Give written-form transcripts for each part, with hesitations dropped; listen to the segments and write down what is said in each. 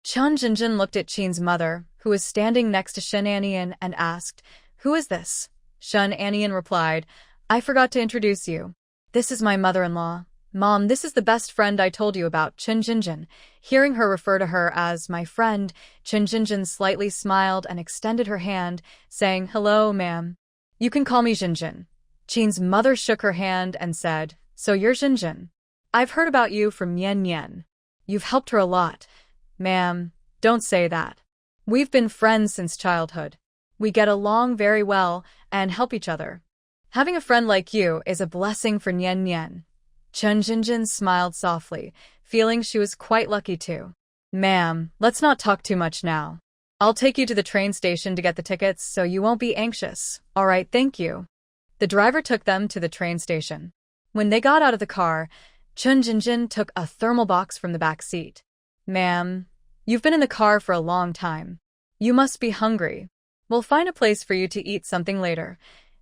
Chun Jinjin looked at Qin's mother, who was standing next to Shen Anian, and asked, "Who is this?" Shen Anian replied, "I forgot to introduce you. This is my mother-in-law. Mom, this is the best friend I told you about, Chun Jinjin." Hearing her refer to her as my friend, Chun Jinjin slightly smiled and extended her hand, saying, "Hello, ma'am. You can call me Jinjin." Qin's mother shook her hand and said, "So you're Jinjin. I've heard about you from Yen Yen. You've helped her a lot." "Ma'am, don't say that. We've been friends since childhood. We get along very well and help each other. Having a friend like you is a blessing for Yen Yen." Chun Jinjin smiled softly, feeling she was quite lucky too. "Ma'am, let's not talk too much now. I'll take you to the train station to get the tickets so you won't be anxious." "All right, thank you." The driver took them to the train station. When they got out of the car, Chun Jinjin took a thermal box from the back seat. "Ma'am, you've been in the car for a long time. You must be hungry. We'll find a place for you to eat something later."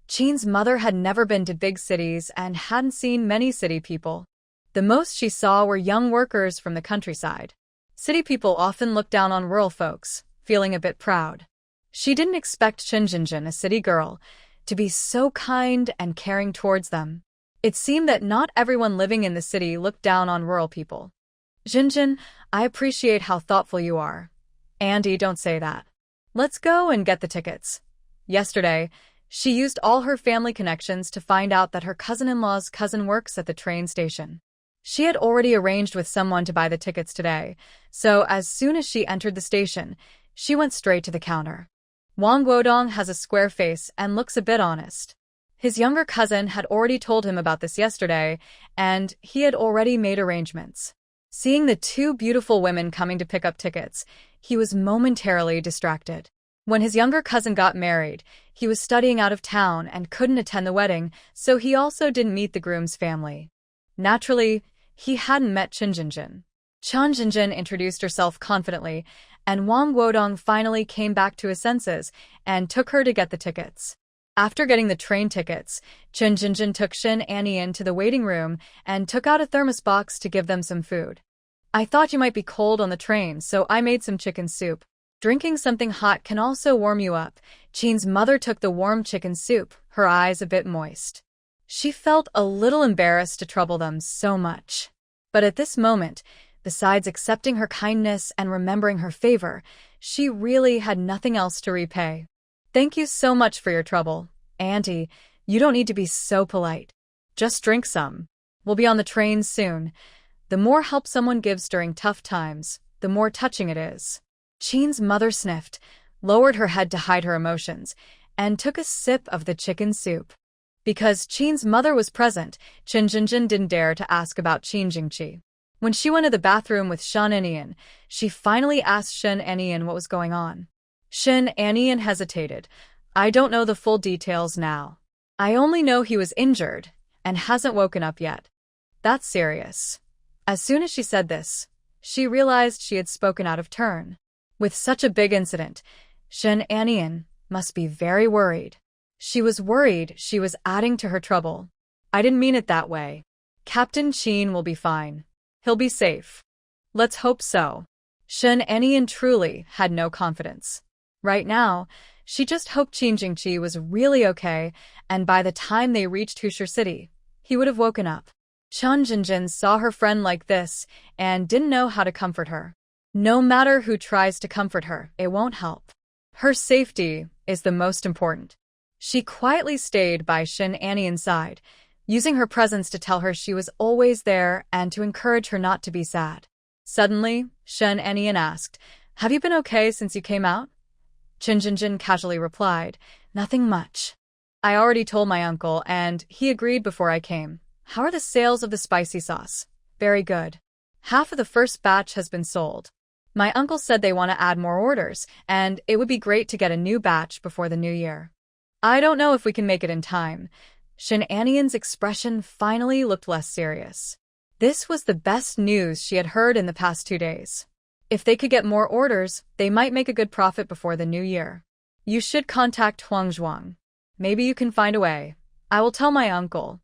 Qin's mother had never been to big cities and hadn't seen many city people. The most she saw were young workers from the countryside. City people often look down on rural folks, feeling a bit proud. She didn't expect Chun Jinjin, a city girl, to be so kind and caring towards them. It seemed that not everyone living in the city looked down on rural people. "Jinjin, I appreciate how thoughtful you are." "Andy, don't say that. Let's go and get the tickets." Yesterday, she used all her family connections to find out that her cousin-in-law's cousin works at the train station. She had already arranged with someone to buy the tickets today, so as soon as she entered the station, she went straight to the counter. Wang Guodong has a square face and looks a bit honest. His younger cousin had already told him about this yesterday, and he had already made arrangements. Seeing the two beautiful women coming to pick up tickets, he was momentarily distracted. When his younger cousin got married, he was studying out of town and couldn't attend the wedding, so he also didn't meet the groom's family. Naturally, he hadn't met Chun Jinjin. Chun Jinjin introduced herself confidently, and Wang Guodong finally came back to his senses and took her to get the tickets. After getting the train tickets, Chun Jinjin took Shen Anian to the waiting room and took out a thermos box to give them some food. "I thought you might be cold on the train, so I made some chicken soup. Drinking something hot can also warm you up." Qin's mother took the warm chicken soup, her eyes a bit moist. She felt a little embarrassed to trouble them so much. But at this moment, besides accepting her kindness and remembering her favor, she really had nothing else to repay. "Thank you so much for your trouble. Auntie, you don't need to be so polite. Just drink some. We'll be on the train soon." The more help someone gives during tough times, the more touching it is. Qin's mother sniffed, lowered her head to hide her emotions, and took a sip of the chicken soup. Because Qin's mother was present, Chun Jinjin didn't dare to ask about Qin Jingqi. When she went to the bathroom with Shen Anian, she finally asked Shen Anian what was going on. Shen Anian hesitated. "I don't know the full details now. I only know he was injured and hasn't woken up yet." "That's serious." As soon as she said this, she realized she had spoken out of turn. With such a big incident, Shen Anian must be very worried. She was worried she was adding to her trouble. "I didn't mean it that way. Captain Qin will be fine. He'll be safe." "Let's hope so." Shen Anian truly had no confidence. Right now, she just hoped Qin Jingqi was really okay, and by the time they reached Hushir City, he would have woken up. Chun Jinjin saw her friend like this and didn't know how to comfort her. No matter who tries to comfort her, it won't help. Her safety is the most important. She quietly stayed by Shen Anian's side, using her presence to tell her she was always there and to encourage her not to be sad. Suddenly, Shen Anian asked, "Have you been okay since you came out?" Chun Jinjin casually replied, "Nothing much. I already told my uncle, and he agreed before I came." "How are the sales of the spicy sauce?" "Very good. Half of the first batch has been sold. My uncle said they want to add more orders, and it would be great to get a new batch before the new year. I don't know if we can make it in time." Shen Anian's expression finally looked less serious. This was the best news she had heard in the past 2 days. If they could get more orders, they might make a good profit before the new year. "You should contact Huang Zhuang. Maybe you can find a way. I will tell my uncle."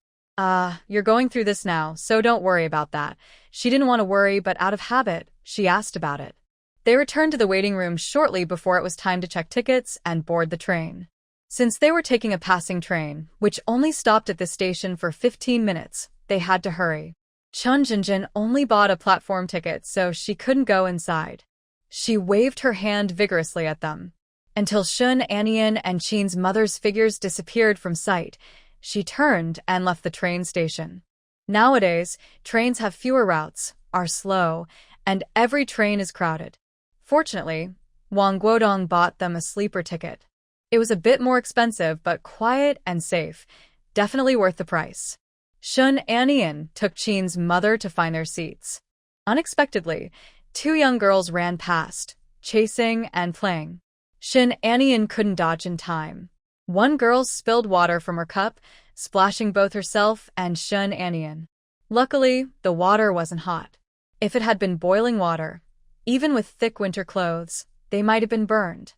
You're going through this now, so don't worry about that." She didn't want to worry, but out of habit, she asked about it. They returned to the waiting room shortly before it was time to check tickets and board the train. Since they were taking a passing train, which only stopped at the station for 15 minutes, they had to hurry. Chun Jinjin only bought a platform ticket, so she couldn't go inside. She waved her hand vigorously at them. Until Shun, Anian, and Qin's mother's figures disappeared from sight, she turned and left the train station. Nowadays, trains have fewer routes, are slow, and every train is crowded. Fortunately, Wang Guodong bought them a sleeper ticket. It was a bit more expensive, but quiet and safe, definitely worth the price. Shun Anian took Qin's mother to find their seats. Unexpectedly, two young girls ran past, chasing and playing. Shun Anian couldn't dodge in time. One girl spilled water from her cup, splashing both herself and Shun Anian. Luckily, the water wasn't hot. If it had been boiling water, even with thick winter clothes, they might have been burned.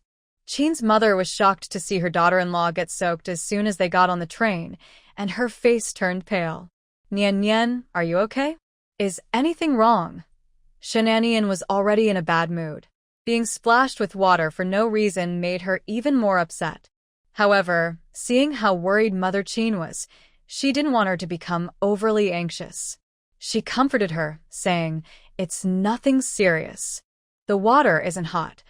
Qin's mother was shocked to see her daughter-in-law get soaked as soon as they got on the train, and her face turned pale. Nian Nian, are you okay? Is anything wrong? Shenanian was already in a bad mood. Being splashed with water for no reason made her even more upset. However, seeing how worried Mother Qin was, she didn't want her to become overly anxious. She comforted her, saying, "It's nothing serious. The water isn't hot."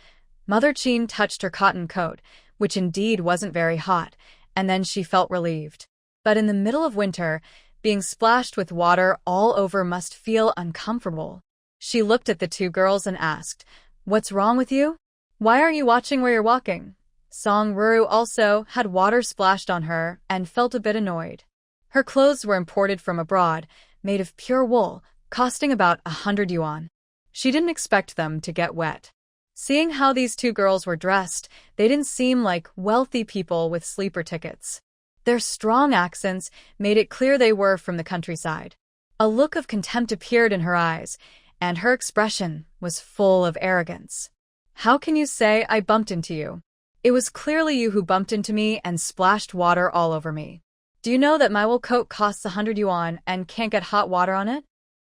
Mother Qin touched her cotton coat, which indeed wasn't very hot, and then she felt relieved. But in the middle of winter, being splashed with water all over must feel uncomfortable. She looked at the two girls and asked, "What's wrong with you? Why aren't you watching where you're walking?" Song Ruru also had water splashed on her and felt a bit annoyed. Her clothes were imported from abroad, made of pure wool, costing about 100 yuan. She didn't expect them to get wet. Seeing how these two girls were dressed, they didn't seem like wealthy people with sleeper tickets. Their strong accents made it clear they were from the countryside. A look of contempt appeared in her eyes, and her expression was full of arrogance. "How can you say I bumped into you? It was clearly you who bumped into me and splashed water all over me. Do you know that my wool coat costs 100 yuan and can't get hot water on it?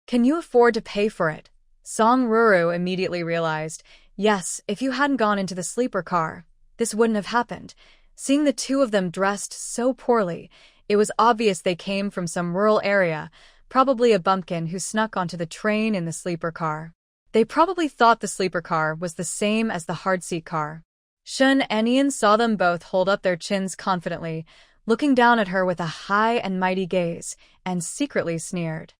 Can you afford to pay for it?" Song Ruru immediately realized, yes, if you hadn't gone into the sleeper car, this wouldn't have happened. Seeing the two of them dressed so poorly, it was obvious they came from some rural area, probably a bumpkin who snuck onto the train in the sleeper car. They probably thought the sleeper car was the same as the hard-seat car. Shun Enian saw them both hold up their chins confidently, looking down at her with a high and mighty gaze, and secretly sneered.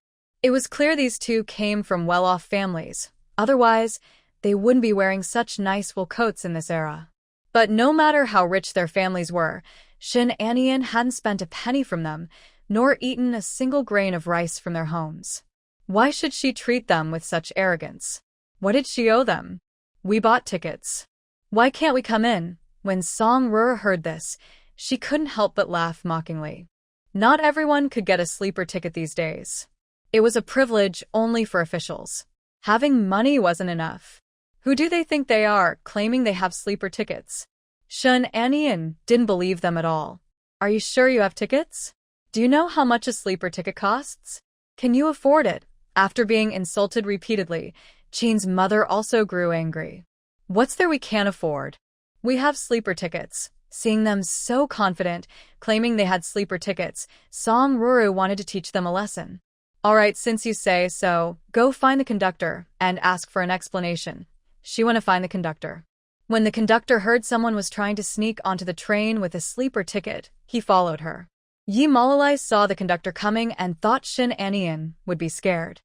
It was clear these two came from well-off families, otherwise they wouldn't be wearing such nice wool coats in this era. But no matter how rich their families were, Shin Anian hadn't spent a penny from them, nor eaten a single grain of rice from their homes. Why should she treat them with such arrogance? What did she owe them? "We bought tickets. Why can't we come in?" When Song Rur heard this, she couldn't help but laugh mockingly. Not everyone could get a sleeper ticket these days. It was a privilege only for officials. Having money wasn't enough. Who do they think they are, claiming they have sleeper tickets? Shun Anian didn't believe them at all. "Are you sure you have tickets? Do you know how much a sleeper ticket costs? Can you afford it?" After being insulted repeatedly, Qin's mother also grew angry. "What's there we can't afford? We have sleeper tickets." Seeing them so confident, claiming they had sleeper tickets, Song Ruru wanted to teach them a lesson. "All right, since you say so, go find the conductor and ask for an explanation." She went to find the conductor. When the conductor heard someone was trying to sneak onto the train with a sleeper ticket, he followed her. Yi Malalai saw the conductor coming and thought Shin Anian would be scared.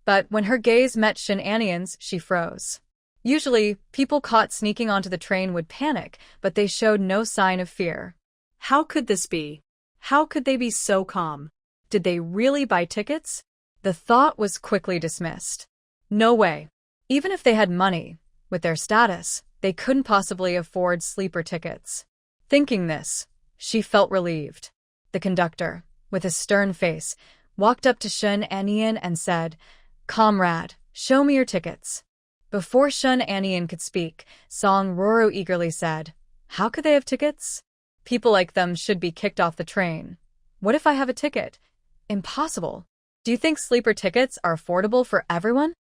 But when her gaze met Shin Anian's, she froze. Usually, people caught sneaking onto the train would panic, but they showed no sign of fear. How could this be? How could they be so calm? Did they really buy tickets? The thought was quickly dismissed. No way. Even if they had money, with their status, they couldn't possibly afford sleeper tickets. Thinking this, she felt relieved. The conductor, with a stern face, walked up to Shun Anian and said, "Comrade, show me your tickets." Before Shun Anian could speak, Song Roro eagerly said, "How could they have tickets? People like them should be kicked off the train. What if I have a ticket? Impossible. Do you think sleeper tickets are affordable for everyone?"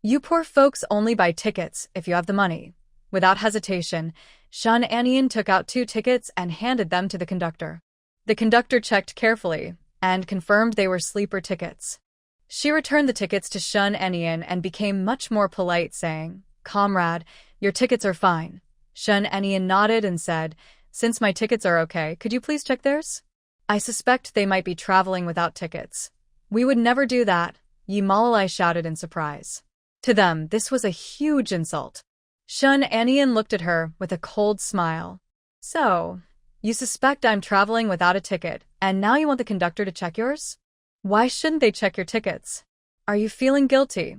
You poor folks only buy tickets if you have the money. Without hesitation, Shun Anian took out 2 tickets and handed them to the conductor. The conductor checked carefully and confirmed they were sleeper tickets. She returned the tickets to Shun Anian and became much more polite, saying, "Comrade, your tickets are fine." Shun Anian nodded and said, "Since my tickets are okay, could you please check theirs? I suspect they might be traveling without tickets." "We would never do that," Yi Malalai shouted in surprise. To them, this was a huge insult. Shun Anian looked at her with a cold smile. "So, you suspect I'm traveling without a ticket, and now you want the conductor to check yours? Why shouldn't they check your tickets? Are you feeling guilty?"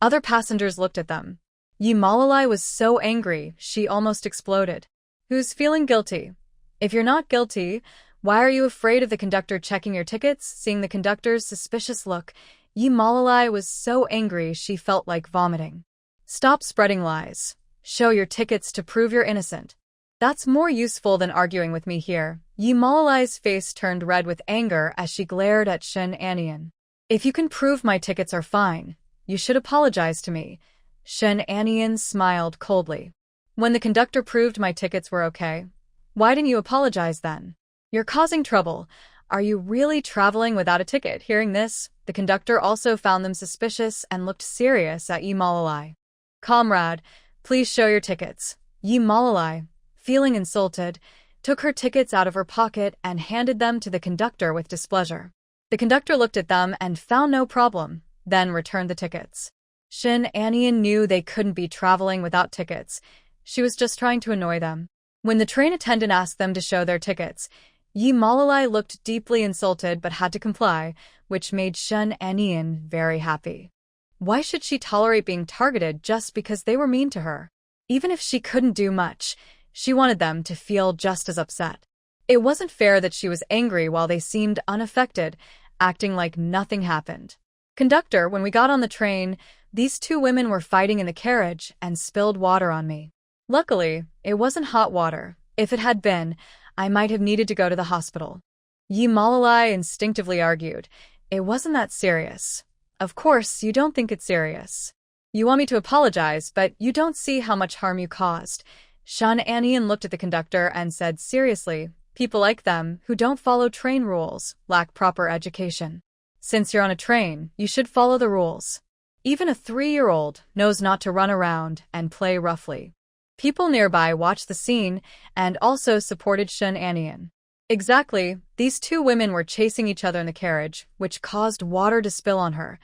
Other passengers looked at them. Yi Malalai was so angry, she almost exploded. "Who's feeling guilty? If you're not guilty, why are you afraid of the conductor checking your tickets?" Seeing the conductor's suspicious look, Yi Malalai was so angry she felt like vomiting. "Stop spreading lies. Show your tickets to prove you're innocent. That's more useful than arguing with me here." Yi Malalai's face turned red with anger as she glared at Shun Anian. "If you can prove my tickets are fine, you should apologize to me." Shun Anian smiled coldly. "When the conductor proved my tickets were okay, why didn't you apologize then? You're causing trouble. Are you really traveling without a ticket?" Hearing this, the conductor also found them suspicious and looked serious at Yi Malalai. "Comrade, please show your tickets." Yi Malalai, feeling insulted, took her tickets out of her pocket and handed them to the conductor with displeasure. The conductor looked at them and found no problem, then returned the tickets. Shun Anian knew they couldn't be traveling without tickets. She was just trying to annoy them. When the train attendant asked them to show their tickets, Yi Malalai looked deeply insulted but had to comply, which made Shun Anian very happy. Why should she tolerate being targeted just because they were mean to her? Even if she couldn't do much, she wanted them to feel just as upset. It wasn't fair that she was angry while they seemed unaffected, acting like nothing happened. "Conductor, when we got on the train, these 2 women were fighting in the carriage and spilled water on me. Luckily, it wasn't hot water. If it had been, I might have needed to go to the hospital." Yi Malalai instinctively argued, "It wasn't that serious." "Of course, you don't think it's serious. You want me to apologize, but you don't see how much harm you caused." Shun Anian looked at the conductor and said seriously, "People like them, who don't follow train rules, lack proper education. Since you're on a train, you should follow the rules. Even a 3-year-old knows not to run around and play roughly." People nearby watched the scene and also supported Shun Anian. Exactly, these 2 women were chasing each other in the carriage, which caused water to spill on her.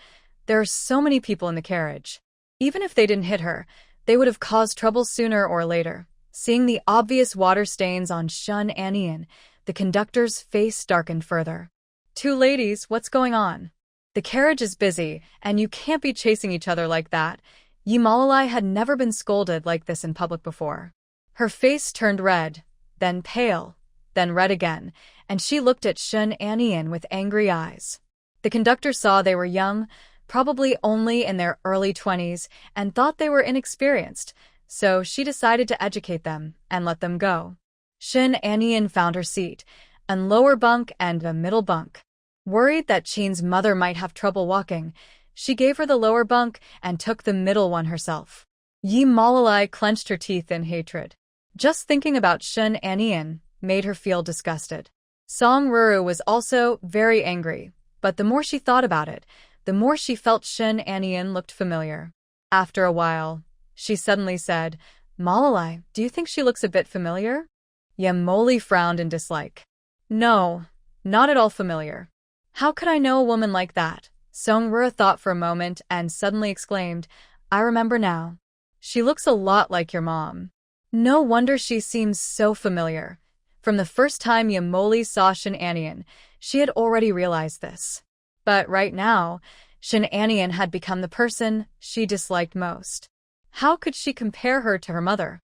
There are so many people in the carriage. Even if they didn't hit her, they would have caused trouble sooner or later. Seeing the obvious water stains on Shun Anian, the conductor's face darkened further. "2 ladies, what's going on? The carriage is busy, and you can't be chasing each other like that." Yi Malalai had never been scolded like this in public before. Her face turned red, then pale, then red again, and she looked at Shun Anian with angry eyes. The conductor saw they were young, probably only in their early 20s, and thought they were inexperienced, so she decided to educate them and let them go. Shun Anian found her seat, a lower bunk and a middle bunk. Worried that Chin's mother might have trouble walking, she gave her the lower bunk and took the middle one herself. Yi Malalai clenched her teeth in hatred. Just thinking about Shun Anian made her feel disgusted. Song Ruru was also very angry, but the more she thought about it, the more she felt Shun Anian looked familiar. After a while, she suddenly said, "Malalai, do you think she looks a bit familiar?" Yamoli frowned in dislike. "No, not at all familiar. How could I know a woman like that?" Song Ruru thought for a moment and suddenly exclaimed, "I remember now. She looks a lot like your mom." No wonder she seems so familiar. From the first time Yamoli saw Shun Anian, she had already realized this. But right now, Shun Anian had become the person she disliked most. How could she compare her to her mother?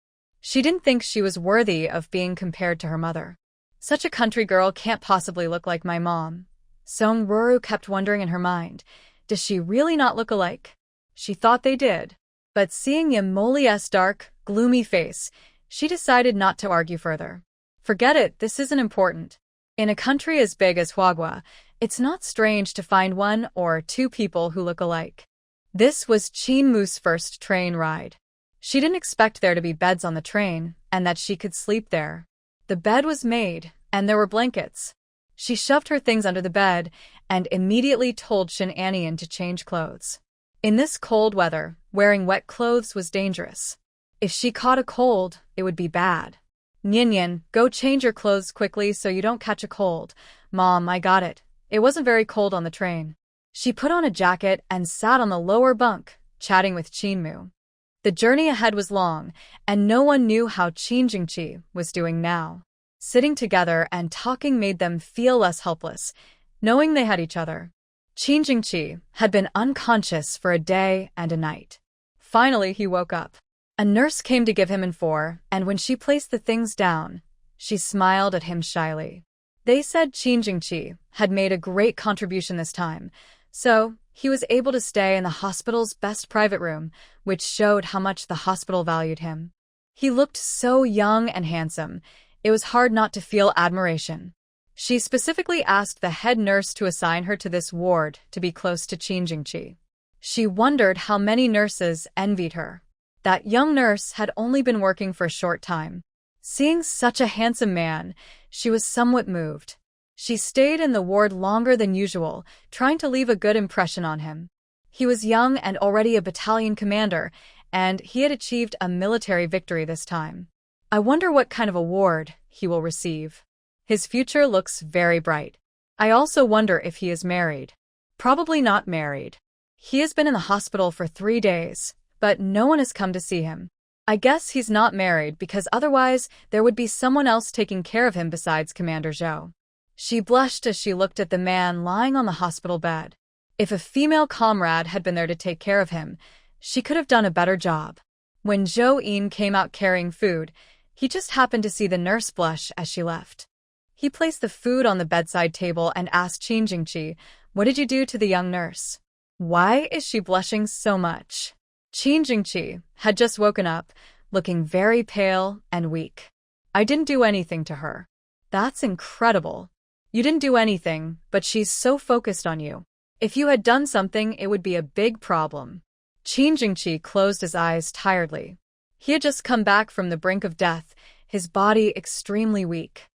She didn't think she was worthy of being compared to her mother. Such a country girl can't possibly look like my mom. Song Ruru kept wondering in her mind, does she really not look alike? She thought they did. But seeing Yamoli's dark, gloomy face, she decided not to argue further. Forget it, this isn't important. In a country as big as Huagua, it's not strange to find 1 or 2 people who look alike. This was Chinmu's first train ride. She didn't expect there to be beds on the train, and that she could sleep there. The bed was made, and there were blankets. She shoved her things under the bed, and immediately told Shin Anian to change clothes. In this cold weather, wearing wet clothes was dangerous. If she caught a cold, it would be bad. Nyan, go change your clothes quickly so you don't catch a cold. Mom, I got it. It wasn't very cold on the train. She put on a jacket and sat on the lower bunk, chatting with Chinmu. The journey ahead was long, and no one knew how Chinjingchi was doing now. Sitting together and talking made them feel less helpless, knowing they had each other. Chinjingchi had been unconscious for a day and a night. Finally, he woke up. A nurse came to give him Infor, and when she placed the things down, she smiled at him shyly. They said Chinjingchi had made a great contribution this time, so he was able to stay in the hospital's best private room, which showed how much the hospital valued him. He looked so young and handsome, it was hard not to feel admiration. She specifically asked the head nurse to assign her to this ward to be close to Chinjingchi. She wondered how many nurses envied her. That young nurse had only been working for a short time. Seeing such a handsome man, she was somewhat moved. She stayed in the ward longer than usual, trying to leave a good impression on him. He was young and already a battalion commander, and he had achieved a military victory this time. I wonder what kind of award he will receive. His future looks very bright. I also wonder if he is married. Probably not married. He has been in the hospital for 3 days, but no one has come to see him. I guess he's not married because otherwise there would be someone else taking care of him besides Commander Zhou. She blushed as she looked at the man lying on the hospital bed. If a female comrade had been there to take care of him, she could have done a better job. When Zhou Yin came out carrying food, he just happened to see the nurse blush as she left. He placed the food on the bedside table and asked Chinjingchi, "What did you do to the young nurse? Why is she blushing so much?" Chinjingchi had just woken up, looking very pale and weak. "I didn't do anything to her." "That's incredible. You didn't do anything, but she's so focused on you. If you had done something, it would be a big problem." Chinjingchi closed his eyes tiredly. He had just come back from the brink of death, his body extremely weak.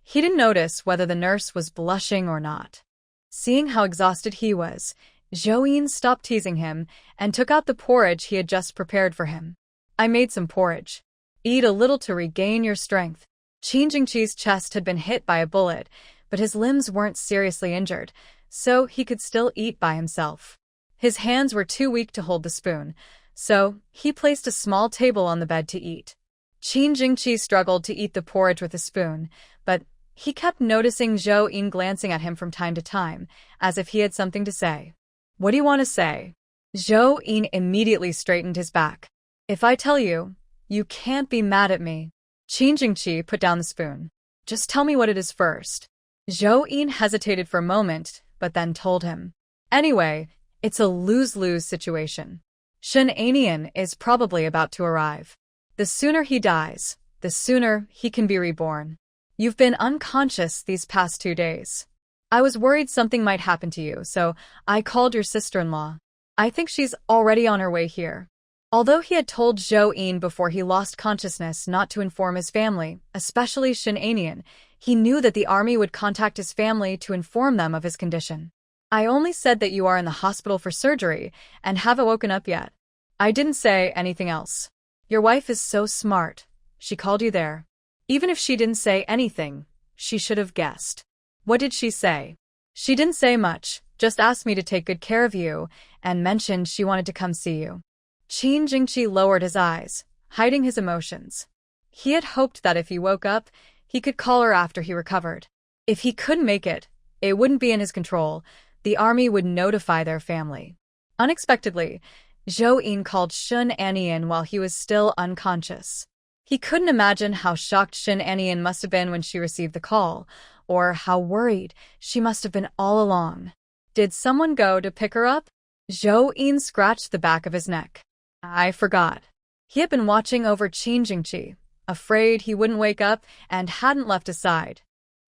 He didn't notice whether the nurse was blushing or not. Seeing how exhausted he was, Zhou Yin stopped teasing him and took out the porridge he had just prepared for him. "I made some porridge. Eat a little to regain your strength." Chinjingchi's chest had been hit by a bullet, but his limbs weren't seriously injured, so he could still eat by himself. His hands were too weak to hold the spoon, so he placed a small table on the bed to eat. Chinjingchi struggled to eat the porridge with a spoon, but he kept noticing Zhou Yin glancing at him from time to time, as if he had something to say. "What do you want to say?" Zhou Yin immediately straightened his back. "If I tell you, you can't be mad at me." Chinjingchi put down the spoon. "Just tell me what it is first." Zhou Yin hesitated for a moment, but then told him. "Anyway, it's a lose-lose situation. Shin Anian is probably about to arrive. The sooner he dies, the sooner he can be reborn. You've been unconscious these past 2 days. I was worried something might happen to you, so I called your sister-in-law. I think she's already on her way here." Although he had told Zhou Yin before he lost consciousness not to inform his family, especially Shin Anian, he knew that the army would contact his family to inform them of his condition. "I only said that you are in the hospital for surgery and haven't woken up yet. I didn't say anything else. Your wife is so smart. She called you there. Even if she didn't say anything, she should have guessed." "What did she say?" "She didn't say much, just asked me to take good care of you and mentioned she wanted to come see you." Chinjingchi lowered his eyes, hiding his emotions. He had hoped that if he woke up, he could call her after he recovered. If he couldn't make it, it wouldn't be in his control. The army would notify their family. Unexpectedly, Zhou Yin called Shin Anian while he was still unconscious. He couldn't imagine how shocked Shin Anian must have been when she received the call, or how worried she must have been all along. Did someone go to pick her up? Zhou Yin scratched the back of his neck. "I forgot." He had been watching over Chinjingchi, afraid he wouldn't wake up, and hadn't left his side.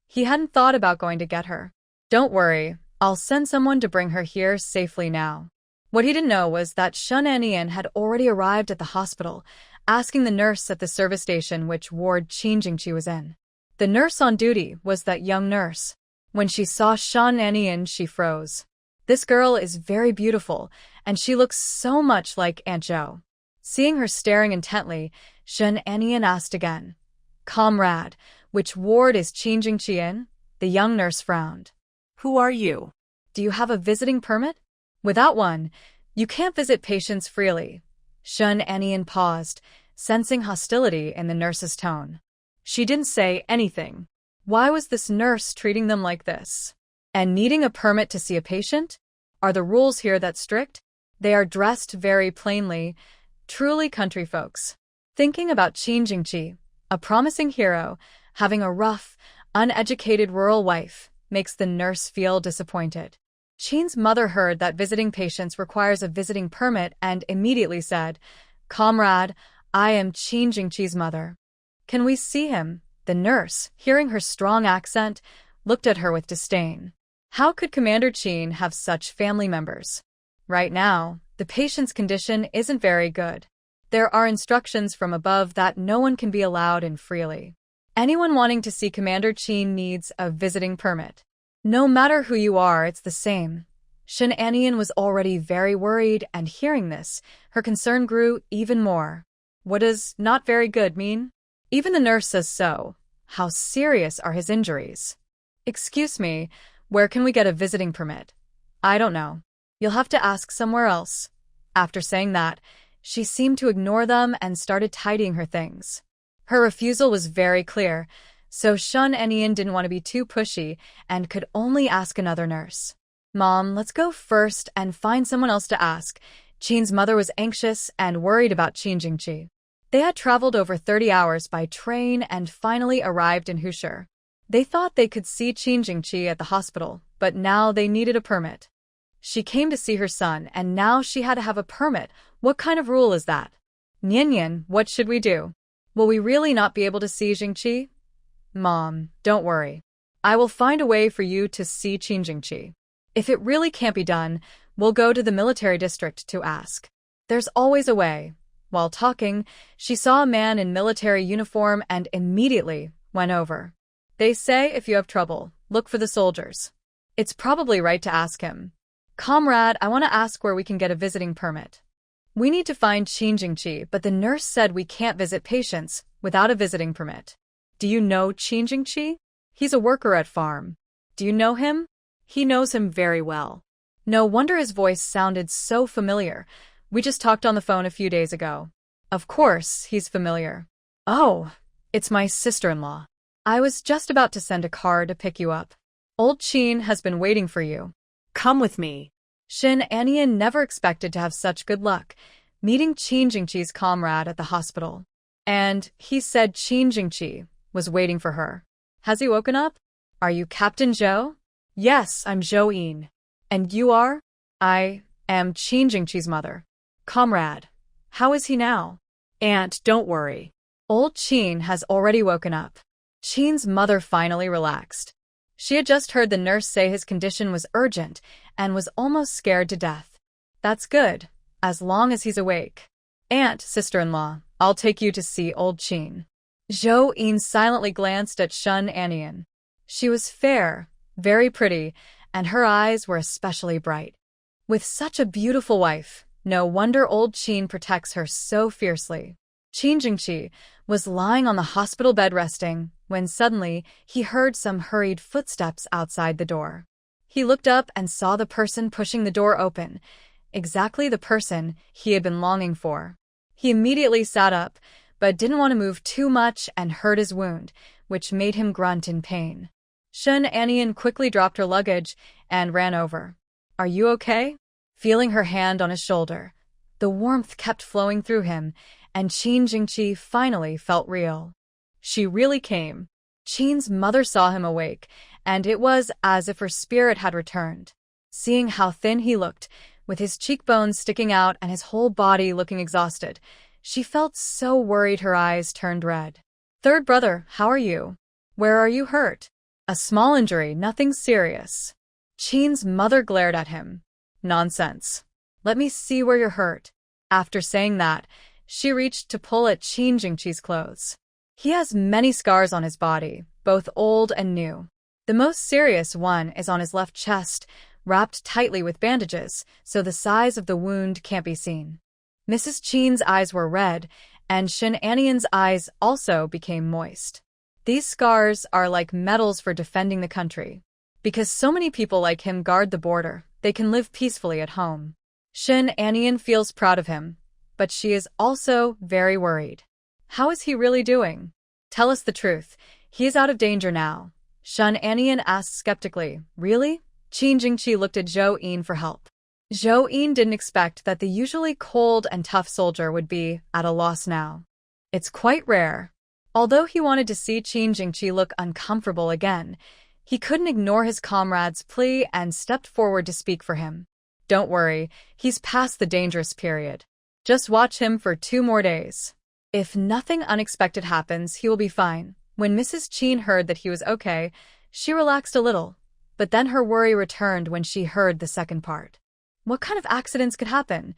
He hadn't thought about going to get her. "Don't worry, I'll send someone to bring her here safely now." What he didn't know was that Shun Anian had already arrived at the hospital, asking the nurse at the service station which ward Qin Jingqi was in. The nurse on duty was that young nurse. When she saw Shun Anian, she froze. This girl is very beautiful, and she looks so much like Aunt Zhou. Seeing her staring intently, Shun Anian asked again, "Comrade, which ward is Qin Jingqi in?" The young nurse frowned. Who are you? Do you have a visiting permit? Without one, you can't visit patients freely. Shun Anian paused, sensing hostility in the nurse's tone. She didn't say anything. Why was this nurse treating them like this? And needing a permit to see a patient? Are the rules here that strict? They are dressed very plainly, truly country folks. Thinking about Qin Jingqi, a promising hero, having a rough, uneducated rural wife, makes the nurse feel disappointed. Qin's mother heard that visiting patients requires a visiting permit and immediately said, "Comrade, I am Qin Jingqi's mother. Can we see him?" The nurse, hearing her strong accent, looked at her with disdain. How could Commander Qin have such family members? Right now, the patient's condition isn't very good. There are instructions from above that no one can be allowed in freely. Anyone wanting to see Commander Qin needs a visiting permit. No matter who you are, it's the same. Shun Anian was already very worried, and hearing this, her concern grew even more. What does "not very good" mean? Even the nurse says so. How serious are his injuries? Excuse me, where can we get a visiting permit? I don't know. You'll have to ask somewhere else. After saying that, she seemed to ignore them and started tidying her things. Her refusal was very clear, so Shun Anian didn't want to be too pushy and could only ask another nurse. "Mom, let's go first and find someone else to ask." Qin's mother was anxious and worried about Qin Jingqi. They had traveled over 30 hours by train and finally arrived in Hushi. They thought they could see Qin Jingqi at the hospital, but now they needed a permit. She came to see her son, and now she had to have a permit. What kind of rule is that? "Nian, what should we do? Will we really not be able to see Jingqi?" "Mom, don't worry. I will find a way for you to see Qin Jingqi. If it really can't be done, we'll go to the military district to ask. There's always a way." While talking, she saw a man in military uniform and immediately went over. "They say if you have trouble, look for the soldiers." It's probably right to ask him. "Comrade, I want to ask where we can get a visiting permit. We need to find Qin Jingqi, but the nurse said we can't visit patients without a visiting permit." "Do you know Qin Jingqi?" "He's a worker at farm." "Do you know him?" "He knows him very well." No wonder his voice sounded so familiar. "We just talked on the phone a few days ago." "Of course, he's familiar." "Oh, it's my sister-in-law. I was just about to send a car to pick you up. Old Qin has been waiting for you. Come with me." Shun Anian never expected to have such good luck, meeting Qin Jingqi's comrade at the hospital. And he said Qin Jingqi was waiting for her. "Has he woken up?" "Are you Captain Zhou?" "Yes, I'm Zhou Yin." "And you are?" "I am Qin Jingqi's mother." "Comrade, how is he now?" "Aunt, don't worry. Old Qin has already woken up." Qin's mother finally relaxed. She had just heard the nurse say his condition was urgent and was almost scared to death. "That's good, as long as he's awake." "Aunt, sister-in-law, I'll take you to see old Qin." Zhou Yin silently glanced at Shun Anian. She was fair, very pretty, and her eyes were especially bright. With such a beautiful wife, no wonder old Qin protects her so fiercely. Qin Jingqi was lying on the hospital bed resting when suddenly he heard some hurried footsteps outside the door. He looked up and saw the person pushing the door open, exactly the person he had been longing for. He immediately sat up, but didn't want to move too much and hurt his wound, which made him grunt in pain. Shun Anian quickly dropped her luggage and ran over. "Are you okay?" Feeling her hand on his shoulder. The warmth kept flowing through him, and Qin Jingqi finally felt real. She really came. Qin's mother saw him awake, and it was as if her spirit had returned. Seeing how thin he looked, with his cheekbones sticking out and his whole body looking exhausted, she felt so worried her eyes turned red. "Third brother, how are you? Where are you hurt?" "A small injury, nothing serious." Qin's mother glared at him. "Nonsense. Let me see where you're hurt. After saying that, she reached to pull at Qin Jingqi's clothes. He has many scars on his body, both old and new. The most serious one is on his left chest, wrapped tightly with bandages, so the size of the wound can't be seen. Mrs. Qin's eyes were red, and Shin Anian's eyes also became moist. These scars are like medals for defending the country. Because so many people like him guard the border, they can live peacefully at home. Shin Anian feels proud of him, but she is also very worried. How is he really doing? Tell us the truth. He is out of danger now. Shin Anian asked skeptically. Really? Qin Jingqi looked at Zhou Yin for help. Zhou Yin didn't expect that the usually cold and tough soldier would be at a loss now. It's quite rare. Although he wanted to see Qin Jingqi look uncomfortable again, he couldn't ignore his comrade's plea and stepped forward to speak for him. Don't worry, he's past the dangerous period. Just watch him for 2 more days. If nothing unexpected happens, he will be fine. When Mrs. Qin heard that he was okay, she relaxed a little, but then her worry returned when she heard the second part. What kind of accidents could happen?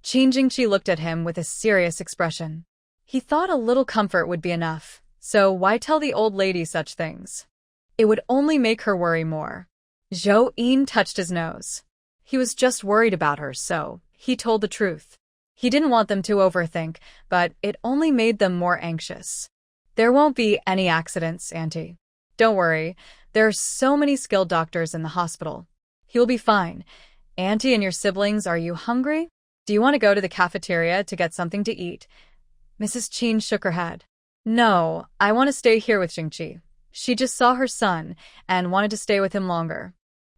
Qin Jingqi looked at him with a serious expression. He thought a little comfort would be enough, so why tell the old lady such things? It would only make her worry more. Zhou Yin touched his nose. He was just worried about her, so he told the truth. He didn't want them to overthink, but it only made them more anxious. There won't be any accidents, Auntie. Don't worry, there are so many skilled doctors in the hospital. He'll be fine. Auntie and your siblings, are you hungry? Do you want to go to the cafeteria to get something to eat? Mrs. Qin shook her head. No, I want to stay here with Jingqi. She just saw her son and wanted to stay with him longer.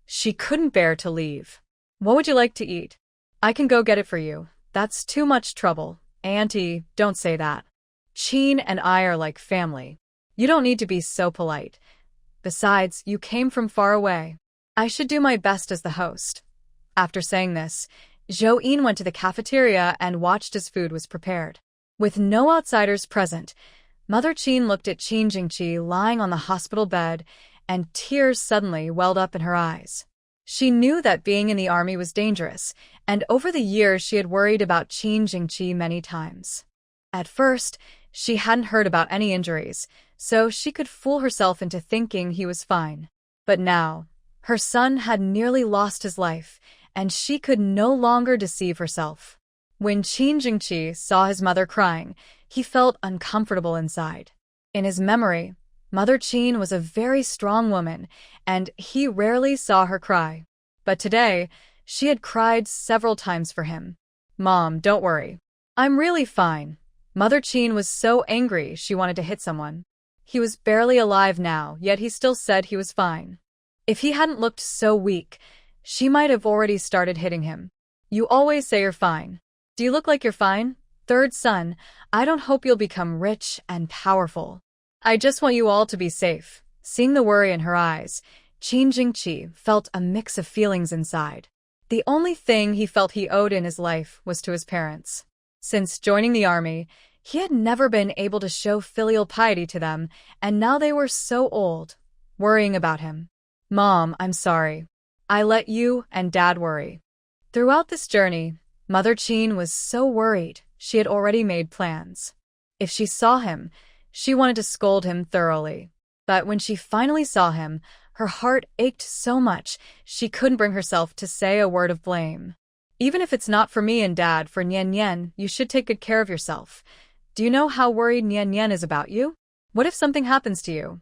She couldn't bear to leave. What would you like to eat? I can go get it for you. That's too much trouble. Auntie, don't say that. Qin and I are like family. You don't need to be so polite. Besides, you came from far away. I should do my best as the host. After saying this, Zhou Yin went to the cafeteria and watched as food was prepared. With no outsiders present, Mother Qin looked at Qin Jingqi lying on the hospital bed, and tears suddenly welled up in her eyes. She knew that being in the army was dangerous, and over the years she had worried about Qin Jingqi many times. At first, she hadn't heard about any injuries, so she could fool herself into thinking he was fine. But now, her son had nearly lost his life, and she could no longer deceive herself. When Qin Jingqi saw his mother crying, he felt uncomfortable inside. In his memory, Mother Qin was a very strong woman, and he rarely saw her cry. But today, she had cried several times for him. Mom, don't worry. I'm really fine. Mother Qin was so angry she wanted to hit someone. He was barely alive now, yet he still said he was fine. If he hadn't looked so weak, she might have already started hitting him. You always say you're fine. Do you look like you're fine? Third son, I don't hope you'll become rich and powerful. I just want you all to be safe. Seeing the worry in her eyes, Qin Jingqi felt a mix of feelings inside. The only thing he felt he owed in his life was to his parents. Since joining the army, he had never been able to show filial piety to them, and now they were so old, worrying about him. Mom, I'm sorry. I let you and Dad worry. Throughout this journey, Mother Qin was so worried she had already made plans. If she saw him, she wanted to scold him thoroughly. But when she finally saw him, her heart ached so much she couldn't bring herself to say a word of blame. Even if it's not for me and Dad, for Nian Nian, you should take good care of yourself. Do you know how worried Nian Nian is about you? What if something happens to you?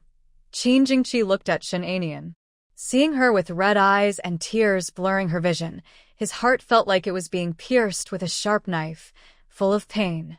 Qin Jingqi looked at Shin Anian. Seeing her with red eyes and tears blurring her vision, his heart felt like it was being pierced with a sharp knife, full of pain.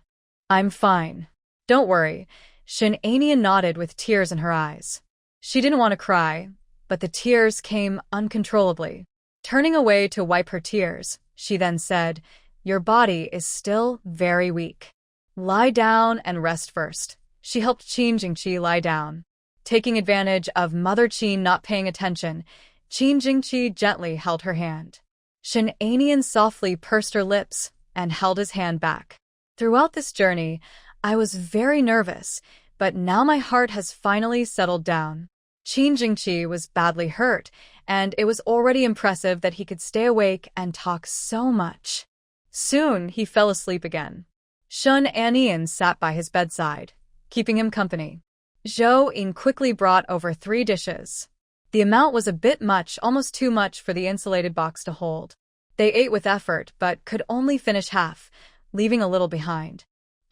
I'm fine. Don't worry. Shin Anian nodded with tears in her eyes. She didn't want to cry, but the tears came uncontrollably. Turning away to wipe her tears, she then said, Your body is still very weak. Lie down and rest first. She helped Qin Jingqi lie down. Taking advantage of Mother Qin not paying attention, Qin Jingqi gently held her hand. Shin Anian softly pursed her lips and held his hand back. Throughout this journey, I was very nervous, but now my heart has finally settled down. Qin Jingqi was badly hurt, and it was already impressive that he could stay awake and talk so much. Soon, he fell asleep again. Shun Anian sat by his bedside, keeping him company. Zhou Yin quickly brought over 3 dishes. The amount was a bit much, almost too much for the insulated box to hold. They ate with effort, but could only finish half, leaving a little behind.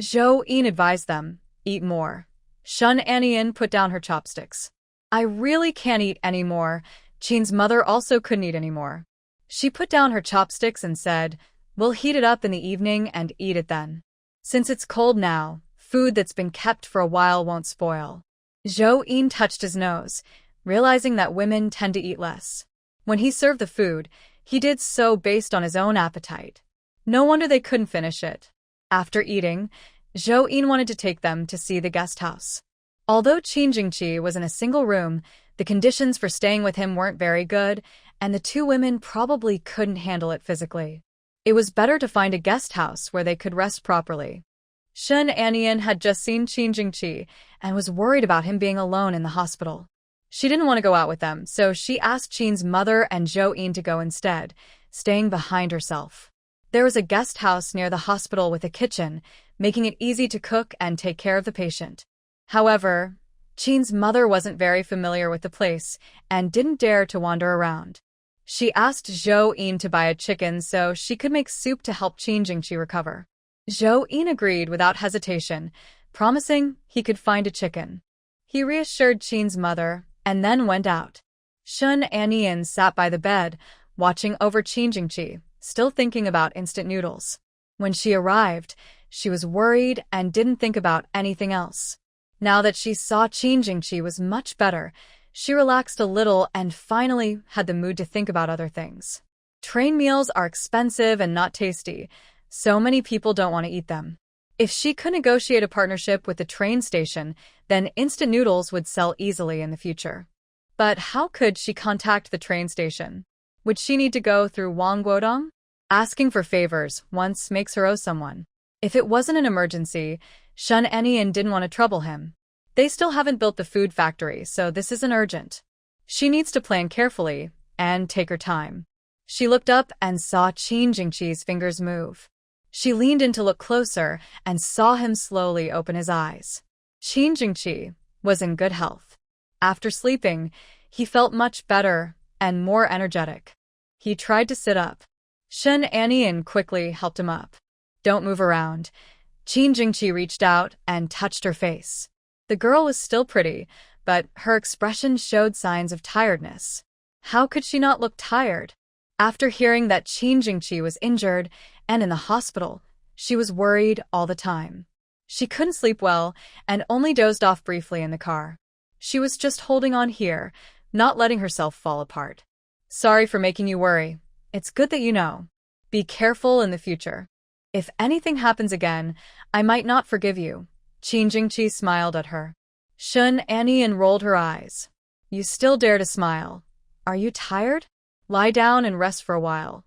Zhou Yin advised them, eat more. Shun Anian put down her chopsticks. I really can't eat anymore. Qin's mother also couldn't eat anymore. She put down her chopsticks and said, we'll heat it up in the evening and eat it then. Since it's cold now, food that's been kept for a while won't spoil. Zhou Yin touched his nose, realizing that women tend to eat less. When he served the food, he did so based on his own appetite. No wonder they couldn't finish it. After eating, Zhou Yin wanted to take them to see the guest house. Although Qin Jingqi was in a single room, the conditions for staying with him weren't very good, and the 2 women probably couldn't handle it physically. It was better to find a guest house where they could rest properly. Shun Anian had just seen Qin Jingqi and was worried about him being alone in the hospital. She didn't want to go out with them, so she asked Qin's mother and Zhou Yin to go instead, staying behind herself. There was a guest house near the hospital with a kitchen, making it easy to cook and take care of the patient. However, Qin's mother wasn't very familiar with the place and didn't dare to wander around. She asked Zhou Yin to buy a chicken so she could make soup to help Qin Jingqi recover. Zhou Yin agreed without hesitation, promising he could find a chicken. He reassured Qin's mother and then went out. Shun Anian sat by the bed, watching over Qin Jingqi, still thinking about instant noodles. When she arrived, she was worried and didn't think about anything else. Now that she saw Qin Jingqi was much better, she relaxed a little and finally had the mood to think about other things. Train meals are expensive and not tasty. So many people don't want to eat them. If she could negotiate a partnership with the train station, then instant noodles would sell easily in the future. But how could she contact the train station? Would she need to go through Wang Guodong? Asking for favors once makes her owe someone. If it wasn't an emergency, Shun Anian didn't want to trouble him. They still haven't built the food factory, so this isn't urgent. She needs to plan carefully and take her time. She looked up and saw Qin Jingqi's fingers move. She leaned in to look closer and saw him slowly open his eyes. Qin Jingqi was in good health. After sleeping, he felt much better and more energetic. He tried to sit up. Shun Anian quickly helped him up. Don't move around. Qin Jingqi reached out and touched her face. The girl was still pretty, but her expression showed signs of tiredness. How could she not look tired? After hearing that Qin Jingqi was injured and in the hospital, she was worried all the time. She couldn't sleep well and only dozed off briefly in the car. She was just holding on here, not letting herself fall apart. Sorry for making you worry. It's good that you know. Be careful in the future. If anything happens again, I might not forgive you. Qin Jingqi smiled at her. Shun Anian rolled her eyes. You still dare to smile. Are you tired? Lie down and rest for a while.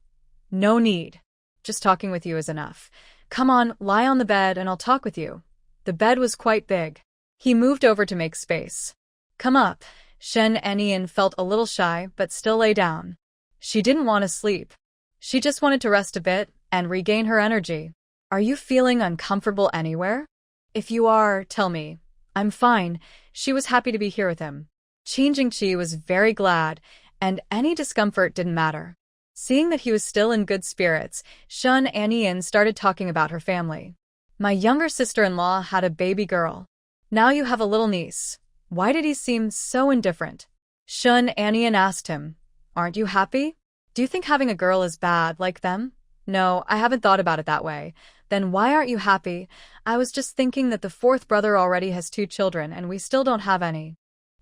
No need. Just talking with you is enough. Come on, lie on the bed and I'll talk with you. The bed was quite big. He moved over to make space. Come up. Shun Anian felt a little shy but still lay down. She didn't want to sleep. She just wanted to rest a bit and regain her energy. Are you feeling uncomfortable anywhere? If you are, tell me. I'm fine. She was happy to be here with him. Qin Jingqi was very glad, and any discomfort didn't matter. Seeing that he was still in good spirits, Shun Anian started talking about her family. My younger sister-in-law had a baby girl. Now you have a little niece. Why did he seem so indifferent? Shun Anian asked him. Aren't you happy? Do you think having a girl is bad, like them? No, I haven't thought about it that way. Then why aren't you happy? I was just thinking that the 4th brother already has 2 children and we still don't have any.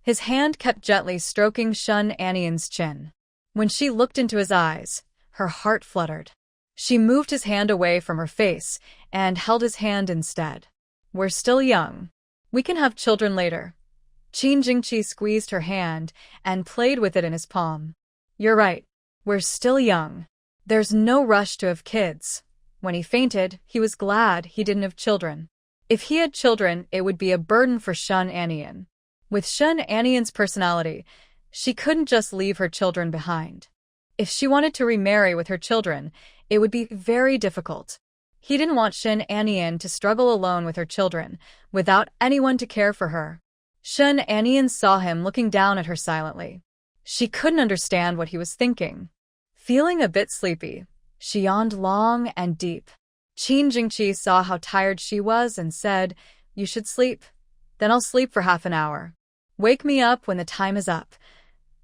His hand kept gently stroking Shun Anian's chin. When she looked into his eyes, her heart fluttered. She moved his hand away from her face and held his hand instead. We're still young. We can have children later. Qin Jingqi squeezed her hand and played with it in his palm. You're right. We're still young. There's no rush to have kids. When he fainted, he was glad he didn't have children. If he had children, it would be a burden for Shun Anian. With Shun Anian's personality, she couldn't just leave her children behind. If she wanted to remarry with her children, it would be very difficult. He didn't want Shun Anian to struggle alone with her children, without anyone to care for her. Shun Anian saw him looking down at her silently. She couldn't understand what he was thinking. Feeling a bit sleepy, she yawned long and deep. Qin Jingqi saw how tired she was and said, "You should sleep. Then I'll sleep for half an hour. Wake me up when the time is up."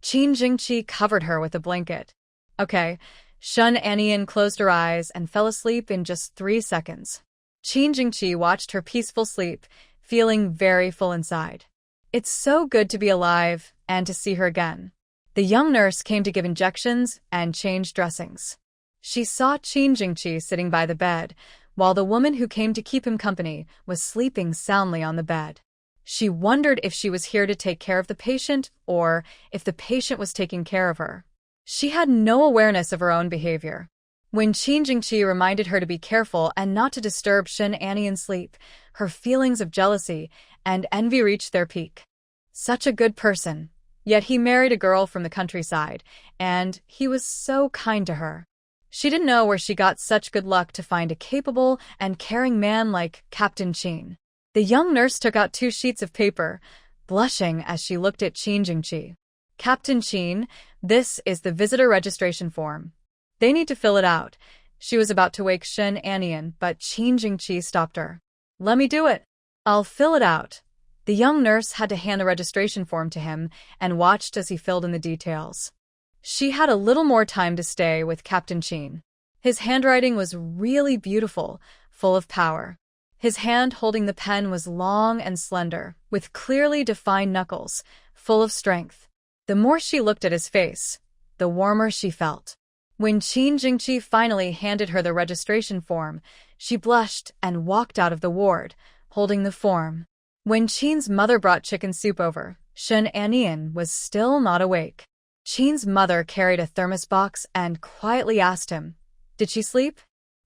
Qin Jingqi covered her with a blanket. Okay. Shun Anian closed her eyes and fell asleep in just 3 seconds. Qin Jingqi watched her peaceful sleep, feeling very full inside. It's so good to be alive and to see her again. The young nurse came to give injections and change dressings. She saw Qin Jingqi sitting by the bed, while the woman who came to keep him company was sleeping soundly on the bed. She wondered if she was here to take care of the patient or if the patient was taking care of her. She had no awareness of her own behavior. When Qin Jingqi reminded her to be careful and not to disturb Shun Anian's sleep, her feelings of jealousy and envy reached their peak. Such a good person. Yet he married a girl from the countryside, and he was so kind to her. She didn't know where she got such good luck to find a capable and caring man like Captain Qin. The young nurse took out 2 sheets of paper, blushing as she looked at Qin Jingqi. "Captain Qin, this is the visitor registration form. They need to fill it out." She was about to wake Shun Anian, but Qin Jingqi stopped her. "Let me do it. I'll fill it out." The young nurse had to hand the registration form to him and watched as he filled in the details. She had a little more time to stay with Captain Qin. His handwriting was really beautiful, full of power. His hand holding the pen was long and slender, with clearly defined knuckles, full of strength. The more she looked at his face, the warmer she felt. When Qin Jingqi finally handed her the registration form, she blushed and walked out of the ward, holding the form. When Qin's mother brought chicken soup over, Shun Anian was still not awake. Qin's mother carried a thermos box and quietly asked him, "Did she sleep?"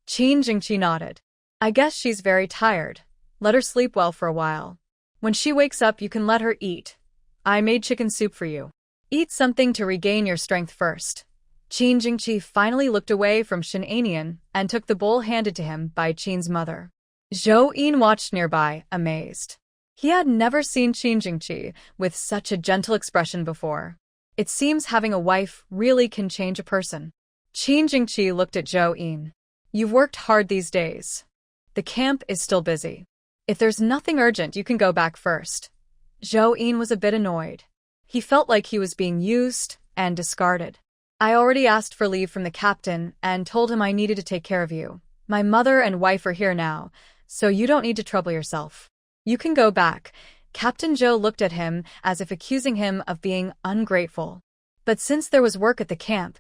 Qin Jingqi nodded. "I guess she's very tired. Let her sleep well for a while. When she wakes up, you can let her eat. I made chicken soup for you. Eat something to regain your strength first." Qin Jingqi finally looked away from Shun Anian and took the bowl handed to him by Qin's mother. Zhou Yin watched nearby, amazed. He had never seen Qin Jingqi with such a gentle expression before. It seems having a wife really can change a person. Qin Jingqi looked at Zhou Yin. "You've worked hard these days. The camp is still busy. If there's nothing urgent, you can go back first." Zhou Yin was a bit annoyed. He felt like he was being used and discarded. "I already asked for leave from the captain and told him I needed to take care of you. My mother and wife are here now, so you don't need to trouble yourself. You can go back." Captain Zhou looked at him as if accusing him of being ungrateful. But since there was work at the camp,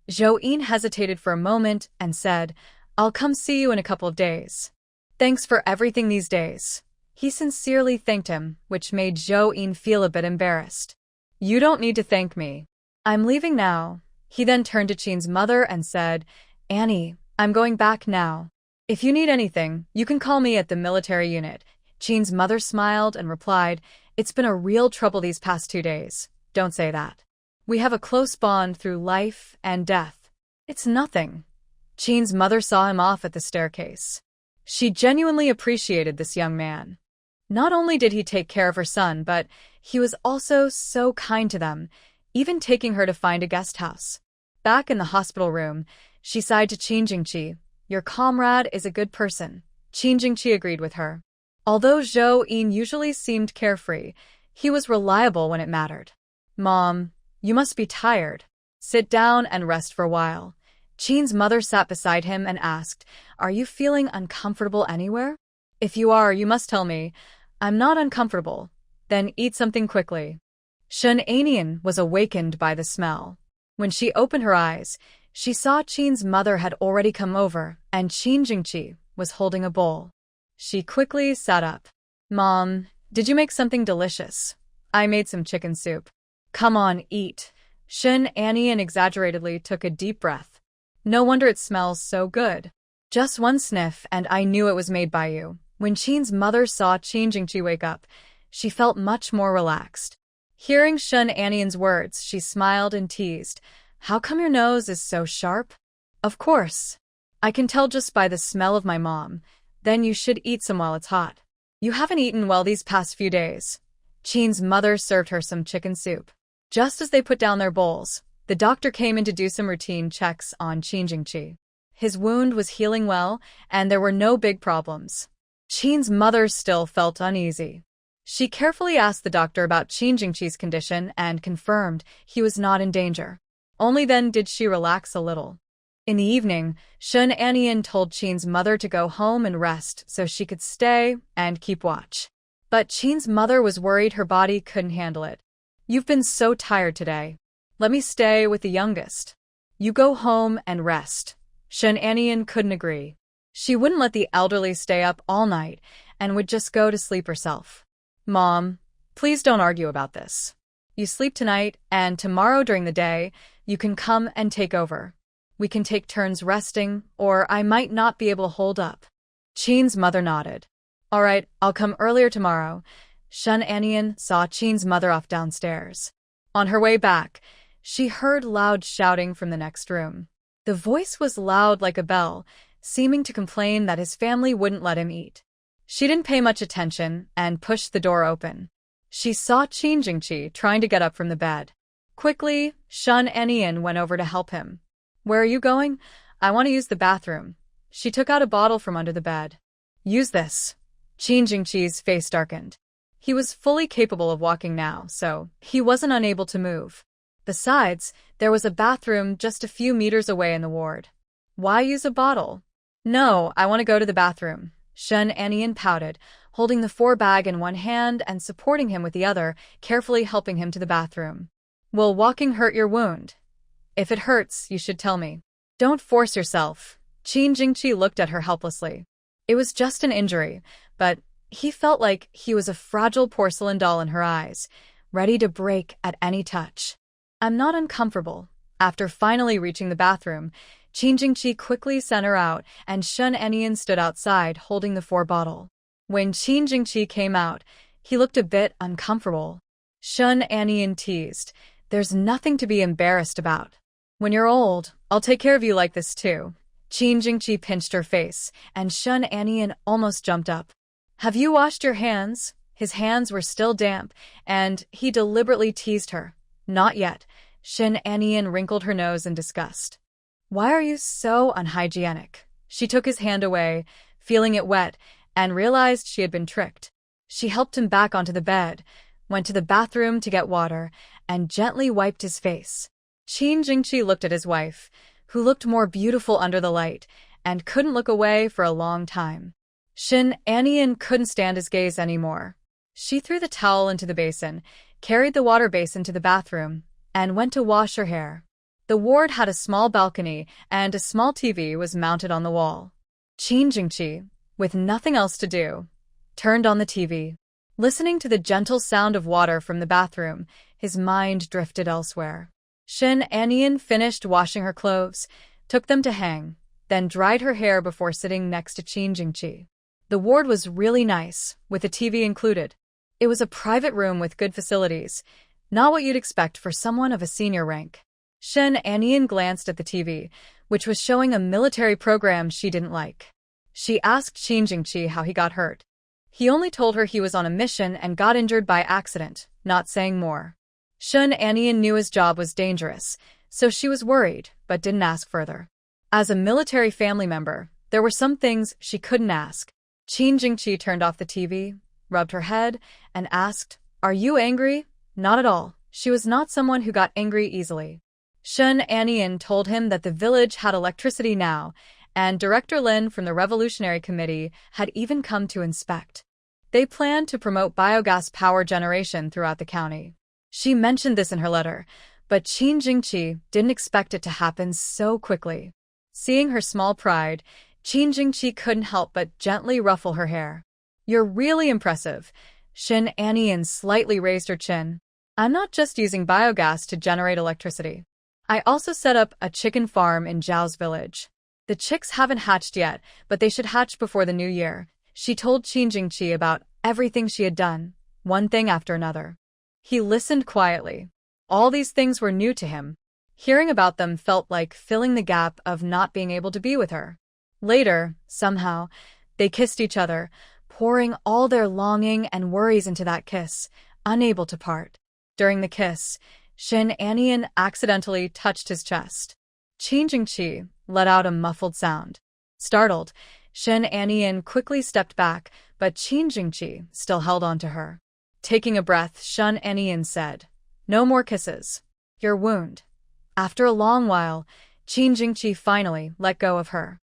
Zhou Yin hesitated for a moment and said, "I'll come see you in a couple of days. Thanks for everything these days." He sincerely thanked him, which made Zhou Yin feel a bit embarrassed. "You don't need to thank me. I'm leaving now." He then turned to Qin's mother and said, "Annie, I'm going back now. If you need anything, you can call me at the military unit." Qin's mother smiled and replied, "It's been a real trouble these past 2 days. Don't say that. We have a close bond through life and death." "It's nothing." Qin's mother saw him off at the staircase. She genuinely appreciated this young man. Not only did he take care of her son, but he was also so kind to them, even taking her to find a guest house. Back in the hospital room, she sighed to Qin Jingqi. "Your comrade is a good person." Qin Jingqi agreed with her. Although Zhou Yin usually seemed carefree, he was reliable when it mattered. "Mom, you must be tired. Sit down and rest for a while." Qin's mother sat beside him and asked, "Are you feeling uncomfortable anywhere? If you are, you must tell me." "I'm not uncomfortable." "Then eat something quickly." Shun Anian was awakened by the smell. When she opened her eyes, she saw Qin's mother had already come over, and Qin Jingqi was holding a bowl. She quickly sat up. "Mom, did you make something delicious?" "I made some chicken soup." "Come on, eat." Shun Anian exaggeratedly took a deep breath. "No wonder it smells so good. Just one sniff and I knew it was made by you." When Qin's mother saw Qin Jingqi wake up, she felt much more relaxed. Hearing Shun Anian's words, she smiled and teased, "How come your nose is so sharp?" "Of course. I can tell just by the smell of my mom. Then you should eat some while it's hot. You haven't eaten well these past few days." Qin's mother served her some chicken soup. Just as they put down their bowls, the doctor came in to do some routine checks on Qin Jingqi. His wound was healing well, and there were no big problems. Qin's mother still felt uneasy. She carefully asked the doctor about Qin Jingqi's condition and confirmed he was not in danger. Only then did she relax a little. In the evening, Shun Anian told Qin's mother to go home and rest so she could stay and keep watch. But Qin's mother was worried her body couldn't handle it. "You've been so tired today. Let me stay with the youngest. You go home and rest." Shun Anian couldn't agree. She wouldn't let the elderly stay up all night and would just go to sleep herself. "Mom, please don't argue about this. You sleep tonight, and tomorrow during the day, you can come and take over. We can take turns resting, or I might not be able to hold up." Qin's mother nodded. "All right, I'll come earlier tomorrow." Shun Anian saw Qin's mother off downstairs. On her way back, she heard loud shouting from the next room. The voice was loud like a bell, seeming to complain that his family wouldn't let him eat. She didn't pay much attention and pushed the door open. She saw Qin Jingqi trying to get up from the bed. Quickly, Shun Anian went over to help him. "Where are you going?" "I want to use the bathroom." She took out a bottle from under the bed. "Use this." Qin Jingqi's face darkened. He was fully capable of walking now, so he wasn't unable to move. Besides, there was a bathroom just a few meters away in the ward. "Why use a bottle?" "No, I want to go to the bathroom." Shun Anian pouted, holding the 4 bag in one hand and supporting him with the other, carefully helping him to the bathroom. "Will walking hurt your wound?" "If it hurts, you should tell me." "Don't force yourself." Qin Jingqi looked at her helplessly. It was just an injury, but he felt like he was a fragile porcelain doll in her eyes, ready to break at any touch. "I'm not uncomfortable." After finally reaching the bathroom, Qin Jingqi quickly sent her out, and Shun Anian stood outside holding the 4 bottle. When Qin Jingqi came out, he looked a bit uncomfortable. Shun Anian teased, "There's nothing to be embarrassed about. When you're old, I'll take care of you like this too." Qin Jingqi pinched her face, and Shun Anian almost jumped up. "Have you washed your hands?" His hands were still damp, and he deliberately teased her. "Not yet." Shun Anian wrinkled her nose in disgust. "Why are you so unhygienic?" She took his hand away, feeling it wet, and realized she had been tricked. She helped him back onto the bed, went to the bathroom to get water, and gently wiped his face. Qin Jingqi looked at his wife, who looked more beautiful under the light, and couldn't look away for a long time. Shun Anian couldn't stand his gaze anymore. She threw the towel into the basin, carried the water basin to the bathroom, and went to wash her hair. The ward had a small balcony, and a small TV was mounted on the wall. Qin Jingqi, with nothing else to do, turned on the TV. Listening to the gentle sound of water from the bathroom, his mind drifted elsewhere. Shun Anian finished washing her clothes, took them to hang, then dried her hair before sitting next to Qin Jingqi. The ward was really nice, with a TV included. It was a private room with good facilities, not what you'd expect for someone of a senior rank. Shun Anian glanced at the TV, which was showing a military program she didn't like. She asked Qin Jingqi how he got hurt. He only told her he was on a mission and got injured by accident, not saying more. Shun Anian knew his job was dangerous, so she was worried, but didn't ask further. As a military family member, there were some things she couldn't ask. Qin Jingqi turned off the TV, rubbed her head, and asked, "Are you angry?" Not at all. She was not someone who got angry easily. Shun Anian told him that the village had electricity now, and Director Lin from the Revolutionary Committee had even come to inspect. They planned to promote biogas power generation throughout the county. She mentioned this in her letter, but Qin Jingqi didn't expect it to happen so quickly. Seeing her small pride, Qin Jingqi couldn't help but gently ruffle her hair. "You're really impressive." Shun Anian slightly raised her chin. "I'm not just using biogas to generate electricity. I also set up a chicken farm in Zhao's village. The chicks haven't hatched yet, but they should hatch before the new year." She told Qin Jingqi about everything she had done, one thing after another. He listened quietly. All these things were new to him. Hearing about them felt like filling the gap of not being able to be with her. Later, somehow, they kissed each other, pouring all their longing and worries into that kiss, unable to part. During the kiss, Shin Anian accidentally touched his chest. Qin Jingqi let out a muffled sound. Startled, Shin Anian quickly stepped back, but Qin Jingqi still held on to her. Taking a breath, Shin Anian said, "No more kisses. Your wound." After a long while, Qin Jingqi finally let go of her.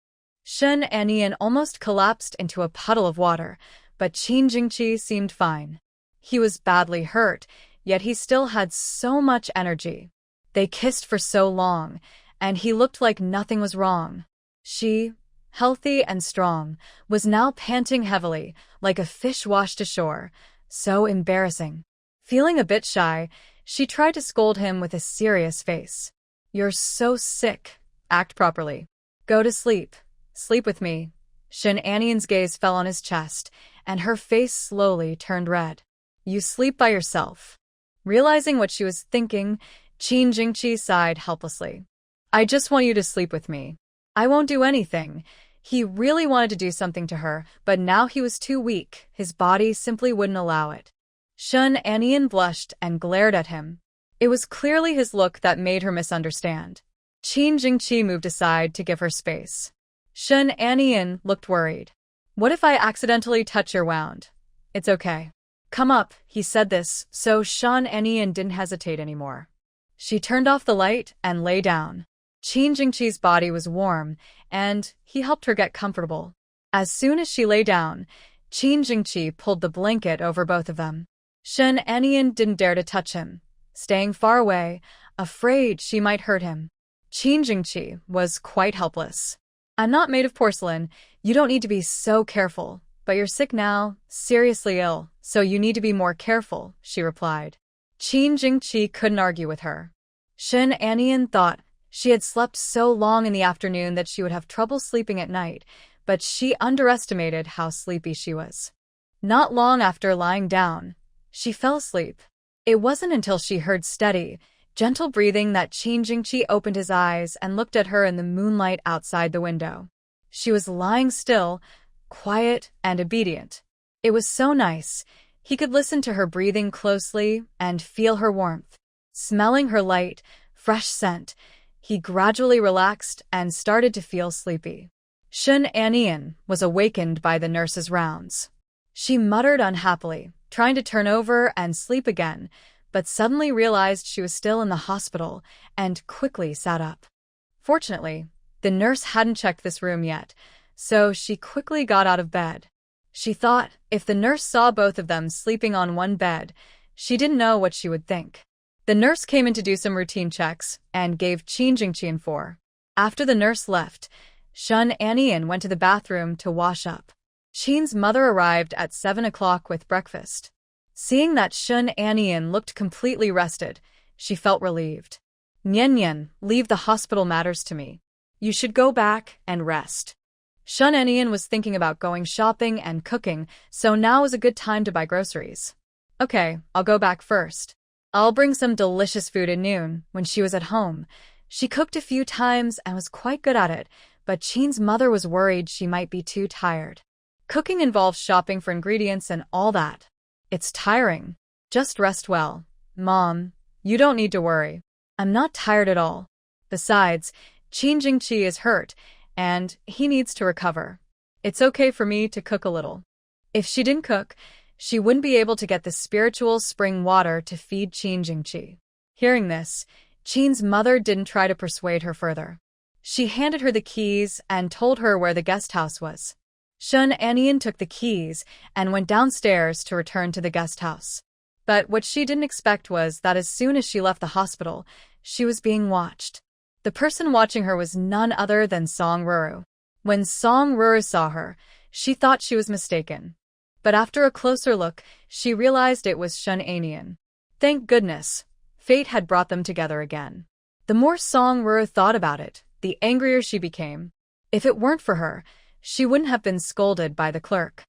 Shin Anian almost collapsed into a puddle of water, but Qin Jingqi seemed fine. He was badly hurt, yet he still had so much energy. They kissed for so long, and he looked like nothing was wrong. She, healthy and strong, was now panting heavily, like a fish washed ashore. So embarrassing. Feeling a bit shy, she tried to scold him with a serious face. "You're so sick. Act properly. Go to sleep. Sleep with me." Shin Anian's gaze fell on his chest, and her face slowly turned red. "You sleep by yourself." Realizing what she was thinking, Qin Jingqi sighed helplessly. "I just want you to sleep with me. I won't do anything." He really wanted to do something to her, but now he was too weak. His body simply wouldn't allow it. Shin Anian blushed and glared at him. It was clearly his look that made her misunderstand. Qin Jingqi moved aside to give her space. Shin Anian looked worried. "What if I accidentally touch your wound?" "It's okay. Come up." He said this, so Shin Anian didn't hesitate anymore. She turned off the light and lay down. Qin Jingqi's body was warm, and he helped her get comfortable. As soon as she lay down, Qin Jingqi pulled the blanket over both of them. Shin Anian didn't dare to touch him, staying far away, afraid she might hurt him. Qin Jingqi was quite helpless. "I'm not made of porcelain. You don't need to be so careful. But you're sick now, seriously ill, so you need to be more careful," she replied. Qin Jingqi couldn't argue with her. Shin Anian thought she had slept so long in the afternoon that she would have trouble sleeping at night, but she underestimated how sleepy she was. Not long after lying down, she fell asleep. It wasn't until she heard steady, gentle breathing that Qin Jingqi opened his eyes and looked at her in the moonlight outside the window. She was lying still, quiet and obedient. It was so nice. He could listen to her breathing closely and feel her warmth. Smelling her light, fresh scent, he gradually relaxed and started to feel sleepy. Shin Anian was awakened by the nurse's rounds. She muttered unhappily, trying to turn over and sleep again, but suddenly realized she was still in the hospital and quickly sat up. Fortunately, the nurse hadn't checked this room yet, so she quickly got out of bed. She thought if the nurse saw both of them sleeping on one bed, she didn't know what she would think. The nurse came in to do some routine checks and gave Qin Jingqi an 4. After the nurse left, Shin Anian went to the bathroom to wash up. Qin's mother arrived at 7 o'clock with breakfast. Seeing that Shin Anian looked completely rested, she felt relieved. "Nian Nian, leave the hospital matters to me. You should go back and rest." Shin Anian was thinking about going shopping and cooking, so now was a good time to buy groceries. "Okay, I'll go back first. I'll bring some delicious food at noon." When she was at home, she cooked a few times and was quite good at it, but Qin's mother was worried she might be too tired. Cooking involves shopping for ingredients and all that. "It's tiring. Just rest well." "Mom, you don't need to worry. I'm not tired at all. Besides, Qin Jingqi is hurt, and he needs to recover. It's okay for me to cook a little." If she didn't cook, she wouldn't be able to get the spiritual spring water to feed Qin Jingqi. Hearing this, Qin's mother didn't try to persuade her further. She handed her the keys and told her where the guest house was. Shin Anian took the keys and went downstairs to return to the guest house. But what she didn't expect was that as soon as she left the hospital, she was being watched. The person watching her was none other than Song Ruru. When Song Ruru saw her, she thought she was mistaken. But after a closer look, she realized it was Shin Anian. Thank goodness, fate had brought them together again. The more Song Ruru thought about it, the angrier she became. If it weren't for her, she wouldn't have been scolded by the clerk.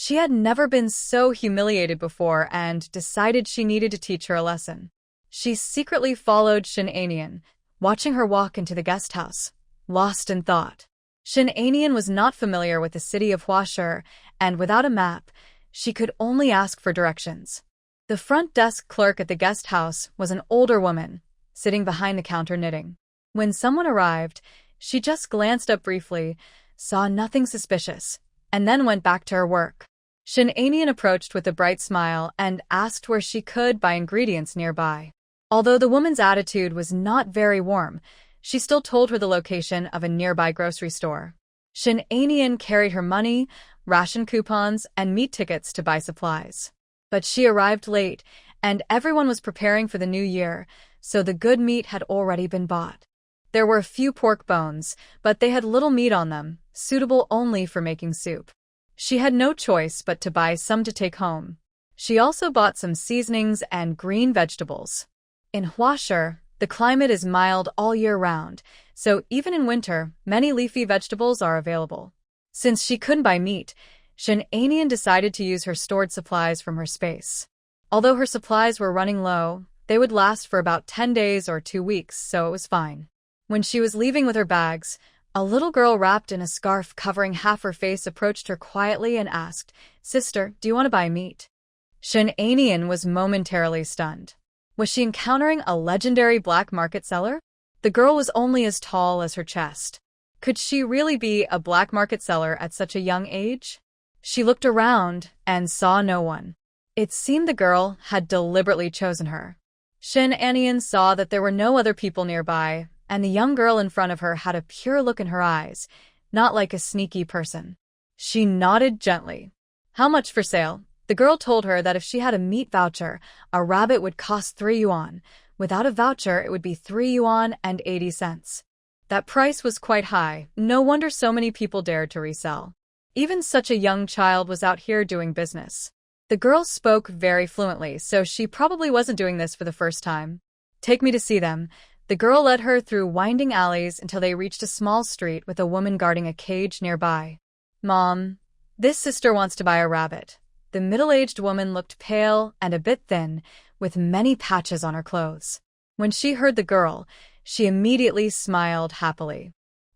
She had never been so humiliated before and decided she needed to teach her a lesson. She secretly followed Shin Anian, watching her walk into the guest house, lost in thought. Shin Anian was not familiar with the city of Huashur, and without a map, she could only ask for directions. The front desk clerk at the guest house was an older woman, sitting behind the counter knitting. When someone arrived, she just glanced up briefly, saw nothing suspicious, and then went back to her work. Shin Anian approached with a bright smile and asked where she could buy ingredients nearby. Although the woman's attitude was not very warm, she still told her the location of a nearby grocery store. Shin Anian carried her money, ration coupons, and meat tickets to buy supplies. But she arrived late, and everyone was preparing for the new year, so the good meat had already been bought. There were a few pork bones, but they had little meat on them, suitable only for making soup. She had no choice but to buy some to take home. She also bought some seasonings and green vegetables. In Huashur, the climate is mild all year round, so even in winter, many leafy vegetables are available. Since she couldn't buy meat, Shin Anian decided to use her stored supplies from her space. Although her supplies were running low, they would last for about 10 days or 2 weeks, so it was fine. When she was leaving with her bags, a little girl wrapped in a scarf covering half her face approached her quietly and asked, "Sister, do you want to buy meat?" Shin Anian was momentarily stunned. Was she encountering a legendary black market seller? The girl was only as tall as her chest. Could she really be a black market seller at such a young age? She looked around and saw no one. It seemed the girl had deliberately chosen her. Shin Anian saw that there were no other people nearby, and the young girl in front of her had a pure look in her eyes, not like a sneaky person. She nodded gently. "How much for sale?" The girl told her that if she had a meat voucher, a rabbit would cost 3 yuan. Without a voucher, it would be 3 yuan and 80 cents. That price was quite high. No wonder so many people dared to resell. Even such a young child was out here doing business. The girl spoke very fluently, so she probably wasn't doing this for the first time. "Take me to see them." The girl led her through winding alleys until they reached a small street with a woman guarding a cage nearby. "Mom, this sister wants to buy a rabbit." The middle-aged woman looked pale and a bit thin, with many patches on her clothes. When she heard the girl, she immediately smiled happily.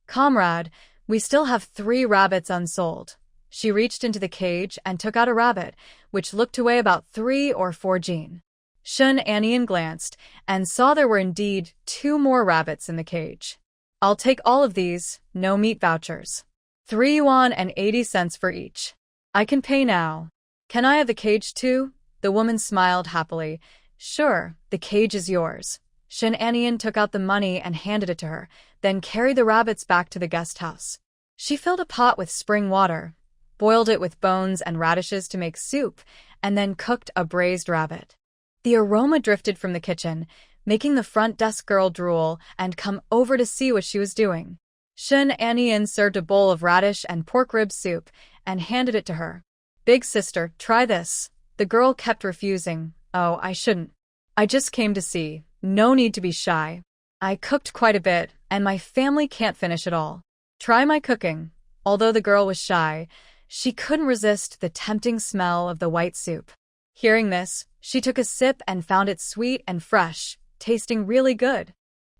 "Comrade, we still have 3 rabbits unsold." She reached into the cage and took out a rabbit, which looked to weigh about 3 or 4 jin. Shin Anian glanced and saw there were indeed 2 more rabbits in the cage. "I'll take all of these, no meat vouchers. 3 yuan and 80 cents for each. I can pay now." "Can I have the cage too?" The woman smiled happily. "Sure, the cage is yours." Shin Anian took out the money and handed it to her, then carried the rabbits back to the guest house. She filled a pot with spring water, boiled it with bones and radishes to make soup, and then cooked a braised rabbit. The aroma drifted from the kitchen, making the front desk girl drool and come over to see what she was doing. Shin Anian served a bowl of radish and pork rib soup and handed it to her. "Big sister, try this." The girl kept refusing. "Oh, I shouldn't. I just came to see. No need to be shy. I cooked quite a bit, and my family can't finish it all. Try my cooking." Although the girl was shy, she couldn't resist the tempting smell of the white soup. Hearing this, she took a sip and found it sweet and fresh, tasting really good.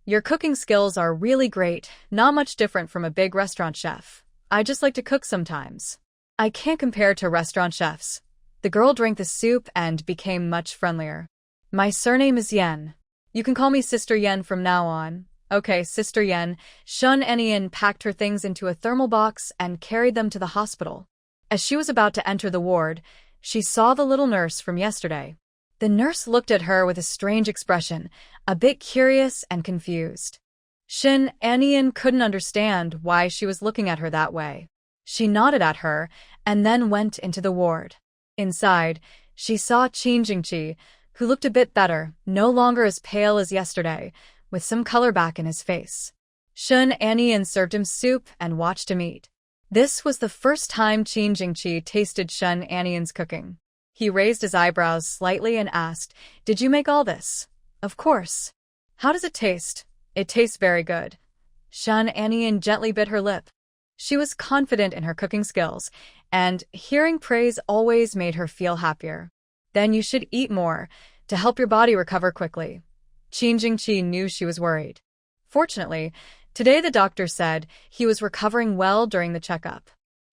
"Your cooking skills are really great, not much different from a big restaurant chef. I just like to cook sometimes. I can't compare to restaurant chefs." The girl drank the soup and became much friendlier. "My surname is Yen. You can call me Sister Yen from now on." "Okay, Sister Yen." Shin Anian packed her things into a thermal box and carried them to the hospital. As she was about to enter the ward, she saw the little nurse from yesterday. The nurse looked at her with a strange expression, a bit curious and confused. Shin Anian couldn't understand why she was looking at her that way. She nodded at her and then went into the ward. Inside, she saw Qin Jingqi, who looked a bit better, no longer as pale as yesterday, with some color back in his face. Shin Anian served him soup and watched him eat. This was the first time Qin Jingqi tasted Shin Anian's cooking. He raised his eyebrows slightly and asked, "Did you make all this?" "Of course." "How does it taste?" "It tastes very good." Shin Anian gently bit her lip. She was confident in her cooking skills, and hearing praise always made her feel happier. Then you should eat more to help your body recover quickly. Qin Jingqi knew she was worried. Fortunately, today the doctor said he was recovering well during the checkup.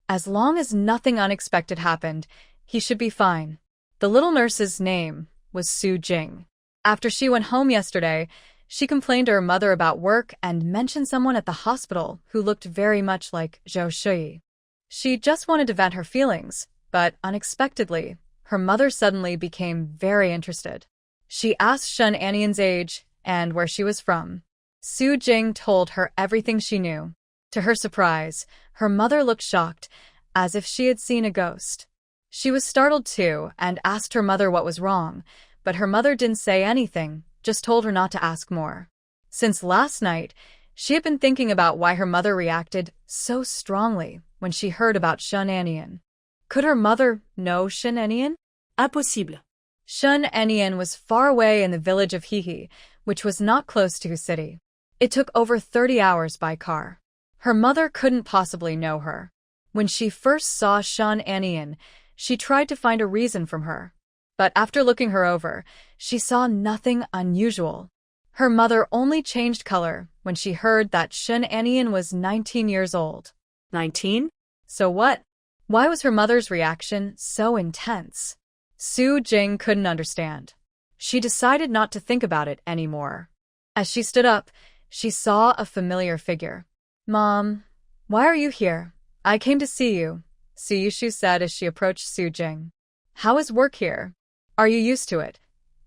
As long as nothing unexpected happened, he should be fine. The little nurse's name was Su Jing. After she went home yesterday, she complained to her mother about work and mentioned someone at the hospital who looked very much like Zhou Shui. She just wanted to vent her feelings, but unexpectedly, her mother suddenly became very interested. She asked Shun Anian's age and where she was from. Su Jing told her everything she knew. To her surprise, her mother looked shocked, as if she had seen a ghost. She was startled too and asked her mother what was wrong, but her mother didn't say anything, just told her not to ask more. Since last night, she had been thinking about why her mother reacted so strongly when she heard about Shun Anian. Could her mother know Shun Anian? Impossible. Shun Anian was far away in the village of Hehe, which was not close to his city. It took over 30 hours by car. Her mother couldn't possibly know her. When she first saw Shun Anian, she tried to find a reason from her. But after looking her over, she saw nothing unusual. Her mother only changed color when she heard that Shun Anian was 19 years old. 19? So what? Why was her mother's reaction so intense? Su Jing couldn't understand. She decided not to think about it anymore. As she stood up, she saw a familiar figure. "Mom, why are you here? I came to see you," Su Yushu said as she approached Su Jing. "How is work here? Are you used to it?"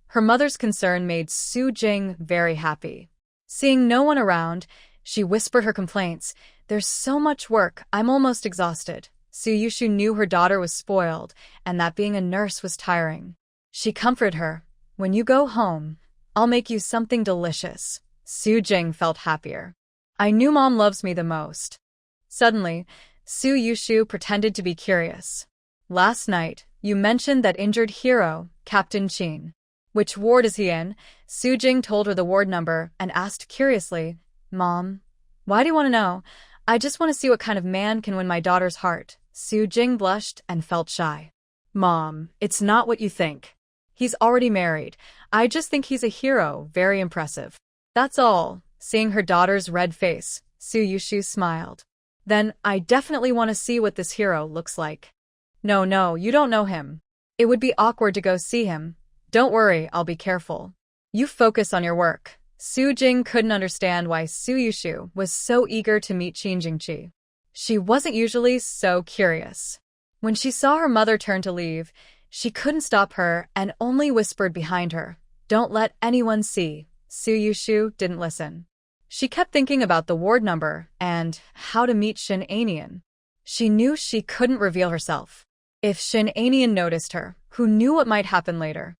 Her mother's concern made Su Jing very happy. Seeing no one around, she whispered her complaints. "There's so much work, I'm almost exhausted." Su Yushu knew her daughter was spoiled and that being a nurse was tiring. She comforted her. "When you go home, I'll make you something delicious." Su Jing felt happier. "I knew Mom loves me the most." Suddenly, Su Yushu pretended to be curious. "Last night, you mentioned that injured hero, Captain Qin. Which ward is he in?" Su Jing told her the ward number and asked curiously, "Mom, why do you want to know? I just want to see what kind of man can win my daughter's heart." Su Jing blushed and felt shy. Mom, it's not what you think. "He's already married. I just think he's a hero, very impressive." That's all. Seeing her daughter's red face, Su Yushu smiled. "Then I definitely want to see what this hero looks like." No, you don't know him. It would be awkward to go see him. Don't worry, I'll be careful. You focus on your work." Su Jing couldn't understand why Su Yushu was so eager to meet Qin Jingqi. She wasn't usually so curious. When she saw her mother turn to leave, she couldn't stop her and only whispered behind her, "Don't let anyone see." Su Yushu didn't listen. She kept thinking about the ward number and how to meet Shun Anian. She knew she couldn't reveal herself. If Shun Anian noticed her, who knew what might happen later?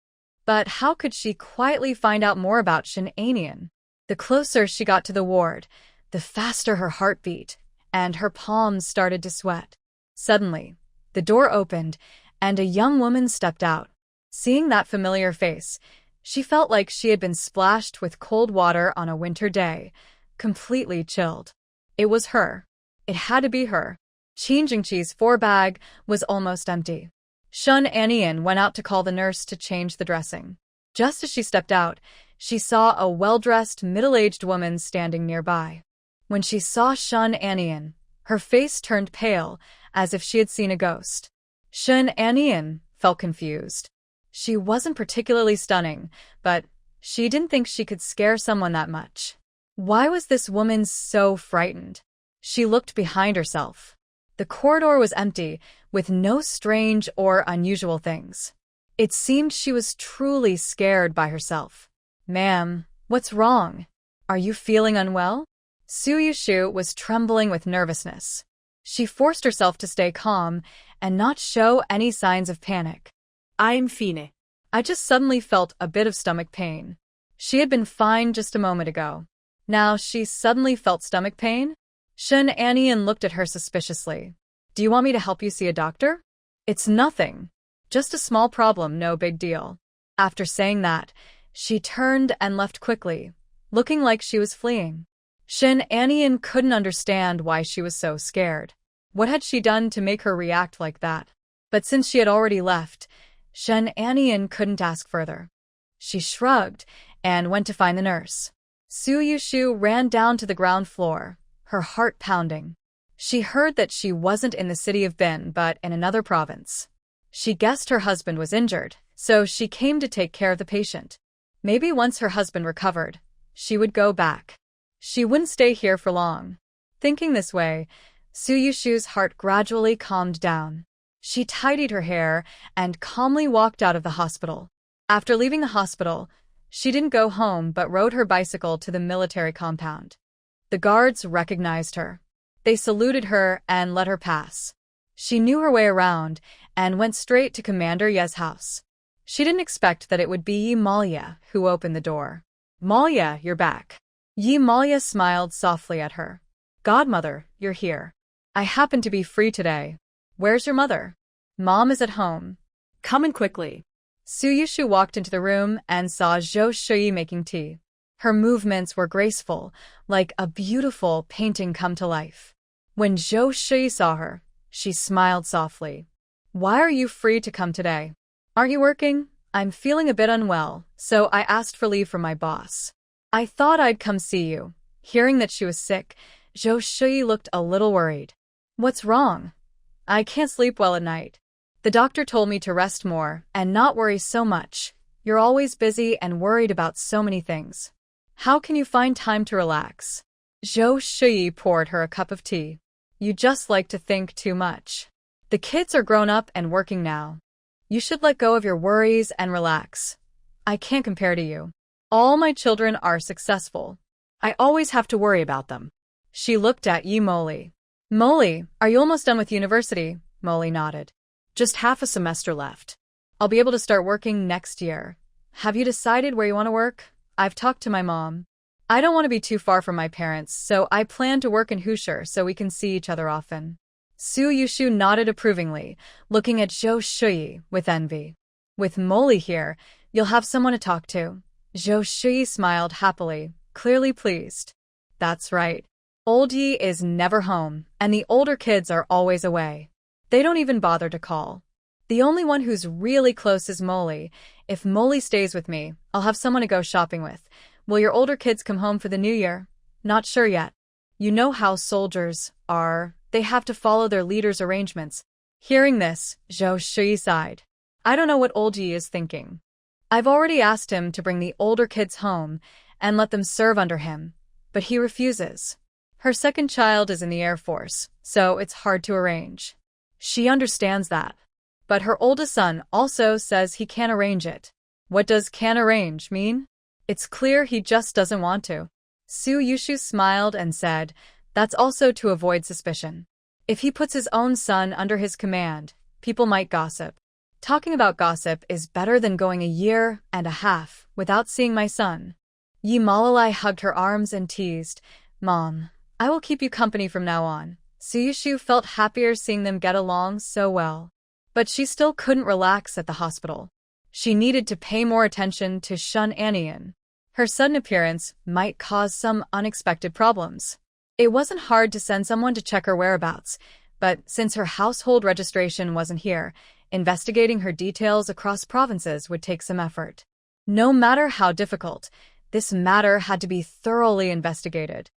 But how could she quietly find out more about Shun Anian? The closer she got to the ward, the faster her heart beat, and her palms started to sweat. Suddenly, the door opened, and a young woman stepped out. Seeing that familiar face, she felt like she had been splashed with cold water on a winter day, completely chilled. It was her. It had to be her. Qin Jingqi's bag was almost empty. Shun Anian went out to call the nurse to change the dressing. Just as she stepped out, she saw a well-dressed, middle-aged woman standing nearby. When she saw Shun Anian, her face turned pale, as if she had seen a ghost. Shun Anian felt confused. She wasn't particularly stunning, but she didn't think she could scare someone that much. Why was this woman so frightened? She looked behind herself. The corridor was empty, with no strange or unusual things. It seemed she was truly scared by herself. "Ma'am, what's wrong? Are you feeling unwell?" Su Yushu was trembling with nervousness. She forced herself to stay calm and not show any signs of panic. I'm fine. "I just suddenly felt a bit of stomach pain." She had been fine just a moment ago. Now she suddenly felt stomach pain? Shun Anian looked at her suspiciously. "Do you want me to help you see a doctor?" "It's nothing. Just a small problem, no big deal." After saying that, she turned and left quickly, looking like she was fleeing. Shun Anian couldn't understand why she was so scared. What had she done to make her react like that? But since she had already left, Shun Anian couldn't ask further. She shrugged and went to find the nurse. Su Yushu ran down to the ground floor, her heart pounding. She heard that she wasn't in the city of Bin, but in another province. She guessed her husband was injured, so she came to take care of the patient. Maybe once her husband recovered, she would go back. She wouldn't stay here for long. Thinking this way, Su Yushu's heart gradually calmed down. She tidied her hair and calmly walked out of the hospital. After leaving the hospital, she didn't go home but rode her bicycle to the military compound. The guards recognized her. They saluted her and let her pass. She knew her way around and went straight to Commander Ye's house. She didn't expect that it would be Yi Malia who opened the door. "Malia, you're back." Yi Malia smiled softly at her. "Godmother, you're here. I happen to be free today. Where's your mother?" "Mom is at home." Come in quickly. Su Yushu walked into the room and saw Zhou Shui making tea. Her movements were graceful, like a beautiful painting come to life. When Zhou Shui saw her, she smiled softly. "Why are you free to come today? Aren't you working?" "I'm feeling a bit unwell, so I asked for leave from my boss. I thought I'd come see you." Hearing that she was sick, Zhou Shui looked a little worried. "What's wrong?" "I can't sleep well at night. The doctor told me to rest more and not worry so much. You're always busy and worried about so many things. How can you find time to relax?" Zhou Shui poured her a cup of tea. "You just like to think too much. The kids are grown up and working now. You should let go of your worries and relax. I can't compare to you. All my children are successful. I always have to worry about them." She looked at Yi Moli. "Moli, are you almost done with university?" Moli nodded. Just half a semester left. "I'll be able to start working next year. Have you decided where you want to work?" "I've talked to my mom. I don't want to be too far from my parents, so I plan to work in Hushur so we can see each other often." Su Yushu nodded approvingly, looking at Zhou Shui with envy. "With Moli here, you'll have someone to talk to." Zhou Shui smiled happily, clearly pleased. "That's right. Old Yi is never home, and the older kids are always away. They don't even bother to call. The only one who's really close is Moli. If Moli stays with me, I'll have someone to go shopping with. Will your older kids come home for the new year?" "Not sure yet. You know how soldiers are. They have to follow their leader's arrangements." Hearing this, Zhou Shui sighed. "I don't know what old Yi is thinking. I've already asked him to bring the older kids home and let them serve under him, but he refuses. Her second child is in the Air Force, so it's hard to arrange. She understands that. But her oldest son also says he can't arrange it." "What does can't arrange mean?" "It's clear he just doesn't want to." Su Yushu smiled and said, "That's also to avoid suspicion. If he puts his own son under his command, people might gossip. Talking about gossip is better than going a year and a half without seeing my son." Yi Malalai hugged her arms and teased, "Mom, I will keep you company from now on." Su Yushu felt happier seeing them get along so well. But she still couldn't relax at the hospital. She needed to pay more attention to Shun Anian. Her sudden appearance might cause some unexpected problems. It wasn't hard to send someone to check her whereabouts, but since her household registration wasn't here, investigating her details across provinces would take some effort. No matter how difficult, this matter had to be thoroughly investigated.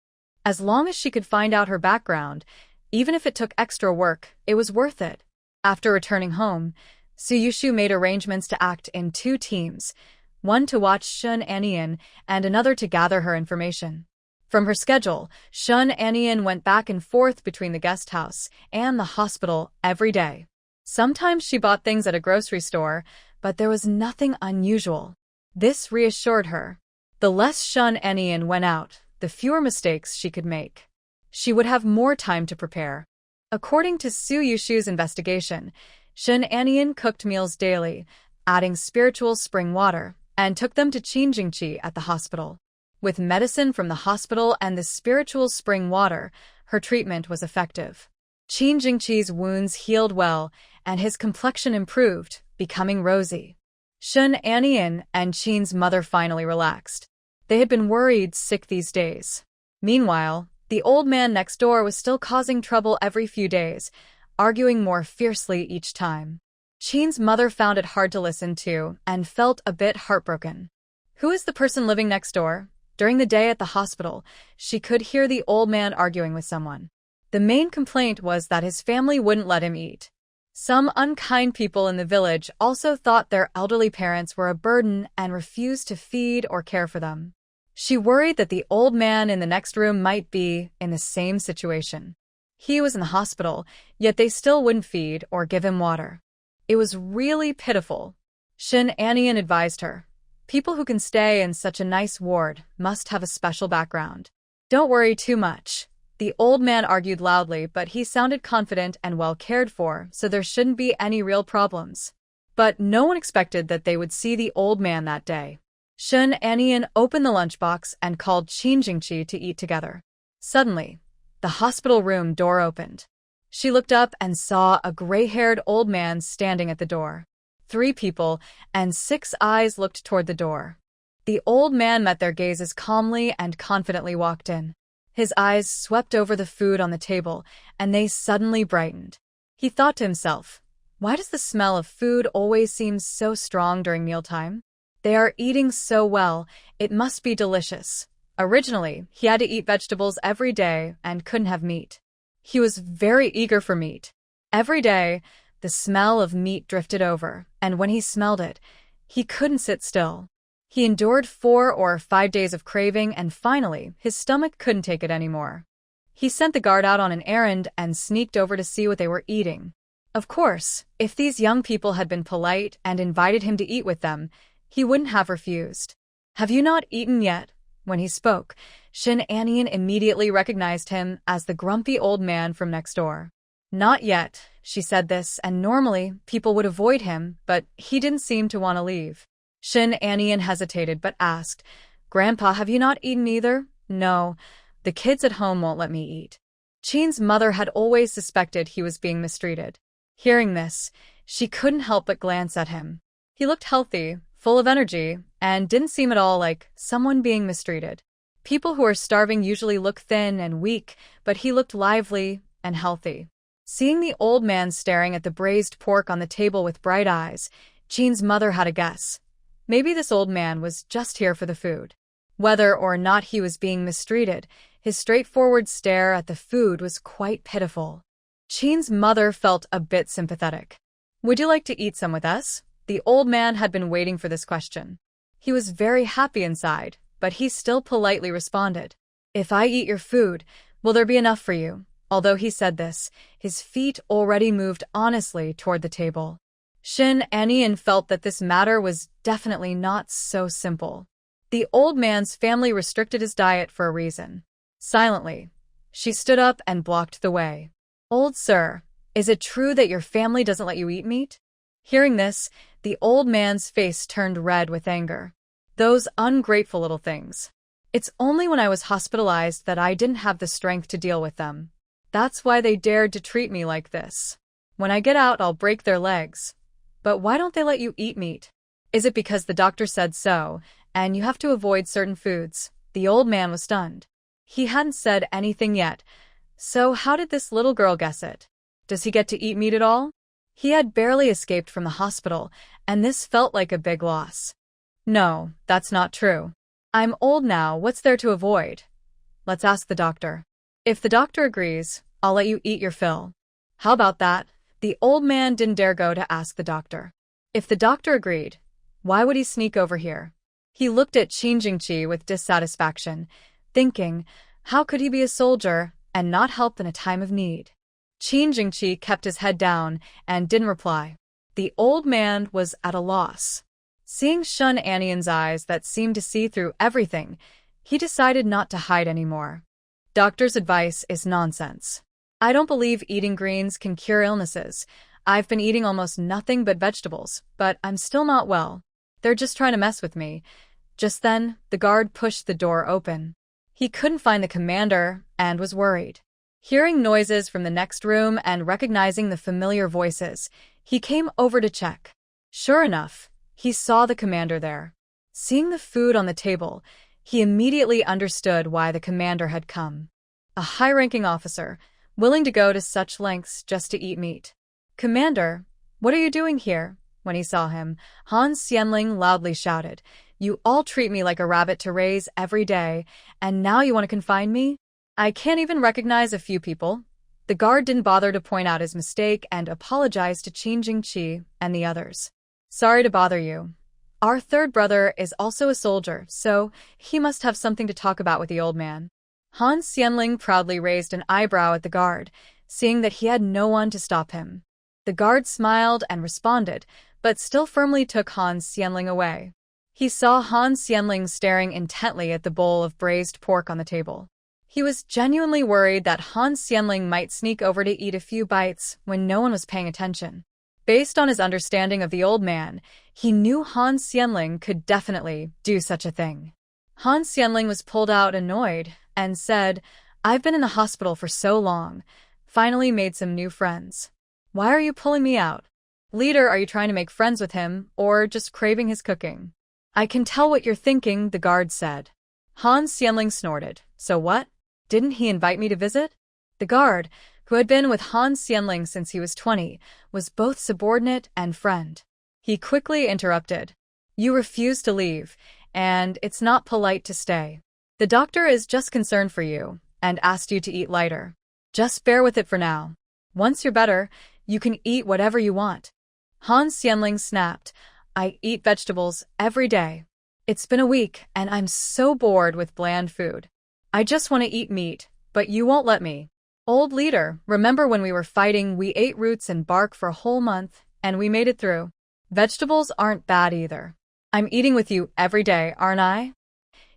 As long as she could find out her background, even if it took extra work, it was worth it. After returning home, Su Yushu made arrangements to act in 2 teams, one to watch Shun Anian and another to gather her information. From her schedule, Shun Anian went back and forth between the guest house and the hospital every day. Sometimes she bought things at a grocery store, but there was nothing unusual. This reassured her. The less Shun Anian went out, the fewer mistakes she could make. She would have more time to prepare. According to Su Yushu's investigation, Shun Anian cooked meals daily, adding spiritual spring water, and took them to Qingjingqi at the hospital. With medicine from the hospital and the spiritual spring water, her treatment was effective. Qingjingqi's wounds healed well, and his complexion improved, becoming rosy. Shun Anian and Qin's mother finally relaxed. They had been worried sick these days. Meanwhile, The old man next door was still causing trouble every few days, arguing more fiercely each time. Chin's mother found it hard to listen to and felt a bit heartbroken. Who is the person living next door? During the day at the hospital, she could hear the old man arguing with someone. The main complaint was that his family wouldn't let him eat. Some unkind people in the village also thought their elderly parents were a burden and refused to feed or care for them. She worried that the old man in the next room might be in the same situation. He was in the hospital, yet they still wouldn't feed or give him water. It was really pitiful. Shin Anian advised her, people who can stay in such a nice ward must have a special background. Don't worry too much. The old man argued loudly, but he sounded confident and well cared for, so there shouldn't be any real problems. But no one expected that they would see the old man that day. Shun Anian opened the lunchbox and called Qin Jingqi to eat together. Suddenly, the hospital room door opened. She looked up and saw a gray-haired old man standing at the door. 3 people and 6 eyes looked toward the door. The old man met their gazes calmly and confidently walked in. His eyes swept over the food on the table, and they suddenly brightened. He thought to himself, why does the smell of food always seem so strong during mealtime? They are eating so well, it must be delicious. Originally, he had to eat vegetables every day and couldn't have meat. He was very eager for meat. Every day, the smell of meat drifted over, and when he smelled it, he couldn't sit still. He endured 4 or 5 days of craving, and finally, his stomach couldn't take it anymore. He sent the guard out on an errand and sneaked over to see what they were eating. Of course, if these young people had been polite and invited him to eat with them, he wouldn't have refused. Have you not eaten yet? When he spoke, Shin Anian immediately recognized him as the grumpy old man from next door. Not yet, she said this, and normally people would avoid him, but he didn't seem to want to leave. Shin Anian hesitated but asked, Grandpa, have you not eaten either? No, the kids at home won't let me eat. Qin's mother had always suspected he was being mistreated. Hearing this, she couldn't help but glance at him. He looked healthy, full of energy, and didn't seem at all like someone being mistreated. People who are starving usually look thin and weak, but he looked lively and healthy. Seeing the old man staring at the braised pork on the table with bright eyes, Qin's mother had a guess. Maybe this old man was just here for the food. Whether or not he was being mistreated, his straightforward stare at the food was quite pitiful. Qin's mother felt a bit sympathetic. Would you like to eat some with us? The old man had been waiting for this question. He was very happy inside, but he still politely responded, If I eat your food, will there be enough for you? Although he said this, his feet already moved honestly toward the table. Shin Anian felt that this matter was definitely not so simple. The old man's family restricted his diet for a reason. Silently, she stood up and blocked the way. Old sir, is it true that your family doesn't let you eat meat? Hearing this, the old man's face turned red with anger. Those ungrateful little things. It's only when I was hospitalized that I didn't have the strength to deal with them. That's why they dared to treat me like this. When I get out, I'll break their legs. But why don't they let you eat meat? Is it because the doctor said so, and you have to avoid certain foods? The old man was stunned. He hadn't said anything yet. So how did this little girl guess it? Does he get to eat meat at all? He had barely escaped from the hospital, and this felt like a big loss. No, that's not true. I'm old now, what's there to avoid? Let's ask the doctor. If the doctor agrees, I'll let you eat your fill. How about that? The old man didn't dare go to ask the doctor. If the doctor agreed, why would he sneak over here? He looked at Qin Jingqi with dissatisfaction, thinking, how could he be a soldier and not help in a time of need? Qin Jingqi kept his head down and didn't reply. The old man was at a loss. Seeing Shun Anian's eyes that seemed to see through everything, he decided not to hide anymore. Doctor's advice is nonsense. I don't believe eating greens can cure illnesses. I've been eating almost nothing but vegetables, but I'm still not well. They're just trying to mess with me. Just then, the guard pushed the door open. He couldn't find the commander and was worried. Hearing noises from the next room and recognizing the familiar voices, he came over to check. Sure enough, he saw the commander there. Seeing the food on the table, he immediately understood why the commander had come. a high-ranking officer, willing to go to such lengths just to eat meat. "Commander, what are you doing here?" When he saw him, Han Xianling loudly shouted, "You all treat me like a rabbit to raise every day, and now you want to confine me? I can't even recognize a few people." The guard didn't bother to point out his mistake and apologized to Qin Jingqi and the others. "Sorry to bother you. Our third brother is also a soldier, so he must have something to talk about with the old man." Han Xianling proudly raised an eyebrow at the guard, seeing that he had no one to stop him. The guard smiled and responded, but still firmly took Han Xianling away. He saw Han Xianling staring intently at the bowl of braised pork on the table. He was genuinely worried that Han Xianling might sneak over to eat a few bites when no one was paying attention. Based on his understanding of the old man, he knew Han Xianling could definitely do such a thing. Han Xianling was pulled out annoyed and said, "I've been in the hospital for so long, finally made some new friends. Why are you pulling me out? Leader, are you trying to make friends with him or just craving his cooking?" "I can tell what you're thinking," the guard said. Han Xianling snorted. "So what? Didn't he invite me to visit?" The guard, who had been with Han Xianling since he was 20, was both subordinate and friend. He quickly interrupted. "You refuse to leave, and it's not polite to stay. The doctor is just concerned for you and asked you to eat lighter. Just bear with it for now. Once you're better, you can eat whatever you want." Han Xianling snapped, "I eat vegetables every day. It's been a week, and I'm so bored with bland food. I just want to eat meat, but you won't let me." "Old leader, remember when we were fighting, we ate roots and bark for a whole month, and we made it through. Vegetables aren't bad either. I'm eating with you every day, aren't I?"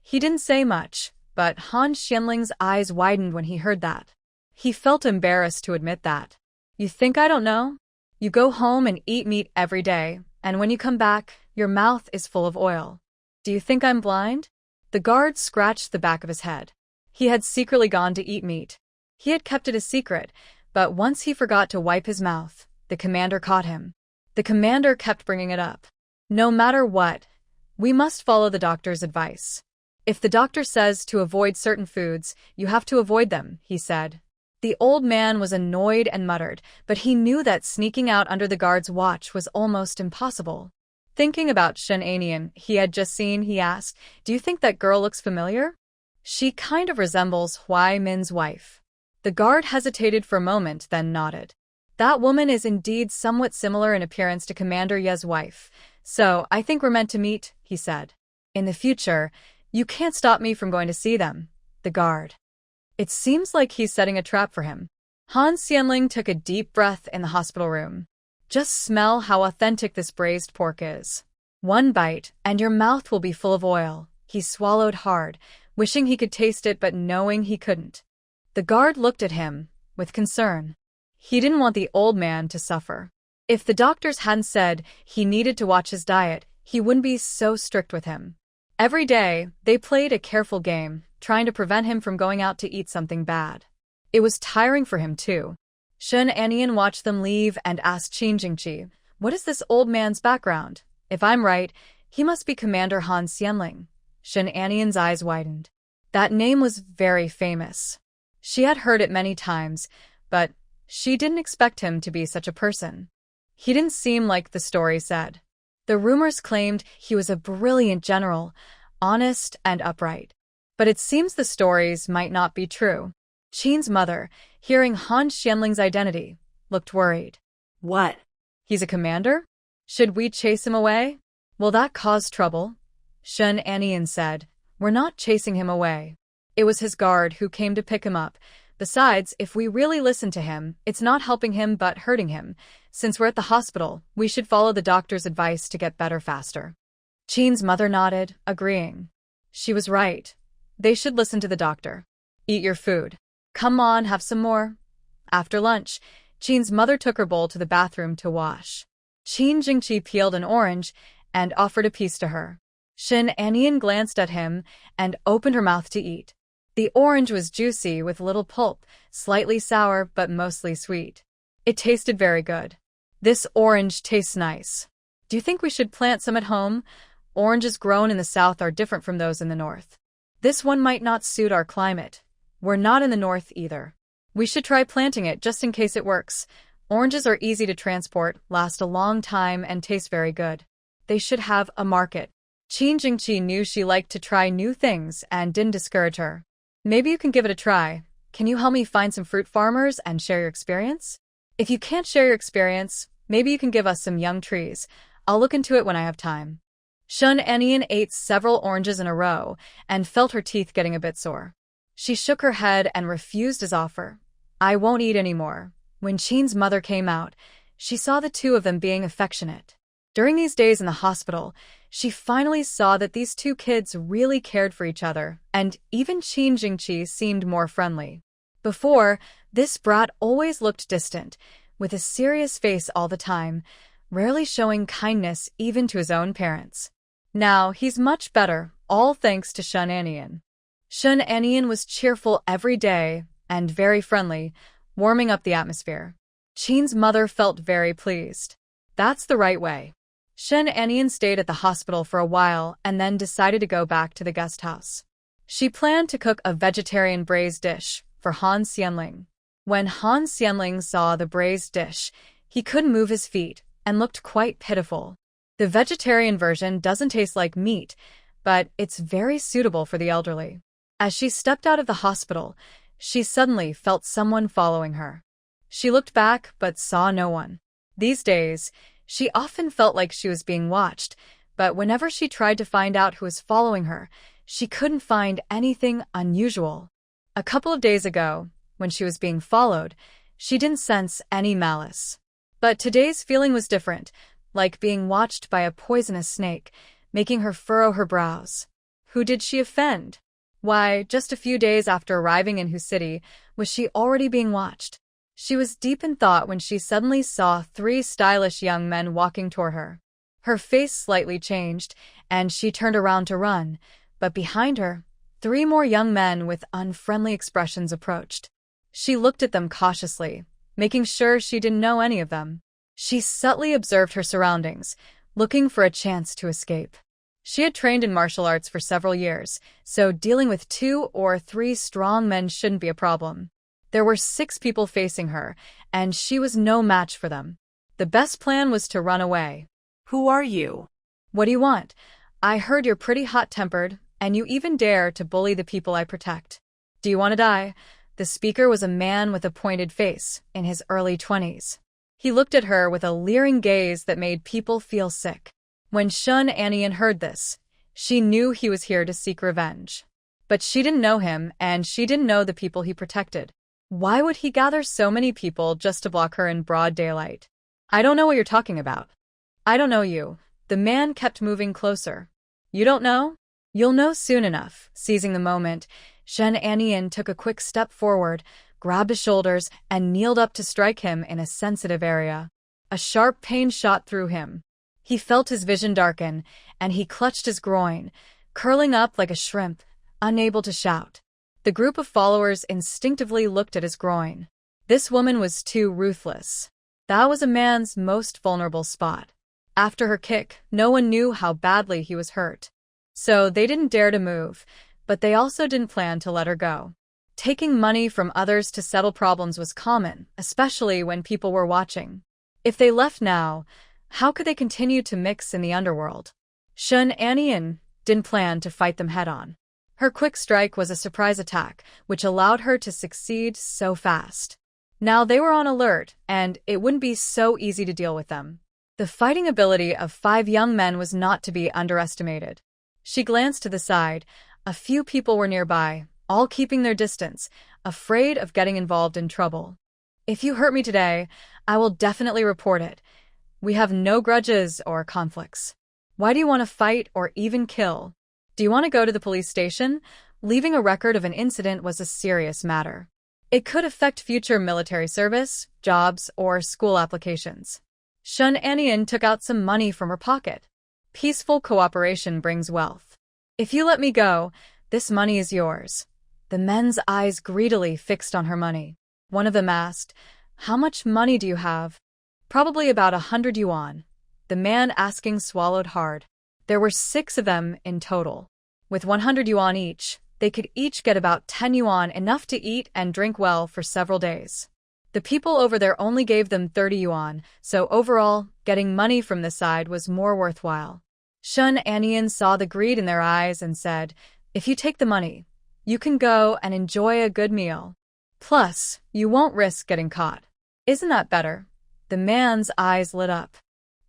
He didn't say much, but Han Xianling's eyes widened when he heard that. He felt embarrassed to admit that. "You think I don't know? You go home and eat meat every day, and when you come back, your mouth is full of oil. Do you think I'm blind?" The guard scratched the back of his head. He had secretly gone to eat meat. He had kept it a secret, but once he forgot to wipe his mouth, the commander caught him. The commander kept bringing it up. "No matter what, we must follow the doctor's advice. If the doctor says to avoid certain foods, you have to avoid them," he said. The old man was annoyed and muttered, but he knew that sneaking out under the guard's watch was almost impossible. Thinking about Shen Anian he had just seen, he asked, "Do you think that girl looks familiar? She kind of resembles Huai Min's wife." The guard hesitated for a moment, then nodded. "That woman is indeed somewhat similar in appearance to Commander Ye's wife, so I think we're meant to meet," he said. "In the future, you can't stop me from going to see them." The guard. It seems like he's setting a trap for him. Han Xianling took a deep breath in the hospital room. "Just smell how authentic this braised pork is. One bite, and your mouth will be full of oil." He swallowed hard, wishing he could taste it but knowing he couldn't. The guard looked at him with concern. He didn't want the old man to suffer. If the doctors hadn't said he needed to watch his diet, he wouldn't be so strict with him. Every day, they played a careful game, trying to prevent him from going out to eat something bad. It was tiring for him, too. Shen Anian watched them leave and asked Qin Jingqi, "What is this old man's background? If I'm right, he must be Commander Han Xianling." Shen Anian's eyes widened. That name was very famous. She had heard it many times, but she didn't expect him to be such a person. He didn't seem like the story said. The rumors claimed he was a brilliant general, honest and upright. But it seems the stories might not be true. Qin's mother, hearing Han Xianling's identity, looked worried. "What? He's a commander? Should we chase him away? Will that cause trouble?" Shen Anian said, "We're not chasing him away. It was his guard who came to pick him up. Besides, if we really listen to him, it's not helping him but hurting him. Since we're at the hospital, we should follow the doctor's advice to get better faster." Qin's mother nodded, agreeing. She was right. They should listen to the doctor. "Eat your food. Come on, have some more." After lunch, Qin's mother took her bowl to the bathroom to wash. Qin Jingqi peeled an orange and offered a piece to her. Shen Anian glanced at him and opened her mouth to eat. The orange was juicy with little pulp, slightly sour but mostly sweet. It tasted very good. "This orange tastes nice. Do you think we should plant some at home? Oranges grown in the south are different from those in the north. This one might not suit our climate. We're not in the north either. We should try planting it just in case it works. Oranges are easy to transport, last a long time, and taste very good. They should have a market. Qin Jingqi knew she liked to try new things and didn't discourage her. Maybe you can give it a try. Can you help me find some fruit farmers and share your experience? If you can't share your experience, maybe you can give us some young trees. I'll look into it when I have time. Shun Anian ate several oranges in a row and felt her teeth getting a bit sore. She shook her head and refused his offer. I won't eat anymore. When Qin's mother came out, she saw the two of them being affectionate. During these days in the hospital, she finally saw that these two kids really cared for each other, and even Qin Jingqi seemed more friendly. Before, this brat always looked distant, with a serious face all the time, rarely showing kindness even to his own parents. Now, he's much better, all thanks to Shun Anian. Shun Anian was cheerful every day and very friendly, warming up the atmosphere. Qin's mother felt very pleased. That's the right way. Shun Anian stayed at the hospital for a while and then decided to go back to the guest house. She planned to cook a vegetarian braised dish for Han Xianling. When Han Xianling saw the braised dish, he couldn't move his feet and looked quite pitiful. The vegetarian version doesn't taste like meat, but it's very suitable for the elderly. As she stepped out of the hospital, she suddenly felt someone following her. She looked back but saw no one. These days, she often felt like she was being watched, but whenever she tried to find out who was following her, she couldn't find anything unusual. A couple of days ago, when she was being followed, she didn't sense any malice. But today's feeling was different, like being watched by a poisonous snake, making her furrow her brows. Who did she offend? Why, just a few days after arriving in Hu City, was she already being watched? She was deep in thought when she suddenly saw 3 stylish young men walking toward her. Her face slightly changed, and she turned around to run, but behind her, 3 more young men with unfriendly expressions approached. She looked at them cautiously, making sure she didn't know any of them. She subtly observed her surroundings, looking for a chance to escape. She had trained in martial arts for several years, so dealing with 2 or 3 strong men shouldn't be a problem. There were 6 people facing her, and she was no match for them. The best plan was to run away. Who are you? What do you want? I heard you're pretty hot-tempered, and you even dare to bully the people I protect. Do you want to die? The speaker was a man with a pointed face, in his early 20s. He looked at her with a leering gaze that made people feel sick. When Shun Anian heard this, she knew he was here to seek revenge. But she didn't know him, and she didn't know the people he protected. Why would he gather so many people just to block her in broad daylight? I don't know what you're talking about. I don't know you. The man kept moving closer. You don't know? You'll know soon enough. Seizing the moment, Shun Anian took a quick step forward, grabbed his shoulders, and kneeled up to strike him in a sensitive area. A sharp pain shot through him. He felt his vision darken, and he clutched his groin, curling up like a shrimp, unable to shout. The group of followers instinctively looked at his groin. This woman was too ruthless. That was a man's most vulnerable spot. After her kick, no one knew how badly he was hurt. So they didn't dare to move, but they also didn't plan to let her go. Taking money from others to settle problems was common, especially when people were watching. If they left now, how could they continue to mix in the underworld? Shun Anian didn't plan to fight them head-on. Her quick strike was a surprise attack, which allowed her to succeed so fast. Now they were on alert, and it wouldn't be so easy to deal with them. The fighting ability of 5 young men was not to be underestimated. She glanced to the side. A few people were nearby, all keeping their distance, afraid of getting involved in trouble. If you hurt me today, I will definitely report it. We have no grudges or conflicts. Why do you want to fight or even kill? Do you want to go to the police station? Leaving a record of an incident was a serious matter. It could affect future military service, jobs, or school applications. Shun Anian took out some money from her pocket. Peaceful cooperation brings wealth. If you let me go, this money is yours. The men's eyes greedily fixed on her money. One of them asked, "How much money do you have?" "Probably about 100 yuan. The man asking swallowed hard. There were 6 of them in total. With 100 yuan each, they could each get about 10 yuan, enough to eat and drink well for several days. The people over there only gave them 30 yuan, so overall, getting money from this side was more worthwhile. Shun Anian saw the greed in their eyes and said, "If you take the money, you can go and enjoy a good meal. Plus, you won't risk getting caught. Isn't that better?" The man's eyes lit up.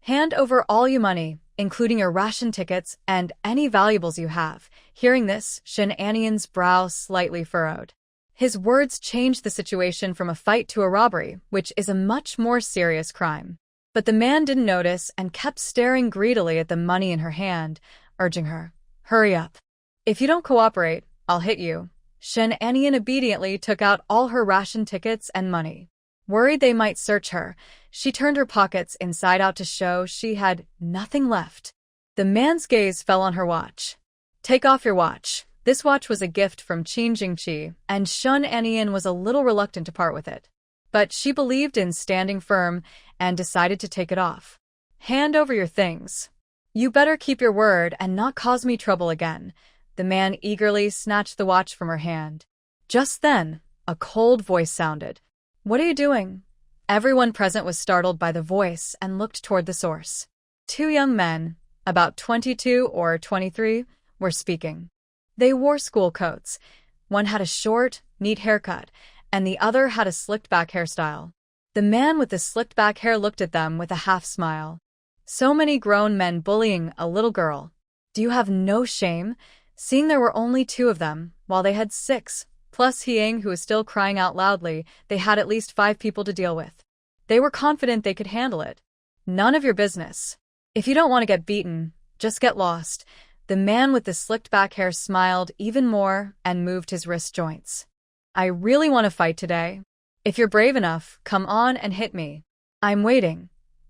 "Hand over all your money, including your ration tickets and any valuables you have." Hearing this, Shun Anian's brow slightly furrowed. His words changed the situation from a fight to a robbery, which is a much more serious crime. But the man didn't notice and kept staring greedily at the money in her hand, urging her, "Hurry up. If you don't cooperate, I'll hit you." Shun Anian obediently took out all her ration tickets and money. Worried they might search her, she turned her pockets inside out to show she had nothing left. The man's gaze fell on her watch. "Take off your watch." This watch was a gift from Qin Jingqi, and Shun Anian was a little reluctant to part with it. But she believed in standing firm and decided to take it off. "Hand over your things. You better keep your word and not cause me trouble again." The man eagerly snatched the watch from her hand. Just then, a cold voice sounded. "What are you doing?" Everyone present was startled by the voice and looked toward the source. Two young men, about 22 or 23, were speaking. They wore school coats. One had a short, neat haircut, and the other had a slicked-back hairstyle. The man with the slicked-back hair looked at them with a half-smile. "So many grown men bullying a little girl. Do you have no shame?" Seeing there were only two of them, while they had 6, plus Hiang, who was still crying out loudly, they had at least 5 people to deal with. They were confident they could handle it. "None of your business. If you don't want to get beaten, just get lost." The man with the slicked-back hair smiled even more and moved his wrist joints. "I really want to fight today. If you're brave enough, come on and hit me. I'm waiting."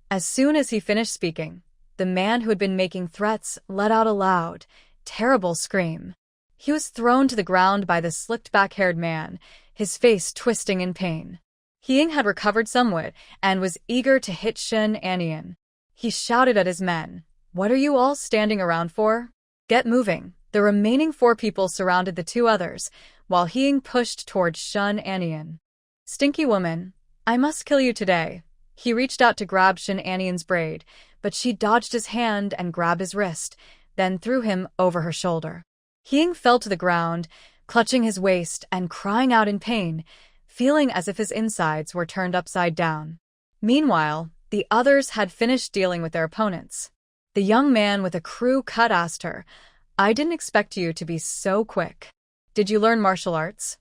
As soon as he finished speaking, the man who had been making threats let out a loud, terrible scream. He was thrown to the ground by the slicked-back-haired man, his face twisting in pain. Hiang had recovered somewhat and was eager to hit Shun Anian. He shouted at his men, "What are you all standing around for? Get moving." The remaining 4 people surrounded the 2 others, while Hiang pushed toward Shun Anian. "Stinky woman, I must kill you today." He reached out to grab Shun Anian's braid, but she dodged his hand and grabbed his wrist, then threw him over her shoulder. Hiang fell to the ground, clutching his waist and crying out in pain, feeling as if his insides were turned upside down. Meanwhile, the others had finished dealing with their opponents. The young man with a crew cut asked her, "I didn't expect you to be so quick. Did you learn martial arts?"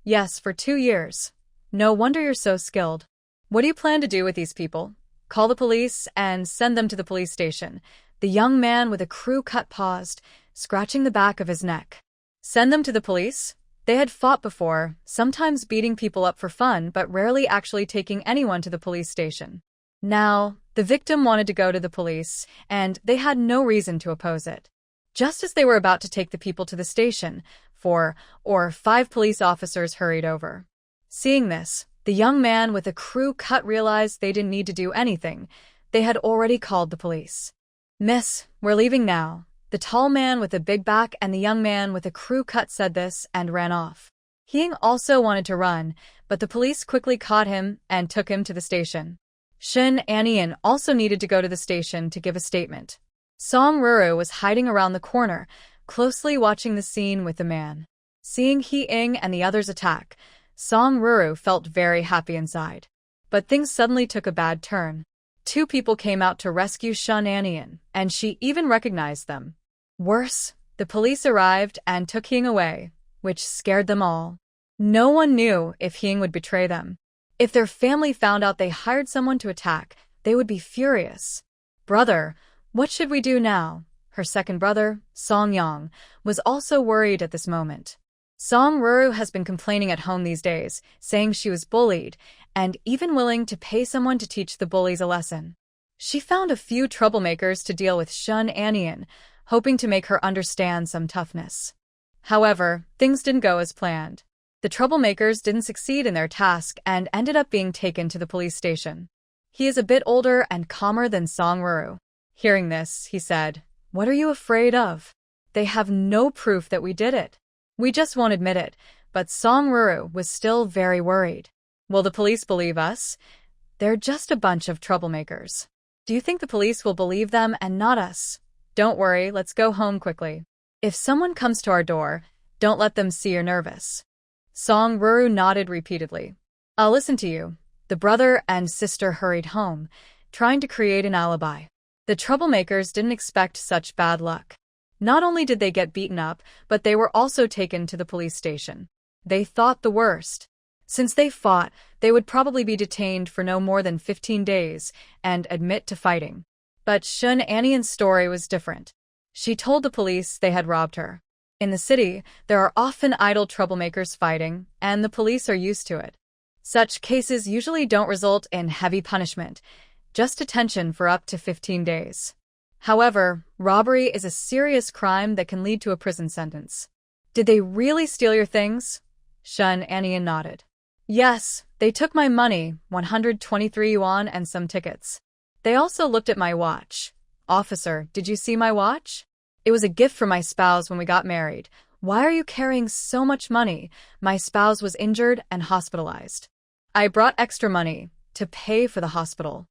"Yes, for 2 years. No wonder you're so skilled." "What do you plan to do with these people?" "Call the police and send them to the police station." The young man with a crew cut paused, scratching the back of his neck. "Send them to the police?" They had fought before, sometimes beating people up for fun but rarely actually taking anyone to the police station. Now, the victim wanted to go to the police, and they had no reason to oppose it. Just as they were about to take the people to the station, 4 or 5 police officers hurried over. Seeing this, the young man with a crew cut realized they didn't need to do anything. They had already called the police. "Miss, we're leaving now." The tall man with the big back and the young man with a crew cut said this and ran off. Hiang also wanted to run, but the police quickly caught him and took him to the station. Shun Anian also needed to go to the station to give a statement. Song Ruru was hiding around the corner, closely watching the scene with the man. Seeing Hiang and the others attack, Song Ruru felt very happy inside. But things suddenly took a bad turn. 2 people came out to rescue Shun Anian, and she even recognized them. Worse, the police arrived and took Hiang away, which scared them all. No one knew if Hiang would betray them. If their family found out they hired someone to attack, they would be furious. "Brother, what should we do now?" Her second brother, Song Yang, was also worried at this moment. Song Ruru has been complaining at home these days, saying she was bullied, and even willing to pay someone to teach the bullies a lesson. She found a few troublemakers to deal with Shun Anian, hoping to make her understand some toughness. However, things didn't go as planned. The troublemakers didn't succeed in their task and ended up being taken to the police station. He is a bit older and calmer than Song Ruru. Hearing this, he said, "What are you afraid of? They have no proof that we did it." We just won't admit it, but Song Ruru was still very worried. Will the police believe us? They're just a bunch of troublemakers. Do you think the police will believe them and not us? Don't worry, let's go home quickly. If someone comes to our door, don't let them see you're nervous. Song Ruru nodded repeatedly. I'll listen to you. The brother and sister hurried home, trying to create an alibi. The troublemakers didn't expect such bad luck. Not only did they get beaten up, but they were also taken to the police station. They thought the worst. Since they fought, they would probably be detained for no more than 15 days and admit to fighting. But Shun Anian's story was different. She told the police they had robbed her. In the city, there are often idle troublemakers fighting, and the police are used to it. Such cases usually don't result in heavy punishment, just detention for up to 15 days. However, robbery is a serious crime that can lead to a prison sentence. Did they really steal your things? Shun Anian nodded. Yes, they took my money, 123 yuan and some tickets. They also looked at my watch. Officer, did you see my watch? It was a gift from my spouse when we got married. Why are you carrying so much money? My spouse was injured and hospitalized. I brought extra money to pay for the hospital.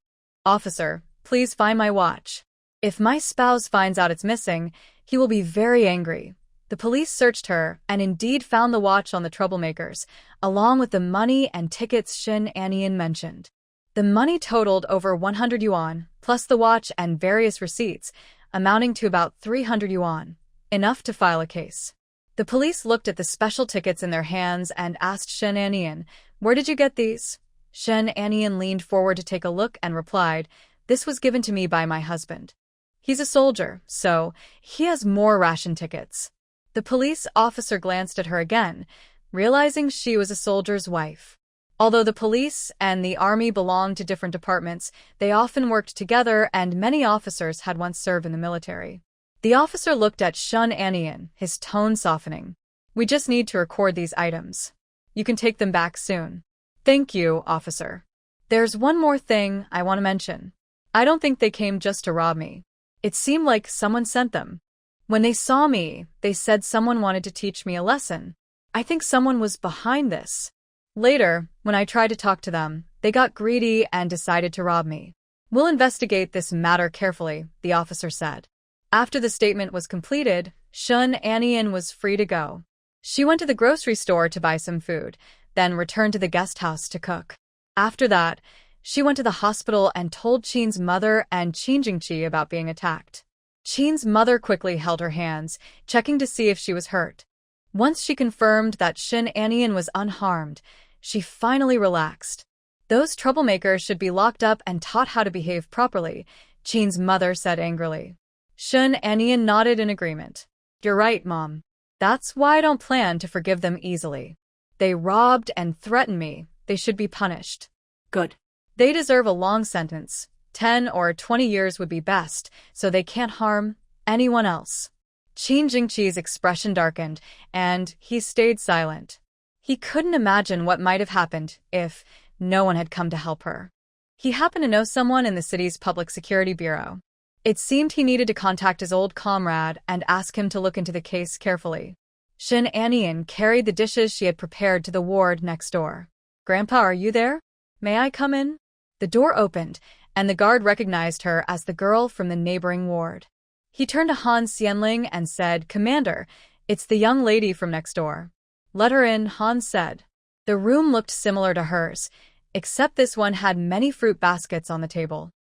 Officer, please find my watch. If my spouse finds out it's missing, he will be very angry. The police searched her and indeed found the watch on the troublemakers, along with the money and tickets Shun Anian mentioned. The money totaled over 100 yuan, plus the watch and various receipts, amounting to about 300 yuan, enough to file a case. The police looked at the special tickets in their hands and asked Shun Anian, "Where did you get these?" Shun Anian leaned forward to take a look and replied, "This was given to me by my husband. He's a soldier, so he has more ration tickets." The police officer glanced at her again, realizing she was a soldier's wife. Although the police and the army belonged to different departments, they often worked together and many officers had once served in the military. The officer looked at Shun Anian, his tone softening. "We just need to record these items. You can take them back soon." "Thank you, officer. There's one more thing I want to mention. I don't think they came just to rob me. It seemed like someone sent them. When they saw me, they said someone wanted to teach me a lesson. I think someone was behind this. Later, when I tried to talk to them, they got greedy and decided to rob me. We'll investigate this matter carefully," the officer said. After the statement was completed, Shun Anian was free to go. She went to the grocery store to buy some food, then returned to the guest house to cook. After that, she went to the hospital and told Qin's mother and Qin Jingqi about being attacked. Qin's mother quickly held her hands, checking to see if she was hurt. Once she confirmed that Shun Anian was unharmed, she finally relaxed. "Those troublemakers should be locked up and taught how to behave properly," Qin's mother said angrily. Shun Anian nodded in agreement. "You're right, Mom. That's why I don't plan to forgive them easily. They robbed and threatened me. They should be punished." Good. "They deserve a long sentence. 10 or 20 years would be best, so they can't harm anyone else." Qin Jingqi's expression darkened, and he stayed silent. He couldn't imagine what might have happened if no one had come to help her. He happened to know someone in the city's public security bureau. It seemed he needed to contact his old comrade and ask him to look into the case carefully. Shun Anian carried the dishes she had prepared to the ward next door. "Grandpa, are you there? May I come in?" The door opened, and the guard recognized her as the girl from the neighboring ward. He turned to Han Xianling and said, "Commander, it's the young lady from next door." "Let her in," Han said. The room looked similar to hers, except this one had many fruit baskets on the table.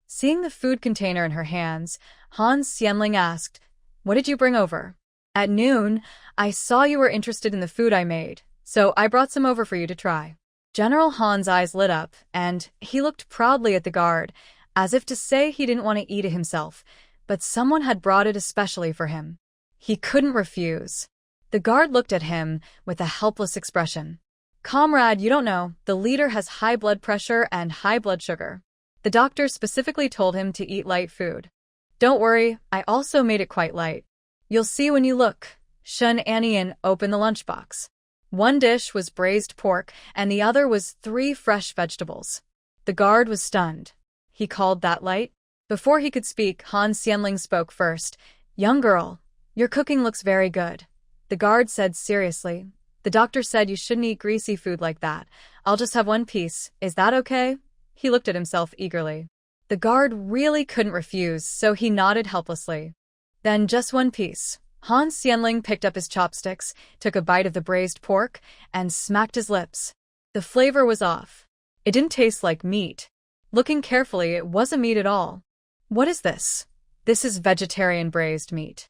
Seeing the food container in her hands, Han Xianling asked, "What did you bring over?" "At noon, I saw you were interested in the food I made, so I brought some over for you to try." General Han's eyes lit up, and he looked proudly at the guard, as if to say he didn't want to eat it himself, but someone had brought it especially for him. He couldn't refuse. The guard looked at him with a helpless expression. "Comrade, you don't know, the leader has high blood pressure and high blood sugar. The doctor specifically told him to eat light food." "Don't worry, I also made it quite light. You'll see when you look." Shun Anian opened the lunchbox. One dish was braised pork, and the other was 3 fresh vegetables. The guard was stunned. He called that light? Before he could speak, Han Xianling spoke first. "Young girl, your cooking looks very good. The guard said seriously. The doctor said you shouldn't eat greasy food like that. I'll just have one piece. Is that okay? He looked at himself eagerly. The guard really couldn't refuse, so he nodded helplessly. Then just one piece. Han Xianling picked up his chopsticks, took a bite of the braised pork, and smacked his lips. The flavor was off. It didn't taste like meat. Looking carefully, it wasn't meat at all. What is this? This is vegetarian braised meat.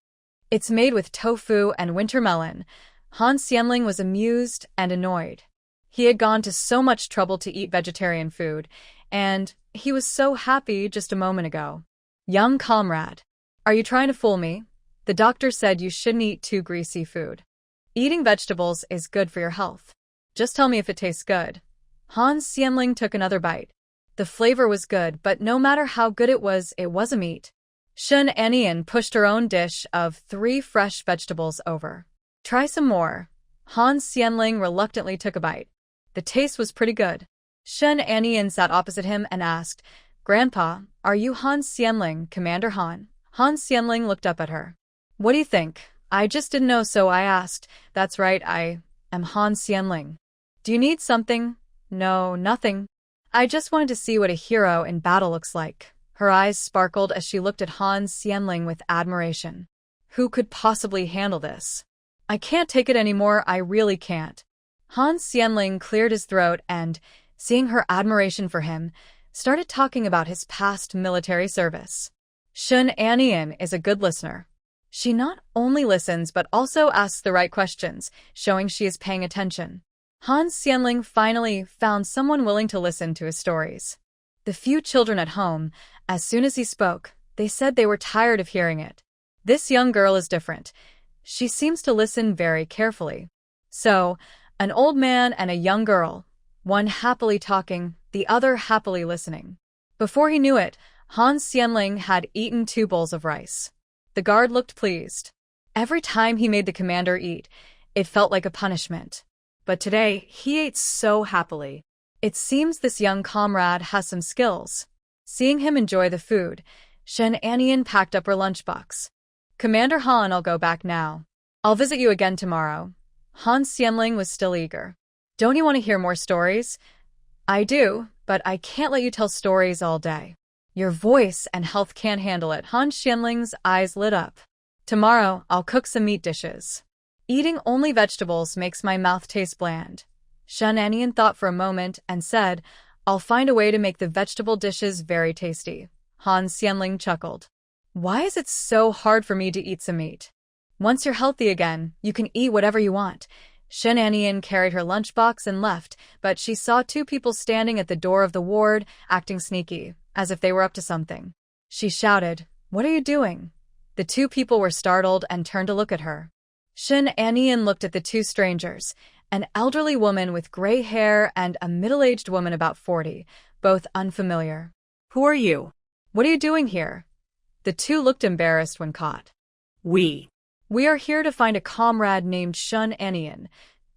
It's made with tofu and winter melon. Han Xianling was amused and annoyed. He had gone to so much trouble to eat vegetarian food, and he was so happy just a moment ago. Young comrade, are you trying to fool me? The doctor said you shouldn't eat too greasy food. Eating vegetables is good for your health. Just tell me if it tastes good. Han Xianling took another bite. The flavor was good, but no matter how good it wasn't meat. Shun Anian pushed her own dish of 3 fresh vegetables over. Try some more. Han Xianling reluctantly took a bite. The taste was pretty good. Shun Anian sat opposite him and asked, Grandpa, are you Han Xianling, Commander Han? Han Xianling looked up at her. What do you think? I just didn't know, so I asked. That's right, I am Han Xianling. Do you need something? No, nothing. I just wanted to see what a hero in battle looks like. Her eyes sparkled as she looked at Han Xianling with admiration. Who could possibly handle this? I can't take it anymore, I really can't. Han Xianling cleared his throat and, seeing her admiration for him, started talking about his past military service. Shun Anian is a good listener. She not only listens but also asks the right questions, showing she is paying attention. Han Xianling finally found someone willing to listen to his stories. The few children at home, as soon as he spoke, they said they were tired of hearing it. This young girl is different. She seems to listen very carefully. So, an old man and a young girl, one happily talking, the other happily listening. Before he knew it, Han Xianling had eaten 2 bowls of rice. The guard looked pleased. Every time he made the commander eat, it felt like a punishment. But today, he ate so happily. It seems this young comrade has some skills. Seeing him enjoy the food, Shun Anian packed up her lunchbox. Commander Han, I'll go back now. I'll visit you again tomorrow. Han Xianling was still eager. Don't you want to hear more stories? I do, but I can't let you tell stories all day. Your voice and health can't handle it. Han Xianling's eyes lit up. Tomorrow, I'll cook some meat dishes. Eating only vegetables makes my mouth taste bland. Shun Anian thought for a moment and said, I'll find a way to make the vegetable dishes very tasty. Han Xianling chuckled. Why is it so hard for me to eat some meat? Once you're healthy again, you can eat whatever you want. Shun Anian carried her lunchbox and left, but she saw 2 people standing at the door of the ward, acting sneaky, as if they were up to something. She shouted, What are you doing? The 2 people were startled and turned to look at her. Shun Anian looked at the 2 strangers, an elderly woman with gray hair and a middle-aged woman about 40, both unfamiliar. Who are you? What are you doing here? The 2 looked embarrassed when caught. We are here to find a comrade named Shun Anian.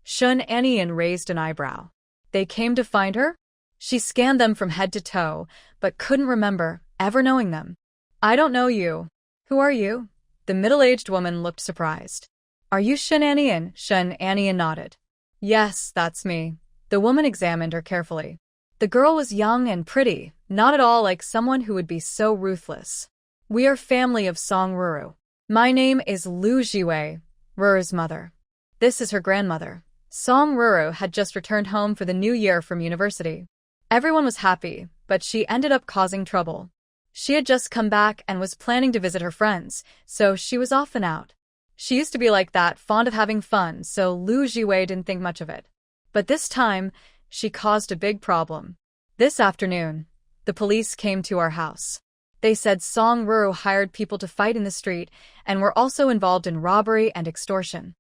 Shun Anian raised an eyebrow. They came to find her? She scanned them from head to toe, but couldn't remember ever knowing them. I don't know you. Who are you? The middle-aged woman looked surprised. Are you Shun Anian? Shun Anian nodded. Yes, that's me. The woman examined her carefully. The girl was young and pretty, not at all like someone who would be so ruthless. We are family of Song Ruru. My name is Lu Jiwei, Ruru's mother. This is her grandmother. Song Ruru had just returned home for the new year from university. Everyone was happy, but she ended up causing trouble. She had just come back and was planning to visit her friends, so she was off and out. She used to be like that, fond of having fun, so Lu Jiwei didn't think much of it. But this time, she caused a big problem. This afternoon, the police came to our house. They said Song Ruru hired people to fight in the street and were also involved in robbery and extortion.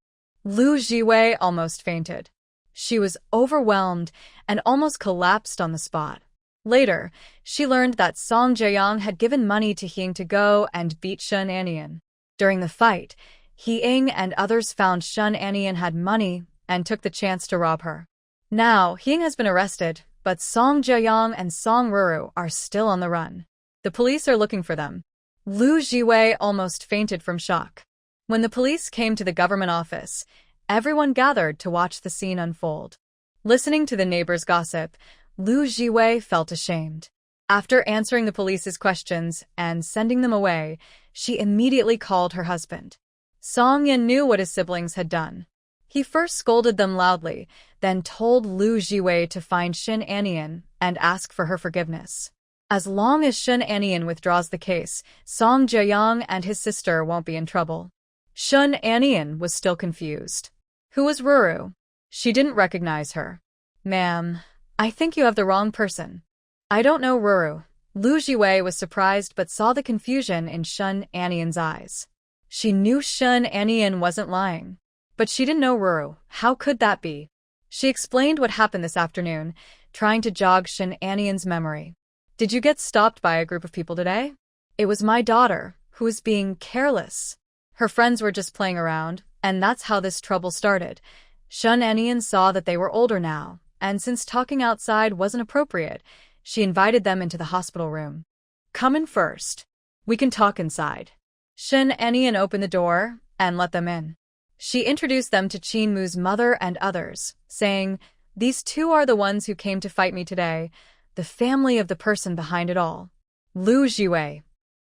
Lu Jiwei almost fainted. She was overwhelmed and almost collapsed on the spot. Later, she learned that Song Jiayang had given money to Hing to go and beat Shun Anian. During the fight, He Ying and others found Shun Anian had money and took the chance to rob her. Now, He Ying has been arrested, but Song Jiayang and Song Ruru are still on the run. The police are looking for them. Lu Jiwei almost fainted from shock. When the police came to the government office, everyone gathered to watch the scene unfold. Listening to the neighbors' gossip, Lu Jiwei felt ashamed. After answering the police's questions and sending them away, she immediately called her husband. Song Yin knew what his siblings had done. He first scolded them loudly, then told Lu Jiwei to find Shin Anian and ask for her forgiveness. As long as Shin Anian withdraws the case, Song Jiayang and his sister won't be in trouble. Shin Anian was still confused. Who was Ruru? She didn't recognize her. Ma'am, I think you have the wrong person. I don't know Ruru. Lu Jiwei was surprised but saw the confusion in Shin Anian's eyes. She knew Shin Anian wasn't lying. But she didn't know Ruru. How could that be? She explained what happened this afternoon, trying to jog Shin Anian's memory. Did you get stopped by a group of people today? It was my daughter, who was being careless. Her friends were just playing around, and that's how this trouble started. Shin Anian saw that they were older now, and since talking outside wasn't appropriate, she invited them into the hospital room. Come in first. We can talk inside. Shin Anian opened the door and let them in. She introduced them to Qin Mu's mother and others, saying, "These two are the ones who came to fight me today, the family of the person behind it all." Lu Jiwei.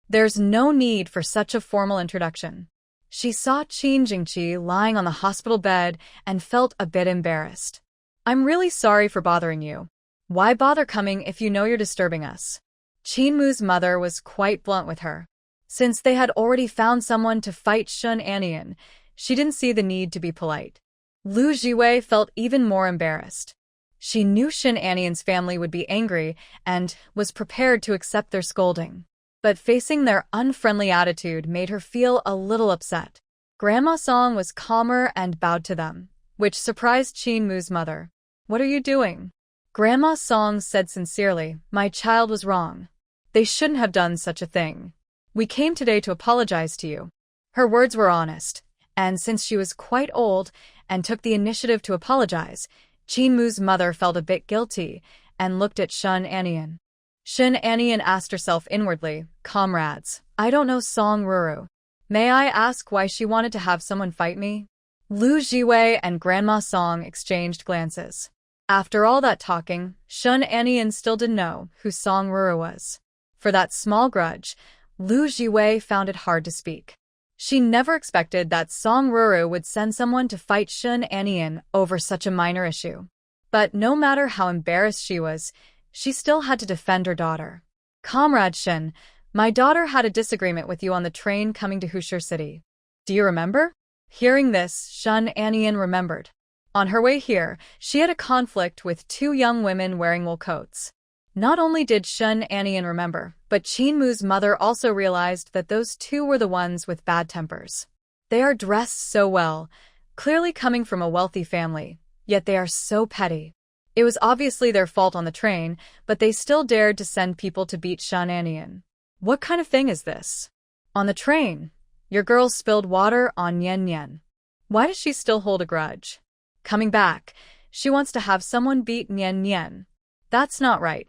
There's no need for such a formal introduction. She saw Qin Jingqi lying on the hospital bed and felt a bit embarrassed. I'm really sorry for bothering you. Why bother coming if you know you're disturbing us? Qin Mu's mother was quite blunt with her. Since they had already found someone to fight Shin Anian, she didn't see the need to be polite. Lu Jiwei felt even more embarrassed. She knew Shin Anian's family would be angry and was prepared to accept their scolding. But facing their unfriendly attitude made her feel a little upset. Grandma Song was calmer and bowed to them, which surprised Qin Mu's mother. What are you doing? Grandma Song said sincerely, my child was wrong. They shouldn't have done such a thing. We came today to apologize to you. Her words were honest, and since she was quite old and took the initiative to apologize, Qin Mu's mother felt a bit guilty and looked at Shin Anian. Shin Anian asked herself inwardly, comrades, I don't know Song Ruru. May I ask why she wanted to have someone fight me? Lu Jiwei and Grandma Song exchanged glances. After all that talking, Shin Anian still didn't know who Song Ruru was. For that small grudge, Lu Jiwei found it hard to speak. She never expected that Song Ruru would send someone to fight Shin Anian over such a minor issue. But no matter how embarrassed she was, she still had to defend her daughter. Comrade Shin, my daughter had a disagreement with you on the train coming to Hushur City. Do you remember? Hearing this, Shin Anian remembered. On her way here, she had a conflict with two young women wearing wool coats. Not only did Shin Anian remember, but Qin Mu's mother also realized that those two were the ones with bad tempers. They are dressed so well, clearly coming from a wealthy family, yet they are so petty. It was obviously their fault on the train, but they still dared to send people to beat Shin Anian. What kind of thing is this? On the train, your girl spilled water on Nian Nian. Why does she still hold a grudge? Coming back, she wants to have someone beat Nian Nian. That's not right.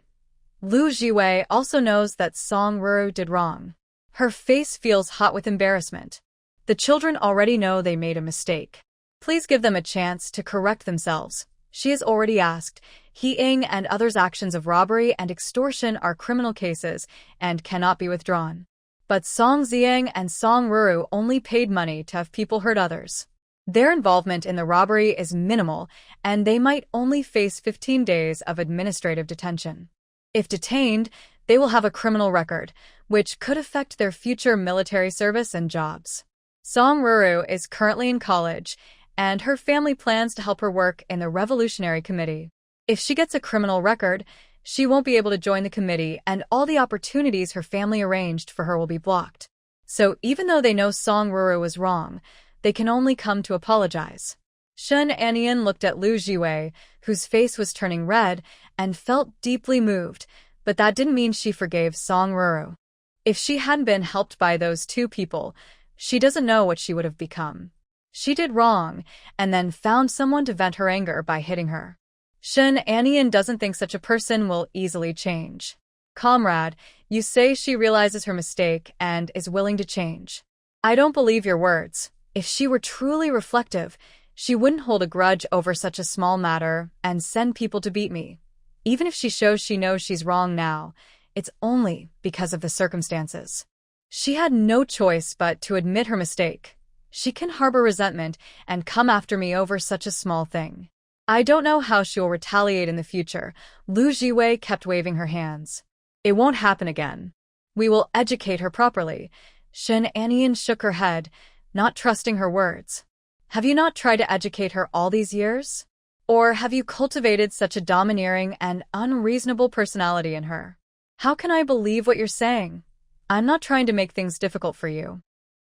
Lu Jiwei also knows that Song Ruru did wrong. Her face feels hot with embarrassment. The children already know they made a mistake. Please give them a chance to correct themselves. She has already asked. He Ying and others' actions of robbery and extortion are criminal cases and cannot be withdrawn. But Song Xiang and Song Ruru only paid money to have people hurt others. Their involvement in the robbery is minimal, and they might only face 15 days of administrative detention. If detained, they will have a criminal record, which could affect their future military service and jobs. Song Ruru is currently in college, and her family plans to help her work in the Revolutionary Committee. If she gets a criminal record, she won't be able to join the committee, and all the opportunities her family arranged for her will be blocked. So even though they know Song Ruru was wrong, they can only come to apologize. Shin Anian looked at Lu Jiwei, whose face was turning red, and felt deeply moved, but that didn't mean she forgave Song Ruru. If she hadn't been helped by those two people, she doesn't know what she would have become. She did wrong, and then found someone to vent her anger by hitting her. Shin Anian doesn't think such a person will easily change. Comrade, you say she realizes her mistake and is willing to change. I don't believe your words. If she were truly reflective, she wouldn't hold a grudge over such a small matter and send people to beat me. Even if she shows she knows she's wrong now, it's only because of the circumstances. She had no choice but to admit her mistake. She can harbor resentment and come after me over such a small thing. I don't know how she will retaliate in the future. Lu Jiwei kept waving her hands. It won't happen again. We will educate her properly. Shen Anian shook her head, not trusting her words. Have you not tried to educate her all these years? Or have you cultivated such a domineering and unreasonable personality in her? How can I believe what you're saying? I'm not trying to make things difficult for you.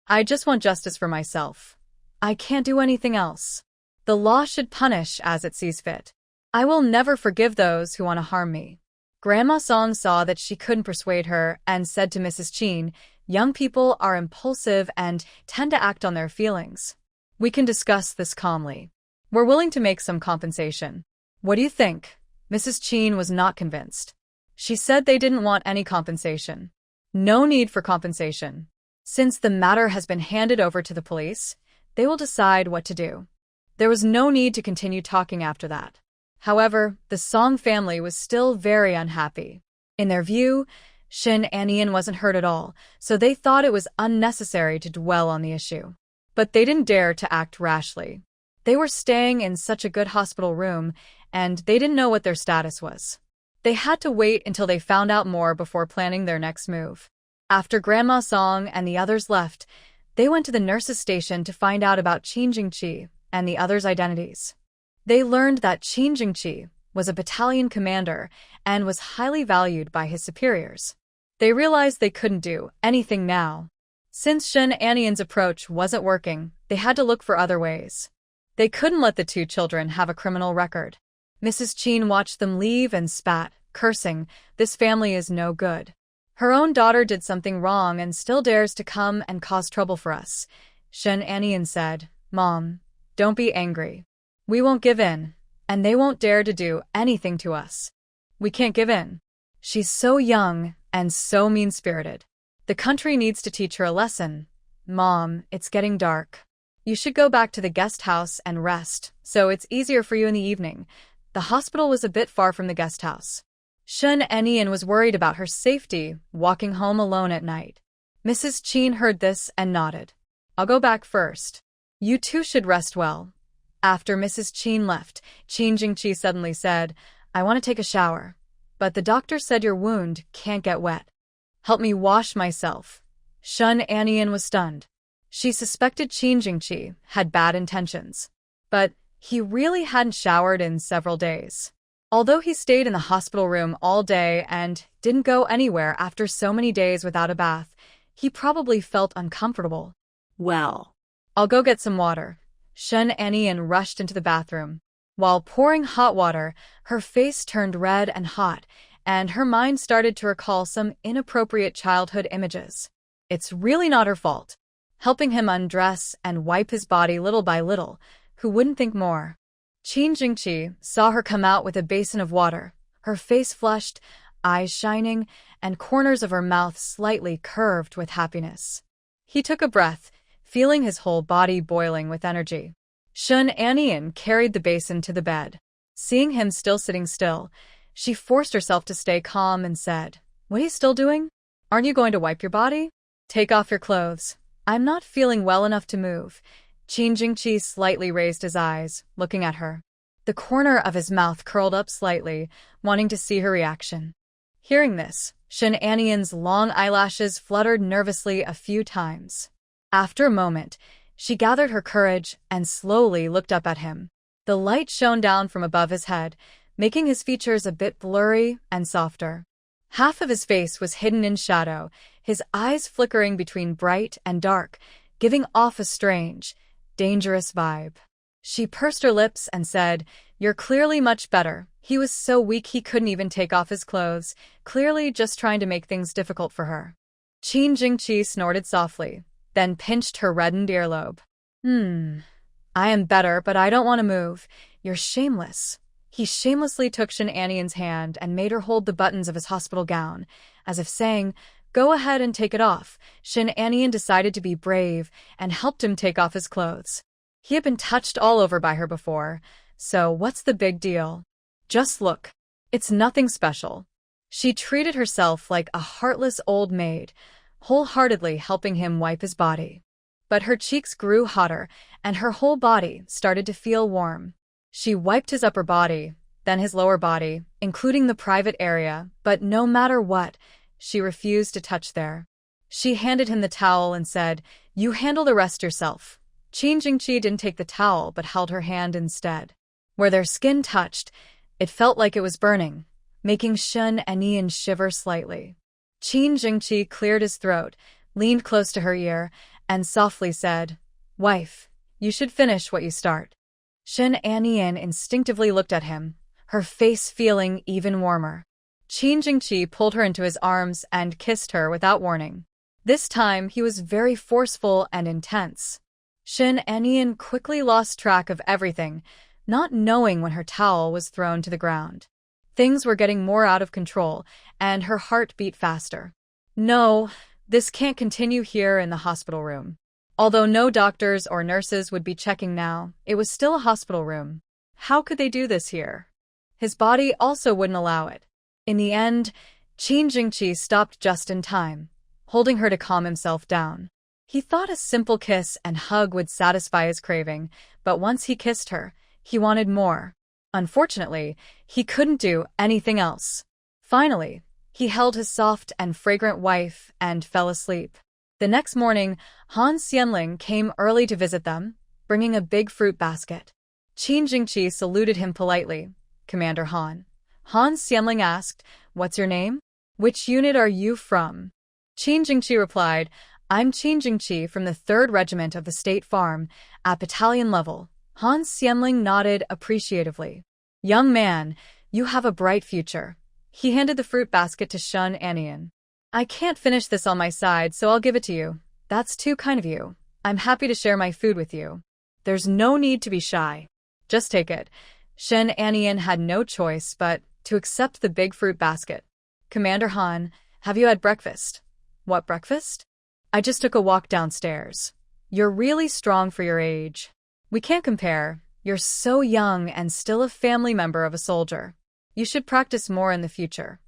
I just want justice for myself. I can't do anything else. The law should punish as it sees fit. I will never forgive those who want to harm me. Grandma Song saw that she couldn't persuade her and said to Mrs. Qin, young people are impulsive and tend to act on their feelings. We can discuss this calmly. We're willing to make some compensation. What do you think? Mrs. Qin was not convinced. She said they didn't want any compensation. No need for compensation. Since the matter has been handed over to the police, they will decide what to do. There was no need to continue talking after that. However, the Song family was still very unhappy. In their view, Shen Anian wasn't hurt at all, so they thought it was unnecessary to dwell on the issue. But they didn't dare to act rashly. They were staying in such a good hospital room, and they didn't know what their status was. They had to wait until they found out more before planning their next move. After Grandma Song and the others left, they went to the nurse's station to find out about Qin Jingqi and the others' identities. They learned that Qin Jingqi was a battalion commander and was highly valued by his superiors. They realized they couldn't do anything now. Since Shen Anian's approach wasn't working, they had to look for other ways. They couldn't let the two children have a criminal record. Mrs. Qin watched them leave and spat, cursing, "This family is no good. Her own daughter did something wrong and still dares to come and cause trouble for us." Shen Anian said, "Mom, don't be angry. We won't give in, and they won't dare to do anything to us. We can't give in. She's so young and so mean-spirited. The country needs to teach her a lesson. Mom, it's getting dark. You should go back to the guest house and rest, so it's easier for you in the evening." The hospital was a bit far from the guest house. Shen Anian was worried about her safety, walking home alone at night. Mrs. Qin heard this and nodded. "I'll go back first. You two should rest well." After Mrs. Qin left, Qin Jingqi suddenly said, "I want to take a shower. But the doctor said your wound can't get wet. Help me wash myself." Shen Anian was stunned. She suspected Qin Jingqi had bad intentions. But he really hadn't showered in several days. Although he stayed in the hospital room all day and didn't go anywhere after so many days without a bath, he probably felt uncomfortable. Well, "I'll go get some water." Shen Anian rushed into the bathroom. While pouring hot water, her face turned red and hot, and her mind started to recall some inappropriate childhood images. It's really not her fault. Helping him undress and wipe his body little by little, who wouldn't think more? Qin Jingqi saw her come out with a basin of water, her face flushed, eyes shining, and corners of her mouth slightly curved with happiness. He took a breath, feeling his whole body boiling with energy. Shen Anian carried the basin to the bed. Seeing him still sitting still, she forced herself to stay calm and said, "What are you still doing? Aren't you going to wipe your body? Take off your clothes. I'm not feeling well enough to move." Qin Jingqi slightly raised his eyes, looking at her. The corner of his mouth curled up slightly, wanting to see her reaction. Hearing this, Shen Anian's long eyelashes fluttered nervously a few times. After a moment, she gathered her courage and slowly looked up at him. The light shone down from above his head, making his features a bit blurry and softer. Half of his face was hidden in shadow, his eyes flickering between bright and dark, giving off a strange, dangerous vibe. She pursed her lips and said, "You're clearly much better." He was so weak he couldn't even take off his clothes, clearly just trying to make things difficult for her. Qin Jingqi snorted softly, then pinched her reddened earlobe. I am better, but I don't want to move. You're shameless." He shamelessly took Shen Anian's hand and made her hold the buttons of his hospital gown, as if saying, Go ahead and take it off. Shin Anian decided to be brave and helped him take off his clothes. He had been touched all over by her before, so what's the big deal? Just look. It's nothing special. She treated herself like a heartless old maid, wholeheartedly helping him wipe his body. But her cheeks grew hotter, and her whole body started to feel warm. She wiped his upper body, then his lower body, including the private area, but no matter what, she refused to touch there. She handed him the towel and said, "You handle the rest yourself." Qin Jingqi didn't take the towel but held her hand instead. Where their skin touched, it felt like it was burning, making Shin Anian shiver slightly. Qin Jingqi cleared his throat, leaned close to her ear, and softly said, "Wife, you should finish what you start." Shin Anian instinctively looked at him, her face feeling even warmer. Qin Jingqi pulled her into his arms and kissed her without warning. This time, he was very forceful and intense. Shin Anian quickly lost track of everything, not knowing when her towel was thrown to the ground. Things were getting more out of control, and her heart beat faster. No, this can't continue here in the hospital room. Although no doctors or nurses would be checking now, it was still a hospital room. How could they do this here? His body also wouldn't allow it. In the end, Qin Jingqi stopped just in time, holding her to calm himself down. He thought a simple kiss and hug would satisfy his craving, but once he kissed her, he wanted more. Unfortunately, he couldn't do anything else. Finally, he held his soft and fragrant wife and fell asleep. The next morning, Han Xianling came early to visit them, bringing a big fruit basket. Qin Jingqi saluted him politely. "Commander Han." Han Xianling asked, "What's your name? Which unit are you from?" Qin Jingqi replied, "I'm Qin Jingqi from the 3rd Regiment of the State Farm, at battalion level." Han Xianling nodded appreciatively. "Young man, you have a bright future." He handed the fruit basket to Shin Anian. "I can't finish this on my side, so I'll give it to you." "That's too kind of you. I'm happy to share my food with you." "There's no need to be shy. Just take it." Shin Anian had no choice but to accept the big fruit basket. "Commander Han, have you had breakfast?" "What breakfast?" "I just took a walk downstairs." "You're really strong for your age." "We can't compare. You're so young and still a family member of a soldier. You should practice more in the future."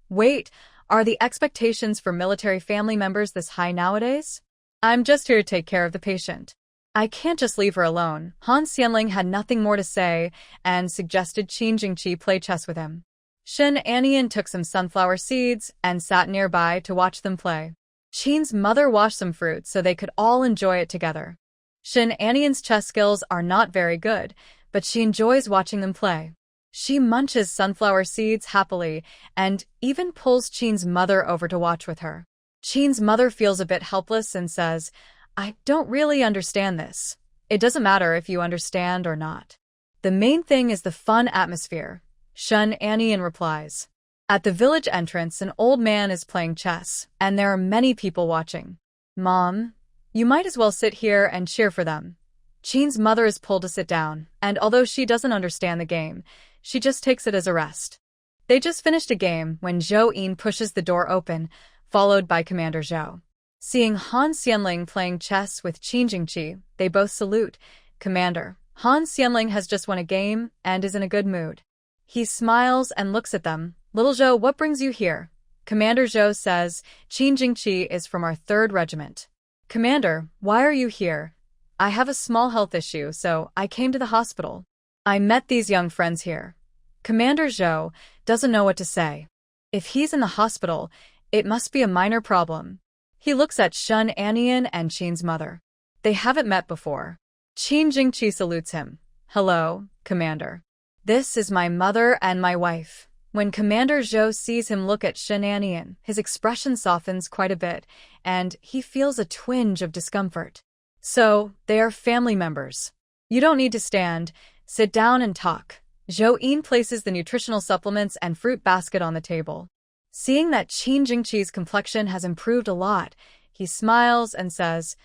"Wait, are the expectations for military family members this high nowadays?" "I'm just here to take care of the patient. I can't just leave her alone." Han Xianling had nothing more to say and suggested Qin Jingqi play chess with him. Shin Anian took some sunflower seeds and sat nearby to watch them play. Qin's mother washed some fruit so they could all enjoy it together. Shin Anian's chess skills are not very good, but she enjoys watching them play. She munches sunflower seeds happily and even pulls Qin's mother over to watch with her. Qin's mother feels a bit helpless and says, "I don't really understand this." "It doesn't matter if you understand or not. The main thing is the fun atmosphere," Shin Anian replies. At the village entrance, an old man is playing chess, and there are many people watching. "Mom, you might as well sit here and cheer for them." Qin's mother is pulled to sit down, and although she doesn't understand the game, she just takes it as a rest. They just finished a game when Zhou Yin pushes the door open, followed by Commander Zhou. Seeing Han Xianling playing chess with Qin Jingqi, they both salute. "Commander, Han Xianling has just won a game and is in a good mood." He smiles and looks at them. "Little Zhou, what brings you here?" Commander Zhou says, "Qin Jingqi is from our 3rd Regiment." "Commander, why are you here?" "I have a small health issue, so I came to the hospital. I met these young friends here." Commander Zhou doesn't know what to say. If he's in the hospital, it must be a minor problem. He looks at Shin Anian and Qin's mother. They haven't met before. Qin Jingqi salutes him. "Hello, Commander. This is my mother and my wife." When Commander Zhou sees him look at Shin Anian, his expression softens quite a bit, and he feels a twinge of discomfort. "So, they are family members. You don't need to stand. Sit down and talk." Zhou Yin places the nutritional supplements and fruit basket on the table. Seeing that Qin Jingqi's complexion has improved a lot, he smiles and says,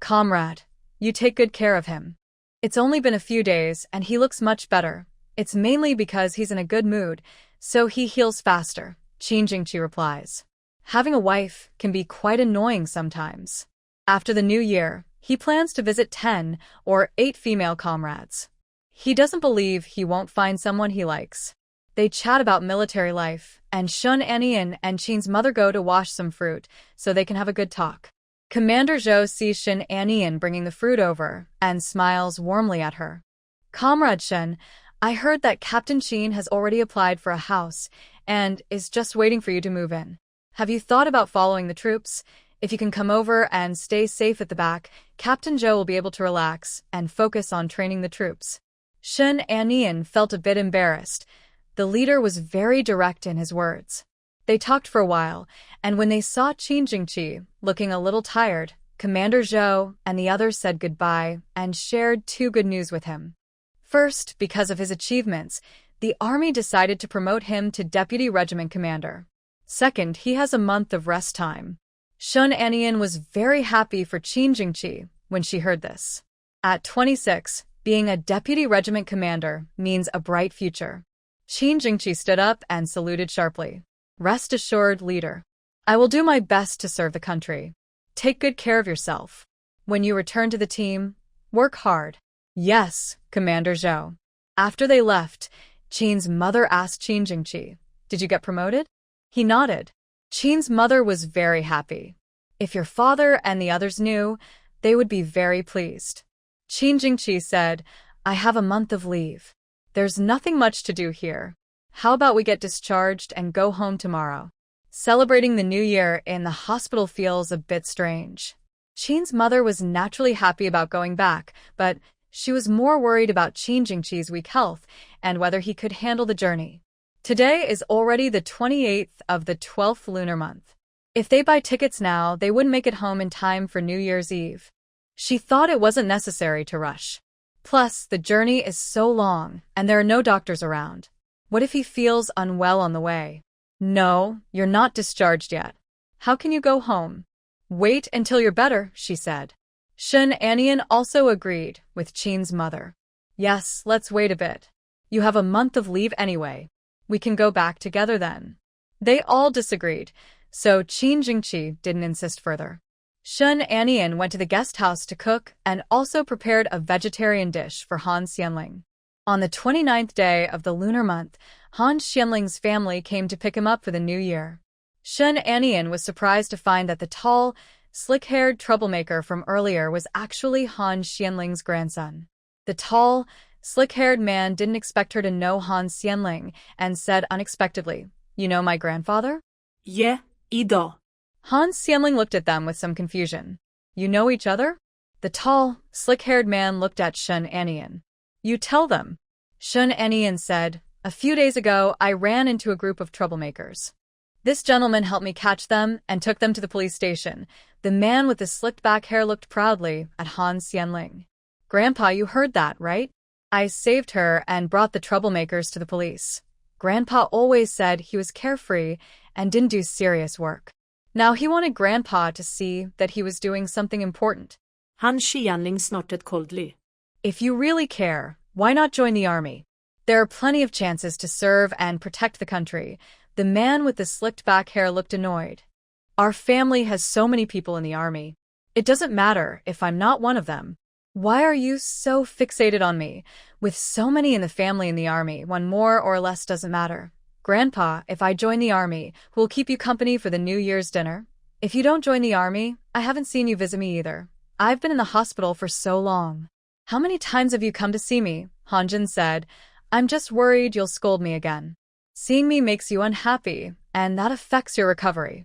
"Comrade, you take good care of him. It's only been a few days and he looks much better. It's mainly because he's in a good mood, so he heals faster," Qin Jingqi replies. Having a wife can be quite annoying sometimes. After the new year, he plans to visit 10 or 8 female comrades. He doesn't believe he won't find someone he likes. They chat about military life, and Shun Anian and Chin's mother go to wash some fruit so they can have a good talk. Commander Zhou sees Shun Anian bringing the fruit over and smiles warmly at her. Comrade Shun, I heard that Captain Qin has already applied for a house and is just waiting for you to move in. Have you thought about following the troops? If you can come over and stay safe at the back, Captain Zhou will be able to relax and focus on training the troops. Shun Anian felt a bit embarrassed. The leader was very direct in his words. They talked for a while, and when they saw Qin Jingqi looking a little tired, Commander Zhou and the others said goodbye and shared 2 good news with him. First, because of his achievements, the army decided to promote him to deputy regiment commander. Second, he has a month of rest time. Shun Anian was very happy for Qin Jingqi when she heard this. At 26, being a deputy regiment commander means a bright future. Qin Jingqi stood up and saluted sharply. Rest assured, leader. I will do my best to serve the country. Take good care of yourself. When you return to the team, work hard. Yes, Commander Zhou. After they left, Qin's mother asked Qin Jingqi, did you get promoted? He nodded. Qin's mother was very happy. If your father and the others knew, they would be very pleased. Qin Jingqi said, I have a month of leave. There's nothing much to do here. How about we get discharged and go home tomorrow? Celebrating the new year in the hospital feels a bit strange. Qin's mother was naturally happy about going back, but she was more worried about Qin Jingqi's weak health and whether he could handle the journey. Today is already the 28th of the 12th lunar month. If they buy tickets now, they wouldn't make it home in time for New Year's Eve. She thought it wasn't necessary to rush. Plus, the journey is so long, and there are no doctors around. What if he feels unwell on the way? No, you're not discharged yet. How can you go home? Wait until you're better, she said. Shun Anian also agreed with Qin's mother. Yes, let's wait a bit. You have a month of leave anyway. We can go back together then. They all disagreed, so Qin Jingqi didn't insist further. Shun Anian went to the guest house to cook and also prepared a vegetarian dish for Han Xianling. On the 29th day of the lunar month, Han Xianling's family came to pick him up for the new year. Shun Anian was surprised to find that the tall, slick-haired troublemaker from earlier was actually Han Xianling's grandson. The tall, slick-haired man didn't expect her to know Han Xianling and said unexpectedly, You know my grandfather? Yeah, idag. Han Xianling looked at them with some confusion. You know each other? The tall, slick-haired man looked at Shun Anian. You tell them. Shun Anian said, A few days ago, I ran into a group of troublemakers. This gentleman helped me catch them and took them to the police station. The man with the slicked-back hair looked proudly at Han Xianling. Grandpa, you heard that, right? I saved her and brought the troublemakers to the police. Grandpa always said he was carefree and didn't do serious work. Now he wanted Grandpa to see that he was doing something important. Han Xianling snorted coldly. If you really care, why not join the army? There are plenty of chances to serve and protect the country. The man with the slicked-back hair looked annoyed. Our family has so many people in the army. It doesn't matter if I'm not one of them. Why are you so fixated on me? With so many in the family in the army, one more or less doesn't matter. Grandpa, if I join the army, who will keep you company for the New Year's dinner? If you don't join the army, I haven't seen you visit me either. I've been in the hospital for so long. How many times have you come to see me? Hanjin said. I'm just worried you'll scold me again. Seeing me makes you unhappy, and that affects your recovery.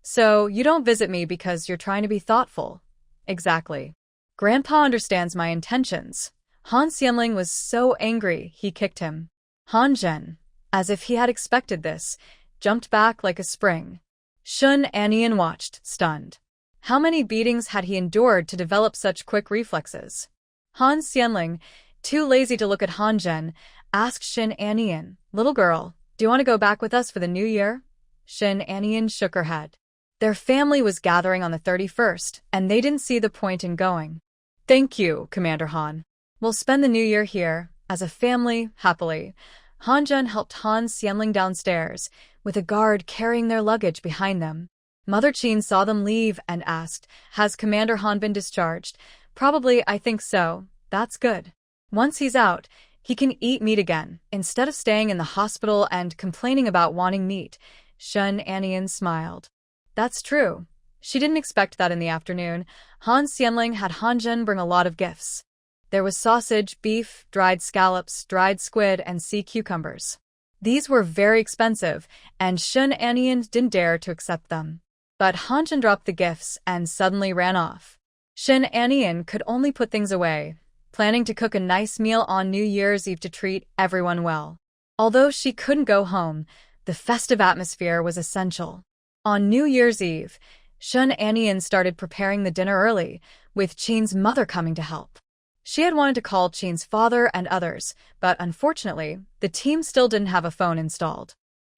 So, you don't visit me because you're trying to be thoughtful. Exactly. Grandpa understands my intentions. Han Xianling was so angry he kicked him. Han Zhen, as if he had expected this, jumped back like a spring. Shun Anian watched, stunned. How many beatings had he endured to develop such quick reflexes? Han Xianling, too lazy to look at Han Zhen, asked Shun Anian, Little girl, do you want to go back with us for the new year? Shun Anian shook her head. Their family was gathering on the 31st, and they didn't see the point in going. Thank you, Commander Han. We'll spend the new year here, as a family, happily. Han Zhen helped Han Xianling downstairs, with a guard carrying their luggage behind them. Mother Chin saw them leave and asked, "Has Commander Han been discharged?" "Probably, I think so. That's good. Once he's out, he can eat meat again, instead of staying in the hospital and complaining about wanting meat." Shun Anian smiled. That's true. She didn't expect that in the afternoon. Han Xianling had Han Zhen bring a lot of gifts. There was sausage, beef, dried scallops, dried squid, and sea cucumbers. These were very expensive, and Shun Anian didn't dare to accept them. But Han Zhen dropped the gifts and suddenly ran off. Shun Anian could only put things away, planning to cook a nice meal on New Year's Eve to treat everyone well. Although she couldn't go home, the festive atmosphere was essential. On New Year's Eve, Shun Anian started preparing the dinner early, with Chin's mother coming to help. She had wanted to call Chin's father and others, but unfortunately, the team still didn't have a phone installed.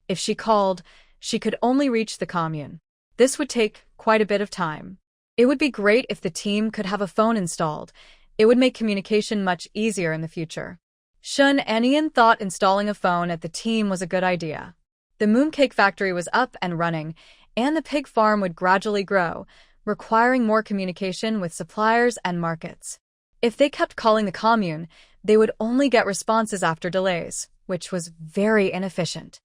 If she called, she could only reach the commune. This would take quite a bit of time. It would be great if the team could have a phone installed. It would make communication much easier in the future. Shun Anian thought installing a phone at the team was a good idea. The mooncake factory was up and running, and the pig farm would gradually grow, requiring more communication with suppliers and markets. If they kept calling the commune, they would only get responses after delays, which was very inefficient.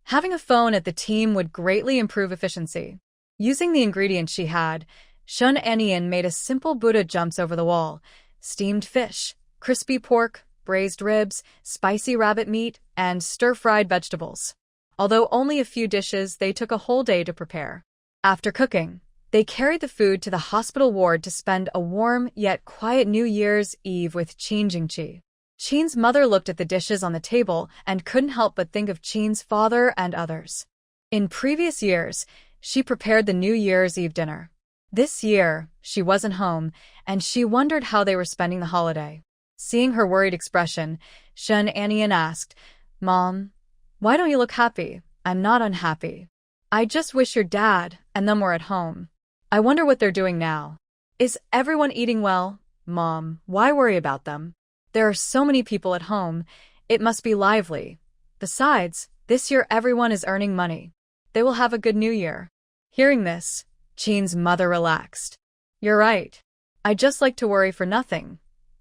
Having a phone at the team would greatly improve efficiency. Using the ingredients she had, Shun Anian made a simple Buddha jumps over the wall: steamed fish, crispy pork, braised ribs, spicy rabbit meat, and stir-fried vegetables. Although only a few dishes, they took a whole day to prepare. After cooking, they carried the food to the hospital ward to spend a warm yet quiet New Year's Eve with Qin Jingqi. Qin's mother looked at the dishes on the table and couldn't help but think of Qin's father and others. In previous years, she prepared the New Year's Eve dinner. This year, she wasn't home, and she wondered how they were spending the holiday. Seeing her worried expression, Shun Anian asked, "Mom, why don't you look happy?" "I'm not unhappy. I just wish your dad and them were at home. I wonder what they're doing now." "Is everyone eating well?" "Mom, why worry about them? There are so many people at home. It must be lively. Besides, this year everyone is earning money. They will have a good New Year." Hearing this, Qin's mother relaxed. "You're right. I just like to worry for nothing.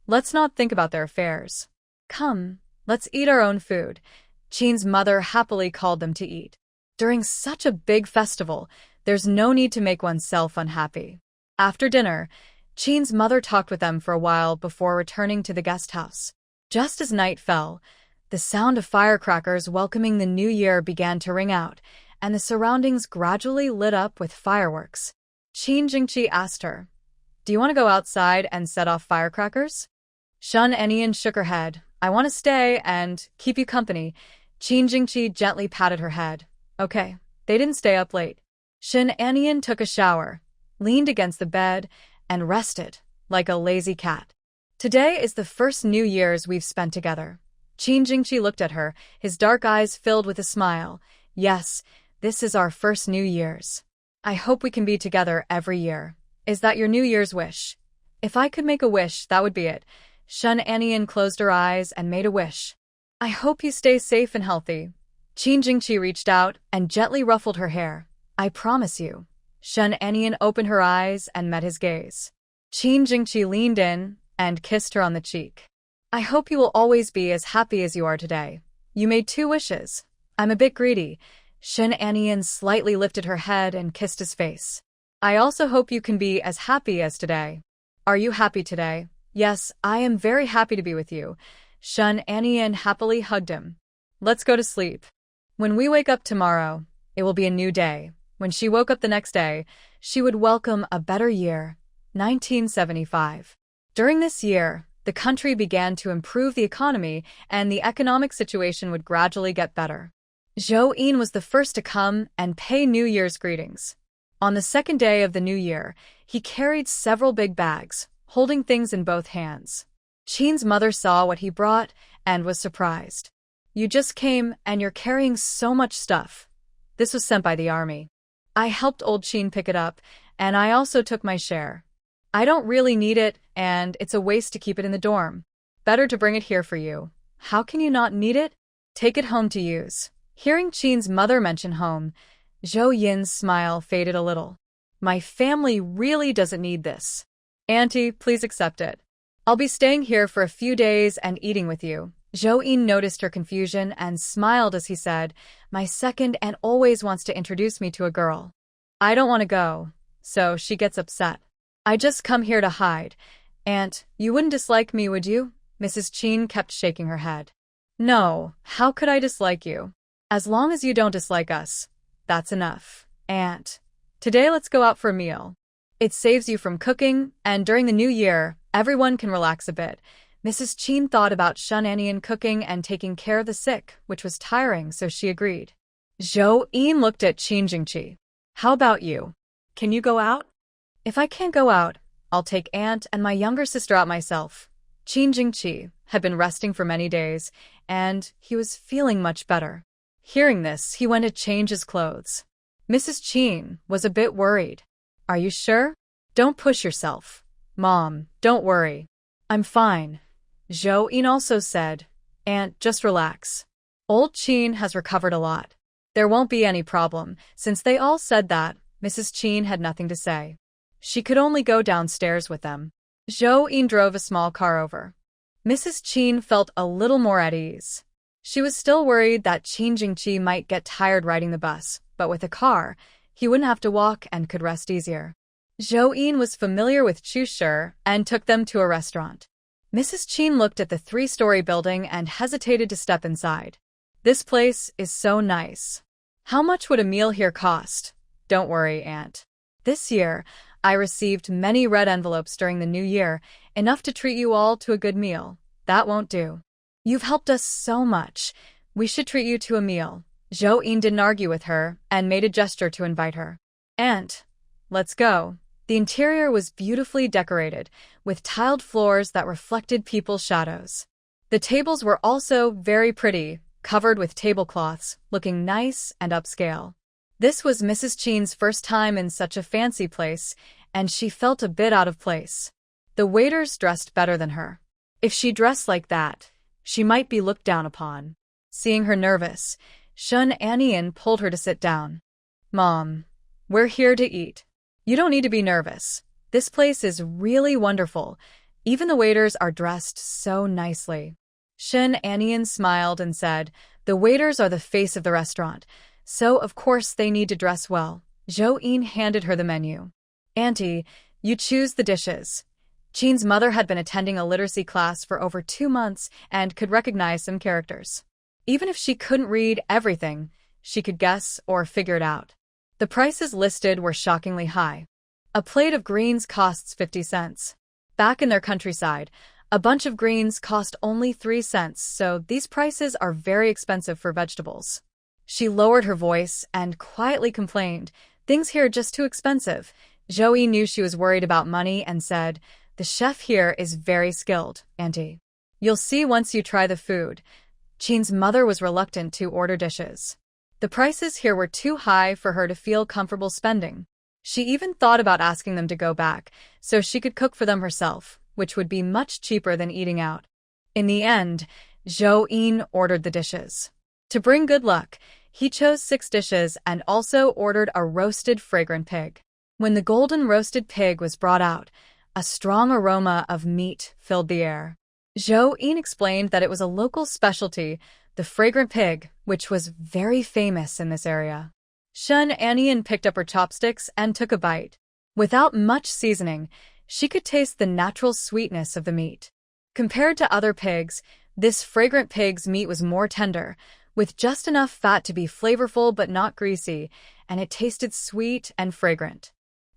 Let's not think about their affairs. Come, let's eat our own food." Qin's mother happily called them to eat. During such a big festival, there's no need to make oneself unhappy. After dinner, Qin's mother talked with them for a while before returning to the guest house. Just as night fell, the sound of firecrackers welcoming the new year began to ring out, and the surroundings gradually lit up with fireworks. Qin Jingqi asked her, "Do you want to go outside and set off firecrackers?" Shun Anian shook her head. "I want to stay and keep you company." Qin Jingqi gently patted her head. "Okay." They didn't stay up late. Shun Anian took a shower, leaned against the bed, and rested, like a lazy cat. "Today is the first New Year's we've spent together." Qin Jingqi looked at her, his dark eyes filled with a smile. "Yes, this is our first New Year's. I hope we can be together every year. Is that your New Year's wish?" "If I could make a wish, that would be it." Shun Anian closed her eyes and made a wish. "I hope you stay safe and healthy." Qin Jingqi reached out and gently ruffled her hair. "I promise you." Shun Anian opened her eyes and met his gaze. Qin Jingqi leaned in and kissed her on the cheek. "I hope you will always be as happy as you are today. You made 2 wishes. I'm a bit greedy." Shun Anian slightly lifted her head and kissed his face. "I also hope you can be as happy as today." "Are you happy today?" "Yes, I am very happy to be with you." Shun Anian happily hugged him. "Let's go to sleep. When we wake up tomorrow, it will be a new day." When she woke up the next day, she would welcome a better year, 1975. During this year, the country began to improve the economy and the economic situation would gradually get better. Zhou Yin was the first to come and pay New Year's greetings. On the second day of the new year, he carried several big bags, holding things in both hands. Qin's mother saw what he brought and was surprised. "You just came and you're carrying so much stuff." This was sent by the army. I helped old Qin pick it up, and I also took my share. I don't really need it, and it's a waste to keep it in the dorm. Better to bring it here for you. How can you not need it? Take it home to use. Hearing Qin's mother mention home, Zhou Yin's smile faded a little. My family really doesn't need this. Auntie, please accept it. I'll be staying here for a few days and eating with you. Zhou Yin noticed her confusion and smiled as he said, my second aunt always wants to introduce me to a girl. I don't want to go, so she gets upset. I just come here to hide. Aunt, you wouldn't dislike me, would you? Mrs. Qin kept shaking her head. No, how could I dislike you? As long as you don't dislike us, that's enough. Aunt, today let's go out for a meal. It saves you from cooking, and during the new year, everyone can relax a bit. Mrs. Qin thought about Shun Anian cooking and taking care of the sick, which was tiring, so she agreed. Zhou Yin looked at Qin Jingqi. How about you? Can you go out? If I can't go out, I'll take aunt and my younger sister out myself. Qin Jingqi had been resting for many days, and he was feeling much better. Hearing this, he went to change his clothes. Mrs. Qin was a bit worried. Are you sure? Don't push yourself. Mom, don't worry. I'm fine. Zhou Yin also said, Aunt, just relax. Old Qin has recovered a lot. There won't be any problem. Since they all said that, Mrs. Qin had nothing to say. She could only go downstairs with them. Zhou Yin drove a small car over. Mrs. Qin felt a little more at ease. She was still worried that Qin Jingqi might get tired riding the bus, but with a car, he wouldn't have to walk and could rest easier. Zhou Yin was familiar with Chushi and took them to a restaurant. Mrs. Qin looked at the 3-story building and hesitated to step inside. This place is so nice. How much would a meal here cost? Don't worry, Aunt. This year, I received many red envelopes during the new year, enough to treat you all to a good meal. That won't do. You've helped us so much. We should treat you to a meal. Zhou Yin didn't argue with her and made a gesture to invite her. Aunt, let's go. The interior was beautifully decorated, with tiled floors that reflected people's shadows. The tables were also very pretty, covered with tablecloths, looking nice and upscale. This was Mrs. Qin's first time in such a fancy place, and she felt a bit out of place. The waiters dressed better than her. If she dressed like that, she might be looked down upon. Seeing her nervous, Shun Anian pulled her to sit down. Mom, we're here to eat. You don't need to be nervous. This place is really wonderful. Even the waiters are dressed so nicely. Shun Anian smiled and said, the waiters are the face of the restaurant, so of course they need to dress well. Zhou Yin handed her the menu. Auntie, you choose the dishes. Qin's mother had been attending a literacy class for over 2 months and could recognize some characters. Even if she couldn't read everything, she could guess or figure it out. The prices listed were shockingly high. A plate of greens costs 50 cents. Back in their countryside, a bunch of greens cost only 3 cents, so these prices are very expensive for vegetables. She lowered her voice and quietly complained, things here are just too expensive. Zhou Yin knew she was worried about money and said, the chef here is very skilled, Auntie. You'll see once you try the food. Qin's mother was reluctant to order dishes. The prices here were too high for her to feel comfortable spending. She even thought about asking them to go back, so she could cook for them herself, which would be much cheaper than eating out. In the end, Zhou Yin ordered the dishes. To bring good luck, he chose 6 dishes and also ordered a roasted fragrant pig. When the golden roasted pig was brought out, a strong aroma of meat filled the air. Zhou Yin explained that it was a local specialty, the fragrant pig, which was very famous in this area. Shun Anian picked up her chopsticks and took a bite. Without much seasoning, she could taste the natural sweetness of the meat. Compared to other pigs, this fragrant pig's meat was more tender, with just enough fat to be flavorful but not greasy, and it tasted sweet and fragrant.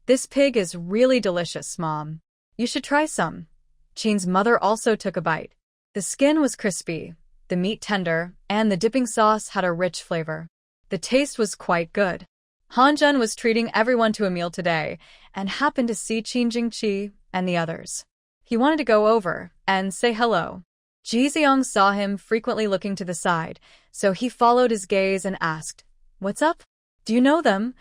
This pig is really delicious, Mom. You should try some. Qin's mother also took a bite. The skin was crispy, the meat tender, and the dipping sauce had a rich flavor. The taste was quite good. Hanjun was treating everyone to a meal today and happened to see Qin Jingqi and the others. He wanted to go over and say hello. Jixiang saw him frequently looking to the side, so he followed his gaze and asked, What's up? Do you know them?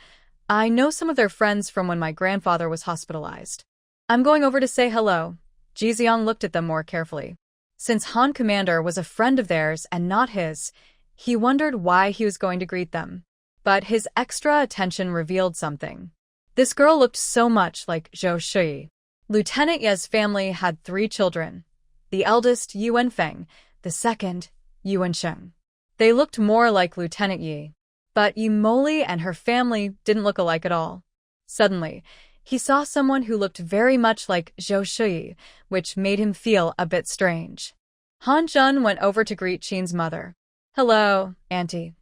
I know some of their friends from when my grandfather was hospitalized. I'm going over to say hello. Jixiang looked at them more carefully. Since Han Commander was a friend of theirs and not his, he wondered why he was going to greet them. but his extra attention revealed something. This girl looked so much like Zhou Shui. Lieutenant Ye's family had 3 children. The eldest, Yuan Feng, the second, Yuan Sheng. They looked more like Lieutenant Yi. But Yi Moli and her family didn't look alike at all. Suddenly, he saw someone who looked very much like Zhou Shui, which made him feel a bit strange. Han Zhun went over to greet Qin's mother. "Hello, Auntie."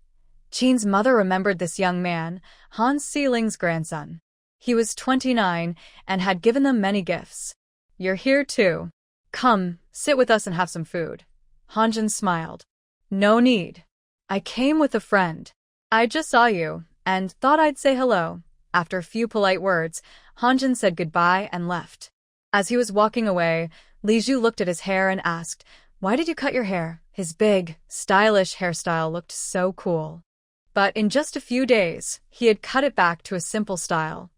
Qin's mother remembered this young man, Han Xiling's grandson. He was 29 and had given them many gifts. "You're here too. Come, sit with us and have some food." Han Zhun smiled. "No need. I came with a friend. I just saw you and thought I'd say hello." After a few polite words, Han Zhun said goodbye and left. As he was walking away, Li Zhu looked at his hair and asked, "Why did you cut your hair?" His big, stylish hairstyle looked so cool. But in just a few days, he had cut it back to a simple style.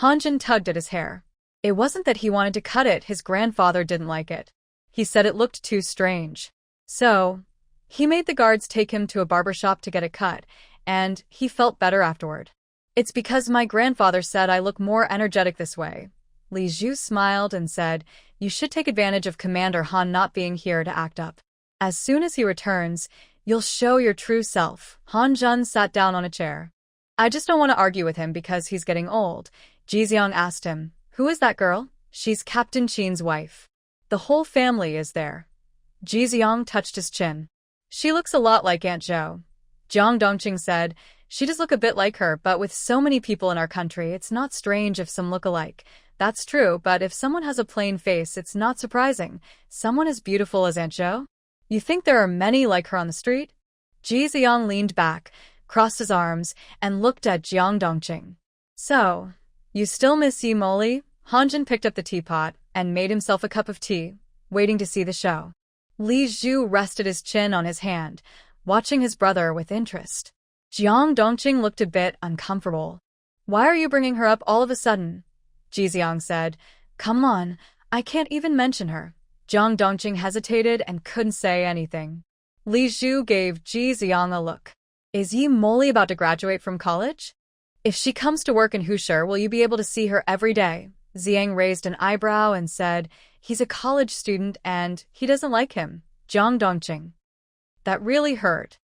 Han Zhun tugged at his hair. It wasn't that he wanted to cut it, his grandfather didn't like it. He said it looked too strange. So, he made the guards take him to a barber shop to get it cut, and he felt better afterward. "It's because my grandfather said I look more energetic this way." Li Zhu smiled and said, "You should take advantage of Commander Han not being here to act up. As soon as he returns, you'll show your true self." Han Zhun sat down on a chair. "I just don't want to argue with him because he's getting old." Jixiang asked him, "Who is that girl?" "She's Captain Qin's wife. The whole family is there." Jixiang touched his chin. "She looks a lot like Aunt Zhou." Jiang Dongqing said, "She does look a bit like her, but with so many people in our country, it's not strange if some look alike." "That's true, but if someone has a plain face, it's not surprising. Someone as beautiful as Aunt Zhou? You think there are many like her on the street?" Jixiang leaned back, crossed his arms, and looked at Jiang Dongqing. "So, you still miss Yi Moli?" Han Zhun picked up the teapot and made himself a cup of tea, waiting to see the show. Li Zhu rested his chin on his hand, watching his brother with interest. Jiang Dongqing looked a bit uncomfortable. "Why are you bringing her up all of a sudden?" Jixiang said. "Come on, I can't even mention her." Jiang Dongqing hesitated and couldn't say anything. Li Zhu gave Jixiang a look. "Is Yi Moli about to graduate from college? If she comes to work in Hushur, will you be able to see her every day?" Xiang raised an eyebrow and said, "He's a college student and he doesn't like him." Jiang Dongqing. That really hurt.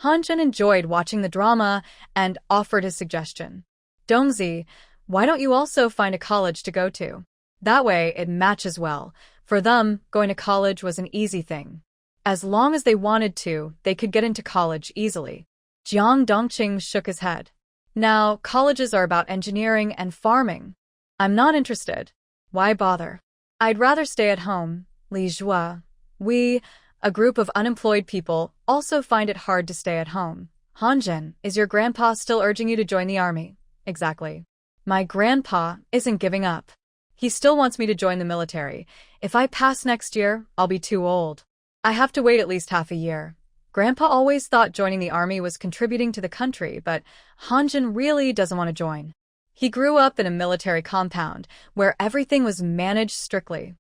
Han Zhun enjoyed watching the drama and offered his suggestion. "Dongzi, why don't you also find a college to go to? That way it matches well. For them, going to college was an easy thing. As long as they wanted to, they could get into college easily." Jiang Dongqing shook his head. "Now, colleges are about engineering and farming. I'm not interested. Why bother? I'd rather stay at home." Li Zhua. "We, a group of unemployed people, also find it hard to stay at home." Han Zhun, is your grandpa still urging you to join the army? Exactly. My grandpa isn't giving up. He still wants me to join the military. If I pass next year, I'll be too old. I have to wait at least half a year. Grandpa always thought joining the army was contributing to the country, but Han Zhun really doesn't want to join. He grew up in a military compound where everything was managed strictly.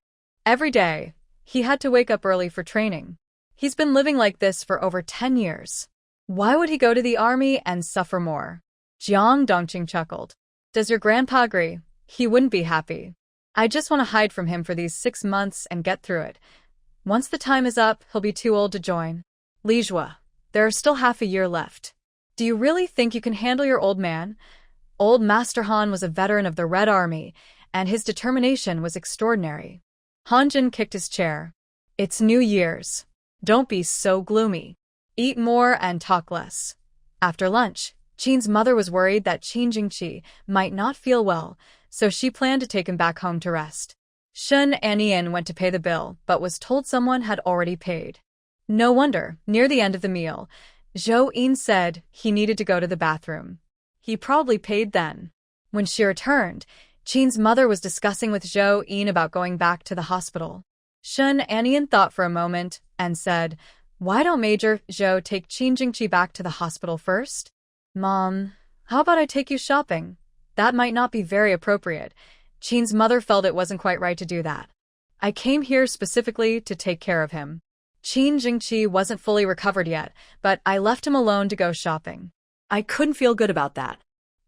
Every day, he had to wake up early for training. He's been living like this for over 10 years. Why would he go to the army and suffer more? Jiang Dongqing chuckled. Does your grandpa agree? He wouldn't be happy. I just want to hide from him for these 6 months and get through it. Once the time is up, he'll be too old to join. Li Zhua, there are still half a year left. Do you really think you can handle your old man? Old Master Han was a veteran of the Red Army, and his determination was extraordinary. Han Zhun kicked his chair. It's New Year's. Don't be so gloomy. Eat more and talk less. After lunch, Qin's mother was worried that Qin Jingqi might not feel well, so she planned to take him back home to rest. Shun Anian went to pay the bill, but was told someone had already paid. No wonder, near the end of the meal, Zhou Yin said he needed to go to the bathroom. He probably paid then. When she returned, Qin's mother was discussing with Zhou Yin about going back to the hospital. Shun Anian thought for a moment and said, Why don't Major Zhou take Qin Jingqi back to the hospital first? Mom, how about I take you shopping? That might not be very appropriate. Qin's mother felt it wasn't quite right to do that. I came here specifically to take care of him. Qin Jingqi wasn't fully recovered yet, but I left him alone to go shopping. I couldn't feel good about that.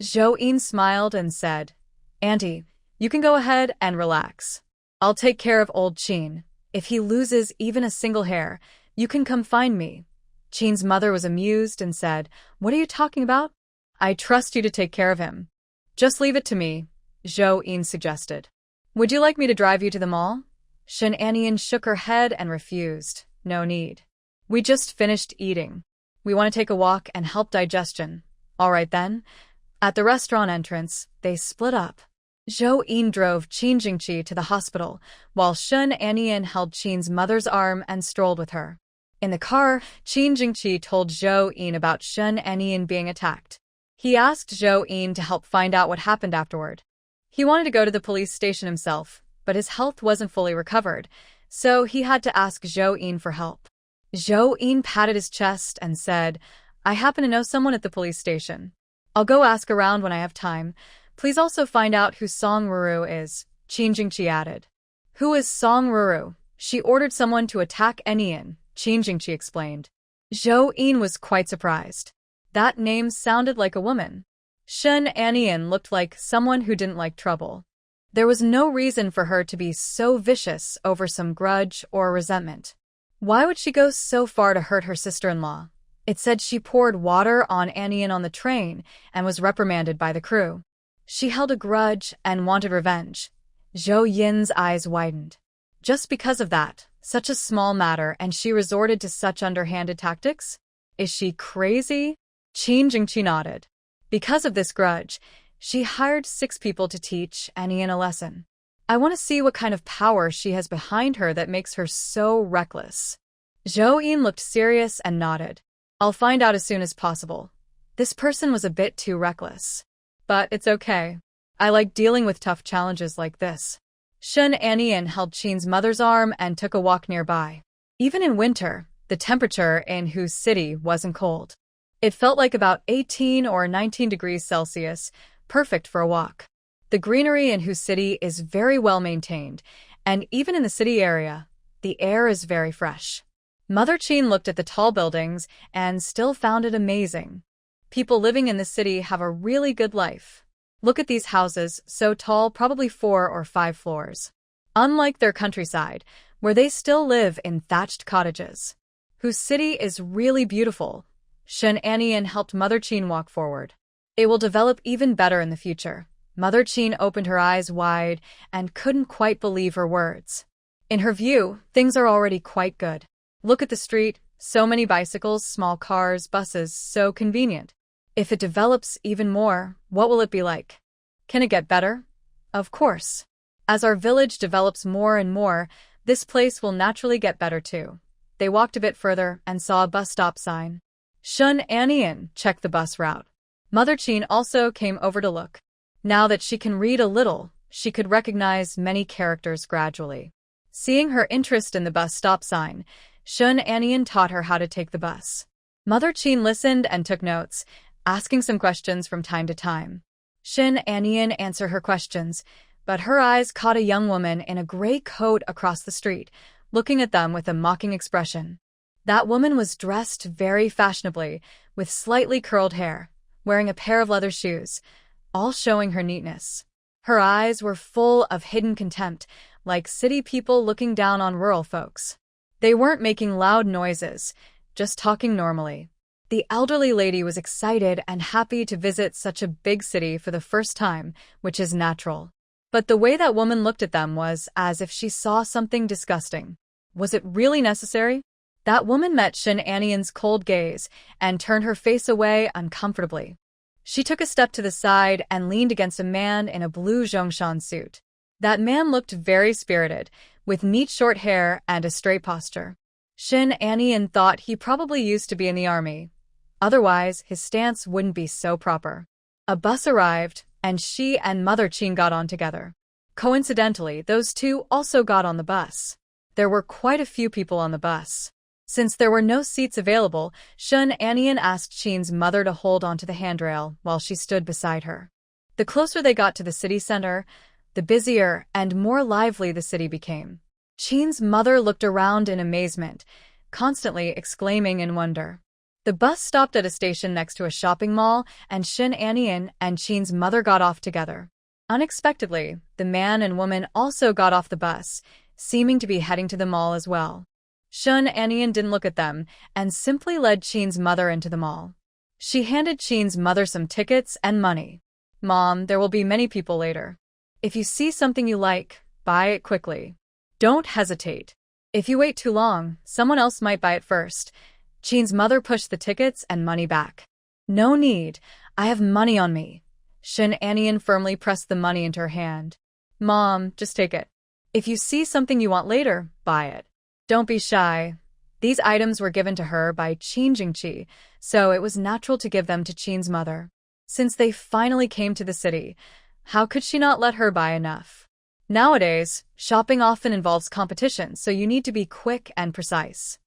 Zhou smiled and said, Auntie, you can go ahead and relax. I'll take care of old Qin. If he loses even a single hair, you can come find me. Qin's mother was amused and said, What are you talking about? I trust you to take care of him. Just leave it to me, Zhou suggested. Would you like me to drive you to the mall? Shen Anian shook her head and refused. No need. We just finished eating. We want to take a walk and help digestion. All right then. At the restaurant entrance, they split up. Zhou drove Qin Jingqi to the hospital, while Shen Anian held Qin's mother's arm and strolled with her. In the car, Qin Jingqi told Zhou about Shen Anian being attacked. He asked Zhou to help find out what happened afterward. He wanted to go to the police station himself, but his health wasn't fully recovered, so he had to ask Zhou for help. Zhou patted his chest and said, I happen to know someone at the police station. I'll go ask around when I have time. Please also find out who Song Ruru is, Qin Jingqi added. Who is Song Ruru? She ordered someone to attack Anian, Qin Jingqi explained. Zhou was quite surprised. That name sounded like a woman. Shen Anian looked like someone who didn't like trouble. There was no reason for her to be so vicious over some grudge or resentment. Why would she go so far to hurt her sister-in-law? It said she poured water on Anian on the train and was reprimanded by the crew. She held a grudge and wanted revenge. Zhou Yin's eyes widened. Just because of that, such a small matter, and she resorted to such underhanded tactics? Is she crazy? Qin Jingqi nodded. Because of this grudge, she hired 6 people to teach Anian a lesson. I want to see what kind of power she has behind her that makes her so reckless. Zhou looked serious and nodded. I'll find out as soon as possible. This person was a bit too reckless. But it's okay. I like dealing with tough challenges like this. Shen Anian held Qin's mother's arm and took a walk nearby. Even in winter, the temperature in Hu's city wasn't cold. It felt like about 18 or 19 degrees Celsius, perfect for a walk. The greenery in Hu's city is very well maintained, and even in the city area, the air is very fresh. Mother Qin looked at the tall buildings and still found it amazing. People living in the city have a really good life. Look at these houses, so tall, probably 4 or 5 floors. Unlike their countryside, where they still live in thatched cottages. Hu's city is really beautiful. Shen Anian helped Mother Qin walk forward. It will develop even better in the future. Mother Qin opened her eyes wide and couldn't quite believe her words. In her view, things are already quite good. Look at the street, so many bicycles, small cars, buses, so convenient. If it develops even more, what will it be like? Can it get better? Of course. As our village develops more and more, this place will naturally get better too. They walked a bit further and saw a bus stop sign. Shen Anian checked the bus route. Mother Qin also came over to look. Now that she can read a little, she could recognize many characters gradually. Seeing her interest in the bus stop sign, Shen Anian taught her how to take the bus. Mother Qin listened and took notes, asking some questions from time to time. Shen Anian answered her questions, but her eyes caught a young woman in a gray coat across the street, looking at them with a mocking expression. That woman was dressed very fashionably, with slightly curled hair, wearing a pair of leather shoes, all showing her neatness. Her eyes were full of hidden contempt, like city people looking down on rural folks. They weren't making loud noises, just talking normally. The elderly lady was excited and happy to visit such a big city for the first time, which is natural. But the way that woman looked at them was as if she saw something disgusting. Was it really necessary? That woman met Shen Anian's cold gaze and turned her face away uncomfortably. She took a step to the side and leaned against a man in a blue Zhongshan suit. That man looked very spirited, with neat short hair and a straight posture. Shen Anian thought he probably used to be in the army. Otherwise, his stance wouldn't be so proper. A bus arrived, and she and Mother Qin got on together. Coincidentally, those two also got on the bus. There were quite a few people on the bus. Since there were no seats available, Shen Anian asked Qin's mother to hold onto the handrail while she stood beside her. The closer they got to the city center, the busier and more lively the city became. Qin's mother looked around in amazement, constantly exclaiming in wonder. The bus stopped at a station next to a shopping mall, and Shin Anian and Chin's mother got off together. Unexpectedly, the man and woman also got off the bus, seeming to be heading to the mall as well. Shin Anian didn't look at them and simply led Chin's mother into the mall. She handed Chin's mother some tickets and money. Mom, there will be many people later. If you see something you like, buy it quickly. Don't hesitate. If you wait too long, someone else might buy it first. Chin's mother pushed the tickets and money back. No need. I have money on me. Shin Anian firmly pressed the money into her hand. Mom, just take it. If you see something you want later, buy it. Don't be shy. These items were given to her by Qin Jingqi, so it was natural to give them to Qin's mother. Since they finally came to the city, how could she not let her buy enough? Nowadays, shopping often involves competition, so you need to be quick and precise.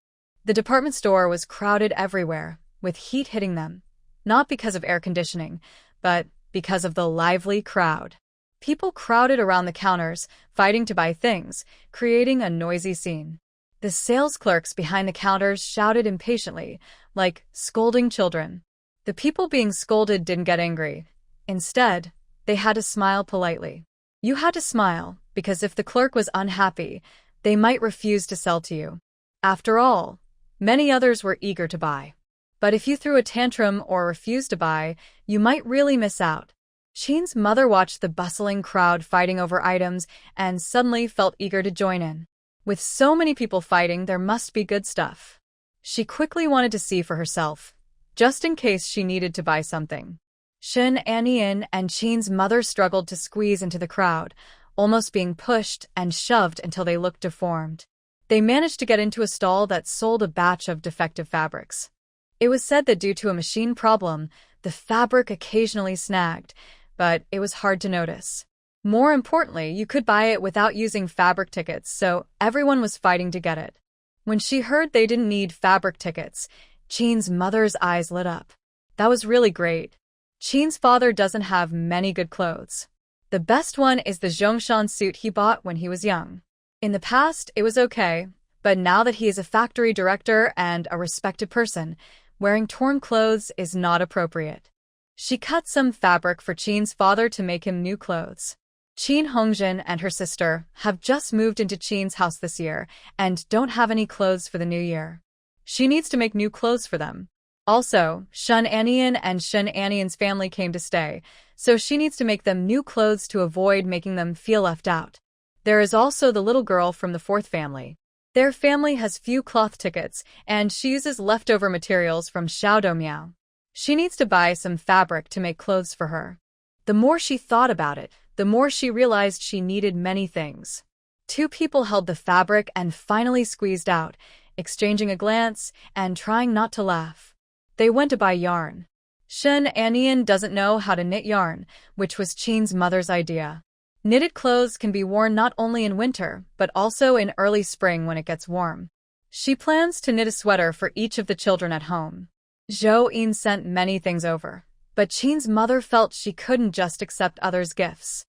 The department store was crowded everywhere, with heat hitting them, not because of air conditioning, but because of the lively crowd. People crowded around the counters, fighting to buy things, creating a noisy scene. The sales clerks behind the counters shouted impatiently, like scolding children. The people being scolded didn't get angry. Instead, they had to smile politely. You had to smile, because if the clerk was unhappy, they might refuse to sell to you. After all, many others were eager to buy. But if you threw a tantrum or refused to buy, you might really miss out. Qin's mother watched the bustling crowd fighting over items and suddenly felt eager to join in. With so many people fighting, there must be good stuff. She quickly wanted to see for herself, just in case she needed to buy something. Shin Anian and Qin's mother struggled to squeeze into the crowd, almost being pushed and shoved until they looked deformed. They managed to get into a stall that sold a batch of defective fabrics. It was said that due to a machine problem, the fabric occasionally snagged, but it was hard to notice. More importantly, you could buy it without using fabric tickets, so everyone was fighting to get it. When she heard they didn't need fabric tickets, Qin's mother's eyes lit up. That was really great. Qin's father doesn't have many good clothes. The best one is the Zhongshan suit he bought when he was young. In the past, it was okay, but now that he is a factory director and a respected person, wearing torn clothes is not appropriate. She cut some fabric for Qin's father to make him new clothes. Qin Hongjin and her sister have just moved into Qin's house this year and don't have any clothes for the new year. She needs to make new clothes for them. Also, Shin Anian and Shin Anian's family came to stay, so she needs to make them new clothes to avoid making them feel left out. There is also the little girl from the fourth family. Their family has few cloth tickets, and she uses leftover materials from Xiaodomiao. She needs to buy some fabric to make clothes for her. The more she thought about it, the more she realized she needed many things. Two people held the fabric and finally squeezed out, exchanging a glance and trying not to laugh. They went to buy yarn. Shin Anian doesn't know how to knit yarn, which was Qin's mother's idea. Knitted clothes can be worn not only in winter, but also in early spring when it gets warm. She plans to knit a sweater for each of the children at home. Zhou Yin sent many things over, but Qin's mother felt she couldn't just accept others' gifts.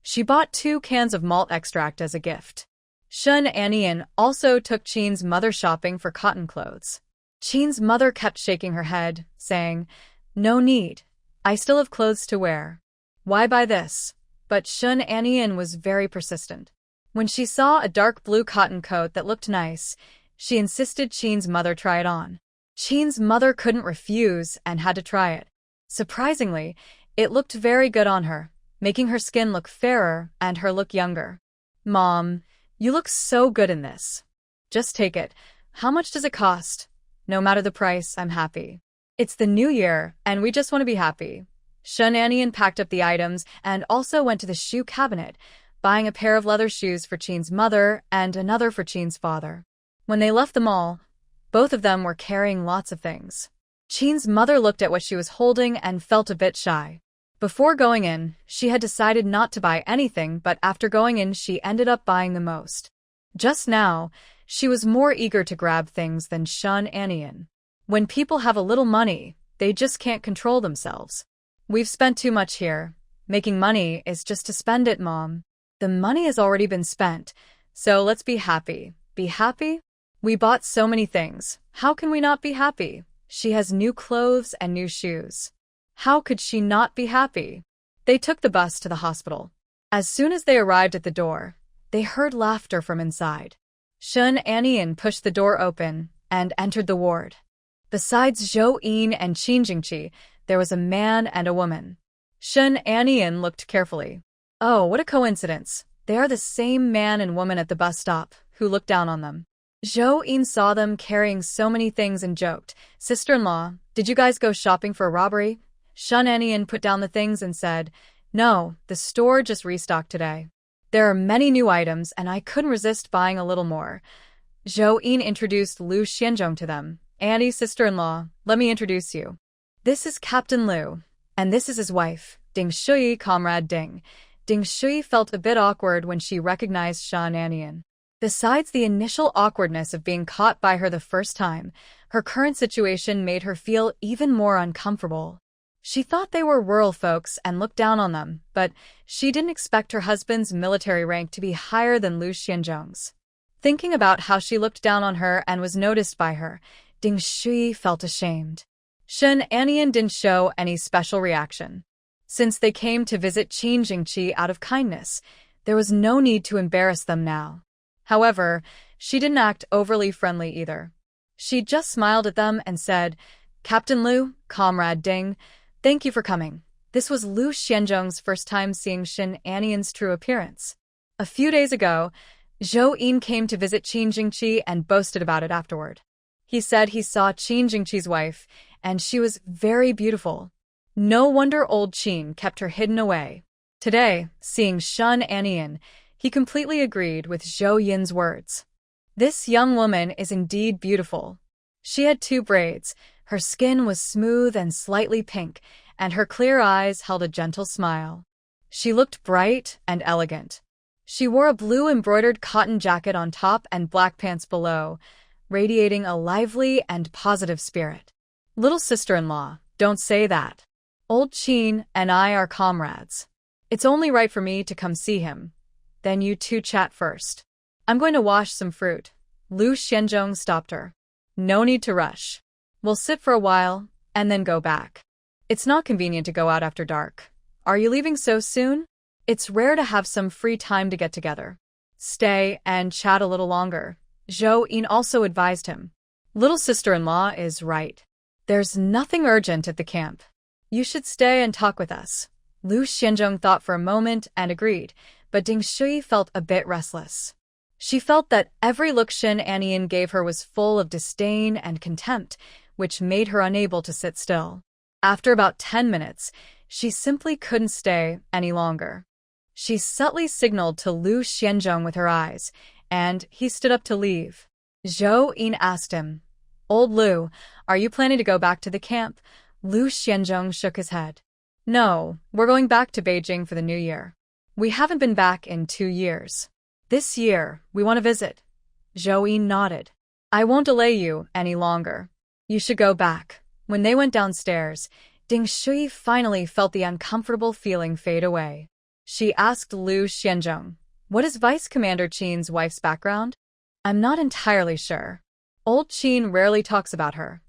She bought 2 cans of malt extract as a gift. Shin Anian also took Qin's mother shopping for cotton clothes. Qin's mother kept shaking her head, saying, "No need. I still have clothes to wear. Why buy this?" But Shin Anian was very persistent. When she saw a dark blue cotton coat that looked nice, she insisted Qin's mother try it on. Qin's mother couldn't refuse and had to try it. Surprisingly, it looked very good on her, making her skin look fairer and her look younger. "Mom, you look so good in this. Just take it. How much does it cost? No matter the price, I'm happy. It's the new year, and we just want to be happy." Shin Anian packed up the items and also went to the shoe cabinet, buying a pair of leather shoes for Qin's mother and another for Qin's father. When they left the mall, both of them were carrying lots of things. Qin's mother looked at what she was holding and felt a bit shy. Before going in, she had decided not to buy anything, but after going in, she ended up buying the most. Just now, she was more eager to grab things than Shin Anian. When people have a little money, they just can't control themselves. "We've spent too much here. Making money is just to spend it, Mom. The money has already been spent, so let's be happy." "Be happy? We bought so many things. How can we not be happy?" She has new clothes and new shoes. How could she not be happy? They took the bus to the hospital. As soon as they arrived at the door, they heard laughter from inside. Shun Anian pushed the door open and entered the ward. Besides Zhou Yin and Qin Jingqi, there was a man and a woman. Shun Anian looked carefully. Oh, what a coincidence. They are the same man and woman at the bus stop, who looked down on them. Zhou Yin saw them carrying so many things and joked, "Sister-in-law, did you guys go shopping for a robbery?" Shun Anian put down the things and said, "No, the store just restocked today. There are many new items and I couldn't resist buying a little more." Zhou Yin introduced Lu Xianzhong to them. "Annie, sister-in-law, let me introduce you. This is Captain Lu, and this is his wife, Ding Shui, comrade Ding." Ding Shui felt a bit awkward when she recognized Shun Anian. Besides the initial awkwardness of being caught by her the first time, her current situation made her feel even more uncomfortable. She thought they were rural folks and looked down on them, but she didn't expect her husband's military rank to be higher than Lu Xianzhong's. Thinking about how she looked down on her and was noticed by her, Ding Shui felt ashamed. Shun Anian didn't show any special reaction. Since they came to visit Qin Jingqi out of kindness, there was no need to embarrass them now. However, she didn't act overly friendly either. She just smiled at them and said, "Captain Lu, comrade Ding, thank you for coming." This was Lu Xianzhong's first time seeing Shun Anian's true appearance. A few days ago, Zhou Yin came to visit Qin Jingqi and boasted about it afterward. He said he saw Qin Jingqi's wife, and she was very beautiful. No wonder old Qin kept her hidden away. Today, seeing Shun Anian, he completely agreed with Zhou Yin's words. This young woman is indeed beautiful. She had 2 braids, her skin was smooth and slightly pink, and her clear eyes held a gentle smile. She looked bright and elegant. She wore a blue embroidered cotton jacket on top and black pants below, radiating a lively and positive spirit. "Little sister-in-law, don't say that. Old Qin and I are comrades. It's only right for me to come see him. Then you two chat first. I'm going to wash some fruit." Lu Xianzhong stopped her. "No need to rush. We'll sit for a while, and then go back. It's not convenient to go out after dark. Are you leaving so soon? It's rare to have some free time to get together. Stay and chat a little longer." Zhou Yin also advised him. "Little sister-in-law is right. There's nothing urgent at the camp. You should stay and talk with us." Lu Xianzhong thought for a moment and agreed, but Ding Shui felt a bit restless. She felt that every look Shun Anian gave her was full of disdain and contempt, which made her unable to sit still. After about 10 minutes, she simply couldn't stay any longer. She subtly signaled to Lu Xianzhong with her eyes, and he stood up to leave. Zhou Yin asked him, "Old Lu, are you planning to go back to the camp?" Lu Xianzhong shook his head. "No, we're going back to Beijing for the new year. We haven't been back in 2 years. This year, we want to visit." Zhou Yin nodded. "I won't delay you any longer. You should go back." When they went downstairs, Ding Shui finally felt the uncomfortable feeling fade away. She asked Lu Xianzhong, "What is Vice Commander Qin's wife's background?" "I'm not entirely sure. Old Qin rarely talks about her.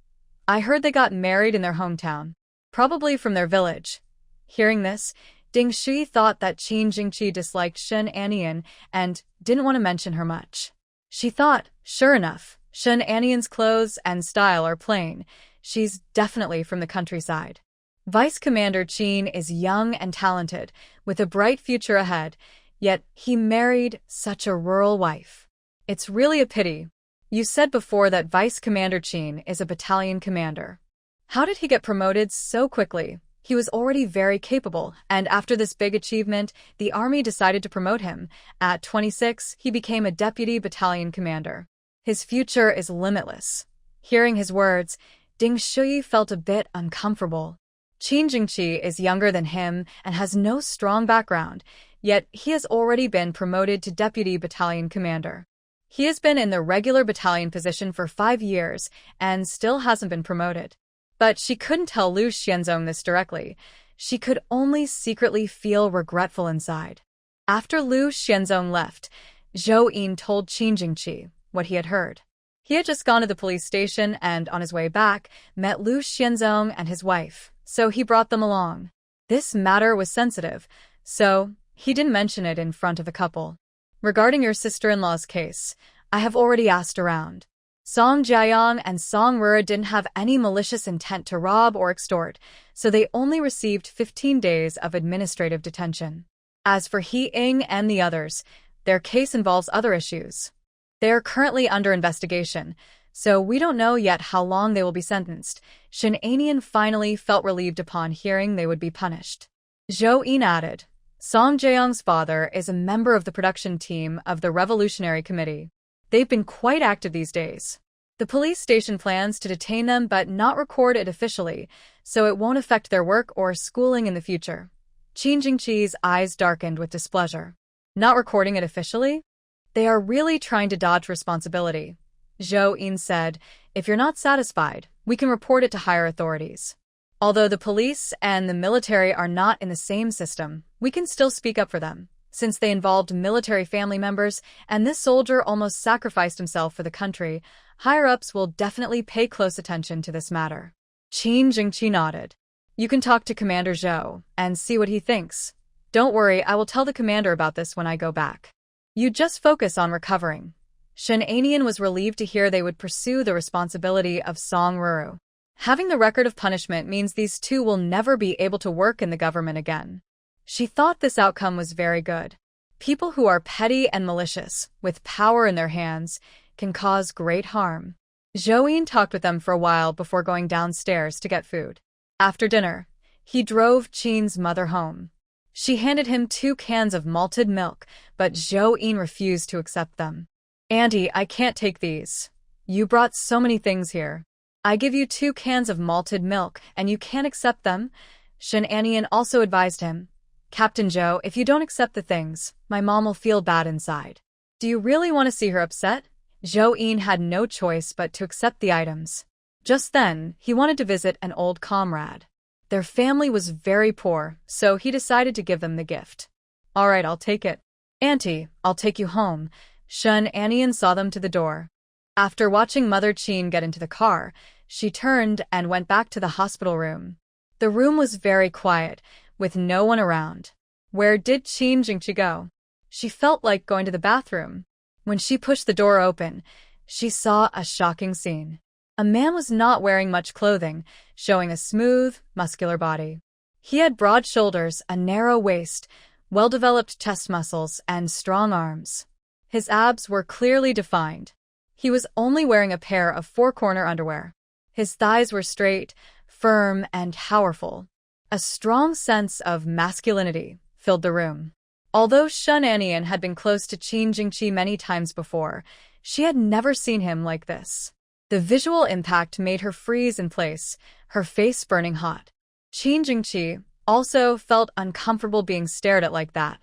I heard they got married in their hometown, probably from their village." Hearing this, Ding Shui thought that Qin Jingqi disliked Shun Anian and didn't want to mention her much. She thought, sure enough, Shun Anian's clothes and style are plain. She's definitely from the countryside. Vice Commander Qin is young and talented, with a bright future ahead, yet he married such a rural wife. It's really a pity. You said before that Vice Commander Qin is a battalion commander. How did he get promoted so quickly? He was already very capable, and after this big achievement, the army decided to promote him. At 26, he became a deputy battalion commander. His future is limitless. Hearing his words, Ding Shui felt a bit uncomfortable. Qin Jingqi is younger than him and has no strong background, yet he has already been promoted to deputy battalion commander. He has been in the regular battalion position for 5 years and still hasn't been promoted. But she couldn't tell Lu Xianzhong this directly. She could only secretly feel regretful inside. After Lu Xianzhong left, Zhou Yin told Qin Jingqi what he had heard. He had just gone to the police station and, on his way back, met Lu Xianzong and his wife, so he brought them along. This matter was sensitive, so he didn't mention it in front of the couple. Regarding your sister-in-law's case, I have already asked around. Song Jiayong and Song Rura didn't have any malicious intent to rob or extort, so they only received 15 days of administrative detention. As for He Ying and the others, their case involves other issues. They are currently under investigation, so we don't know yet how long they will be sentenced. Shen Anian finally felt relieved upon hearing they would be punished. Zhou Yin added, Song Jiayong's father is a member of the production team of the Revolutionary Committee. They've been quite active these days. The police station plans to detain them but not record it officially, so it won't affect their work or schooling in the future. Qin Jingqi's eyes darkened with displeasure. Not recording it officially? They are really trying to dodge responsibility. Zhou Yin said, if you're not satisfied, we can report it to higher authorities. Although the police and the military are not in the same system, we can still speak up for them, since they involved military family members and this soldier almost sacrificed himself for the country. Higher-ups will definitely pay close attention to this matter. Qin Jingqi nodded. You can talk to Commander Zhou and see what he thinks. Don't worry, I will tell the commander about this when I go back. You just focus on recovering. Shen Anian was relieved to hear they would pursue the responsibility of Song Ruru. Having the record of punishment means these two will never be able to work in the government again. She thought this outcome was very good. People who are petty and malicious, with power in their hands, can cause great harm. Zhou Yin talked with them for a while before going downstairs to get food. After dinner, he drove Qin's mother home. She handed him 2 cans of malted milk, but Zhou Yin refused to accept them. Auntie, I can't take these. You brought so many things here. I give you 2 cans of malted milk, and you can't accept them? Shen Anian also advised him. Captain Zhou, if you don't accept the things, my mom will feel bad inside. Do you really want to see her upset? Zhou Yin had no choice but to accept the items. Just then, he wanted to visit an old comrade. Their family was very poor, so he decided to give them the gift. All right, I'll take it. Auntie, I'll take you home. Shen Anian saw them to the door. After watching Mother Qin get into the car, she turned and went back to the hospital room. The room was very quiet, with no one around. Where did Qin Jingqi go? She felt like going to the bathroom. When she pushed the door open, she saw a shocking scene. A man was not wearing much clothing, showing a smooth, muscular body. He had broad shoulders, a narrow waist, well-developed chest muscles, and strong arms. His abs were clearly defined. He was only wearing a pair of 4-corner underwear. His thighs were straight, firm, and powerful. A strong sense of masculinity filled the room. Although Shen Anian had been close to Qin Jingqi many times before, she had never seen him like this. The visual impact made her freeze in place, her face burning hot. Qin Jingqi also felt uncomfortable being stared at like that.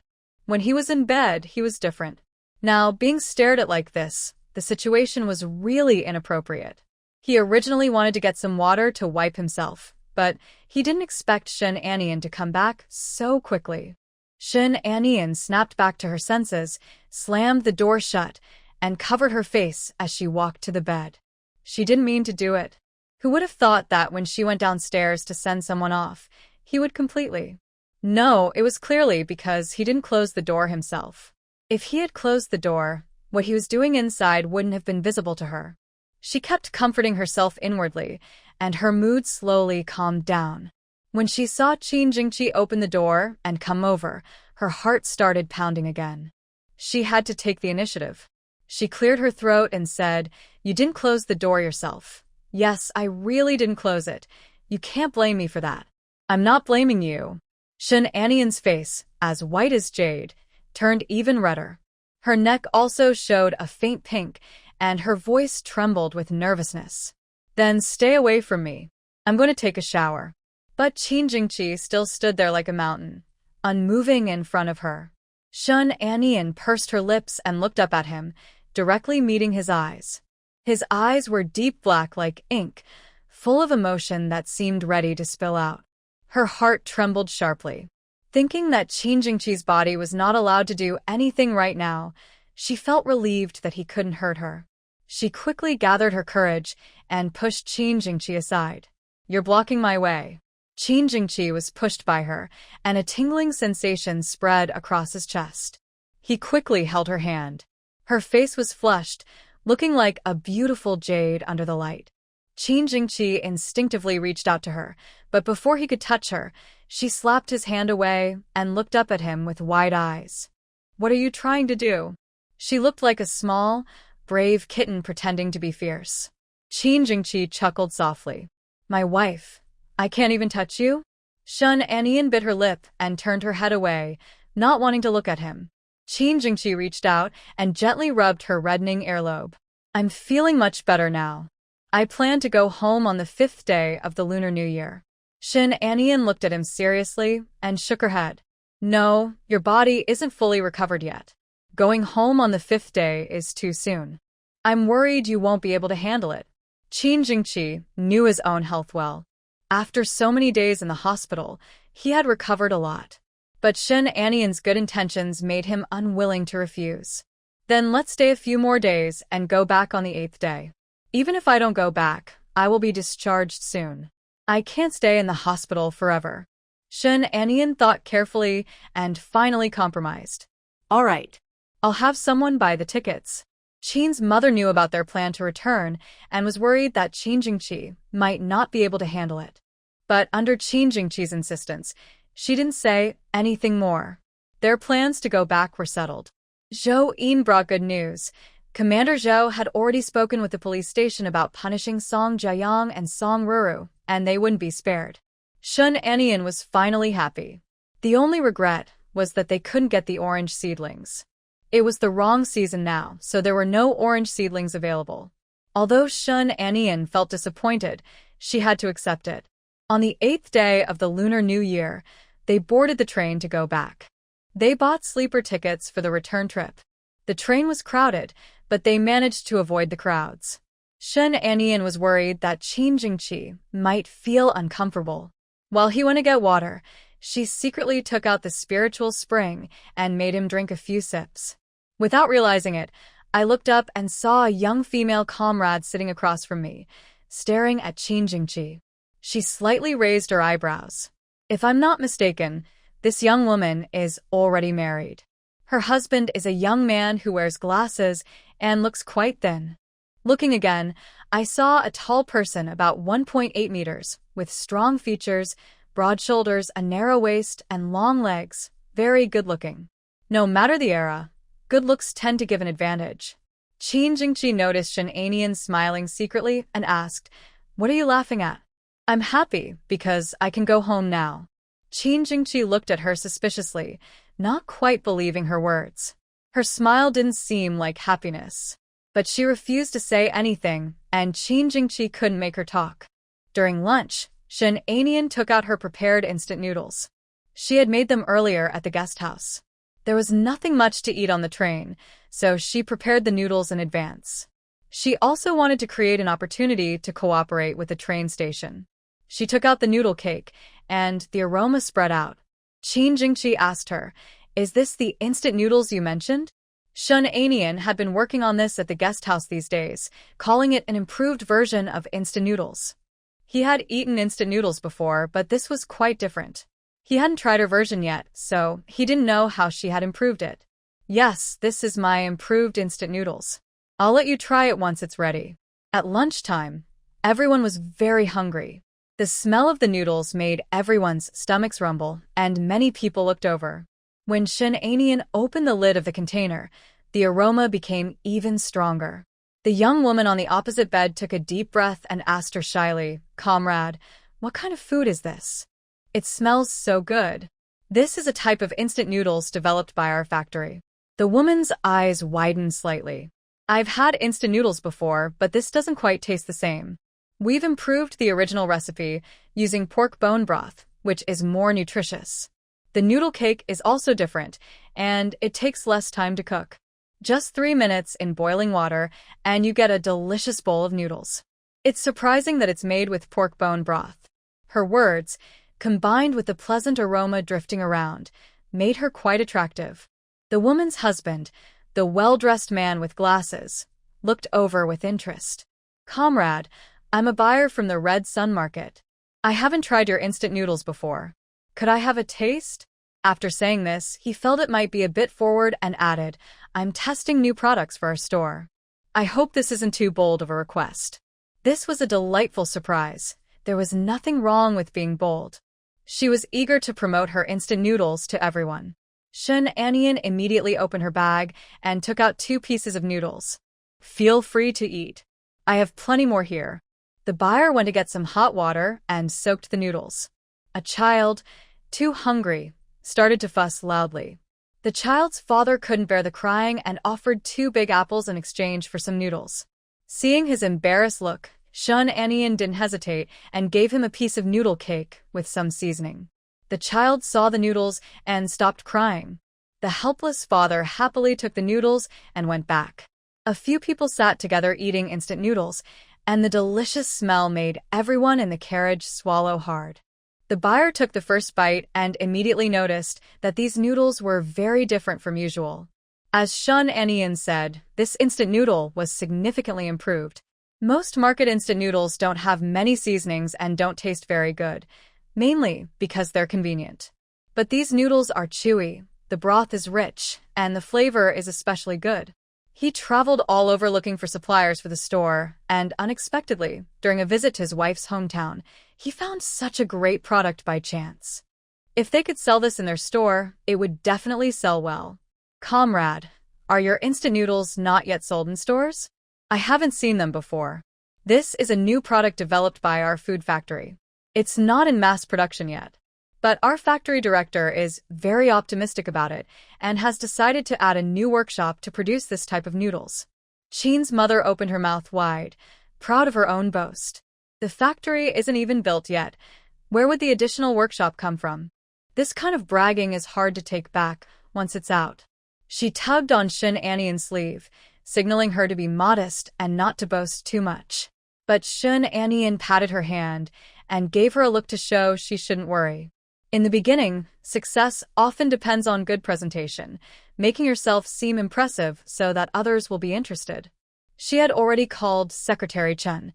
When he was in bed, he was different. Now, being stared at like this, the situation was really inappropriate. He originally wanted to get some water to wipe himself, but he didn't expect Shen Anian to come back so quickly. Shen Anian snapped back to her senses, slammed the door shut, and covered her face as she walked to the bed. She didn't mean to do it. Who would have thought that when she went downstairs to send someone off, he would completely? No, it was clearly because he didn't close the door himself. If he had closed the door, what he was doing inside wouldn't have been visible to her. She kept comforting herself inwardly, and her mood slowly calmed down. When she saw Qin Jingqi open the door and come over, her heart started pounding again. She had to take the initiative. She cleared her throat and said, "You didn't close the door yourself." "Yes, I really didn't close it. You can't blame me for that." "I'm not blaming you." Shen Anian's face, as white as jade, turned even redder. Her neck also showed a faint pink, and her voice trembled with nervousness. "Then stay away from me. I'm going to take a shower." But Qin Jingqi still stood there like a mountain, unmoving in front of her. Shen Anian pursed her lips and looked up at him, directly meeting his eyes. His eyes were deep black like ink, full of emotion that seemed ready to spill out. Her heart trembled sharply. Thinking that Qin Jingqi's body was not allowed to do anything right now, she felt relieved that he couldn't hurt her. She quickly gathered her courage and pushed Qin Jingqi aside. You're blocking my way. Qin Jingqi was pushed by her, and a tingling sensation spread across his chest. He quickly held her hand. Her face was flushed, looking like a beautiful jade under the light. Qin Jingqi instinctively reached out to her, but before he could touch her, she slapped his hand away and looked up at him with wide eyes. What are you trying to do? She looked like a small, brave kitten pretending to be fierce. Qin Jingqi chuckled softly. My wife. I can't even touch you? Shun Anian bit her lip and turned her head away, not wanting to look at him. Qin Jingqi reached out and gently rubbed her reddening earlobe. I'm feeling much better now. I plan to go home on the 5th day of the Lunar New Year. Shin Anian looked at him seriously and shook her head. No, your body isn't fully recovered yet. Going home on the 5th day is too soon. I'm worried you won't be able to handle it. Qin Jingqi knew his own health well. After so many days in the hospital, he had recovered a lot. But Shin Anian's good intentions made him unwilling to refuse. Then let's stay a few more days and go back on the 8th day. Even if I don't go back, I will be discharged soon. I can't stay in the hospital forever. Shin Anian thought carefully and finally compromised. All right. I'll have someone buy the tickets. Qin's mother knew about their plan to return and was worried that Qin Jingqi might not be able to handle it. But under Qin Jingqi's insistence, she didn't say anything more. Their plans to go back were settled. Zhou Yin brought good news. Commander Zhou had already spoken with the police station about punishing Song Jiayang and Song Ruru, and they wouldn't be spared. Shun Anian was finally happy. The only regret was that they couldn't get the orange seedlings. It was the wrong season now, so there were no orange seedlings available. Although Shun Anian felt disappointed, she had to accept it. On the 8th day of the Lunar New Year, they boarded the train to go back. They bought sleeper tickets for the return trip. The train was crowded, but they managed to avoid the crowds. Shun Anian was worried that Qin Jingqi might feel uncomfortable. While he went to get water, she secretly took out the spiritual spring and made him drink a few sips. Without realizing it, I looked up and saw a young female comrade sitting across from me, staring at Qin Jingqi. She slightly raised her eyebrows. If I'm not mistaken, this young woman is already married. Her husband is a young man who wears glasses and looks quite thin. Looking again, I saw a tall person about 1.8 meters, with strong features, broad shoulders, a narrow waist, and long legs, very good-looking. No matter the era, good looks tend to give an advantage. Qin Jingqi noticed Shin Anian smiling secretly and asked, What are you laughing at? I'm happy because I can go home now. Qin Jingqi looked at her suspiciously, not quite believing her words. Her smile didn't seem like happiness. But she refused to say anything, and Qin Jingqi couldn't make her talk. During lunch, Shin Anian took out her prepared instant noodles. She had made them earlier at the guest house. There was nothing much to eat on the train, so she prepared the noodles in advance. She also wanted to create an opportunity to cooperate with the train station. She took out the noodle cake, and the aroma spread out. Qin Jingqi asked her, Is this the instant noodles you mentioned? Shun Anian had been working on this at the guest house these days, calling it an improved version of instant noodles. He had eaten instant noodles before, but this was quite different. He hadn't tried her version yet, so he didn't know how she had improved it. Yes, this is my improved instant noodles. I'll let you try it once it's ready. At lunchtime, everyone was very hungry. The smell of the noodles made everyone's stomachs rumble, and many people looked over. When Shin Anian opened the lid of the container, the aroma became even stronger. The young woman on the opposite bed took a deep breath and asked her shyly, Comrade, what kind of food is this? It smells so good. This is a type of instant noodles developed by our factory. The woman's eyes widened slightly. I've had instant noodles before, but this doesn't quite taste the same. We've improved the original recipe using pork bone broth, which is more nutritious. The noodle cake is also different, and it takes less time to cook. Just 3 minutes in boiling water, and you get a delicious bowl of noodles. It's surprising that it's made with pork bone broth. Her words, combined with the pleasant aroma drifting around, made her quite attractive. The woman's husband, the well-dressed man with glasses, looked over with interest. Comrade, I'm a buyer from the Red Sun Market. I haven't tried your instant noodles before. Could I have a taste? After saying this, he felt it might be a bit forward and added, I'm testing new products for our store. I hope this isn't too bold of a request. This was a delightful surprise. There was nothing wrong with being bold. She was eager to promote her instant noodles to everyone. Shun Anian immediately opened her bag and took out 2 pieces of noodles. Feel free to eat. I have plenty more here. The buyer went to get some hot water and soaked the noodles. A child, too hungry, started to fuss loudly. The child's father couldn't bear the crying and offered 2 big apples in exchange for some noodles. Seeing his embarrassed look, Shun Anian didn't hesitate and gave him a piece of noodle cake with some seasoning. The child saw the noodles and stopped crying. The helpless father happily took the noodles and went back. A few people sat together eating instant noodles, and the delicious smell made everyone in the carriage swallow hard. The buyer took the first bite and immediately noticed that these noodles were very different from usual. As Shun Anian said, this instant noodle was significantly improved. Most market instant noodles don't have many seasonings and don't taste very good, mainly because they're convenient. But these noodles are chewy, the broth is rich, and the flavor is especially good. He traveled all over looking for suppliers for the store, and unexpectedly, during a visit to his wife's hometown, he found such a great product by chance. If they could sell this in their store, it would definitely sell well. Comrade, are your instant noodles not yet sold in stores? I haven't seen them before. This is a new product developed by our food factory. It's not in mass production yet. But our factory director is very optimistic about it and has decided to add a new workshop to produce this type of noodles. Chin's mother opened her mouth wide, proud of her own boast. The factory isn't even built yet. Where would the additional workshop come from? This kind of bragging is hard to take back once it's out. She tugged on Shun Anian's sleeve, signaling her to be modest and not to boast too much. But Shun Anian patted her hand and gave her a look to show she shouldn't worry. In the beginning, success often depends on good presentation, making yourself seem impressive so that others will be interested. She had already called Secretary Chen.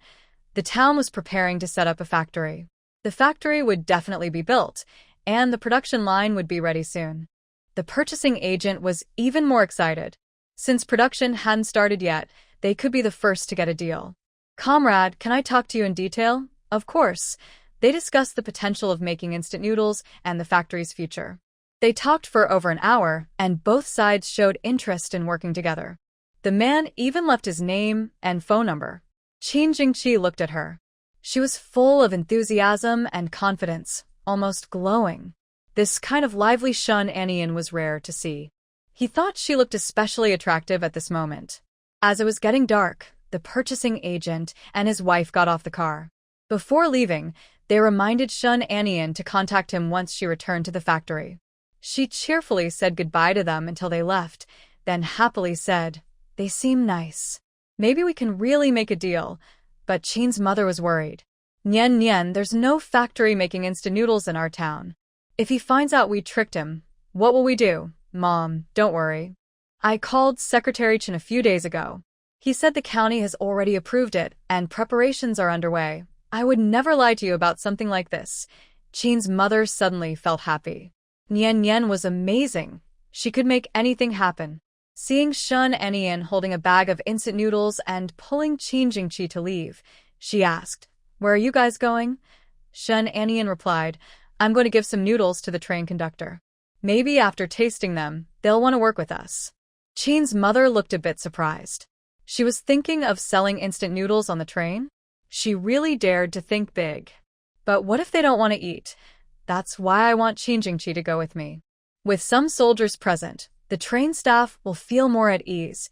The town was preparing to set up a factory. The factory would definitely be built, and the production line would be ready soon. The purchasing agent was even more excited. Since production hadn't started yet, they could be the first to get a deal. Comrade, can I talk to you in detail? Of course. They discussed the potential of making instant noodles and the factory's future. They talked for over an hour, and both sides showed interest in working together. The man even left his name and phone number. Qin Jingqi looked at her. She was full of enthusiasm and confidence, almost glowing. This kind of lively Shun Anian was rare to see. He thought she looked especially attractive at this moment. As it was getting dark, the purchasing agent and his wife got off the car. Before leaving, they reminded Shun Anian to contact him once she returned to the factory. She cheerfully said goodbye to them until they left, then happily said, "They seem nice. Maybe we can really make a deal." But Qin's mother was worried. "Nian Nian, there's no factory making instant noodles in our town. If he finds out we tricked him, what will we do?" "Mom, don't worry. I called Secretary Chen a few days ago. He said the county has already approved it and preparations are underway. I would never lie to you about something like this." Qin's mother suddenly felt happy. Nian Nian was amazing. She could make anything happen. Seeing Shun Anian holding a bag of instant noodles and pulling Qin Jingqi to leave, she asked, "Where are you guys going?" Shun Anian replied, "I'm going to give some noodles to the train conductor. Maybe after tasting them, they'll want to work with us." Qin's mother looked a bit surprised. She was thinking of selling instant noodles on the train. She really dared to think big. But what if they don't want to eat? That's why I want Qin Jingqi to go with me. With some soldiers present, the train staff will feel more at ease.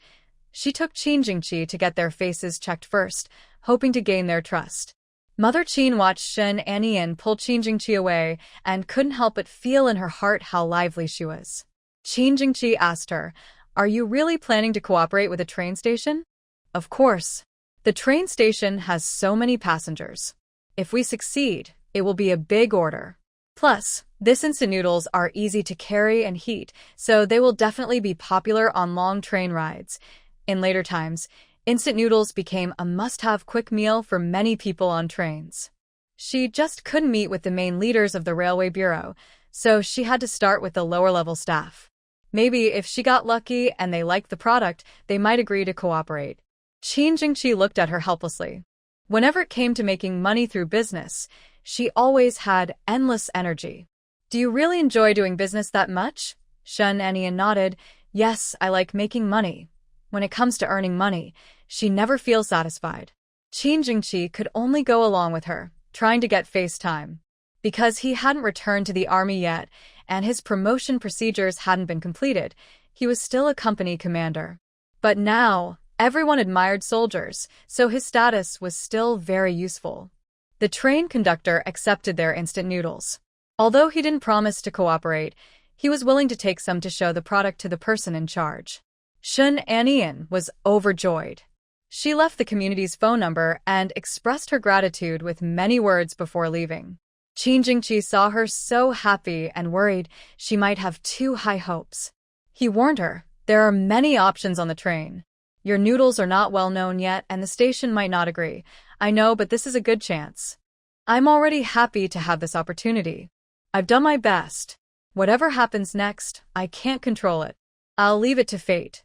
She took Qin Jingqi to get their faces checked first, hoping to gain their trust. Mother Qin watched Shun Anian pull Qin Jingqi away and couldn't help but feel in her heart how lively she was. Qin Jingqi asked her, "Are you really planning to cooperate with a train station?" "Of course. The train station has so many passengers. If we succeed, it will be a big order. Plus, this instant noodles are easy to carry and heat, so they will definitely be popular on long train rides. In later times, Instant noodles became a must-have quick meal for many people on trains. She just couldn't meet with the main leaders of the Railway Bureau, so she had to start with the lower-level staff. Maybe if she got lucky and they liked the product, they might agree to cooperate. Qin Jingqi looked at her helplessly. Whenever it came to making money through business, she always had endless energy. Do you really enjoy doing business that much? Shun Anian nodded. Yes, I like making money. When it comes to earning money, she never feels satisfied. Qin Jingqi could only go along with her, trying to get face time. Because he hadn't returned to the army yet, and his promotion procedures hadn't been completed, he was still a company commander. But now, everyone admired soldiers, so his status was still very useful. The train conductor accepted their instant noodles. Although he didn't promise to cooperate, he was willing to take some to show the product to the person in charge. Shun Anian was overjoyed. She left the community's phone number and expressed her gratitude with many words before leaving. Qin Jingqi saw her so happy and worried she might have too high hopes. He warned her, there are many options on the train. Your noodles are not well known yet and the station might not agree. I know, but this is a good chance. I'm already happy to have this opportunity. I've done my best. Whatever happens next, I can't control it. I'll leave it to fate.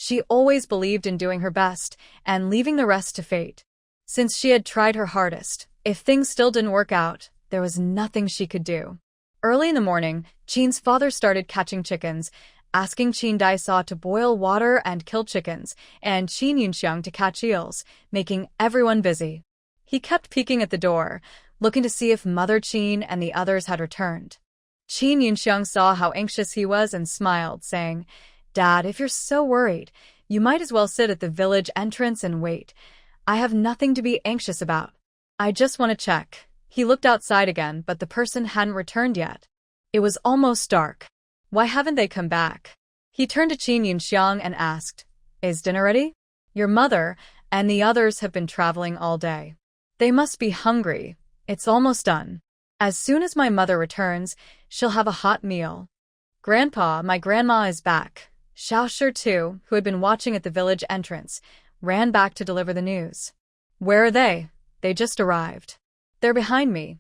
She always believed in doing her best and leaving the rest to fate. Since she had tried her hardest, if things still didn't work out, there was nothing she could do. Early in the morning, Qin's father started catching chickens, asking Qin Daisa to boil water and kill chickens, and Qin Yunxiang to catch eels, making everyone busy. He kept peeking at the door, looking to see if Mother Qin and the others had returned. Qin Yunxiang saw how anxious he was and smiled, saying, Dad, if you're so worried, you might as well sit at the village entrance and wait. I have nothing to be anxious about. I just want to check. He looked outside again, but the person hadn't returned yet. It was almost dark. Why haven't they come back? He turned to Qin Yunxiang and asked, Is dinner ready? Your mother and the others have been traveling all day. They must be hungry. It's almost done. As soon as my mother returns, she'll have a hot meal. Grandpa, my grandma is back. Xiao Shi too, who had been watching at the village entrance, ran back to deliver the news. Where are they? They just arrived. They're behind me.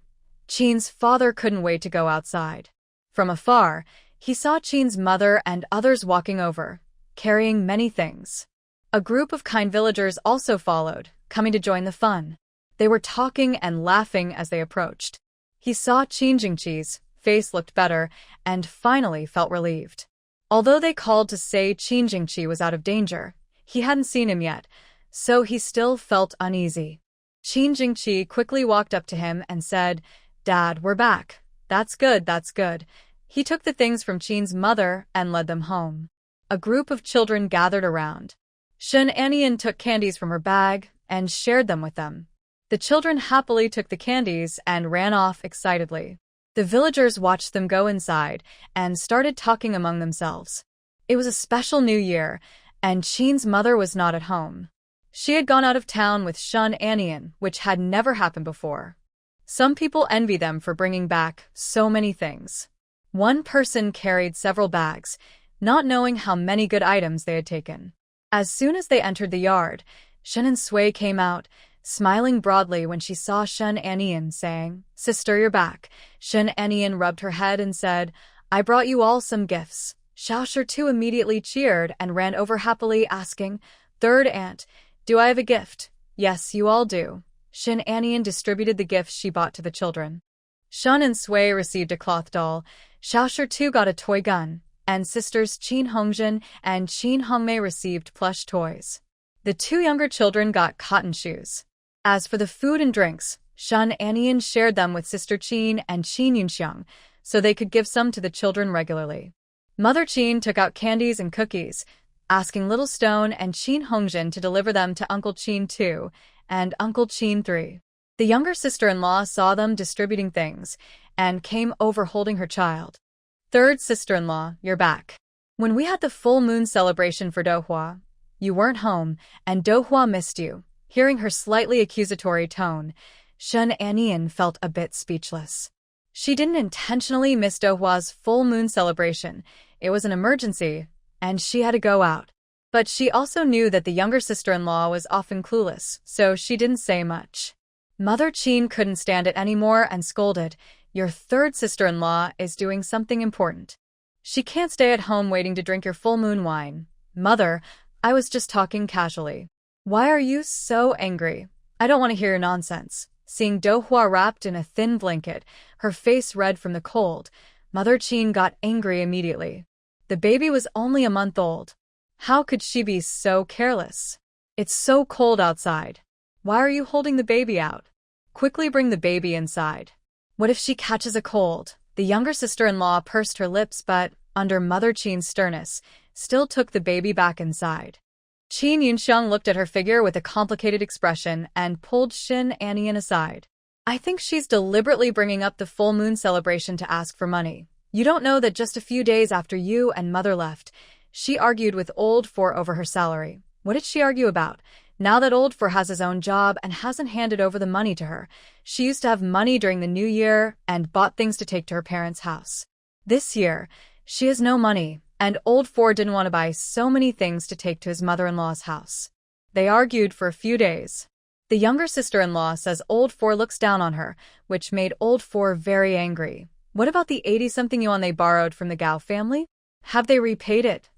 Qin's father couldn't wait to go outside. From afar, he saw Qin's mother and others walking over, carrying many things. A group of kind villagers also followed, coming to join the fun. They were talking and laughing as they approached. He saw Qin Jingqi's face looked better and finally felt relieved. Although they called to say Qin Jingqi was out of danger, he hadn't seen him yet, so he still felt uneasy. Qin Jingqi quickly walked up to him and said, Dad, we're back. That's good, that's good. He took the things from Qin's mother and led them home. A group of children gathered around. Shun Anian took candies from her bag and shared them with them. The children happily took the candies and ran off excitedly. The villagers watched them go inside and started talking among themselves. It was a special new year, and Qin's mother was not at home. She had gone out of town with Shun Anian, which had never happened before. Some people envy them for bringing back so many things. One person carried several bags, not knowing how many good items they had taken. As soon as they entered the yard, Shun Sui came out, smiling broadly when she saw Shun Anian, saying, Sister, you're back. Shun Anian rubbed her head and said, I brought you all some gifts. Xiao Shi too immediately cheered and ran over happily, asking, Third aunt, do I have a gift? Yes, you all do. Shun Anian distributed the gifts she bought to the children. Shun Sui received a cloth doll, Xiao Shi too got a toy gun, and sisters Qin Hongjin and Qin Hongmei received plush toys. The two younger children got cotton shoes. As for the food and drinks, Shun Anian shared them with Sister Qin and Qin Yunxiang, so they could give some to the children regularly. Mother Qin took out candies and cookies, asking Little Stone and Qin Hongjin to deliver them to Uncle Qin 2 and Uncle Qin 3. The younger sister-in-law saw them distributing things and came over holding her child. Third sister-in-law, you're back. When we had the full moon celebration for Dohua, you weren't home, and Dohua missed you. Hearing her slightly accusatory tone, Shun Anian felt a bit speechless. She didn't intentionally miss Dohua's full moon celebration. It was an emergency, and she had to go out. But she also knew that the younger sister-in-law was often clueless, so she didn't say much. Mother Qin couldn't stand it anymore and scolded, "Your third sister-in-law is doing something important. She can't stay at home waiting to drink your full moon wine." "Mother, I was just talking casually. Why are you so angry? I don't want to hear your nonsense." Seeing Dohua wrapped in a thin blanket, her face red from the cold, Mother Qin got angry immediately. The baby was only a month old. How could she be so careless? "It's so cold outside. Why are you holding the baby out? Quickly bring the baby inside. What if she catches a cold?" The younger sister-in-law pursed her lips but, under Mother Qin's sternness, still took the baby back inside. Qin Yunxiang looked at her figure with a complicated expression and pulled Shin Anian aside. "I think she's deliberately bringing up the full moon celebration to ask for money. You don't know that just a few days after you and Mother left, she argued with Old Four over her salary." "What did she argue about?" "Now that Old Four has his own job and hasn't handed over the money to her, she used to have money during the new year and bought things to take to her parents' house. This year, she has no money, and Old Four didn't want to buy so many things to take to his mother-in-law's house." They argued for a few days. The younger sister-in-law says Old Four looks down on her, which made Old Four very angry. "What about the 80-something yuan they borrowed from the Gao family? Have they repaid it?"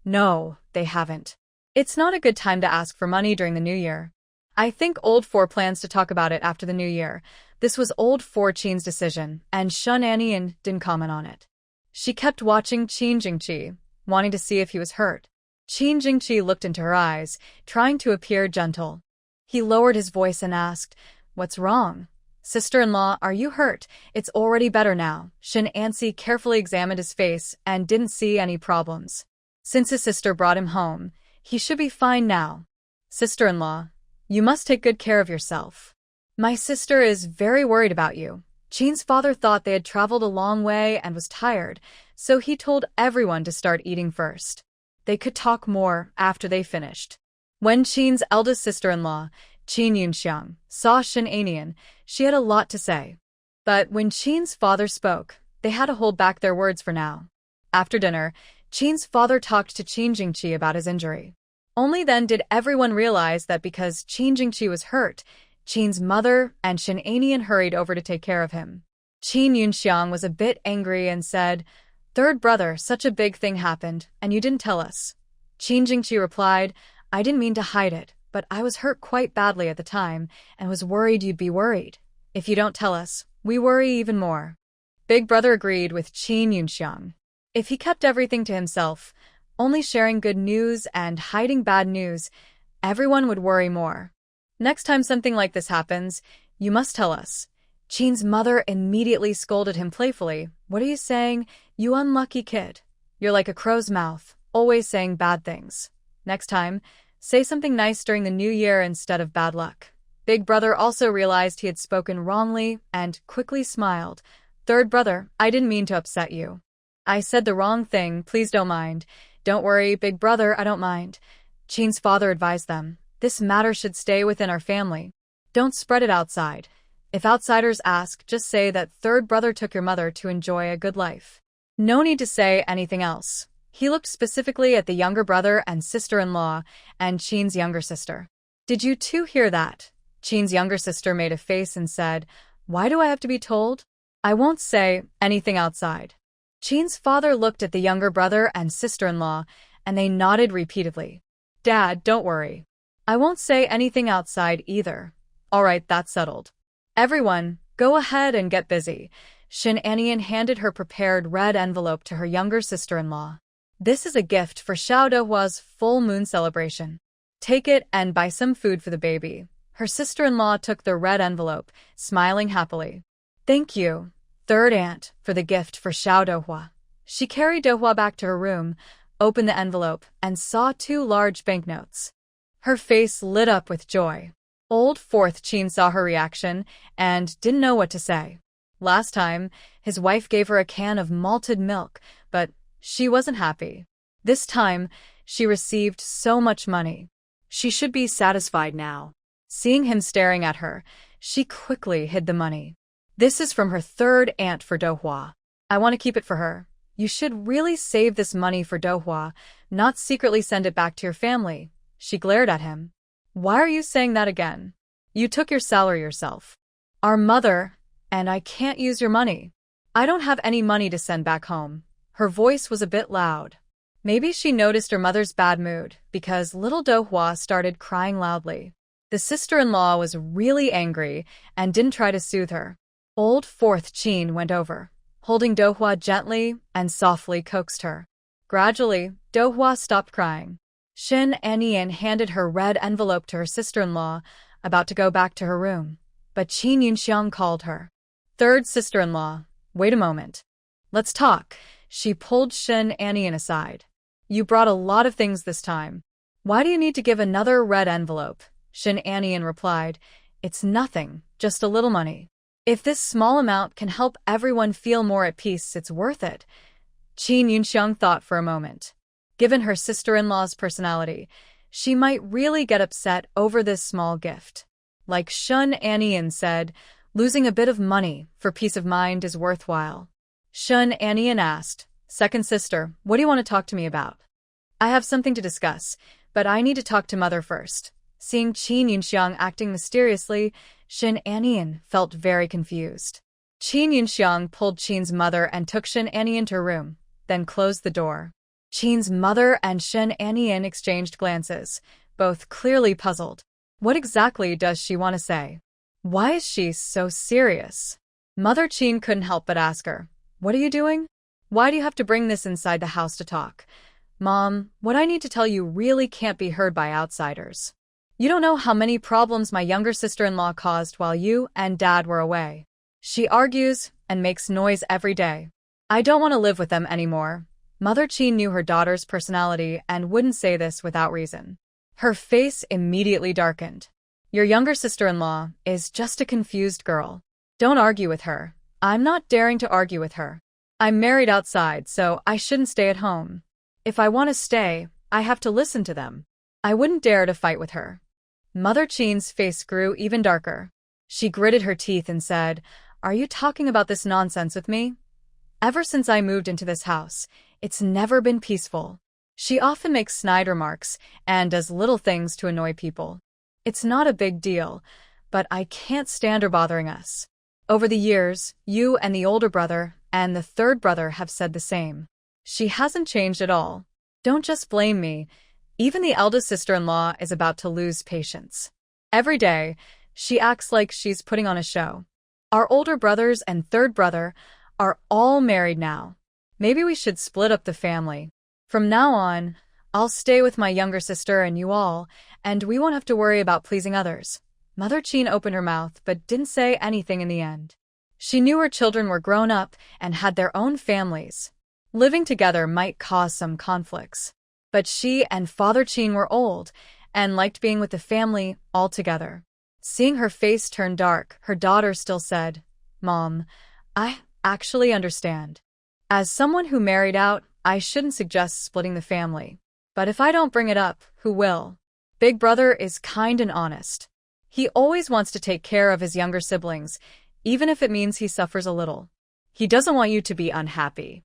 "No, they haven't. It's not a good time to ask for money during the new year. I think Old Four plans to talk about it after the new year." This was Old Four Qin's decision, and Shun Anian didn't comment on it. She kept watching Qin Jingqi, wanting to see if he was hurt. Qin Jingqi looked into her eyes, trying to appear gentle. He lowered his voice and asked, "What's wrong? Sister-in-law, are you hurt?" "It's already better now." Shin Ansi carefully examined his face and didn't see any problems. Since his sister brought him home, he should be fine now. "Sister-in-law, you must take good care of yourself. My sister is very worried about you." Qin's father thought they had traveled a long way and was tired, so he told everyone to start eating first. They could talk more after they finished. When Qin's eldest sister-in-law, Qin Yunxiang, saw Shin Anian, she had a lot to say. But when Qin's father spoke, they had to hold back their words for now. After dinner, Qin's father talked to Qin Jingqi about his injury. Only then did everyone realize that because Qin Jingqi was hurt, Qin's mother and Shin Anian hurried over to take care of him. Qin Yunxiang was a bit angry and said, "Third brother, such a big thing happened, and you didn't tell us." Qin Jingqi replied, "I didn't mean to hide it, but I was hurt quite badly at the time and was worried you'd be worried. If you don't tell us, we worry even more." Big brother agreed with Qin Yunxiang. If he kept everything to himself, only sharing good news and hiding bad news, everyone would worry more. "Next time something like this happens, you must tell us." Qin's mother immediately scolded him playfully. "What are you saying, you unlucky kid? You're like a crow's mouth, always saying bad things. Next time, say something nice during the new year instead of bad luck." Big brother also realized he had spoken wrongly and quickly smiled. "Third brother, I didn't mean to upset you. I said the wrong thing, please don't mind." "Don't worry, big brother, I don't mind." Qin's father advised them, "This matter should stay within our family. Don't spread it outside. If outsiders ask, just say that third brother took your mother to enjoy a good life. No need to say anything else." He looked specifically at the younger brother and sister-in-law and Qin's younger sister. "Did you two hear that?" Qin's younger sister made a face and said, "Why do I have to be told? I won't say anything outside." Qin's father looked at the younger brother and sister-in-law, and they nodded repeatedly. "Dad, don't worry. I won't say anything outside either." "All right, that's settled. Everyone, go ahead and get busy." Shin Anian handed her prepared red envelope to her younger sister-in-law. "This is a gift for Xiao Dehua's full moon celebration. Take it and buy some food for the baby." Her sister-in-law took the red envelope, smiling happily. "Thank you, third aunt, for the gift for Xiao Dehua." She carried Dehua back to her room, opened the envelope, and saw 2 large banknotes. Her face lit up with joy. Old Fourth Qin saw her reaction and didn't know what to say. Last time, his wife gave her a can of malted milk, but she wasn't happy. This time, she received so much money. She should be satisfied now. Seeing him staring at her, she quickly hid the money. "This is from her third aunt for Dehua. I want to keep it for her. You should really save this money for Dohwa, not secretly send it back to your family. She glared at him. Why are you saying that again? You took your salary yourself. Our mother, and I can't use your money. I don't have any money to send back home. Her voice was a bit loud. Maybe she noticed her mother's bad mood, because little Dohwa started crying loudly. The sister-in-law was really angry and didn't try to soothe her. Old fourth Chin went over, holding Dohwa gently and softly coaxed her. Gradually, Dohwa stopped crying. Shin Anian handed her red envelope to her sister-in-law, about to go back to her room. But Qin Yunxiang called her. Third sister-in-law, wait a moment. Let's talk. She pulled Shin Anian aside. You brought a lot of things this time. Why do you need to give another red envelope? Shin Anian replied. It's nothing, just a little money. If this small amount can help everyone feel more at peace, it's worth it. Qin Yunxiang thought for a moment. Given her sister-in-law's personality, she might really get upset over this small gift. Like Shun Anian said, losing a bit of money for peace of mind is worthwhile. Shun Anian asked, Second sister, what do you want to talk to me about? I have something to discuss, but I need to talk to mother first. Seeing Qin Yunxiang acting mysteriously, Shin Anian felt very confused. Qin Yunxiang pulled Qin's mother and took Shin Anian to her room, then closed the door. Qin's mother and Shin Anian exchanged glances, both clearly puzzled. What exactly does she want to say? Why is she so serious? Mother Qin couldn't help but ask her, What are you doing? Why do you have to bring this inside the house to talk? Mom, what I need to tell you really can't be heard by outsiders. You don't know how many problems my younger sister-in-law caused while you and Dad were away. She argues and makes noise every day. I don't want to live with them anymore. Mother Qin knew her daughter's personality and wouldn't say this without reason. Her face immediately darkened. Your younger sister-in-law is just a confused girl. Don't argue with her. I'm not daring to argue with her. I'm married outside, so I shouldn't stay at home. If I want to stay, I have to listen to them. I wouldn't dare to fight with her. Mother Qin's face grew even darker. She gritted her teeth and said, Are you talking about this nonsense with me? Ever since I moved into this house, it's never been peaceful. She often makes snide remarks and does little things to annoy people. It's not a big deal, but I can't stand her bothering us. Over the years, you and the older brother and the third brother have said the same. She hasn't changed at all. Don't just blame me. Even the eldest sister-in-law is about to lose patience. Every day, she acts like she's putting on a show. Our older brothers and third brother are all married now. Maybe we should split up the family. From now on, I'll stay with my younger sister and you all, and we won't have to worry about pleasing others. Mother Qin opened her mouth but didn't say anything in the end. She knew her children were grown up and had their own families. Living together might cause some conflicts. But she and Father Qin were old and liked being with the family all together. Seeing her face turn dark, her daughter still said, Mom, I actually understand. As someone who married out, I shouldn't suggest splitting the family. But if I don't bring it up, who will? Big brother is kind and honest. He always wants to take care of his younger siblings, even if it means he suffers a little. He doesn't want you to be unhappy.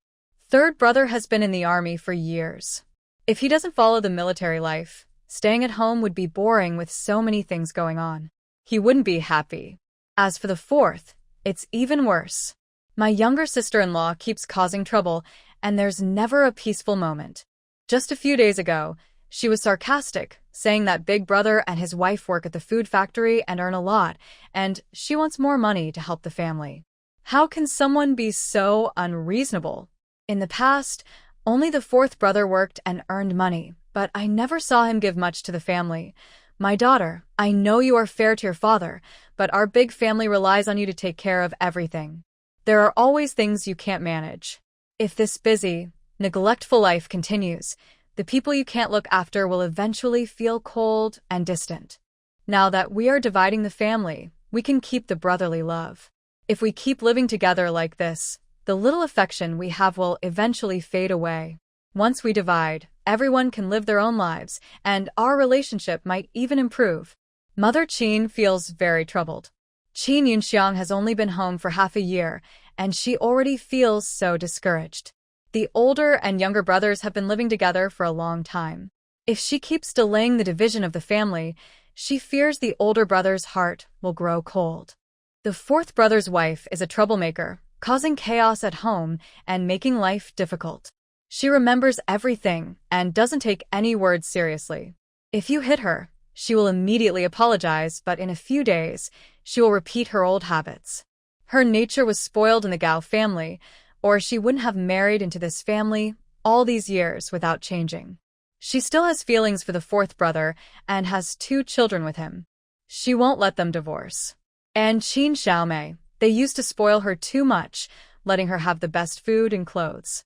Third brother has been in the army for years. If he doesn't follow the military life, staying at home would be boring with so many things going on. He wouldn't be happy. As for the fourth, it's even worse. My younger sister-in-law keeps causing trouble, and there's never a peaceful moment. Just a few days ago, she was sarcastic, saying that Big Brother and his wife work at the food factory and earn a lot, and she wants more money to help the family. How can someone be so unreasonable? In the past, only the fourth brother worked and earned money, but I never saw him give much to the family. My daughter, I know you are fair to your father, but our big family relies on you to take care of everything. There are always things you can't manage. If this busy, neglectful life continues, the people you can't look after will eventually feel cold and distant. Now that we are dividing the family, we can keep the brotherly love. If we keep living together like this, the little affection we have will eventually fade away. Once we divide, everyone can live their own lives, and our relationship might even improve. Mother Qin feels very troubled. Qin Yunxiang has only been home for half a year, and she already feels so discouraged. The older and younger brothers have been living together for a long time. If she keeps delaying the division of the family, she fears the older brother's heart will grow cold. The fourth brother's wife is a troublemaker, causing chaos at home and making life difficult. She remembers everything and doesn't take any words seriously. If you hit her, she will immediately apologize, but in a few days, she will repeat her old habits. Her nature was spoiled in the Gao family, or she wouldn't have married into this family all these years without changing. She still has feelings for the fourth brother and has 2 children with him. She won't let them divorce. And Qin Xiaomei, they used to spoil her too much, letting her have the best food and clothes.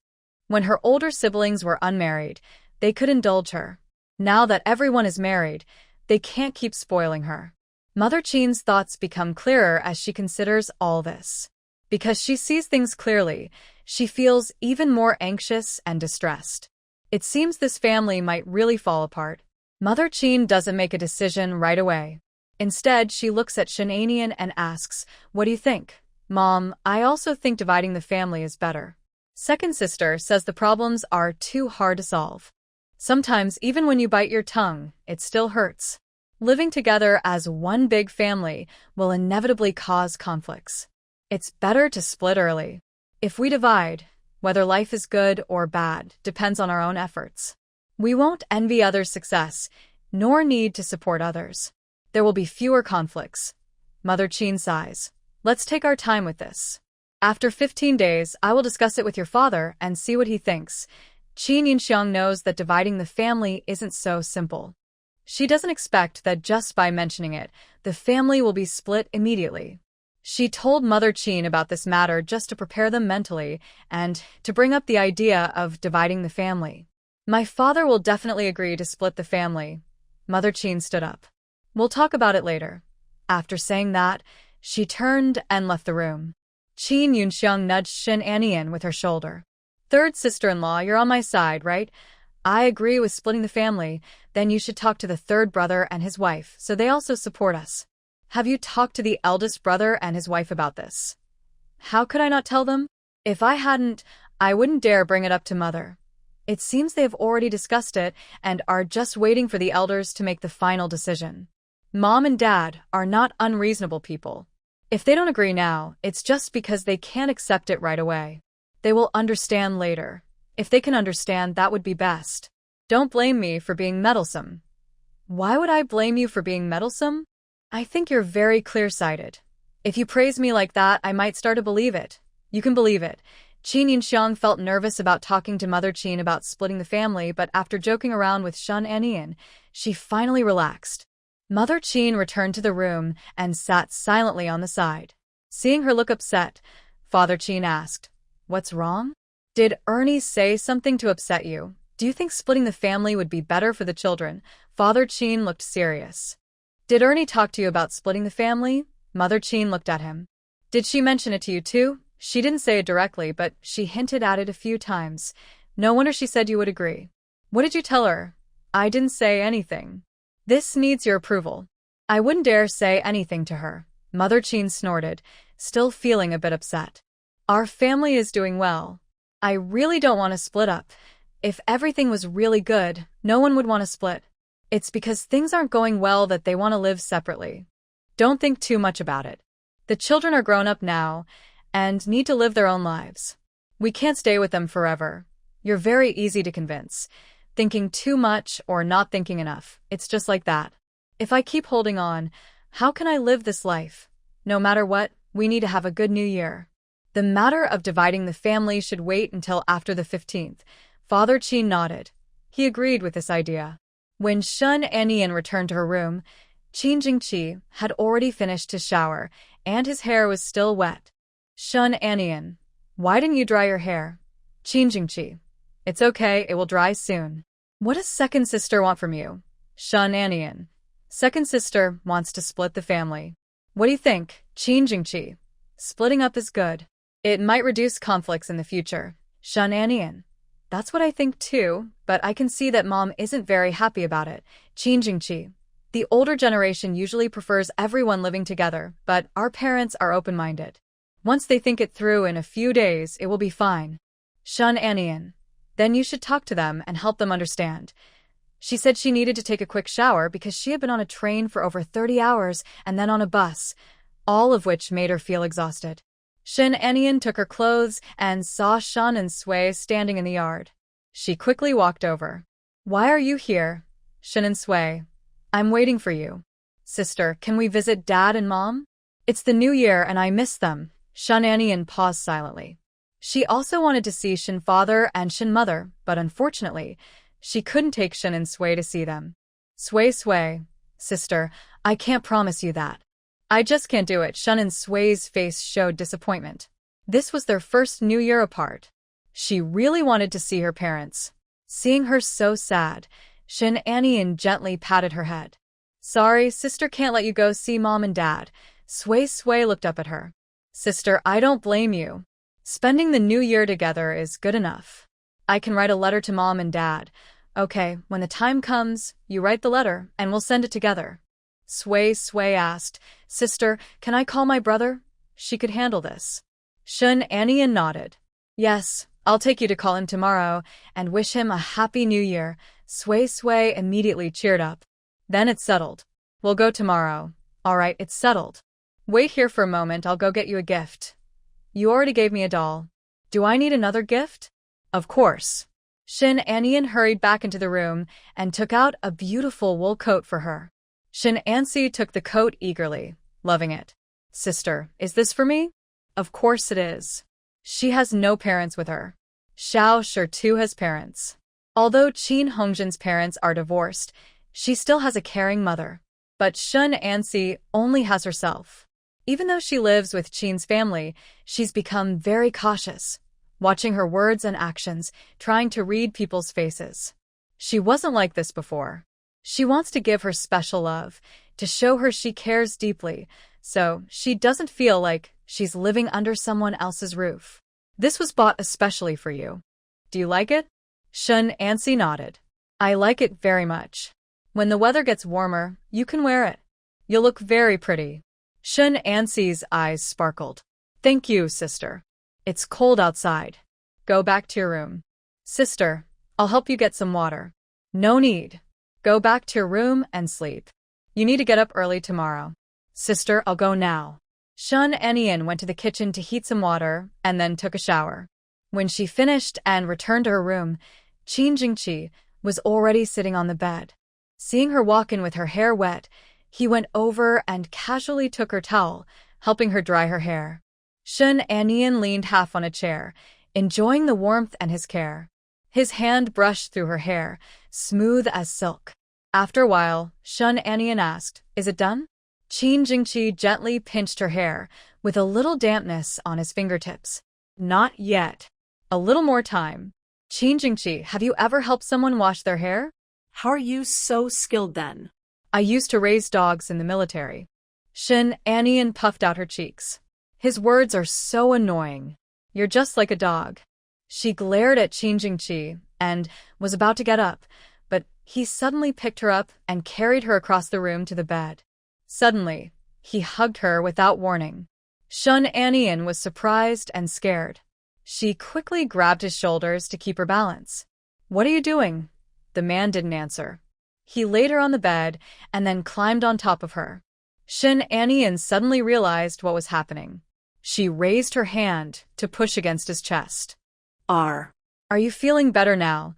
When her older siblings were unmarried, they could indulge her. Now that everyone is married, they can't keep spoiling her. Mother Qin's thoughts become clearer as she considers all this. Because she sees things clearly, she feels even more anxious and distressed. It seems this family might really fall apart. Mother Qin doesn't make a decision right away. Instead, she looks at Shen Anian and asks, "What do you think?" "Mom, I also think dividing the family is better." Second sister says the problems are too hard to solve. Sometimes, even when you bite your tongue, it still hurts. Living together as one big family will inevitably cause conflicts. It's better to split early. If we divide, whether life is good or bad depends on our own efforts. We won't envy others' success, nor need to support others. There will be fewer conflicts. Mother Qin sighs. Let's take our time with this. After 15 days, I will discuss it with your father and see what he thinks. Qin Yinxiang knows that dividing the family isn't so simple. She doesn't expect that just by mentioning it, the family will be split immediately. She told Mother Qin about this matter just to prepare them mentally and to bring up the idea of dividing the family. My father will definitely agree to split the family. Mother Qin stood up. We'll talk about it later. After saying that, she turned and left the room. Qin Yunxiang nudged Shen Anian with her shoulder. Third sister-in-law, you're on my side, right? I agree with splitting the family. Then you should talk to the third brother and his wife, so they also support us. Have you talked to the eldest brother and his wife about this? How could I not tell them? If I hadn't, I wouldn't dare bring it up to Mother. It seems they have already discussed it and are just waiting for the elders to make the final decision. Mom and Dad are not unreasonable people. If they don't agree now, it's just because they can't accept it right away. They will understand later. If they can understand, that would be best. Don't blame me for being meddlesome. Why would I blame you for being meddlesome? I think you're very clear-sighted. If you praise me like that, I might start to believe it. You can believe it. Qin Yinxiang felt nervous about talking to Mother Qin about splitting the family, but after joking around with Shen Anian, she finally relaxed. Mother Qin returned to the room and sat silently on the side. Seeing her look upset, Father Qin asked, "What's wrong? Did Ernie say something to upset you? Do you think splitting the family would be better for the children?" Father Qin looked serious. "Did Ernie talk to you about splitting the family?" Mother Qin looked at him. "Did she mention it to you too?" She didn't say it directly, but she hinted at it a few times. No wonder she said you would agree. What did you tell her? I didn't say anything. This needs your approval. I wouldn't dare say anything to her. Mother Qin snorted, still feeling a bit upset. Our family is doing well. I really don't want to split up. If everything was really good, no one would want to split. It's because things aren't going well that they want to live separately. Don't think too much about it. The children are grown up now and need to live their own lives. We can't stay with them forever. You're very easy to convince. Thinking too much or not thinking enough. It's just like that. If I keep holding on, how can I live this life? No matter what, we need to have a good new year. The matter of dividing the family should wait until after the 15th. Father Qin nodded. He agreed with this idea. When Shen Anian returned to her room, Qin Jingqi had already finished his shower, and his hair was still wet. Shen Anian, why didn't you dry your hair? Qin Jingqi, it's okay, it will dry soon. What does second sister want from you? Shen Anian, second sister wants to split the family. What do you think, Qin Jingqi? Splitting up is good. It might reduce conflicts in the future. Shen Anian, that's what I think too, but I can see that Mom isn't very happy about it. Qin Jingqi, the older generation usually prefers everyone living together, but our parents are open-minded. Once they think it through in a few days, it will be fine. Shun Anian. Then you should talk to them and help them understand. She said she needed to take a quick shower because she had been on a train for over 30 hours and then on a bus, all of which made her feel exhausted. Shin Anian took her clothes and saw Shun and Sui standing in the yard. She quickly walked over. Why are you here? Shin and Sui. I'm waiting for you. Sister, can we visit Dad and Mom? It's the new year and I miss them. Shun Anian paused silently. She also wanted to see Shin father and Shin mother, but unfortunately, she couldn't take Shin and Sui to see them. Sui, sister, I can't promise you that. I just can't do it. Shun and Sui's face showed disappointment. This was their first New Year apart. She really wanted to see her parents. Seeing her so sad, Shin Anian gently patted her head. Sorry, sister can't let you go see Mom and Dad. Sui looked up at her. Sister, I don't blame you. Spending the new year together is good enough. I can write a letter to Mom and Dad. Okay, when the time comes, you write the letter and we'll send it together. Sui asked, Sister, can I call my brother? She could handle this. Shun Anian nodded. Yes, I'll take you to call him tomorrow and wish him a happy new year. Sui immediately cheered up. Then it's settled. We'll go tomorrow. All right, it's settled. Wait here for a moment, I'll go get you a gift. You already gave me a doll. Do I need another gift? Of course. Shin Anian hurried back into the room and took out a beautiful wool coat for her. Shin Ansi took the coat eagerly, loving it. Sister, is this for me? Of course it is. She has no parents with her. Xiao sure too has parents. Although Qin Hongjin's parents are divorced, she still has a caring mother. But Shun Ansi only has herself. Even though she lives with Qin's family, she's become very cautious, watching her words and actions, trying to read people's faces. She wasn't like this before. She wants to give her special love, to show her she cares deeply, so she doesn't feel like she's living under someone else's roof. This was bought especially for you. Do you like it? Shun Ansi nodded. I like it very much. When the weather gets warmer, you can wear it. You'll look very pretty. Shun Ansi's eyes sparkled. Thank you, sister. It's cold outside. Go back to your room. Sister, I'll help you get some water. No need. Go back to your room and sleep. You need to get up early tomorrow. Sister, I'll go now. Shun Anian went to the kitchen to heat some water and then took a shower. When she finished and returned to her room, Qin Jingqi was already sitting on the bed. Seeing her walk in with her hair wet, he went over and casually took her towel, helping her dry her hair. Shun Anian leaned half on a chair, enjoying the warmth and his care. His hand brushed through her hair, smooth as silk. After a while, Shun Anian asked, Is it done? Qin Jingqi gently pinched her hair, with a little dampness on his fingertips. Not yet. A little more time. Qin Jingqi, have you ever helped someone wash their hair? How are you so skilled then? I used to raise dogs in the military. Shun Anian puffed out her cheeks. His words are so annoying. You're just like a dog. She glared at Qin Jingqi and was about to get up, but he suddenly picked her up and carried her across the room to the bed. Suddenly, he hugged her without warning. Shun Anian was surprised and scared. She quickly grabbed his shoulders to keep her balance. What are you doing? The man didn't answer. He laid her on the bed and then climbed on top of her. Shun Anian suddenly realized what was happening. She raised her hand to push against his chest. Are you feeling better now?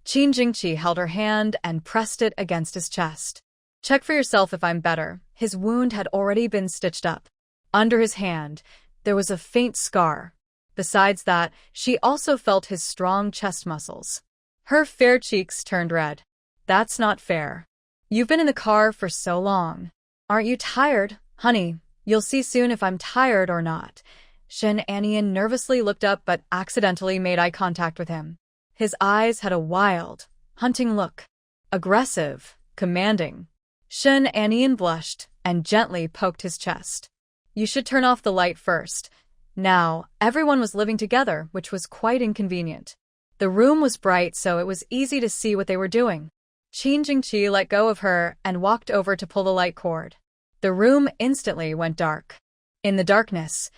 Qin Jingqi held her hand and pressed it against his chest. Check for yourself if I'm better. His wound had already been stitched up. Under his hand, there was a faint scar. Besides that, she also felt his strong chest muscles. Her fair cheeks turned red. That's not fair. You've been in the car for so long. Aren't you tired, honey? You'll see soon if I'm tired or not. Shun Anian nervously looked up but accidentally made eye contact with him. His eyes had a wild, hunting look. Aggressive, commanding. Shun Anian blushed and gently poked his chest. You should turn off the light first. Now, everyone was living together, which was quite inconvenient. The room was bright, so it was easy to see what they were doing. Qin Jingqi let go of her and walked over to pull the light cord. The room instantly went dark. In the darkness,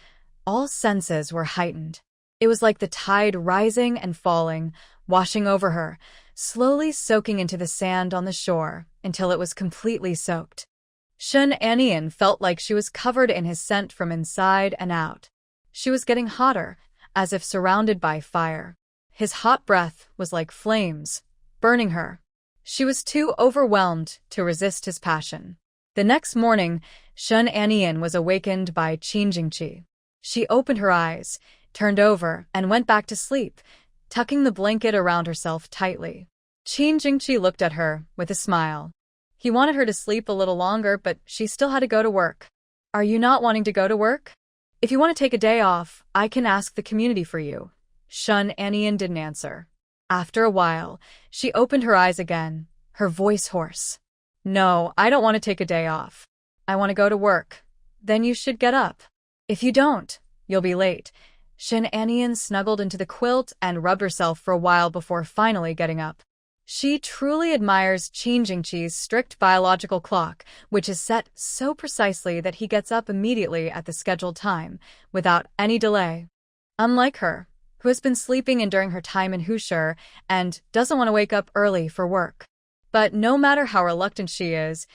all senses were heightened. It was like the tide rising and falling, washing over her, slowly soaking into the sand on the shore until it was completely soaked. Shun Anian felt like she was covered in his scent from inside and out. She was getting hotter, as if surrounded by fire. His hot breath was like flames, burning her. She was too overwhelmed to resist his passion. The next morning, Shun Anian was awakened by Qin Jingqi. She opened her eyes, turned over, and went back to sleep, tucking the blanket around herself tightly. Qin Jingqi looked at her with a smile. He wanted her to sleep a little longer, but she still had to go to work. Are you not wanting to go to work? If you want to take a day off, I can ask the community for you. Shun Anian didn't answer. After a while, she opened her eyes again, her voice hoarse. No, I don't want to take a day off. I want to go to work. Then you should get up. If you don't, you'll be late. Shun Anian snuggled into the quilt and rubbed herself for a while before finally getting up. She truly admires Qin Jingqi's strict biological clock, which is set so precisely that he gets up immediately at the scheduled time, without any delay. Unlike her, who has been sleeping in during her time in Hushur and doesn't want to wake up early for work. But no matter how reluctant she has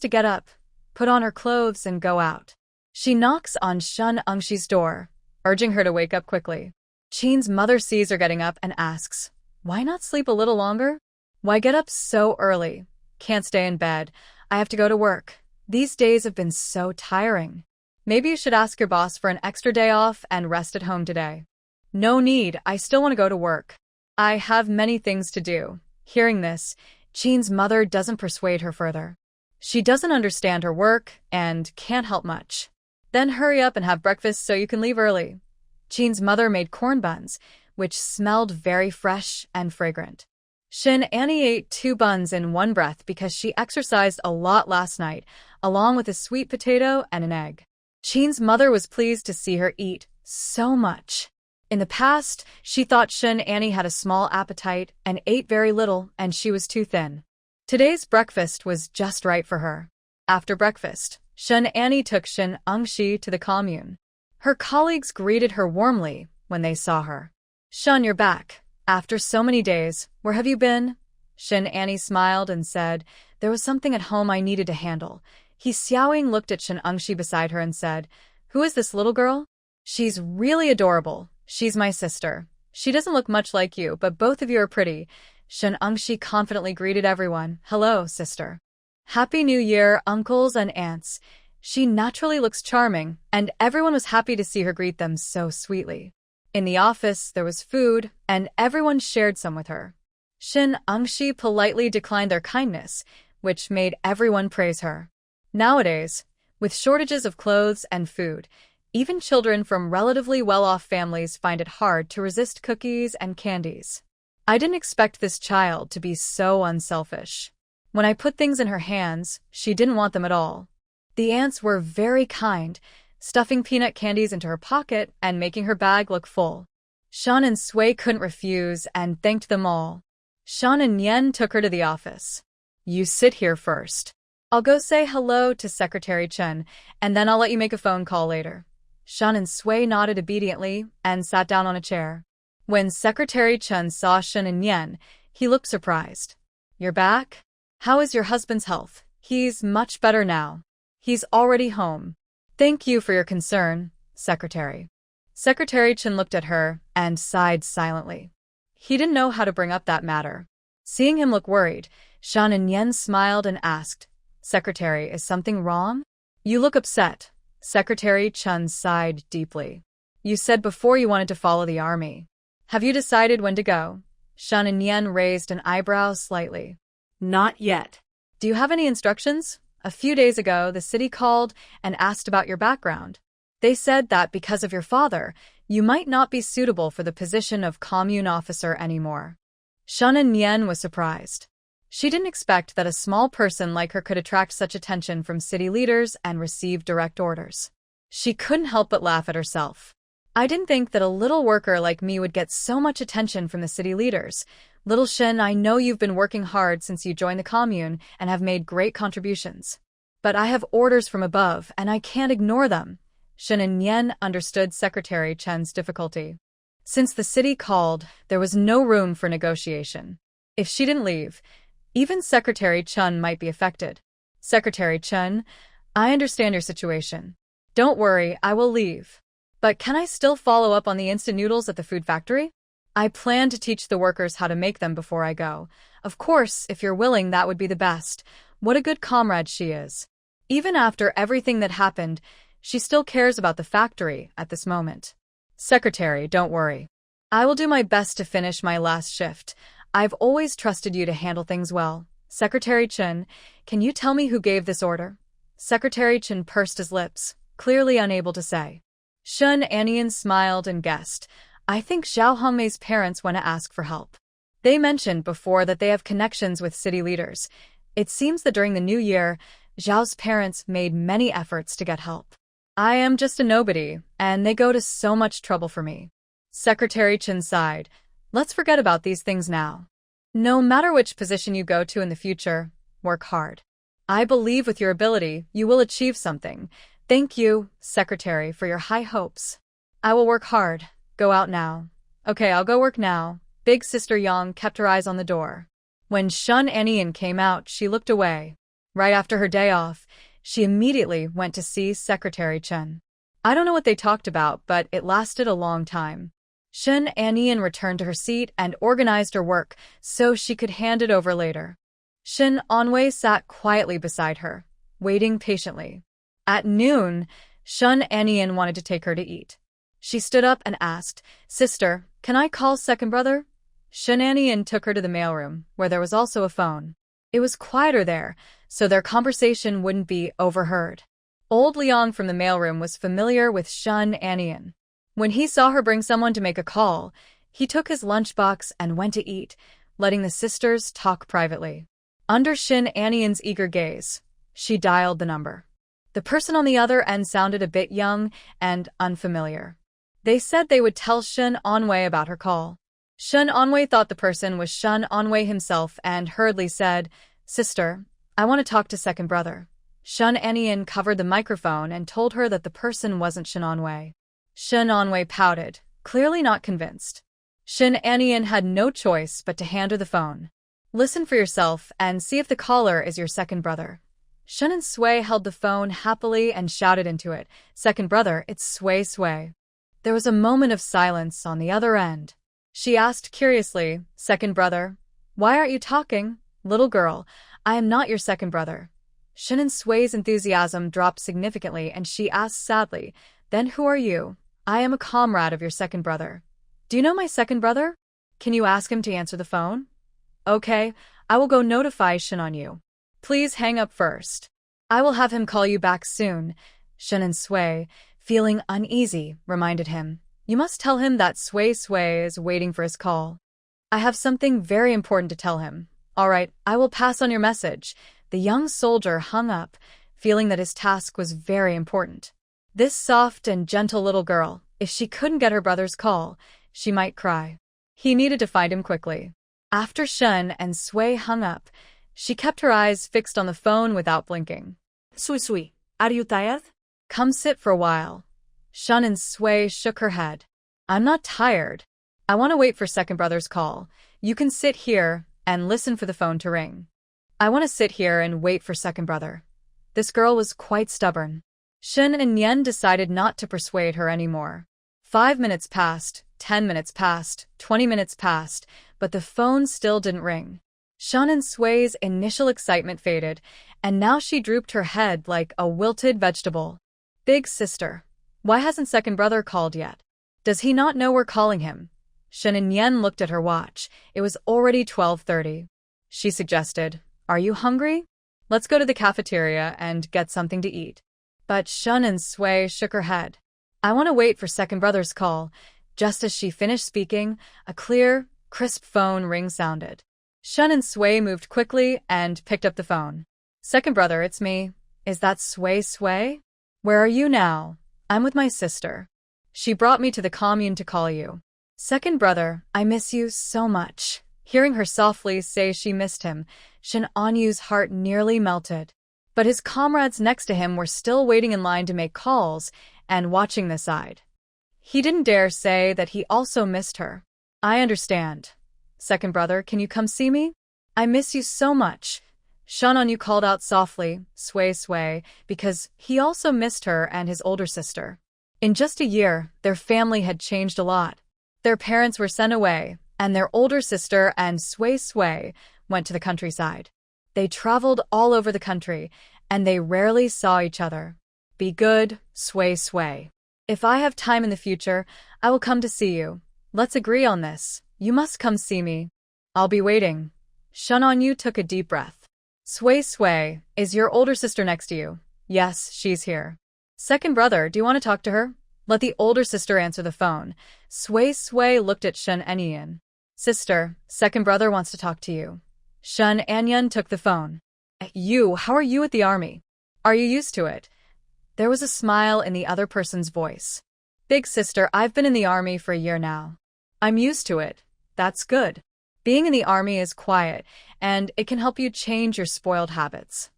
to get up, put on her clothes, and go out. She knocks on Shun Engxi's door, urging her to wake up quickly. Qin's mother sees her getting up and asks, "Why not sleep a little longer? Why get up so early? Can't stay in bed. I have to go to work. These days have been so tiring. Maybe you should ask your boss for an extra day off and rest at home today." No need, I still want to go to work. I have many things to do. Hearing this, Qin's mother doesn't persuade her further. She doesn't understand her work and can't help much. Then hurry up and have breakfast so you can leave early. Qin's mother made corn buns, which smelled very fresh and fragrant. Shun Annie ate 2 buns in one breath because she exercised a lot last night, along with a sweet potato and an egg. Qin's mother was pleased to see her eat so much. In the past, she thought Shun Annie had a small appetite and ate very little, and she was too thin. Today's breakfast was just right for her. After breakfast, Shun Annie took Shun Engxi to the commune. Her colleagues greeted her warmly when they saw her. "Shun, you're back. After so many days, where have you been?" Shun Annie smiled and said, "There was something at home I needed to handle." He Xiaoying looked at Shun Engxi beside her and said, "Who is this little girl?" "She's really adorable. She's my sister. She doesn't look much like you, but both of you are pretty." Shun Engxi confidently greeted everyone. "Hello, sister." "Happy New Year, uncles and aunts." She naturally looks charming, and everyone was happy to see her greet them so sweetly. In the office, there was food, and everyone shared some with her. Shun Engxi politely declined their kindness, which made everyone praise her. Nowadays, with shortages of clothes and food, even children from relatively well-off families find it hard to resist cookies and candies. I didn't expect this child to be so unselfish. When I put things in her hands, she didn't want them at all. The aunts were very kind, stuffing peanut candies into her pocket and making her bag look full. Shan and Sui couldn't refuse and thanked them all. Shan and Yen took her to the office. "You sit here first. I'll go say hello to Secretary Chen, and then I'll let you make a phone call later." Shan and Sui nodded obediently and sat down on a chair. When Secretary Chen saw Shan and Yen, he looked surprised. "You're back? How is your husband's health?" "He's much better now. He's already home." "Thank you for your concern, Secretary." Secretary Chen looked at her and sighed silently. He didn't know how to bring up that matter. Seeing him look worried, Shan and Yen smiled and asked, "Secretary, is something wrong? You look upset." Secretary Chen sighed deeply. "You said before you wanted to follow the army. Have you decided when to go?" Shan and Yen raised an eyebrow slightly. "Not yet." "Do you have any instructions? A few days ago, the city called and asked about your background. They said that because of your father, you might not be suitable for the position of commune officer anymore." Shan and Yen was surprised. She didn't expect that a small person like her could attract such attention from city leaders and receive direct orders. She couldn't help but laugh at herself. "I didn't think that a little worker like me would get so much attention from the city leaders. Little Shin, I know you've been working hard since you joined the commune and have made great contributions. But I have orders from above, and I can't ignore them." Shin and Yen understood Secretary Chen's difficulty. Since the city called, there was no room for negotiation. If she didn't leave, even Secretary Chun might be affected. Secretary Chun, I understand your situation. Don't worry, I will leave. But can I still follow up on the instant noodles at the food factory? I plan to teach the workers how to make them before I go. Of course, if you're willing, that would be the best. What a good comrade she is. Even after everything that happened, she still cares about the factory at this moment. Secretary, don't worry. I will do my best to finish my last shift. I've always trusted you to handle things well. Secretary Chun, can you tell me who gave this order? Secretary Chun pursed his lips, clearly unable to say. Shun Anian smiled and guessed. I think Zhao Hongmei's parents want to ask for help. They mentioned before that they have connections with city leaders. It seems that during the new year, Zhao's parents made many efforts to get help. I am just a nobody, and they go to so much trouble for me. Secretary Chen sighed. Let's forget about these things now. No matter which position you go to in the future, work hard. I believe with your ability, you will achieve something. Thank you, Secretary, for your high hopes. I will work hard. Go out now. Okay, I'll go work now. Big Sister Yang kept her eyes on the door. When Shun Anian came out, she looked away. Right after her day off, she immediately went to see Secretary Chen. I don't know what they talked about, but it lasted a long time. Shun Anian returned to her seat and organized her work so she could hand it over later. Shin Anwei sat quietly beside her, waiting patiently. At noon, Shun Anian wanted to take her to eat. She stood up and asked, Sister, can I call second brother? Shun Anian took her to the mailroom, where there was also a phone. It was quieter there, so their conversation wouldn't be overheard. Old Liang from the mailroom was familiar with Shun Anian. When he saw her bring someone to make a call, he took his lunchbox and went to eat, letting the sisters talk privately. Under Shin Anian's eager gaze, she dialed the number. The person on the other end sounded a bit young and unfamiliar. They said they would tell Shun Anwei about her call. Shun Anwei thought the person was Shun Anwei himself and hurriedly said, Sister, I want to talk to second brother. Shun Anian covered the microphone and told her that the person wasn't Shun Anwei. Shun Anwei pouted, clearly not convinced. Shun Anian had no choice but to hand her the phone. Listen for yourself and see if the caller is your second brother. Shun and Sui held the phone happily and shouted into it, Second brother, it's Sui Sui. There was a moment of silence on the other end. She asked curiously, Second brother, why aren't you talking? Little girl, I am not your second brother. Shun and Sui's enthusiasm dropped significantly and she asked sadly, Then who are you? I am a comrade of your second brother. Do you know my second brother? Can you ask him to answer the phone? Okay, I will go notify Shun on you. Please hang up first. I will have him call you back soon. Shun and Sui, feeling uneasy, reminded him. You must tell him that Sui is waiting for his call. I have something very important to tell him. All right, I will pass on your message. The young soldier hung up, feeling that his task was very important. This soft and gentle little girl, if she couldn't get her brother's call, she might cry. He needed to find him quickly. After Shun and Sui hung up, she kept her eyes fixed on the phone without blinking. Sui, are you tired? Come sit for a while. Shun and Sui shook her head. I'm not tired. I want to wait for second brother's call. You can sit here and listen for the phone to ring. I want to sit here and wait for second brother. This girl was quite stubborn. Shun and Yen decided not to persuade her anymore. 5 minutes passed, 10 minutes passed, 20 minutes passed, but the phone still didn't ring. Shun and Sui's initial excitement faded, and now she drooped her head like a wilted vegetable. Big sister, why hasn't second brother called yet? Does he not know we're calling him? Shun and Yen looked at her watch. It was already 12:30. She suggested, Are you hungry? Let's go to the cafeteria and get something to eat. But Shun and Sui shook her head. I want to wait for second brother's call. Just as she finished speaking, a clear, crisp phone ring sounded. Shun and Sui moved quickly and picked up the phone. Second brother, it's me. Is that Sui? Where are you now? I'm with my sister. She brought me to the commune to call you. Second brother, I miss you so much. Hearing her softly say she missed him, Shin Anyu's heart nearly melted. But his comrades next to him were still waiting in line to make calls and watching the side. He didn't dare say that he also missed her. I understand. Second brother, can you come see me? I miss you so much. Shun On Yu called out softly, sway sway, because he also missed her and his older sister. In just a year, their family had changed a lot. Their parents were sent away, and their older sister and Sway Sway went to the countryside. They traveled all over the country, and they rarely saw each other. Be good, Sway Sway. If I have time in the future, I will come to see you. Let's agree on this. You must come see me. I'll be waiting. Shun On Yu took a deep breath. Sway Sway, is your older sister next to you? Yes, she's here. Second brother, do you want to talk to her? Let the older sister answer the phone. Sway Sway looked at Shun Anyan. Sister, second brother wants to talk to you. Shun Anyan took the phone. You, how are you at the army? Are you used to it? There was a smile in the other person's voice. Big sister, I've been in the army for a year now. I'm used to it. That's good. Being in the army is quiet, and it can help you change your spoiled habits.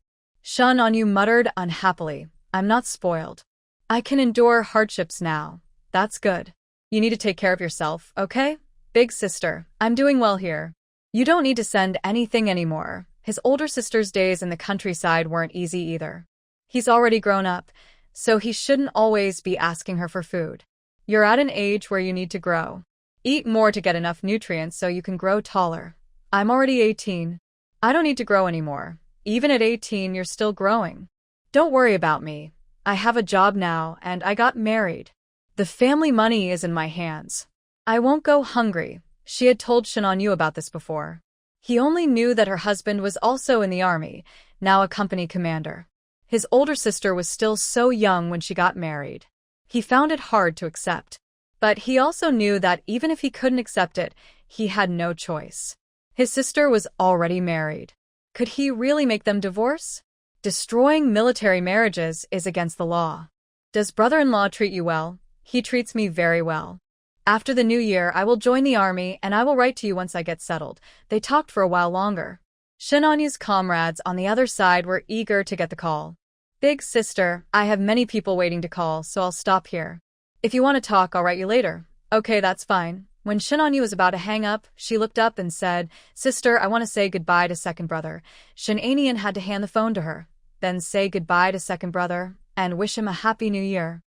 Shun On Yu muttered unhappily. I'm not spoiled. I can endure hardships now. That's good. You need to take care of yourself, okay? Big sister, I'm doing well here. You don't need to send anything anymore. His older sister's days in the countryside weren't easy either. He's already grown up, so he shouldn't always be asking her for food. You're at an age where you need to grow. Eat more to get enough nutrients so you can grow taller. I'm already 18. I don't need to grow anymore. Even at 18, you're still growing. Don't worry about me. I have a job now, and I got married. The family money is in my hands. I won't go hungry. She had told Shun On Yu about this before. He only knew that her husband was also in the army, now a company commander. His older sister was still so young when she got married. He found it hard to accept. But he also knew that even if he couldn't accept it, he had no choice. His sister was already married. Could he really make them divorce? Destroying military marriages is against the law. Does brother-in-law treat you well? He treats me very well. After the new year, I will join the army and I will write to you once I get settled. They talked for a while longer. Shun On Yu's comrades on the other side were eager to get the call. Big sister, I have many people waiting to call, so I'll stop here. If you want to talk, I'll write you later. Okay, that's fine. When Shun On Yu was about to hang up, she looked up and said, Sister, I want to say goodbye to second brother. Shun Anian had to hand the phone to her. Then say goodbye to second brother and wish him a happy new year.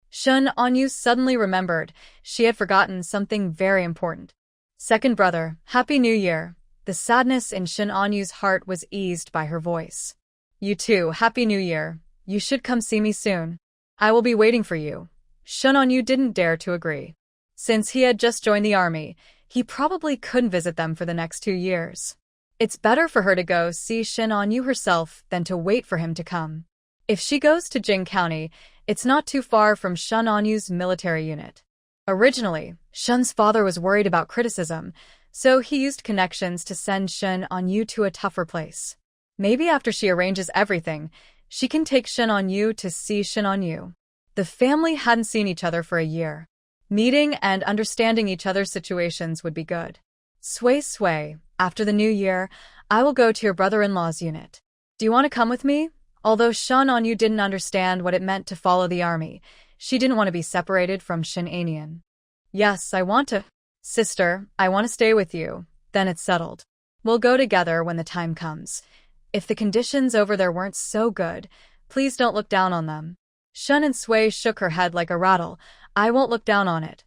Shun On Yu suddenly remembered she had forgotten something very important. Second brother, happy new year. The sadness in Shun On Yu's heart was eased by her voice. You too, happy new year. You should come see me soon. I will be waiting for you. Shun On Yu didn't dare to agree. Since he had just joined the army, he probably couldn't visit them for the next 2 years. It's better for her to go see Shun On Yu herself than to wait for him to come. If she goes to Jing County, it's not too far from Shun On Yu's military unit. Originally, Shun's father was worried about criticism, so he used connections to send Shun On Yu to a tougher place. Maybe after she arranges everything, she can take Shun On Yu to see Shun On Yu. The family hadn't seen each other for a year. Meeting and understanding each other's situations would be good. Sway Sway, after the new year, I will go to your brother-in-law's unit. Do you want to come with me? Although Shun On Yu didn't understand what it meant to follow the army, she didn't want to be separated from Shun Anian. Yes, I want to. Sister, I want to stay with you. Then it's settled. We'll go together when the time comes. If the conditions over there weren't so good, please don't look down on them. Shun and Sway shook her head like a rattle. I won't look down on it.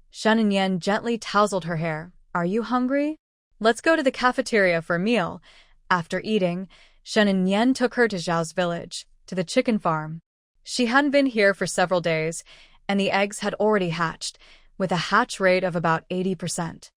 Shun and Yen gently tousled her hair. Are you hungry? Let's go to the cafeteria for a meal. After eating, Shun and Yen took her to Zhao's village, to the chicken farm. She hadn't been here for several days, and the eggs had already hatched, with a hatch rate of about 80%.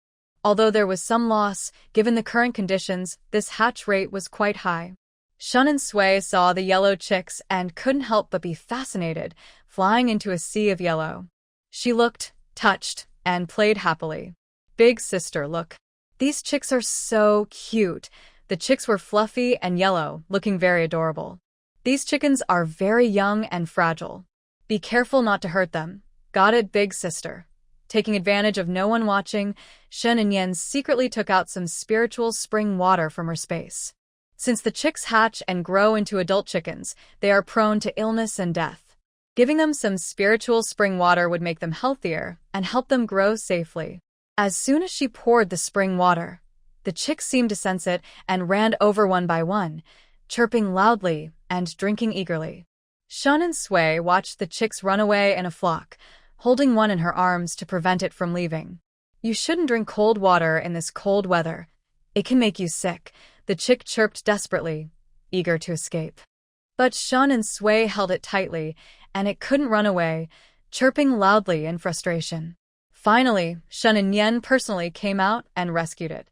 Although there was some loss, given the current conditions, this hatch rate was quite high. Shun and Sway saw the yellow chicks and couldn't help but be fascinated, flying into a sea of yellow. She looked, touched, and played happily. Big sister, look. These chicks are so cute. The chicks were fluffy and yellow, looking very adorable. These chickens are very young and fragile. Be careful not to hurt them. Got it, big sister. Taking advantage of no one watching, Shun and Yen secretly took out some spiritual spring water from her space. Since the chicks hatch and grow into adult chickens, they are prone to illness and death. Giving them some spiritual spring water would make them healthier and help them grow safely. As soon as she poured the spring water, the chicks seemed to sense it and ran over one by one, chirping loudly and drinking eagerly. Shun and Sui watched the chicks run away in a flock, holding one in her arms to prevent it from leaving. "You shouldn't drink cold water in this cold weather. It can make you sick," the chick chirped desperately, eager to escape. But Shun and Sui held it tightly, and it couldn't run away, chirping loudly in frustration. Finally, Shun and Yen personally came out and rescued it.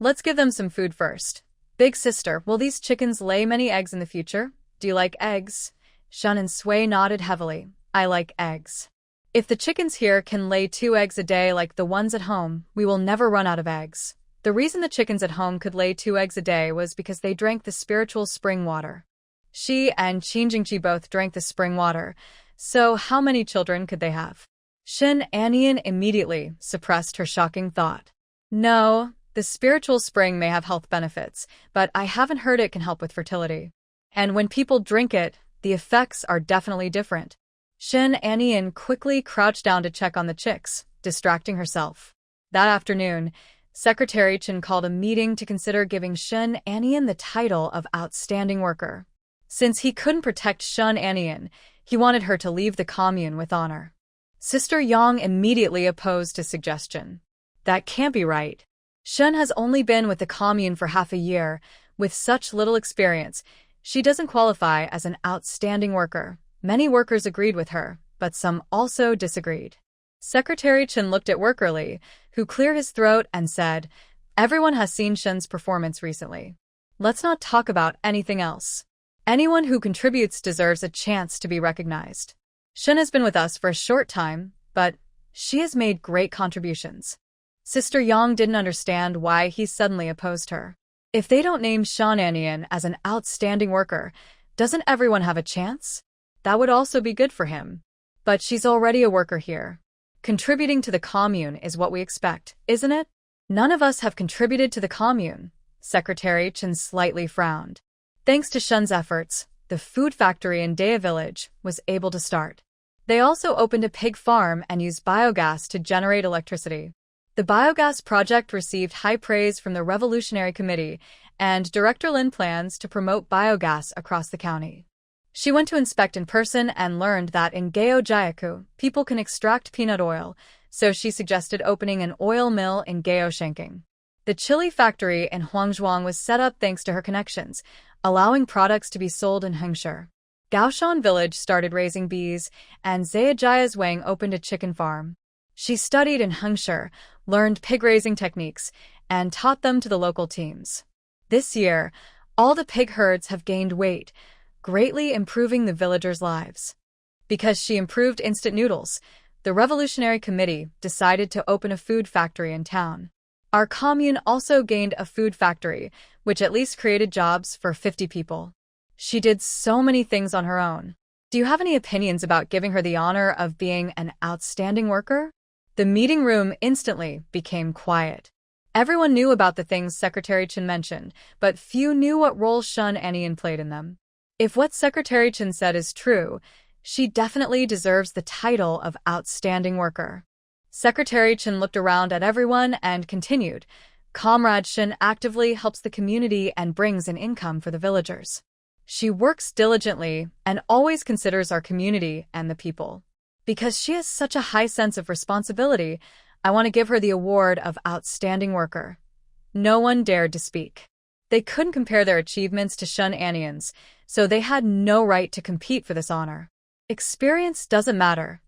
"Let's give them some food first. Big sister, will these chickens lay many eggs in the future? Do you like eggs?" Shun and Sui nodded heavily. "I like eggs. If the chickens here can lay 2 eggs a day like the ones at home, we will never run out of eggs." The reason the chickens at home could lay 2 eggs a day was because they drank the spiritual spring water. She and Qingjingji both drank the spring water, so how many children could they have? Shin Anian immediately suppressed her shocking thought. "No, the spiritual spring may have health benefits, but I haven't heard it can help with fertility. And when people drink it, the effects are definitely different." Shin Anian quickly crouched down to check on the chicks, distracting herself. That afternoon, Secretary Chen called a meeting to consider giving Shin Anian the title of Outstanding Worker. Since he couldn't protect Shun Anian, he wanted her to leave the commune with honor. Sister Yang immediately opposed his suggestion. "That can't be right. Shun has only been with the commune for half a year. With such little experience, she doesn't qualify as an outstanding worker." Many workers agreed with her, but some also disagreed. Secretary Chen looked at Worker Li, who cleared his throat and said, "Everyone has seen Shun's performance recently. Let's not talk about anything else. Anyone who contributes deserves a chance to be recognized. Shun has been with us for a short time, but she has made great contributions." Sister Yang didn't understand why he suddenly opposed her. If they don't name Shun Anian as an outstanding worker, doesn't everyone have a chance? That would also be good for him. But she's already a worker here. Contributing to the commune is what we expect, isn't it? None of us have contributed to the commune. Secretary Chen slightly frowned. Thanks to Shun's efforts, the food factory in Dea Village was able to start. They also opened a pig farm and used biogas to generate electricity. The biogas project received high praise from the Revolutionary Committee, and Director Lin plans to promote biogas across the county. She went to inspect in person and learned that in Gao Jiaku, people can extract peanut oil, so she suggested opening an oil mill in Gao Shanking. The chili factory in Huangzhuang was set up thanks to her connections, allowing products to be sold in Hengshe. Gaoshan Village started raising bees, and Zayajaya Wang opened a chicken farm. She studied in Hengshe, learned pig-raising techniques, and taught them to the local teams. This year, all the pig herds have gained weight, greatly improving the villagers' lives. Because she improved instant noodles, the Revolutionary Committee decided to open a food factory in town. Our commune also gained a food factory, which at least created jobs for 50 people. She did so many things on her own. Do you have any opinions about giving her the honor of being an outstanding worker? The meeting room instantly became quiet. Everyone knew about the things Secretary Chen mentioned, but few knew what role Shun Anian played in them. If what Secretary Chen said is true, she definitely deserves the title of outstanding worker. Secretary Chen looked around at everyone and continued, "Comrade Shin actively helps the community and brings an income for the villagers. She works diligently and always considers our community and the people. Because she has such a high sense of responsibility, I want to give her the award of outstanding worker." No one dared to speak. They couldn't compare their achievements to Shun Anian's, so they had no right to compete for this honor. Experience doesn't matter.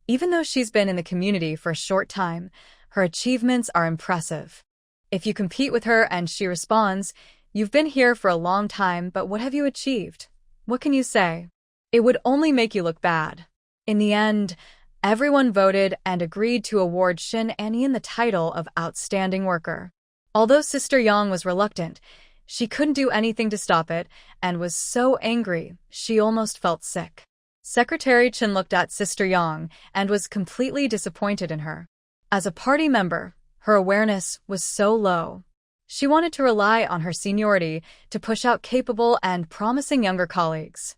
Even though she's been in the community for a short time, her achievements are impressive. If you compete with her and she responds, "You've been here for a long time, but what have you achieved?" What can you say? It would only make you look bad. In the end, everyone voted and agreed to award Shin Anian the title of Outstanding Worker. Although Sister Yang was reluctant, she couldn't do anything to stop it and was so angry she almost felt sick. Secretary Chen looked at Sister Yang and was completely disappointed in her. As a party member, her awareness was so low. She wanted to rely on her seniority to push out capable and promising younger colleagues.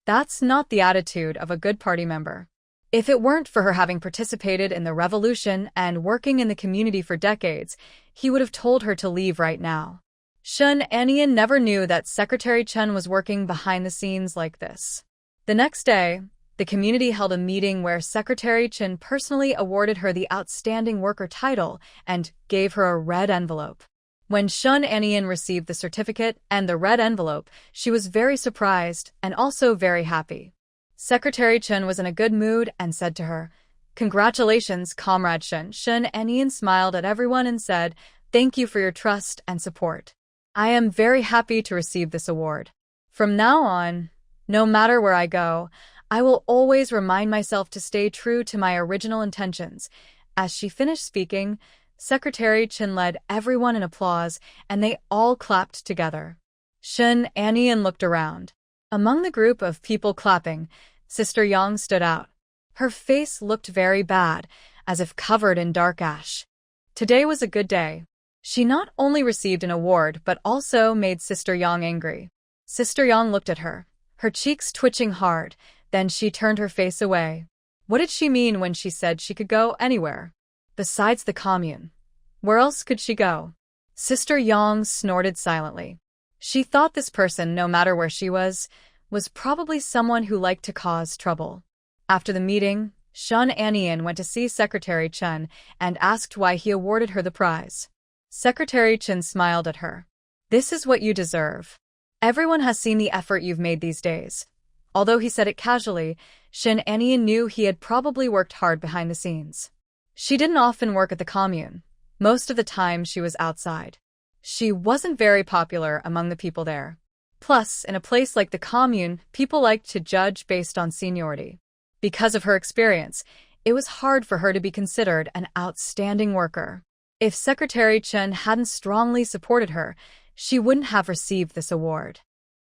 That's not the attitude of a good party member. If it weren't for her having participated in the revolution and working in the community for decades, he would have told her to leave right now. Shun Anian never knew that Secretary Chen was working behind the scenes like this. The next day, the community held a meeting where Secretary Chen personally awarded her the Outstanding Worker title and gave her a red envelope. When Shun Anian received the certificate and the red envelope, she was very surprised and also very happy. Secretary Chen was in a good mood and said to her, "Congratulations, Comrade Shun." Shun Anian smiled at everyone and said, "Thank you for your trust and support. I am very happy to receive this award. From now on, no matter where I go, I will always remind myself to stay true to my original intentions." As she finished speaking, Secretary Chen led everyone in applause, and they all clapped together. Shun Anian looked around. Among the group of people clapping, Sister Yang stood out. Her face looked very bad, as if covered in dark ash. Today was a good day. She not only received an award but also made Sister Yang angry. Sister Yang looked at her, her cheeks twitching hard, then she turned her face away. What did she mean when she said she could go anywhere? Besides the commune. Where else could she go? Sister Yang snorted silently. She thought this person, no matter where she was probably someone who liked to cause trouble. After the meeting, Shun Anian went to see Secretary Chen and asked why he awarded her the prize. Secretary Chen smiled at her. "This is what you deserve. Everyone has seen the effort you've made these days." Although he said it casually, Shun Anian knew he had probably worked hard behind the scenes. She didn't often work at the commune. Most of the time she was outside. She wasn't very popular among the people there. Plus, in a place like the commune, people liked to judge based on seniority. Because of her experience, it was hard for her to be considered an outstanding worker. If Secretary Chen hadn't strongly supported her, she wouldn't have received this award.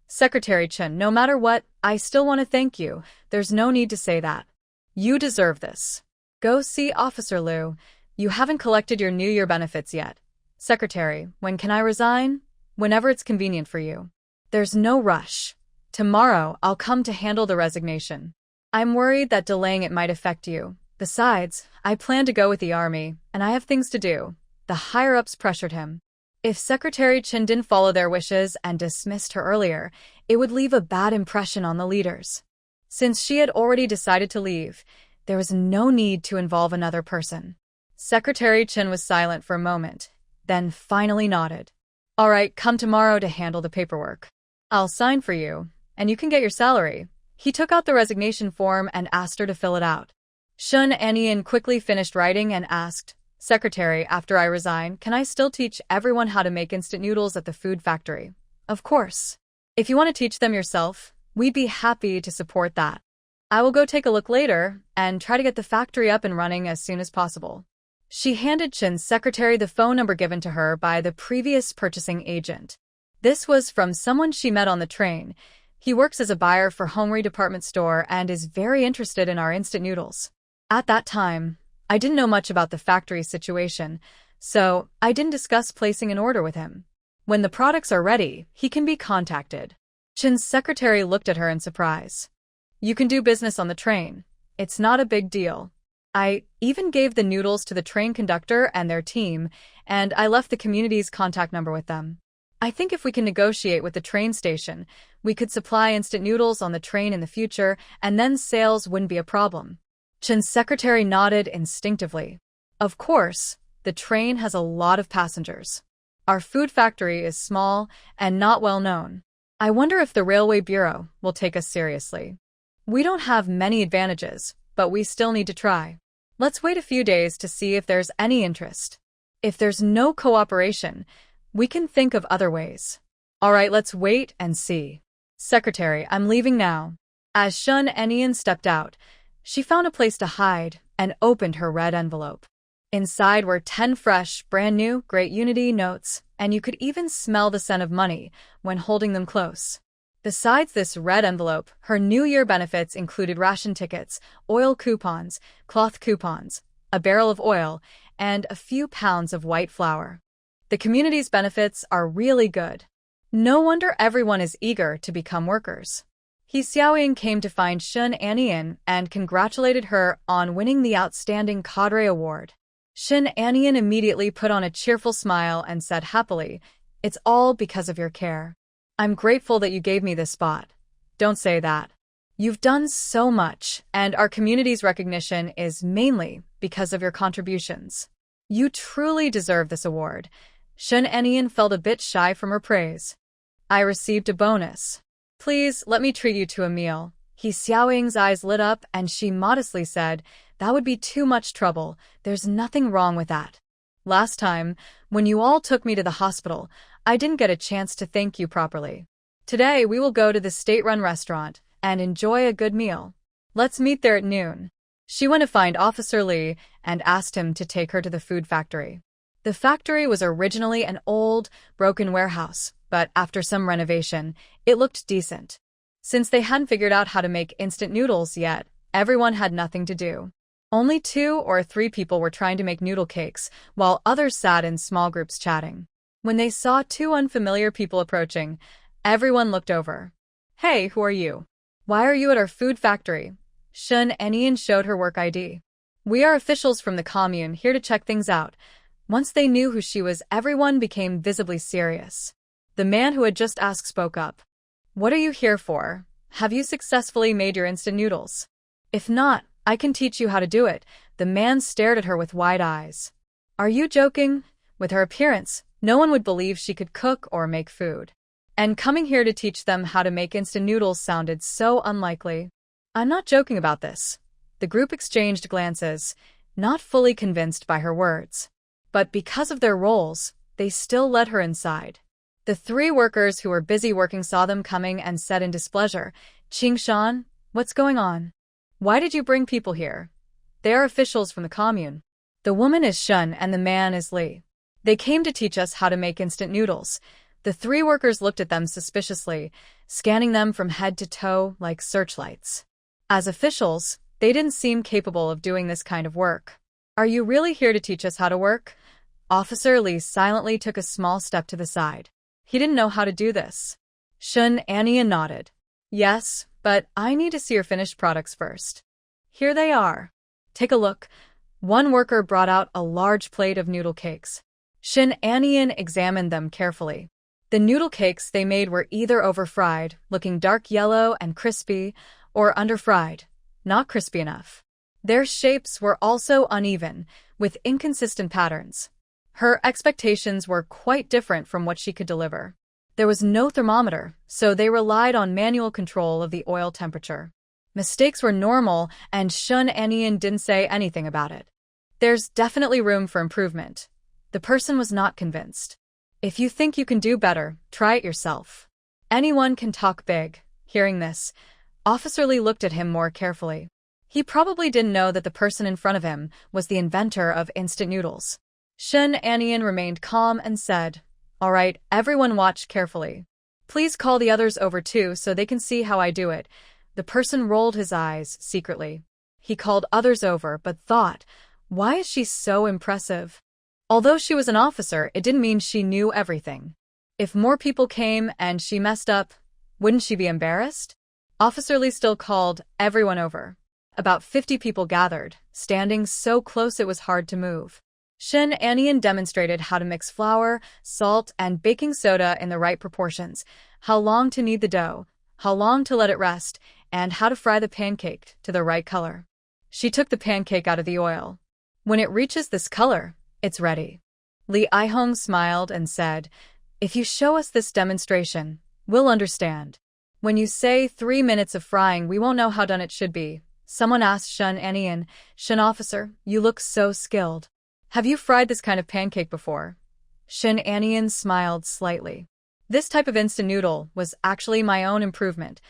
"Secretary Chen, no matter what, I still want to thank you. There's no need to say that. You deserve this. Go see Officer Liu. You haven't collected your New Year benefits yet. Secretary, when can I resign?" "Whenever it's convenient for you. There's no rush. Tomorrow, I'll come to handle the resignation. I'm worried that delaying it might affect you. Besides, I plan to go with the army, and I have things to do." The higher-ups pressured him. If Secretary Chen didn't follow their wishes and dismissed her earlier, it would leave a bad impression on the leaders. Since she had already decided to leave, there was no need to involve another person. Secretary Chen was silent for a moment, then finally nodded. "All right, come tomorrow to handle the paperwork. I'll sign for you, and you can get your salary." He took out the resignation form and asked her to fill it out. Shun Anian quickly finished writing and asked, "Secretary, after I resign, can I still teach everyone how to make instant noodles at the food factory?" "Of course. If you want to teach them yourself, we'd be happy to support that. I will go take a look later and try to get the factory up and running as soon as possible." She handed Chen's secretary the phone number given to her by the previous purchasing agent. This was from someone she met on the train. He works as a buyer for Homeri department store and is very interested in our instant noodles. At that time, I didn't know much about the factory situation, so I didn't discuss placing an order with him. When the products are ready, he can be contacted. Chen's secretary looked at her in surprise. "You can do business on the train. It's not a big deal. I even gave the noodles to the train conductor and their team, and I left the community's contact number with them. I think if we can negotiate with the train station, we could supply instant noodles on the train in the future, and then sales wouldn't be a problem." Chen's secretary nodded instinctively. "Of course, the train has a lot of passengers. Our food factory is small and not well known. I wonder if the Railway Bureau will take us seriously. We don't have many advantages, but we still need to try. Let's wait a few days to see if there's any interest. If there's no cooperation, we can think of other ways." "All right, let's wait and see. Secretary, I'm leaving now." As Shun Anian stepped out, she found a place to hide and opened her red envelope. Inside were 10 fresh, brand-new, Great Unity notes, and you could even smell the scent of money when holding them close. Besides this red envelope, her New Year benefits included ration tickets, oil coupons, cloth coupons, a barrel of oil, and a few pounds of white flour. The community's benefits are really good. No wonder everyone is eager to become workers. He Xiaoying came to find Shun Anian and congratulated her on winning the Outstanding Cadre Award. Shun Anian immediately put on a cheerful smile and said happily, "It's all because of your care. I'm grateful that you gave me this spot." "Don't say that. You've done so much, and our community's recognition is mainly because of your contributions. You truly deserve this award." Shun Anian felt a bit shy from her praise. "I received a bonus. Please let me treat you to a meal." He Xiaoying's eyes lit up and she modestly said, "That would be too much trouble. There's nothing wrong with that. Last time, when you all took me to the hospital, I didn't get a chance to thank you properly. Today we will go to the state-run restaurant and enjoy a good meal. Let's meet there at noon." She went to find Officer Li and asked him to take her to the food factory. The factory was originally an old, broken warehouse, but after some renovation, it looked decent. Since they hadn't figured out how to make instant noodles yet, everyone had nothing to do. Only 2 or 3 people were trying to make noodle cakes, while others sat in small groups chatting. When they saw 2 unfamiliar people approaching, everyone looked over. "Hey, who are you? Why are you at our food factory?" Shun Anian showed her work ID. "We are officials from the commune here to check things out." Once they knew who she was, everyone became visibly serious. The man who had just asked spoke up. "What are you here for? Have you successfully made your instant noodles? If not, I can teach you how to do it." The man stared at her with wide eyes. "Are you joking?" With her appearance, no one would believe she could cook or make food. And coming here to teach them how to make instant noodles sounded so unlikely. "I'm not joking about this." The group exchanged glances, not fully convinced by her words. But because of their roles, they still let her inside. The 3 workers who were busy working saw them coming and said in displeasure, "Qingshan, what's going on? Why did you bring people here?" "They are officials from the commune. The woman is Shun and the man is Li. They came to teach us how to make instant noodles." The 3 workers looked at them suspiciously, scanning them from head to toe like searchlights. As officials, they didn't seem capable of doing this kind of work. "Are you really here to teach us how to work?" Officer Li silently took a small step to the side. He didn't know how to do this. Shun Anian nodded. "Yes, but I need to see your finished products first." "Here they are. Take a look." One worker brought out a large plate of noodle cakes. Shun Anian examined them carefully. The noodle cakes they made were either over-fried, looking dark yellow and crispy, or under-fried, not crispy enough. Their shapes were also uneven, with inconsistent patterns. Her expectations were quite different from what she could deliver. There was no thermometer, so they relied on manual control of the oil temperature. Mistakes were normal, and Shun Anian didn't say anything about it. "There's definitely room for improvement." The person was not convinced. "If you think you can do better, try it yourself." Anyone can talk big. Hearing this, Officer Li looked at him more carefully. He probably didn't know that the person in front of him was the inventor of instant noodles. Shun Anian remained calm and said, "All right, everyone watch carefully. Please call the others over too so they can see how I do it." The person rolled his eyes secretly. He called others over but thought, why is she so impressive? Although she was an officer, it didn't mean she knew everything. If more people came and she messed up, wouldn't she be embarrassed? Officer Li still called everyone over. About 50 people gathered, standing so close it was hard to move. Shun Anian demonstrated how to mix flour, salt, and baking soda in the right proportions, how long to knead the dough, how long to let it rest, and how to fry the pancake to the right color. She took the pancake out of the oil. "When it reaches this color, it's ready." Li Aihong smiled and said, "If you show us this demonstration, we'll understand. When you say 3 minutes of frying, we won't know how done it should be." Someone asked Shun Anian, "Shun officer, you look so skilled. Have you fried this kind of pancake before?" Shun Anian smiled slightly. "This type of instant noodle was actually my own improvement."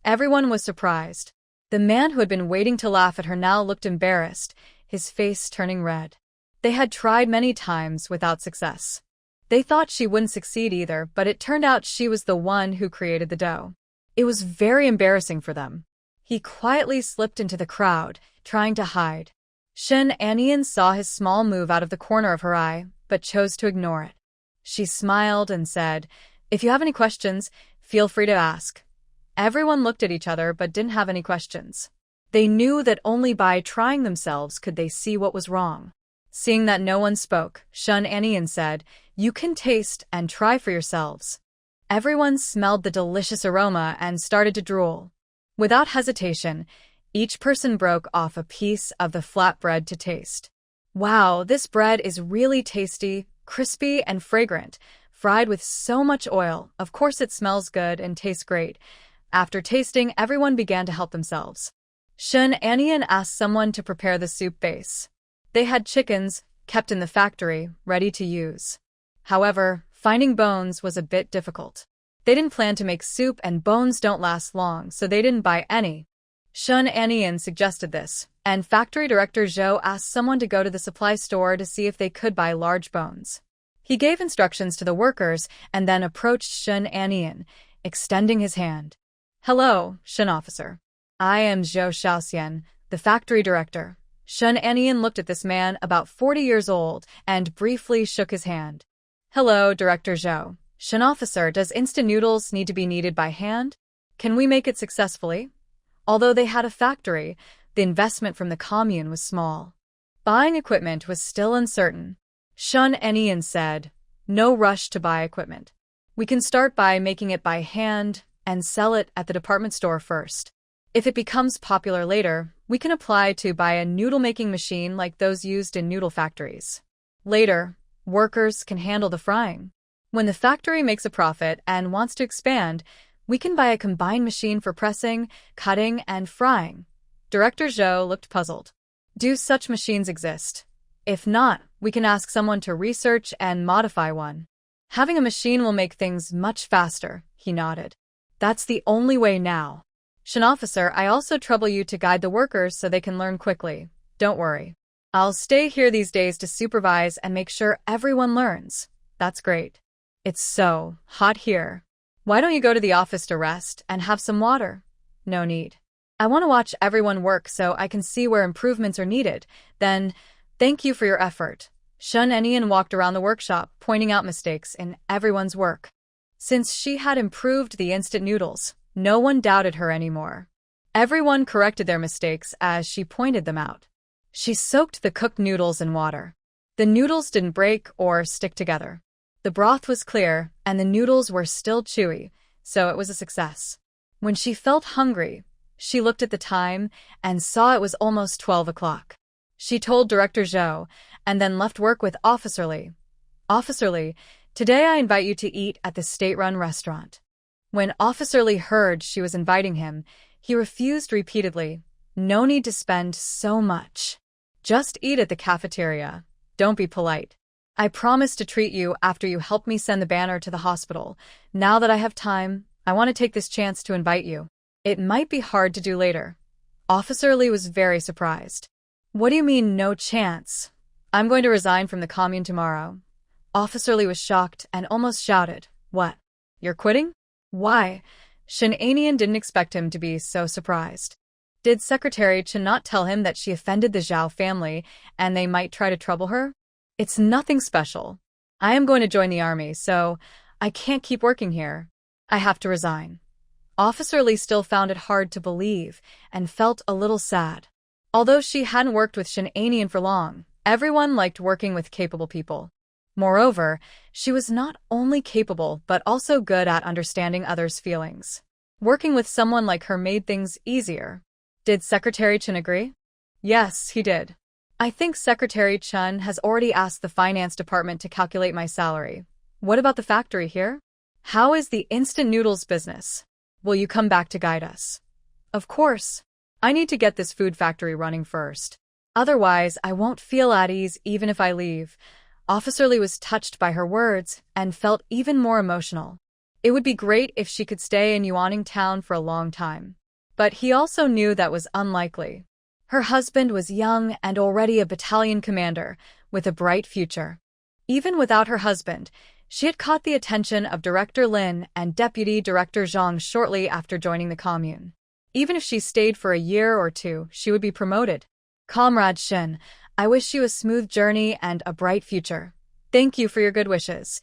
Everyone was surprised. The man who had been waiting to laugh at her now looked embarrassed, his face turning red. They had tried many times without success. They thought she wouldn't succeed either, but it turned out she was the one who created the dough. It was very embarrassing for them. He quietly slipped into the crowd, trying to hide. Shun Anian saw his small move out of the corner of her eye, but chose to ignore it. She smiled and said, "If you have any questions, feel free to ask." Everyone looked at each other but didn't have any questions. They knew that only by trying themselves could they see what was wrong. Seeing that no one spoke, Shun Anian said, "You can taste and try for yourselves." Everyone smelled the delicious aroma and started to drool. Without hesitation, each person broke off a piece of the flatbread to taste. Wow, this bread is really tasty, crispy and fragrant, fried with so much oil. Of course it smells good and tastes great. After tasting, everyone began to help themselves. Shun Anian asked someone to prepare the soup base. They had chickens, kept in the factory, ready to use. However, finding bones was a bit difficult. They didn't plan to make soup and bones don't last long, so they didn't buy any. Shun Anian suggested this, and factory director Zhou asked someone to go to the supply store to see if they could buy large bones. He gave instructions to the workers and then approached Shun Anian, extending his hand. "Hello, Shun officer. I am Zhou Xiaoxian, the factory director." Shun Anian looked at this man about 40 years old and briefly shook his hand. "Hello, Director Zhou. Shun officer, does instant noodles need to be kneaded by hand? Can we make it successfully?" Although they had a factory, the investment from the commune was small. Buying equipment was still uncertain. Shun Anian said, "No rush to buy equipment. We can start by making it by hand and sell it at the department store first. If it becomes popular later, we can apply to buy a noodle-making machine like those used in noodle factories. Later, workers can handle the frying. When the factory makes a profit and wants to expand, we can buy a combined machine for pressing, cutting, and frying." Director Zhou looked puzzled. "Do such machines exist? If not, we can ask someone to research and modify one. Having a machine will make things much faster," he nodded. "That's the only way now. Shun officer, I also trouble you to guide the workers so they can learn quickly. Don't worry. I'll stay here these days to supervise and make sure everyone learns." "That's great. It's so hot here. Why don't you go to the office to rest and have some water?" "No need. I want to watch everyone work so I can see where improvements are needed. Then, thank you for your effort." Shun Anian walked around the workshop, pointing out mistakes in everyone's work. Since she had improved the instant noodles, no one doubted her anymore. Everyone corrected their mistakes as she pointed them out. She soaked the cooked noodles in water. The noodles didn't break or stick together. The broth was clear, and the noodles were still chewy, so it was a success. When she felt hungry, she looked at the time and saw it was almost 12 o'clock. She told Director Zhou, and then left work with Officer Li. "Officer Li, today I invite you to eat at the state-run restaurant." When Officer Li heard she was inviting him, he refused repeatedly. "No need to spend so much. Just eat at the cafeteria. Don't be polite. I promise to treat you after you help me send the banner to the hospital. Now that I have time, I want to take this chance to invite you. It might be hard to do later." Officer Li was very surprised. "What do you mean, no chance? I'm going to resign from the commune tomorrow." Officer Li was shocked and almost shouted, "What? You're quitting? Why?" Shun Anian didn't expect him to be so surprised. Did Secretary Chen not tell him that she offended the Zhao family and they might try to trouble her? "It's nothing special. I am going to join the army, so I can't keep working here. I have to resign." Officer Li still found it hard to believe and felt a little sad. Although she hadn't worked with Shun Anian for long, everyone liked working with capable people. Moreover, she was not only capable but also good at understanding others' feelings. Working with someone like her made things easier. Did Secretary Chen agree? Yes, he did. "I think Secretary Chen has already asked the finance department to calculate my salary. What about the factory here? How is the instant noodles business? Will you come back to guide us?" "Of course. I need to get this food factory running first. Otherwise, I won't feel at ease even if I leave." Officer Li was touched by her words and felt even more emotional. It would be great if she could stay in Yuaning town for a long time. But he also knew that was unlikely. Her husband was young and already a battalion commander, with a bright future. Even without her husband, she had caught the attention of Director Lin and Deputy Director Zhang shortly after joining the commune. Even if she stayed for a year or two, she would be promoted. "Comrade Shin, I wish you a smooth journey and a bright future. Thank you for your good wishes."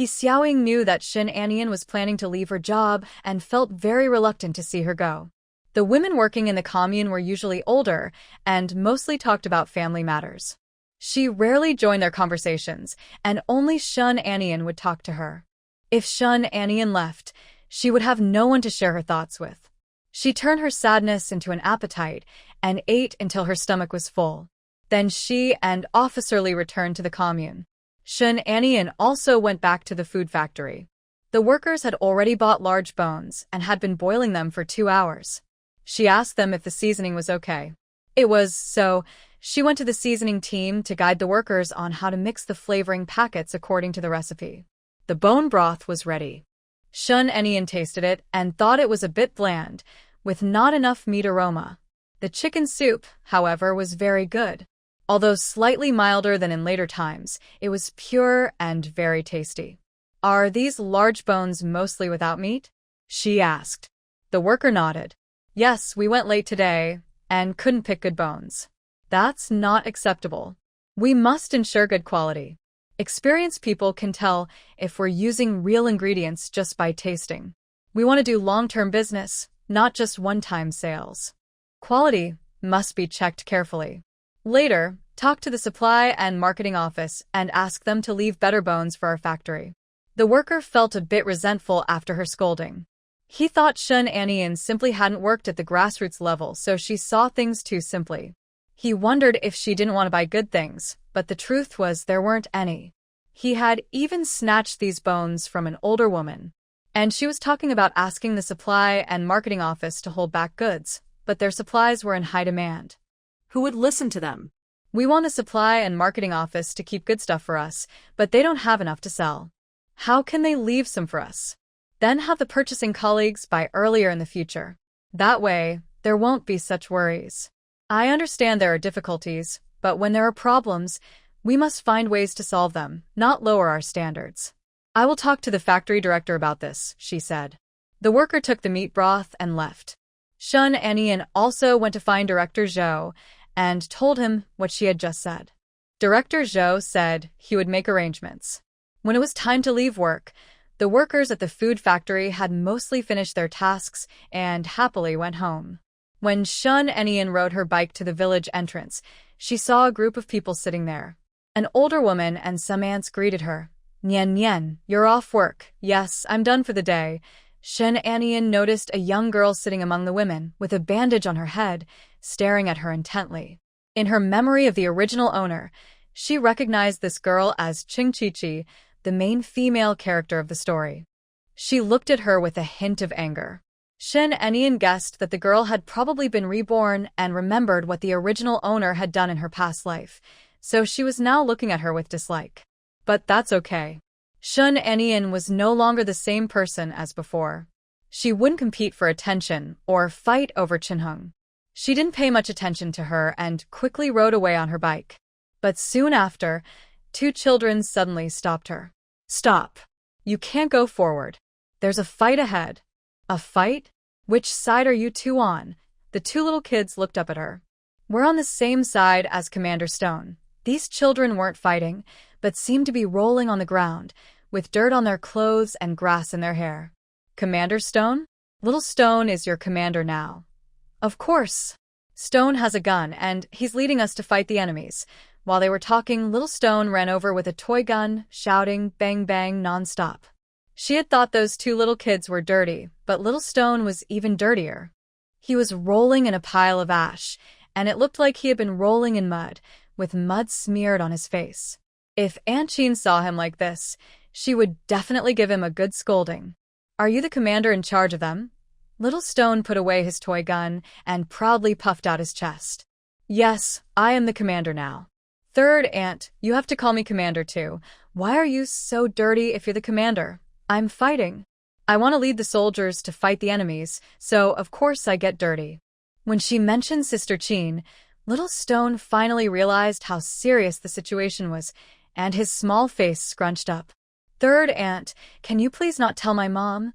Xiaoying knew that Shen Anian was planning to leave her job and felt very reluctant to see her go. The women working in the commune were usually older and mostly talked about family matters. She rarely joined their conversations, and only Shen Anian would talk to her. If Shen Anian left, she would have no one to share her thoughts with. She turned her sadness into an appetite and ate until her stomach was full. Then she and Officer Li returned to the commune. Shen Anian also went back to the food factory. The workers had already bought large bones and had been boiling them for 2 hours. She asked them if the seasoning was okay. It was, so she went to the seasoning team to guide the workers on how to mix the flavoring packets according to the recipe. The bone broth was ready. Shen Anian tasted it and thought it was a bit bland, with not enough meat aroma. The chicken soup, however, was very good. Although slightly milder than in later times, it was pure and very tasty. Are these large bones mostly without meat? She asked. The worker nodded. Yes, we went late today and couldn't pick good bones. That's not acceptable. We must ensure good quality. Experienced people can tell if we're using real ingredients just by tasting. We want to do long-term business, not just one-time sales. Quality must be checked carefully. Later, talk to the supply and marketing office and ask them to leave better bones for our factory. The worker felt a bit resentful after her scolding. He thought Shen Anian simply hadn't worked at the grassroots level, so she saw things too simply. He wondered if she didn't want to buy good things, but the truth was there weren't any. He had even snatched these bones from an older woman. And she was talking about asking the supply and marketing office to hold back goods, but their supplies were in high demand. Who would listen to them? We want the supply and marketing office to keep good stuff for us, but they don't have enough to sell. How can they leave some for us? Then have the purchasing colleagues buy earlier in the future. That way, there won't be such worries. I understand there are difficulties, but when there are problems, we must find ways to solve them, not lower our standards. I will talk to the factory director about this, she said. The worker took the meat broth and left. Shen Anian also went to find Director Zhou and told him what she had just said. Director Zhou said he would make arrangements. When it was time to leave work, the workers at the food factory had mostly finished their tasks and happily went home. When Shen Anian rode her bike to the village entrance, she saw a group of people sitting there. An older woman and some aunts greeted her. Nian Nian, you're off work. Yes, I'm done for the day. Shen Anian noticed a young girl sitting among the women, with a bandage on her head, staring at her intently. In her memory of the original owner, she recognized this girl as Qing Qiqi, the main female character of the story. She looked at her with a hint of anger. Shen Anian guessed that the girl had probably been reborn and remembered what the original owner had done in her past life, so she was now looking at her with dislike. But that's okay. Shen Anian was no longer the same person as before. She wouldn't compete for attention or fight over Qinheng. She didn't pay much attention to her and quickly rode away on her bike. But soon after, 2 children suddenly stopped her. Stop. You can't go forward. There's a fight ahead. A fight? Which side are you two on? The 2 little kids looked up at her. We're on the same side as Commander Stone. These children weren't fighting, but seemed to be rolling on the ground, with dirt on their clothes and grass in their hair. Commander Stone? Little Stone is your commander now. Of course. Stone has a gun, and he's leading us to fight the enemies. While they were talking, Little Stone ran over with a toy gun, shouting bang bang non-stop. She had thought those 2 little kids were dirty, but Little Stone was even dirtier. He was rolling in a pile of ash, and it looked like he had been rolling in mud, with mud smeared on his face. If Aunt Jean saw him like this, she would definitely give him a good scolding. Are you the commander in charge of them? Little Stone put away his toy gun and proudly puffed out his chest. Yes, I am the commander now. Third aunt, you have to call me commander too. Why are you so dirty if you're the commander? I'm fighting. I want to lead the soldiers to fight the enemies, so of course I get dirty. When she mentioned Sister Jean, Little Stone finally realized how serious the situation was, and his small face scrunched up. Third aunt, can you please not tell my mom?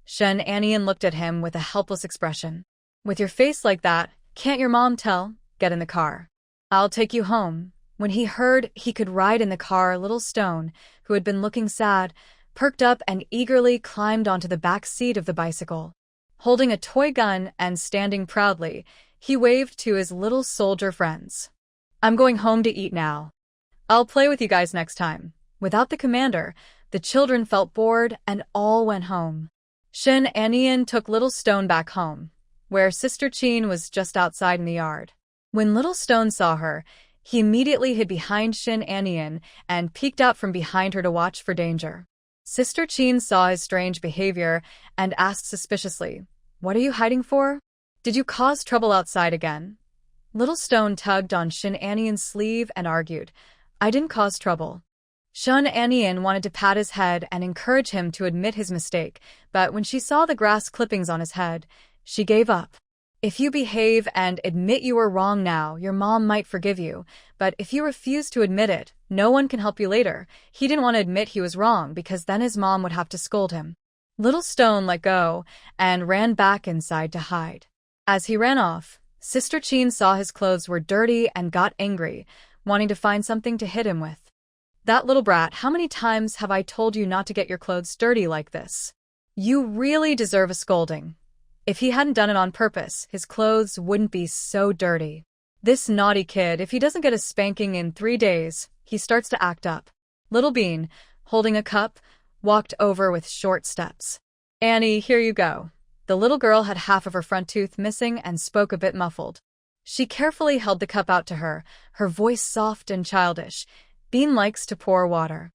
Shen Anian looked at him with a helpless expression. With your face like that, can't your mom tell? Get in the car. I'll take you home. When he heard he could ride in the car, Little Stone, who had been looking sad, perked up and eagerly climbed onto the back seat of the bicycle. Holding a toy gun and standing proudly, he waved to his little soldier friends. I'm going home to eat now. I'll play with you guys next time. Without the commander, the children felt bored and all went home. Shin Anian took Little Stone back home, where Sister Chin was just outside in the yard. When Little Stone saw her, he immediately hid behind Shin Anian and peeked out from behind her to watch for danger. Sister Chin saw his strange behavior and asked suspiciously, "What are you hiding for? Did you cause trouble outside again?" Little Stone tugged on Shin Anian's sleeve and argued, "I didn't cause trouble." Shin Anian wanted to pat his head and encourage him to admit his mistake, but when she saw the grass clippings on his head, she gave up. If you behave and admit you were wrong now, your mom might forgive you, but if you refuse to admit it, no one can help you later. He didn't want to admit he was wrong because then his mom would have to scold him. Little Stone let go and ran back inside to hide. As he ran off, Sister Chin saw his clothes were dirty and got angry, wanting to find something to hit him with. "That little brat, how many times have I told you not to get your clothes dirty like this? You really deserve a scolding." If he hadn't done it on purpose, his clothes wouldn't be so dirty. This naughty kid, if he doesn't get a spanking in 3 days, he starts to act up. Little Bean, holding a cup, walked over with short steps. "Annie, here you go." The little girl had half of her front tooth missing and spoke a bit muffled. She carefully held the cup out to her, her voice soft and childish. Bean likes to pour water.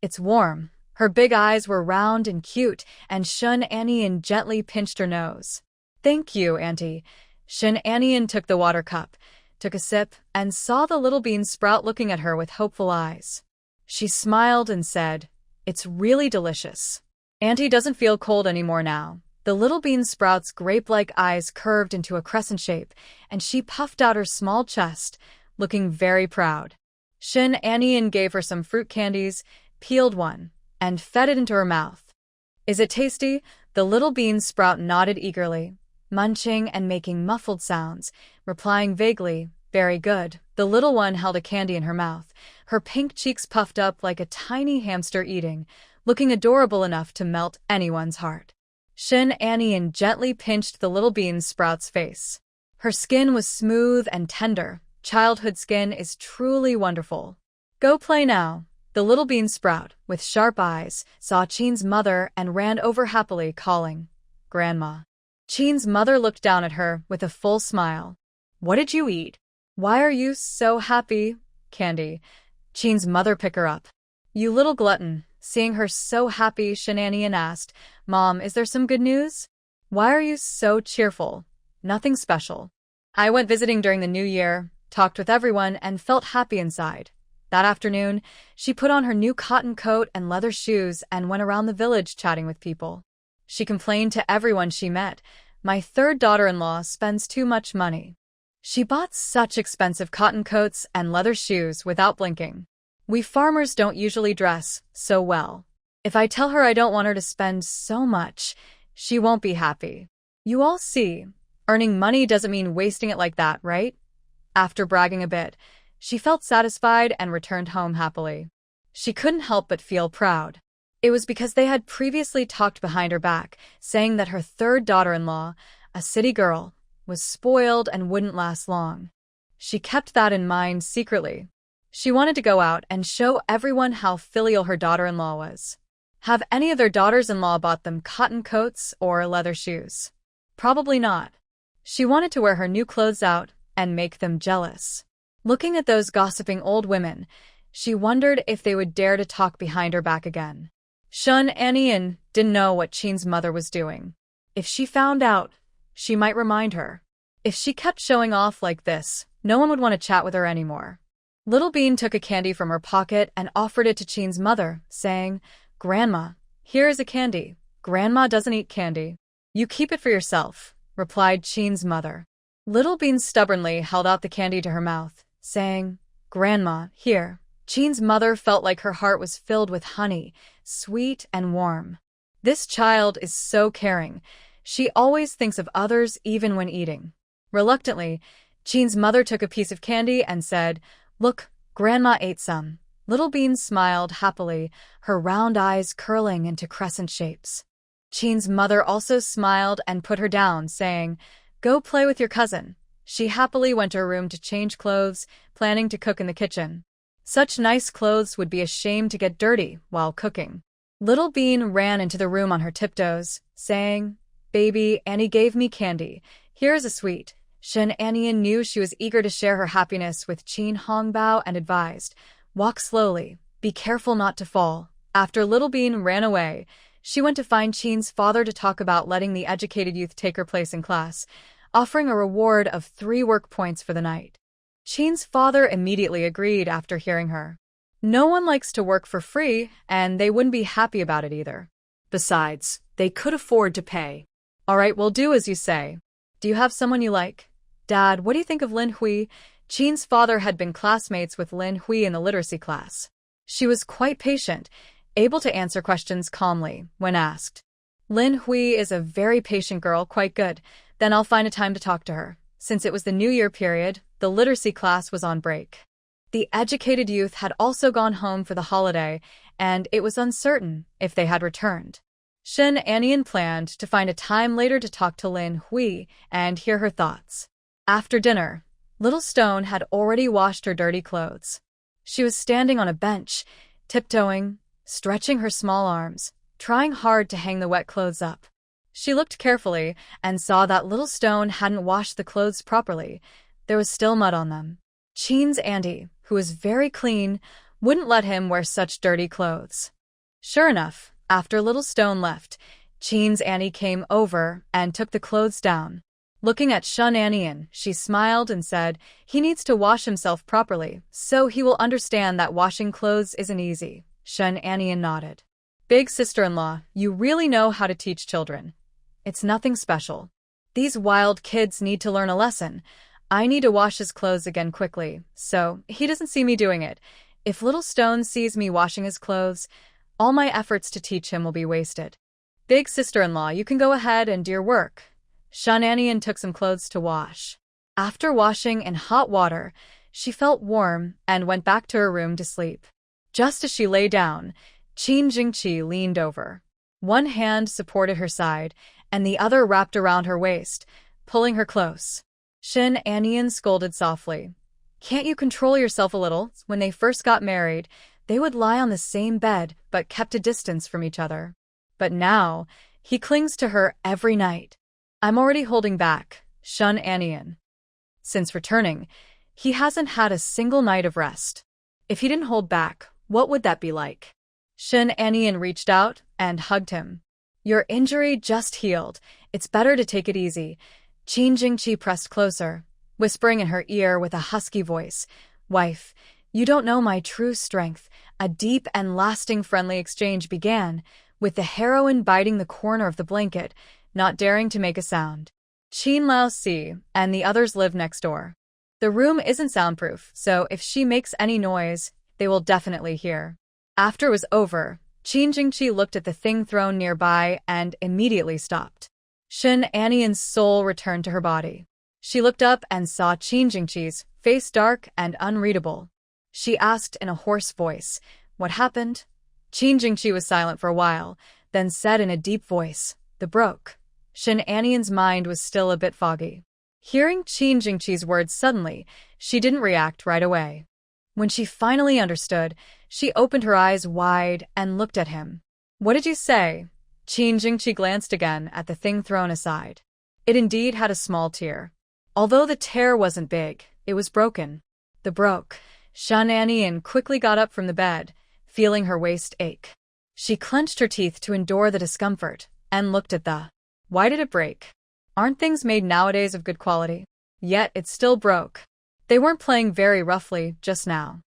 It's warm. Her big eyes were round and cute, and Shin Anian gently pinched her nose. "Thank you, Auntie." Shin Anian took the water cup, took a sip, and saw the little bean sprout looking at her with hopeful eyes. She smiled and said, "It's really delicious." Auntie doesn't feel cold anymore now. The little bean sprout's grape-like eyes curved into a crescent shape, and she puffed out her small chest, looking very proud. Shin Anian gave her some fruit candies, peeled one, and fed it into her mouth. "Is it tasty?" The little bean sprout nodded eagerly, munching and making muffled sounds, replying vaguely, "Very good." The little one held a candy in her mouth, her pink cheeks puffed up like a tiny hamster eating, looking adorable enough to melt anyone's heart. Shin Anian gently pinched the little bean sprout's face. Her skin was smooth and tender. Childhood skin is truly wonderful. "Go play now." The little bean sprout, with sharp eyes, saw Chin's mother and ran over happily, calling, "Grandma." Chin's mother looked down at her with a full smile. "What did you eat? Why are you so happy?" "Candy." Chin's mother picked her up. "You little glutton." Seeing her so happy, Shin Anian asked, "Mom, is there some good news? Why are you so cheerful?" "Nothing special. I went visiting during the New Year, talked with everyone, and felt happy inside." That afternoon, she put on her new cotton coat and leather shoes and went around the village chatting with people. She complained to everyone she met, "My third daughter-in-law spends too much money. She bought such expensive cotton coats and leather shoes without blinking. We farmers don't usually dress so well. If I tell her I don't want her to spend so much, she won't be happy. You all see, earning money doesn't mean wasting it like that, right?" After bragging a bit, she felt satisfied and returned home happily. She couldn't help but feel proud. It was because they had previously talked behind her back, saying that her third daughter-in-law, a city girl, was spoiled and wouldn't last long. She kept that in mind secretly. She wanted to go out and show everyone how filial her daughter-in-law was. Have any of their daughters-in-law bought them cotton coats or leather shoes? Probably not. She wanted to wear her new clothes out and make them jealous. Looking at those gossiping old women, she wondered if they would dare to talk behind her back again. Shin Anian didn't know what Chin's mother was doing. If she found out, she might remind her. If she kept showing off like this, no one would want to chat with her anymore. Little Bean took a candy from her pocket and offered it to Chin's mother, saying, "Grandma, here is a candy." "Grandma doesn't eat candy. You keep it for yourself," replied Chin's mother. Little Bean stubbornly held out the candy to her mouth, saying, "Grandma, here." Chin's mother felt like her heart was filled with honey, sweet and warm. This child is so caring. She always thinks of others even when eating. Reluctantly, Chin's mother took a piece of candy and said, "Look, Grandma ate some. Little Bean smiled happily, her round eyes curling into crescent shapes. Chin's mother also smiled and put her down, saying, "Go play with your cousin." She happily went to her room to change clothes, planning to cook in the kitchen. Such nice clothes would be a shame to get dirty while cooking. Little Bean ran into the room on her tiptoes, saying, "Baby, Annie gave me candy. Here's a sweet." Shen Anian knew she was eager to share her happiness with Qin Hongbao and advised, "Walk slowly. Be careful not to fall." After Little Bean ran away, she went to find Qin's father to talk about letting the educated youth take her place in class, offering a reward of 3 work points for the night. Qin's father immediately agreed after hearing her. No one likes to work for free, and they wouldn't be happy about it either. Besides, they could afford to pay. All right, we'll do as you say. Do you have someone you like? Dad, what do you think of Lin Hui? Qin's father had been classmates with Lin Hui in the literacy class. She was quite patient, able to answer questions calmly when asked. Lin Hui is a very patient girl, quite good. Then I'll find a time to talk to her. Since it was the New Year period, the literacy class was on break. The educated youth had also gone home for the holiday, and it was uncertain if they had returned. Shen Anian planned to find a time later to talk to Lin Hui and hear her thoughts. After dinner, Little Stone had already washed her dirty clothes. She was standing on a bench, tiptoeing, stretching her small arms, trying hard to hang the wet clothes up. She looked carefully and saw that Little Stone hadn't washed the clothes properly. There was still mud on them. Qin's auntie, who was very clean, wouldn't let him wear such dirty clothes. Sure enough, after Little Stone left, Qin's auntie came over and took the clothes down. Looking at Shun Anian, she smiled and said, "He needs to wash himself properly, so he will understand that washing clothes isn't easy." Shun Anian nodded. "Big sister-in-law, you really know how to teach children. It's nothing special. These wild kids need to learn a lesson. I need to wash his clothes again quickly, so he doesn't see me doing it. If Little Stone sees me washing his clothes, all my efforts to teach him will be wasted. Big sister-in-law, you can go ahead and do your work." Shun Anian took some clothes to wash. After washing in hot water, she felt warm and went back to her room to sleep. Just as she lay down, Qin Jingqi leaned over. One hand supported her side, and the other wrapped around her waist, pulling her close. Shen Anian scolded softly. "Can't you control yourself a little?" When they first got married, they would lie on the same bed but kept a distance from each other. But now, he clings to her every night. "I'm already holding back," Shun Anian. Since returning, he hasn't had a single night of rest. If he didn't hold back, what would that be like? Shun Anian reached out and hugged him. "Your injury just healed. It's better to take it easy." Qin Jingqi pressed closer, whispering in her ear with a husky voice, "Wife, you don't know my true strength." A deep and lasting friendly exchange began, with the heroine biting the corner of the blanket, not daring to make a sound. Qin Lao Si and the others live next door. The room isn't soundproof, so if she makes any noise, they will definitely hear. After it was over, Qin Jingqi looked at the thing thrown nearby and immediately stopped. Shen Anian's soul returned to her body. She looked up and saw Qin Jingqi's face dark and unreadable. She asked in a hoarse voice, "What happened?" Qin Jingqi was silent for a while, then said in a deep voice, "The broke." Shen Anian's mind was still a bit foggy. Hearing Qin Jingqi's words suddenly, she didn't react right away. When she finally understood, she opened her eyes wide and looked at him. "What did you say?" Qin Jingqi glanced again at the thing thrown aside. It indeed had a small tear. Although the tear wasn't big, it was broken. The broke. Shen Anian quickly got up from the bed, feeling her waist ache. She clenched her teeth to endure the discomfort, and looked at the. Why did it break? Aren't things made nowadays of good quality? Yet it still broke. They weren't playing very roughly just now.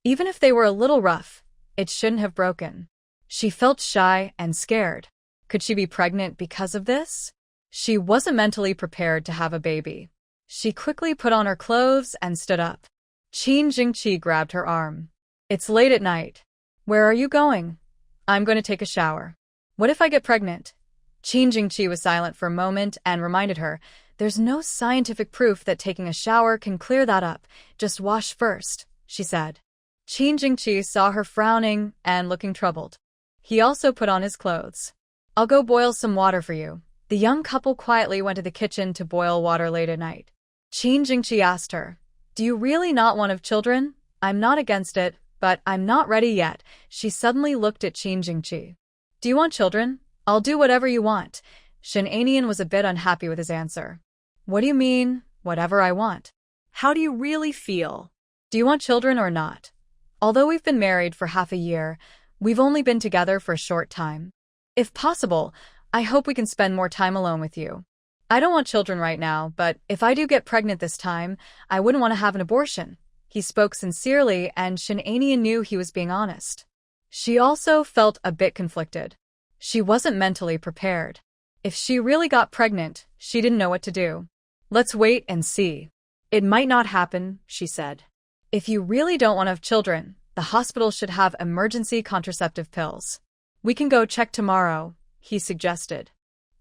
Even if they were a little rough, it shouldn't have broken. She felt shy and scared. Could she be pregnant because of this? She wasn't mentally prepared to have a baby. She quickly put on her clothes and stood up. Qin Jingqi grabbed her arm. "It's late at night. Where are you going?" "I'm going to take a shower." "What if I get pregnant?" Qin Jingqi was silent for a moment and reminded her, "There's no scientific proof that taking a shower can clear that up. Just wash first," she said. Qin Jingqi saw her frowning and looking troubled. He also put on his clothes. I'll go boil some water for you. The young couple quietly went to the kitchen to boil water late at night. Qin Jingqi asked her, "Do you really not want of children?" "I'm not against it, but I'm not ready yet." She suddenly looked at Qin Jingqi. "Do you want children? I'll do whatever you want." Shen Anian was a bit unhappy with his answer. "What do you mean, whatever I want? How do you really feel? Do you want children or not? Although we've been married for half a year, we've only been together for a short time. If possible, I hope we can spend more time alone with you. I don't want children right now, but if I do get pregnant this time, I wouldn't want to have an abortion." He spoke sincerely, and Shen Anian knew he was being honest. She also felt a bit conflicted. She wasn't mentally prepared. If she really got pregnant, she didn't know what to do. "Let's wait and see." It might not happen, she said. "If you really don't want to have children, the hospital should have emergency contraceptive pills. We can go check tomorrow," he suggested.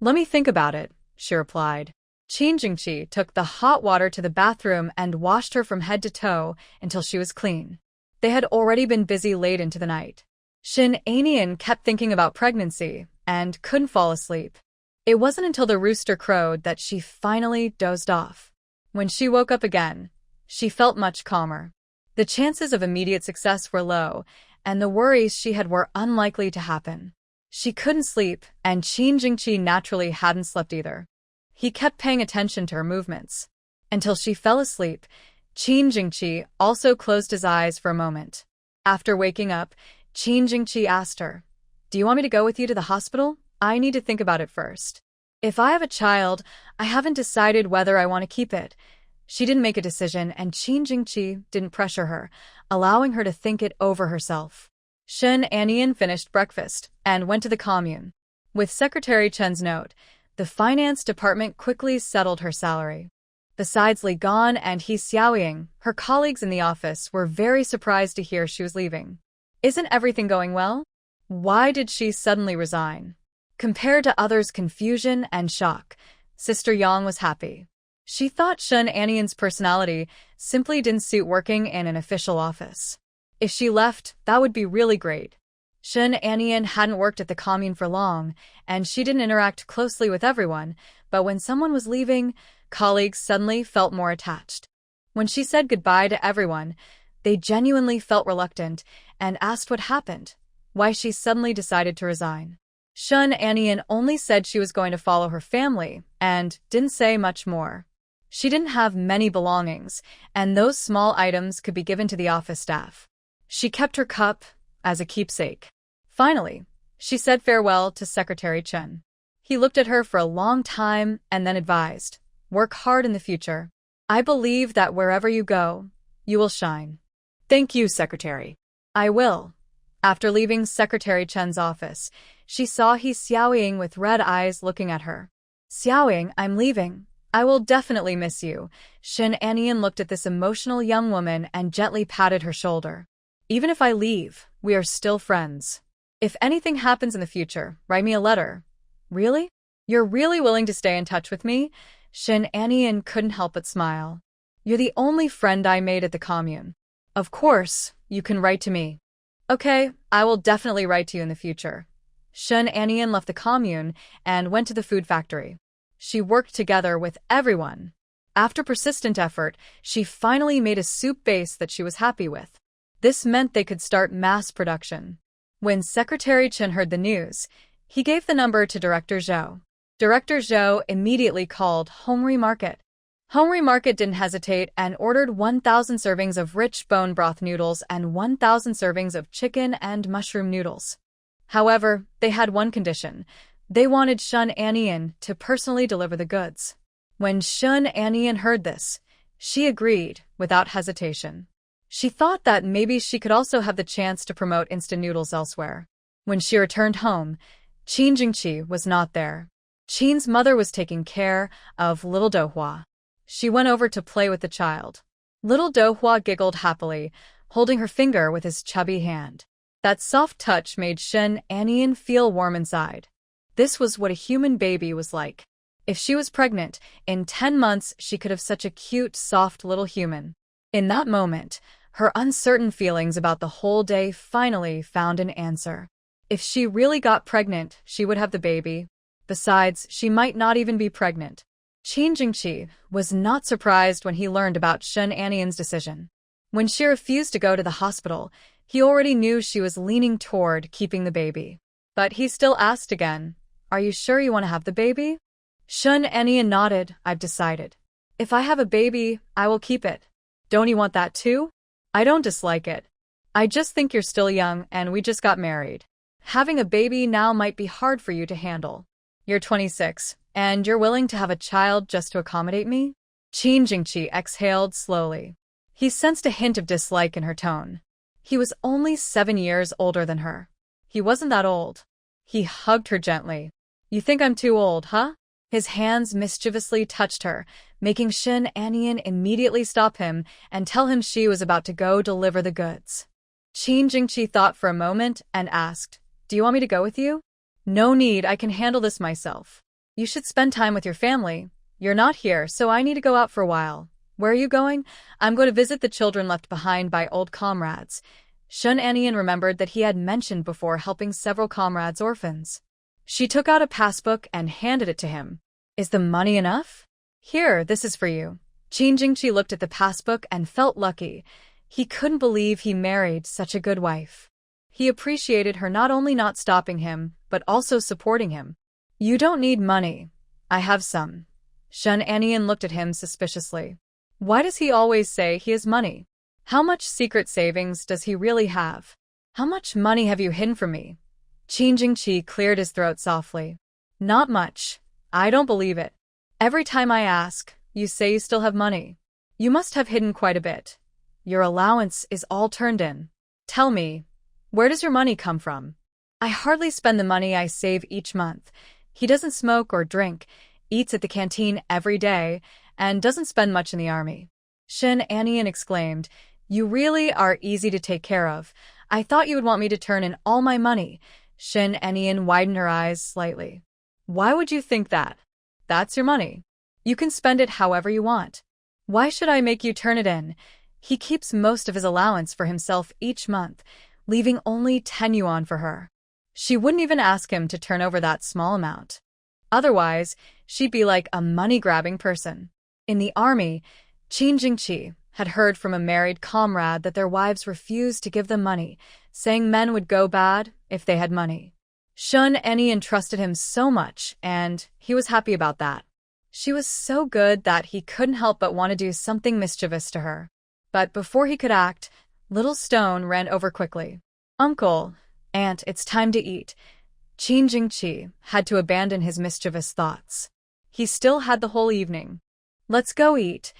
"Let me think about it," she replied. Qin Jingqi took the hot water to the bathroom and washed her from head to toe until she was clean. They had already been busy late into the night. Shen Anian kept thinking about pregnancy and couldn't fall asleep. It wasn't until the rooster crowed that she finally dozed off. When she woke up again, she felt much calmer. The chances of immediate success were low, and the worries she had were unlikely to happen. She couldn't sleep, and Qin Jingqi naturally hadn't slept either. He kept paying attention to her movements. Until she fell asleep, Qin Jingqi also closed his eyes for a moment. After waking up, Qin Jingqi asked her, "Do you want me to go with you to the hospital? I need to think about it first. If I have a child, I haven't decided whether I want to keep it." She didn't make a decision, and Qin Jingqi didn't pressure her, allowing her to think it over herself. Shen Anian finished breakfast and went to the commune. With Secretary Chen's note, the finance department quickly settled her salary. Besides Li Gan and He Xiaoying, her colleagues in the office were very surprised to hear she was leaving. Isn't everything going well? Why did she suddenly resign? Compared to others' confusion and shock, Sister Yang was happy. She thought Shen Anian's personality simply didn't suit working in an official office. If she left, that would be really great. Shen Anian hadn't worked at the commune for long, and she didn't interact closely with everyone, but when someone was leaving, colleagues suddenly felt more attached. When she said goodbye to everyone, they genuinely felt reluctant and asked what happened, why she suddenly decided to resign. Shen Anian only said she was going to follow her family and didn't say much more. She didn't have many belongings, and those small items could be given to the office staff. She kept her cup as a keepsake. Finally, she said farewell to Secretary Chen. He looked at her for a long time and then advised, "Work hard in the future. I believe that wherever you go, you will shine." "Thank you, Secretary." "I will." After leaving Secretary Chen's office, she saw He Xiaoying with red eyes looking at her. "Xiaoying, I'm leaving. I will definitely miss you." Shen Anian looked at this emotional young woman and gently patted her shoulder. "Even if I leave, we are still friends. If anything happens in the future, write me a letter." "Really? You're really willing to stay in touch with me?" Shen Anian couldn't help but smile. "You're the only friend I made at the commune. Of course, you can write to me." "Okay, I will definitely write to you in the future." Shen Anian left the commune and went to the food factory. She worked together with everyone. After persistent effort, she finally made a soup base that she was happy with. This meant they could start mass production. When Secretary Chen heard the news, he gave the number to Director Zhou. Director Zhou immediately called Hongri Market. Hongri Market didn't hesitate and ordered 1,000 servings of rich bone broth noodles and 1,000 servings of chicken and mushroom noodles. However, they had one condition. They wanted Shen Anian to personally deliver the goods. When Shen Anian heard this, she agreed without hesitation. She thought that maybe she could also have the chance to promote instant noodles elsewhere. When she returned home, Qin Jingqi was not there. Qin's mother was taking care of little Dohua. She went over to play with the child. Little Dohua giggled happily, holding her finger with his chubby hand. That soft touch made Shen Anian feel warm inside. This was what a human baby was like. If she was pregnant, in 10 months she could have such a cute, soft little human. In that moment, Her uncertain feelings about the whole day finally found an answer. If she really got pregnant, she would have the baby. Besides, she might not even be pregnant. Qin Jingqi was not surprised when he learned about Shen Anian's decision. When she refused to go to the hospital, he already knew she was leaning toward keeping the baby. But he still asked again, "Are you sure you want to have the baby?" Shen Anian nodded. "I've decided. If I have a baby, I will keep it." "Don't you want that too?" "I don't dislike it. I just think you're still young and we just got married. Having a baby now might be hard for you to handle. You're 26, and you're willing to have a child just to accommodate me?" Qin Jingqi exhaled slowly. He sensed a hint of dislike in her tone. He was only 7 years older than her. He wasn't that old. He hugged her gently. "You think I'm too old, huh?" His hands mischievously touched her, making Shen Anian immediately stop him and tell him she was about to go deliver the goods. Qin Jingqi thought for a moment and asked, "Do you want me to go with you?" "No need, I can handle this myself. You should spend time with your family. You're not here, so I need to go out for a while." "Where are you going?" "I'm going to visit the children left behind by old comrades." Shen Anian remembered that he had mentioned before helping several comrades' orphans. She took out a passbook and handed it to him. "Is the money enough?" "Here, this is for you." Qin Jingqi looked at the passbook and felt lucky. He couldn't believe he married such a good wife. He appreciated her not only not stopping him, but also supporting him. "You don't need money. I have some." Shen Anian looked at him suspiciously. Why does he always say he has money? How much secret savings does he really have? "How much money have you hidden from me?" Qin Jingqi cleared his throat softly. "Not much. I don't believe it. Every time I ask, you say you still have money. You must have hidden quite a bit. Your allowance is all turned in. Tell me, where does your money come from?" "I hardly spend the money I save each month." He doesn't smoke or drink, eats at the canteen every day, and doesn't spend much in the army. Shen Anian exclaimed, "You really are easy to take care of. I thought you would want me to turn in all my money." Shen Anian widened her eyes slightly. "Why would you think that? That's your money. You can spend it however you want. Why should I make you turn it in?" He keeps most of his allowance for himself each month, leaving only 10 yuan for her. She wouldn't even ask him to turn over that small amount. Otherwise, she'd be like a money-grabbing person. In the army, Qin Jingqi had heard from a married comrade that their wives refused to give them money, saying men would go bad if they had money. Shen Anian trusted him so much, and he was happy about that. She was so good that he couldn't help but want to do something mischievous to her. But before he could act, Little Stone ran over quickly. "Uncle, Aunt, it's time to eat." Qin Jingqi had to abandon his mischievous thoughts. He still had the whole evening. "Let's go eat."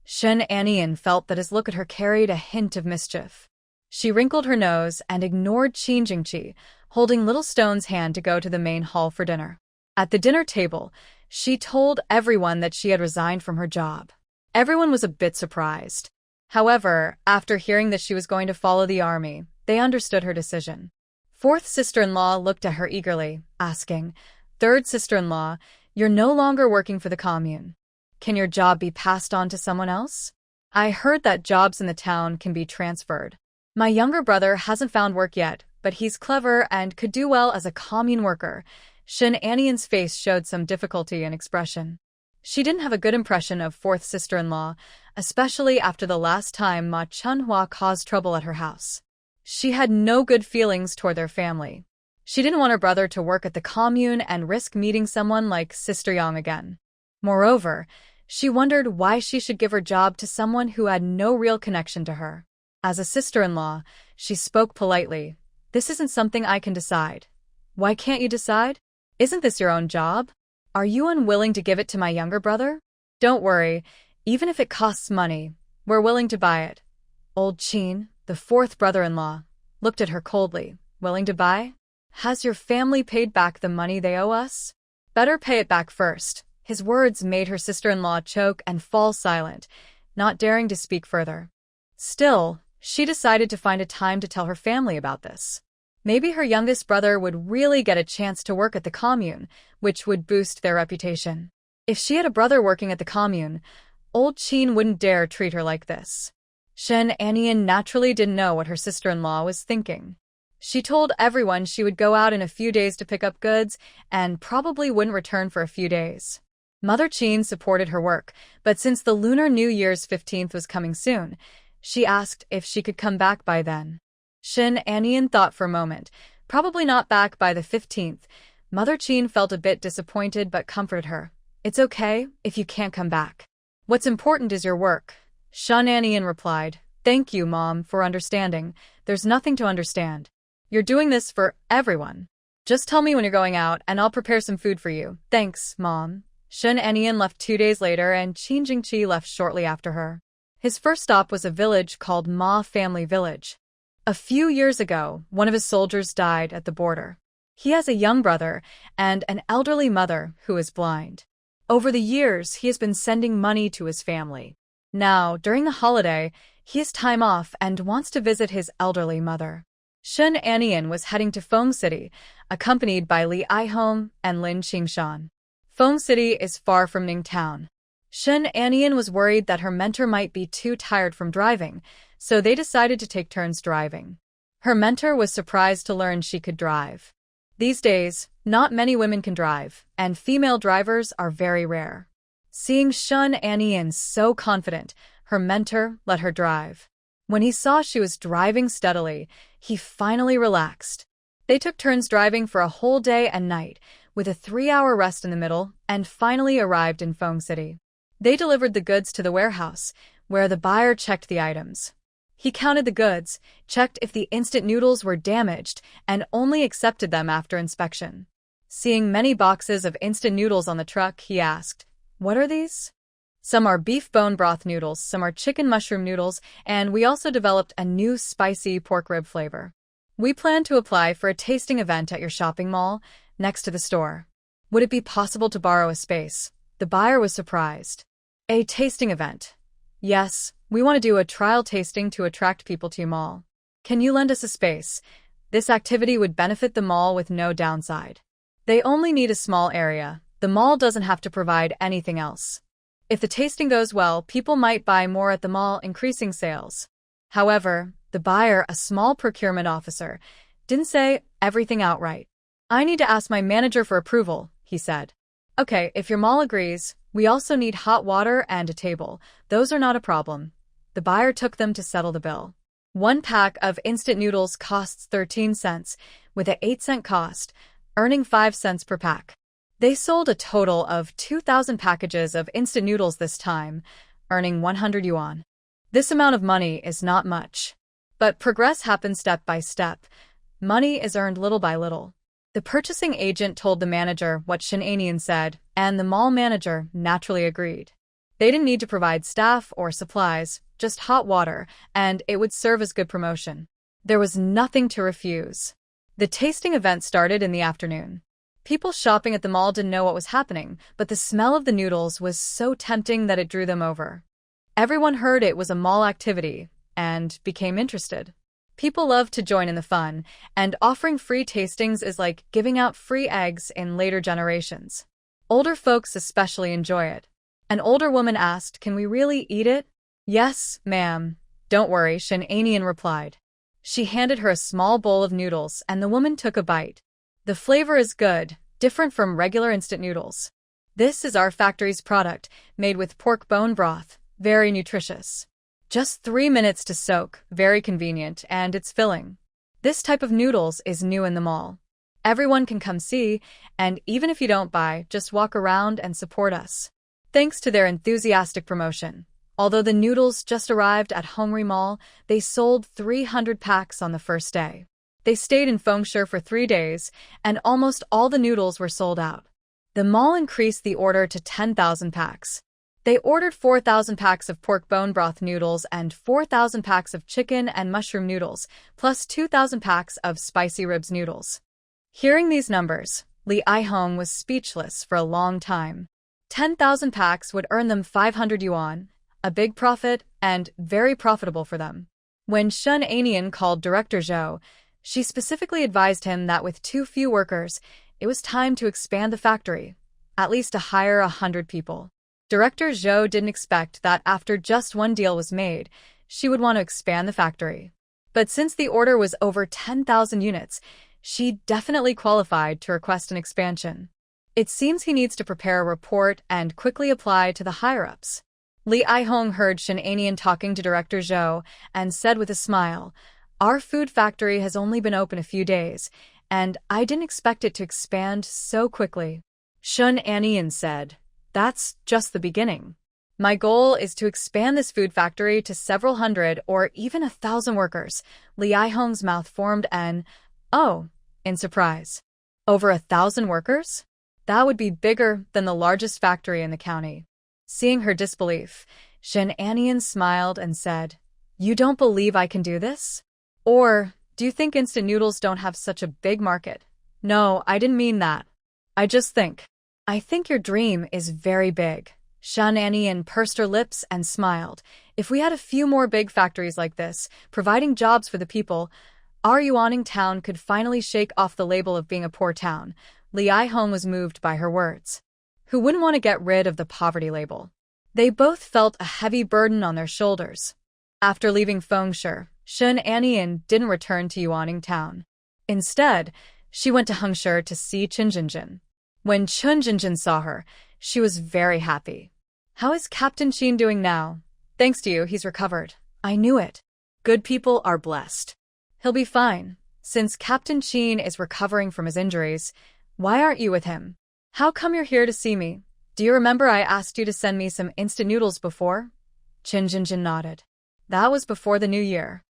Shen Anian felt that his look at her carried a hint of mischief. She wrinkled her nose and ignored Qin Jingqi, holding Little Stone's hand to go to the main hall for dinner. At the dinner table, she told everyone that she had resigned from her job. Everyone was a bit surprised. However, after hearing that she was going to follow the army, they understood her decision. Fourth sister-in-law looked at her eagerly, asking, "Third sister-in-law, you're no longer working for the commune. Can your job be passed on to someone else?" "I heard that jobs in the town can be transferred. My younger brother hasn't found work yet, but he's clever and could do well as a commune worker." Shen Anian's face showed some difficulty in expression. She didn't have a good impression of fourth sister-in-law, especially after the last time Ma Chunhua caused trouble at her house. She had no good feelings toward their family. She didn't want her brother to work at the commune and risk meeting someone like Sister Yang again. Moreover, she wondered why she should give her job to someone who had no real connection to her. As a sister-in-law, she spoke politely. "This isn't something I can decide." "Why can't you decide? Isn't this your own job? Are you unwilling to give it to my younger brother?" "Don't worry, even if it costs money, we're willing to buy it." Old Qin, the fourth brother-in-law, looked at her coldly. "Willing to buy? Has your family paid back the money they owe us?" "Better pay it back first." His words made her sister-in-law choke and fall silent, not daring to speak further. Still, she decided to find a time to tell her family about this. Maybe her youngest brother would really get a chance to work at the commune, which would boost their reputation. If she had a brother working at the commune, old Qin wouldn't dare treat her like this. Shen Anian naturally didn't know what her sister-in-law was thinking. She told everyone she would go out in a few days to pick up goods and probably wouldn't return for a few days. Mother Qin supported her work, but since the Lunar New Year's 15th was coming soon, she asked if she could come back by then. Shen Anian thought for a moment. Probably not back by the 15th. Mother Qin felt a bit disappointed but comforted her. It's okay if you can't come back. What's important is your work. Shen Anian replied. Thank you, Mom, for understanding. There's nothing to understand. You're doing this for everyone. Just tell me when you're going out and I'll prepare some food for you. Thanks, Mom. Shen Anian left 2 days later and Qin Jingqi left shortly after her. His first stop was a village called Ma Family Village. A few years ago, one of his soldiers died at the border. He has a young brother and an elderly mother who is blind. Over the years, he has been sending money to his family. Now, during the holiday, he has time off and wants to visit his elderly mother. Shen Anian was heading to Feng City, accompanied by Li Aihong and Lin Qingshan. Feng City is far from Ningtown. Shen Anian was worried that her mentor might be too tired from driving, so they decided to take turns driving. Her mentor was surprised to learn she could drive. These days, not many women can drive, and female drivers are very rare. Seeing Shen Anian so confident, her mentor let her drive. When he saw she was driving steadily, he finally relaxed. They took turns driving for a whole day and night, with a 3-hour rest in the middle, and finally arrived in Feng City. They delivered the goods to the warehouse, where the buyer checked the items. He counted the goods, checked if the instant noodles were damaged, and only accepted them after inspection. Seeing many boxes of instant noodles on the truck, he asked, "What are these?" "Some are beef bone broth noodles, some are chicken mushroom noodles, and we also developed a new spicy pork rib flavor. We plan to apply for a tasting event at your shopping mall, next to the store. Would it be possible to borrow a space?" The buyer was surprised. "A tasting event?" "Yes, we want to do a trial tasting to attract people to your mall. Can you lend us a space? This activity would benefit the mall with no downside. They only need a small area. The mall doesn't have to provide anything else. If the tasting goes well, people might buy more at the mall, increasing sales." However, the buyer, a small procurement officer, didn't say everything outright. "I need to ask my manager for approval," he said. "Okay, if your mall agrees, we also need hot water and a table. Those are not a problem." The buyer took them to settle the bill. One pack of instant noodles costs 13 cents, with an 8-cent cost, earning 5 cents per pack. They sold a total of 2,000 packages of instant noodles this time, earning 100 yuan. This amount of money is not much. But progress happens step by step. Money is earned little by little. The purchasing agent told the manager what Shen Anian said, and the mall manager naturally agreed. They didn't need to provide staff or supplies, just hot water, and it would serve as good promotion. There was nothing to refuse. The tasting event started in the afternoon. People shopping at the mall didn't know what was happening, but the smell of the noodles was so tempting that it drew them over. Everyone heard it was a mall activity and became interested. People love to join in the fun, and offering free tastings is like giving out free eggs in later generations. Older folks especially enjoy it. An older woman asked, "Can we really eat it?" "Yes, ma'am. Don't worry," Shen Anian replied. She handed her a small bowl of noodles, and the woman took a bite. "The flavor is good, different from regular instant noodles. This is our factory's product, made with pork bone broth, very nutritious. Just 3 minutes to soak, very convenient, and it's filling. This type of noodles is new in the mall. Everyone can come see, and even if you don't buy, just walk around and support us." Thanks to their enthusiastic promotion, although the noodles just arrived at Hongri Mall, they sold 300 packs on the first day. They stayed in Fengshe for 3 days, and almost all the noodles were sold out. The mall increased the order to 10,000 packs. They ordered 4,000 packs of pork bone broth noodles and 4,000 packs of chicken and mushroom noodles, plus 2,000 packs of spicy ribs noodles. Hearing these numbers, Li Aihong was speechless for a long time. 10,000 packs would earn them 500 yuan, a big profit and very profitable for them. When Shen Anian called Director Zhou, she specifically advised him that with too few workers, it was time to expand the factory, at least to hire 100 people. Director Zhou didn't expect that after just one deal was made, she would want to expand the factory. But since the order was over 10,000 units, she definitely qualified to request an expansion. It seems he needs to prepare a report and quickly apply to the higher-ups. Lee I-hong heard Shin Anian talking to Director Zhou and said with a smile, "Our food factory has only been open a few days, and I didn't expect it to expand so quickly." Shun Anian said, "That's just the beginning. My goal is to expand this food factory to several hundred or even 1,000 workers." Lee I-hong's mouth formed an "oh" in surprise. Over 1,000 workers? That would be bigger than the largest factory in the county. Seeing her disbelief, Shin Anian smiled and said, "You don't believe I can do this? Or do you think instant noodles don't have such a big market?" "No, I didn't mean that. I think your dream is very big." Shin Anian pursed her lips and smiled. "If we had a few more big factories like this, providing jobs for the people, our Yuaning town could finally shake off the label of being a poor town." Lee I-hong was moved by her words. Who wouldn't want to get rid of the poverty label? They both felt a heavy burden on their shoulders. After leaving Fengshe, Shin Anian didn't return to Yuaning town. Instead, she went to Hengshe to see Chen Jinjin. When Chen Jinjin saw her, she was very happy. "How is Captain Qin doing now?" "Thanks to you, he's recovered." "I knew it. Good people are blessed." "He'll be fine. Since Captain Qin is recovering from his injuries, why aren't you with him? How come you're here to see me? Do you remember I asked you to send me some instant noodles before?" Chen Jinjin nodded. "That was before the new year."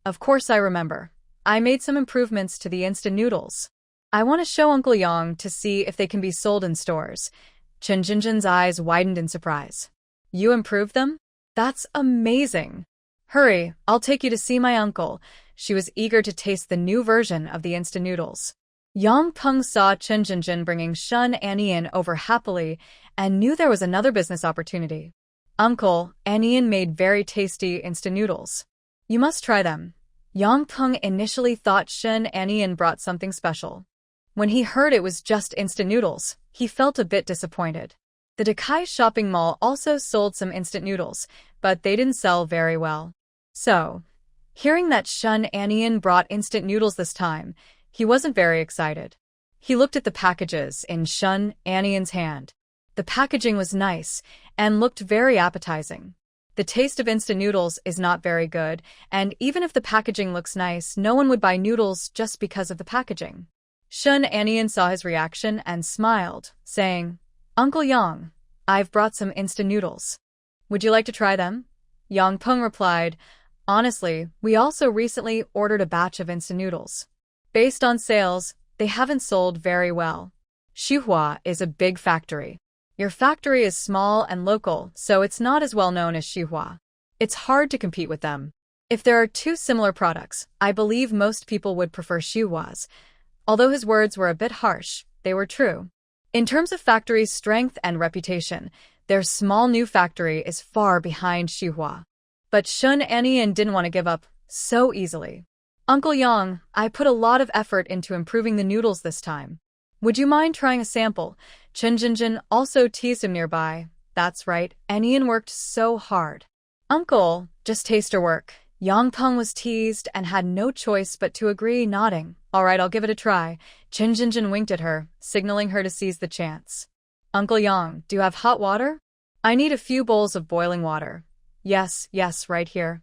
"Of course I remember. I made some improvements to the instant noodles. I want to show Uncle Yang to see if they can be sold in stores." Chen Jinjin's eyes widened in surprise. "You improved them? That's amazing. Hurry, I'll take you to see my uncle." She was eager to taste the new version of the instant noodles. Yang Peng saw Chen Jinjin bringing Shun Anian over happily and knew there was another business opportunity. "Uncle, Anian made very tasty instant noodles. You must try them." Yang Peng initially thought Shun Anian brought something special. When he heard it was just instant noodles, he felt a bit disappointed. The Dakai shopping mall also sold some instant noodles, but they didn't sell very well. So, hearing that Shun Anian brought instant noodles this time, he wasn't very excited. He looked at the packages in Shun Anian's hand. The packaging was nice and looked very appetizing. The taste of instant noodles is not very good, and even if the packaging looks nice, no one would buy noodles just because of the packaging. Shun Anian saw his reaction and smiled, saying, "Uncle Yang, I've brought some instant noodles. Would you like to try them?" Yang Peng replied, "Honestly, we also recently ordered a batch of instant noodles. Based on sales, they haven't sold very well. Xihua is a big factory. Your factory is small and local, so it's not as well known as Xihua. It's hard to compete with them. If there are two similar products, I believe most people would prefer Xihua's." Although his words were a bit harsh, they were true. In terms of factory strength and reputation, their small new factory is far behind Xihua. But Shun Anian didn't want to give up so easily. "Uncle Yang, I put a lot of effort into improving the noodles this time. Would you mind trying a sample?" Chen Jinjin also teased him nearby. "That's right, Anian worked so hard." "Uncle, just taste her work." Yang Peng was teased and had no choice but to agree, nodding. "All right, I'll give it a try." Chen Jinjin winked at her, signaling her to seize the chance. "Uncle Yang, do you have hot water?" "I need a few bowls of boiling water." Yes, right here."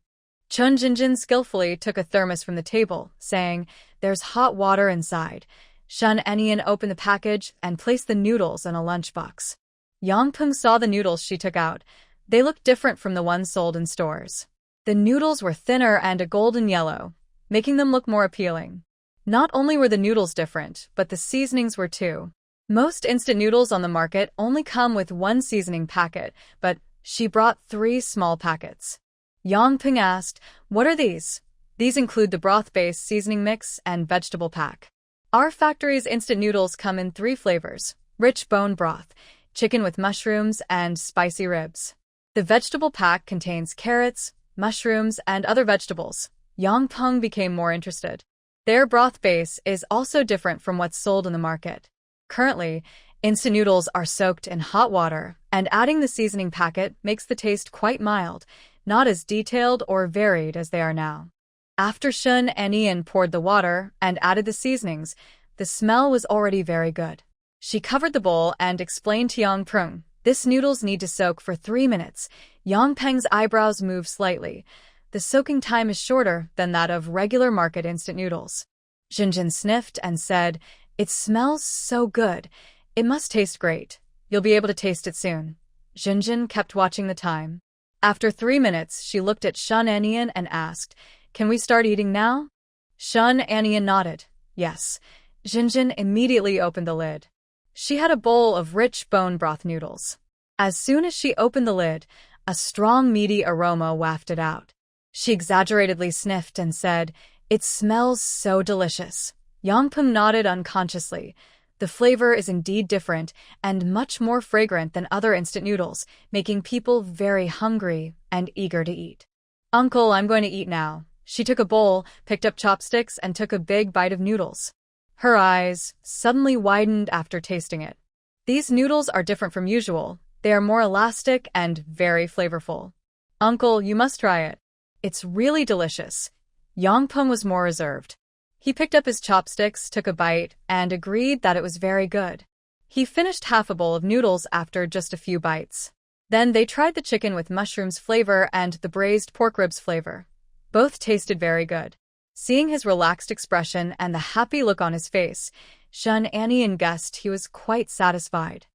Chen Jinjin skillfully took a thermos from the table, saying, "There's hot water inside." Shun Anian opened the package and placed the noodles in a lunchbox. Yang Peng saw the noodles she took out. They looked different from the ones sold in stores. The noodles were thinner and a golden yellow, making them look more appealing. Not only were the noodles different, but the seasonings were too. Most instant noodles on the market only come with one seasoning packet, but she brought 3 small packets. Yang Peng asked, "What are these?" "These include the broth-based seasoning mix and vegetable pack. Our factory's instant noodles come in 3 flavors: rich bone broth, chicken with mushrooms, and spicy ribs. The vegetable pack contains carrots, mushrooms, and other vegetables." Yang Peng became more interested. Their broth base is also different from what's sold in the market. Currently, instant noodles are soaked in hot water, and adding the seasoning packet makes the taste quite mild. not as detailed or varied as they are now. After Shun Anian poured the water and added the seasonings, the smell was already very good. She covered the bowl and explained to Yang Prung, "This noodles need to soak for 3 minutes." Yang Peng's eyebrows moved slightly. The soaking time is shorter than that of regular market instant noodles. Jinjin sniffed and said, "It smells so good. It must taste great. You'll be able to taste it soon." Jinjin kept watching the time. After 3 minutes, she looked at Shun Anian and asked, "Can we start eating now?" Shun Anian nodded. Yes. Jinjin immediately opened the lid. She had a bowl of rich bone broth noodles. As soon as she opened the lid, a strong meaty aroma wafted out. She exaggeratedly sniffed and said, "It smells so delicious." Yang Peng nodded unconsciously. The flavor is indeed different and much more fragrant than other instant noodles, making people very hungry and eager to eat. "Uncle, I'm going to eat now." She took a bowl, picked up chopsticks, and took a big bite of noodles. Her eyes suddenly widened after tasting it. These noodles are different from usual. They are more elastic and very flavorful. "Uncle, you must try it. It's really delicious." Yang Peng was more reserved. He picked up his chopsticks, took a bite, and agreed that it was very good. He finished half a bowl of noodles after just a few bites. Then they tried the chicken with mushrooms flavor and the braised pork ribs flavor. Both tasted very good. Seeing his relaxed expression and the happy look on his face, Shun Anian guessed he was quite satisfied.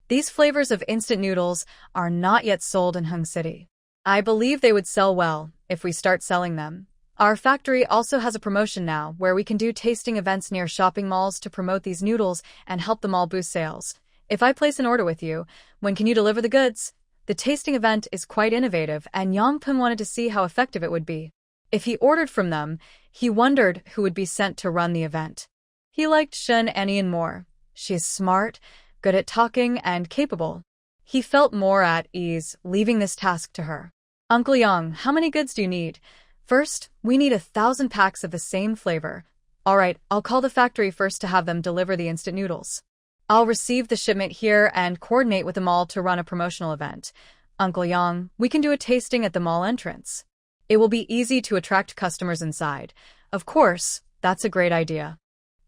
These flavors of instant noodles are not yet sold in Hung City. I believe they would sell well if we start selling them. Our factory also has a promotion now where we can do tasting events near shopping malls to promote these noodles and help the mall boost sales. If I place an order with you, when can you deliver the goods? The tasting event is quite innovative and Yang Peng wanted to see how effective it would be. If he ordered from them, he wondered who would be sent to run the event. He liked Shun Anian more. She is smart, good at talking, and capable. He felt more at ease leaving this task to her. "Uncle Yang, how many goods do you need?" "First, we need 1,000 packs of the same flavor." "All right, I'll call the factory first to have them deliver the instant noodles. I'll receive the shipment here and coordinate with the mall to run a promotional event. Uncle Yang, we can do a tasting at the mall entrance. It will be easy to attract customers inside." "Of course, that's a great idea."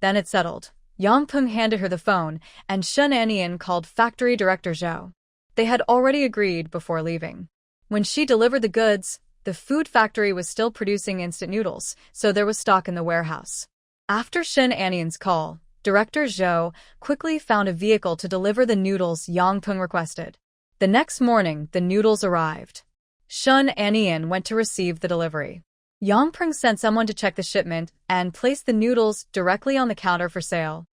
Then it settled. Yang Peng handed her the phone, and Shun Anian called factory director Zhou. They had already agreed before leaving. When she delivered the goods, the food factory was still producing instant noodles, so there was stock in the warehouse. After Shun Anian's call, Director Zhou quickly found a vehicle to deliver the noodles Yang Peng requested. The next morning, the noodles arrived. Shun Anian went to receive the delivery. Yang Peng sent someone to check the shipment and placed the noodles directly on the counter for sale.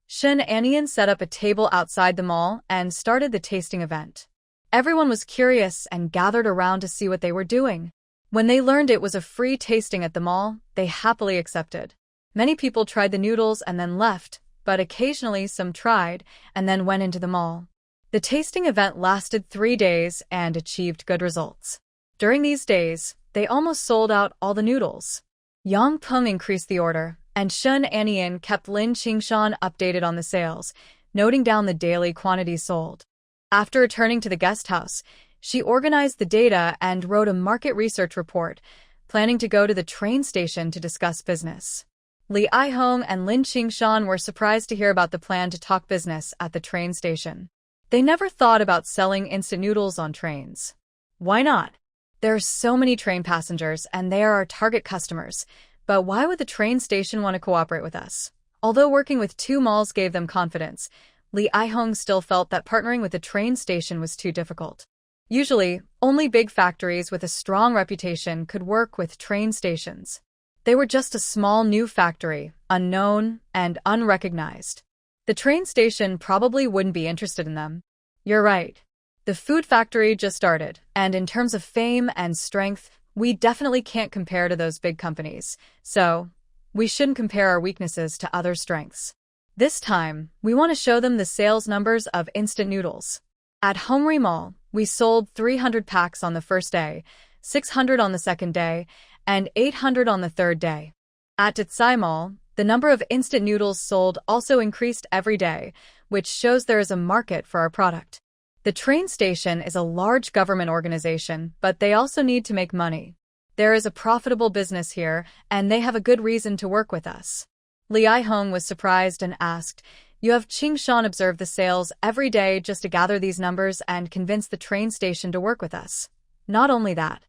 Shun Anian set up a table outside the mall and started the tasting event. Everyone was curious and gathered around to see what they were doing. When they learned it was a free tasting at the mall, they happily accepted. Many people tried the noodles and then left, but occasionally some tried and then went into the mall. The tasting event lasted 3 days and achieved good results. During these days, they almost sold out all the noodles. Yang Peng increased the order, and Shun Anian kept Lin Qingshan updated on the sales, noting down the daily quantities sold. After returning to the guest house, she organized the data and wrote a market research report, planning to go to the train station to discuss business. Li Aihong and Lin Qingshan were surprised to hear about the plan to talk business at the train station. They never thought about selling instant noodles on trains. Why not? There are so many train passengers and they are our target customers, but why would the train station want to cooperate with us? Although working with 2 malls gave them confidence, Li Aihong still felt that partnering with the train station was too difficult. Usually, only big factories with a strong reputation could work with train stations. They were just a small new factory, unknown and unrecognized. The train station probably wouldn't be interested in them. You're right. The food factory just started, and in terms of fame and strength, we definitely can't compare to those big companies, so we shouldn't compare our weaknesses to other strengths. This time, we want to show them the sales numbers of instant noodles. At Hongri Mall, we sold 300 packs on the first day, 600 on the second day, and 800 on the third day. At Detsai Mall, the number of instant noodles sold also increased every day, which shows there is a market for our product. The train station is a large government organization, but they also need to make money. There is a profitable business here, and they have a good reason to work with us. Li Hong was surprised and asked, "You have Qing Shan observe the sales every day just to gather these numbers and convince the train station to work with us?" "Not only that.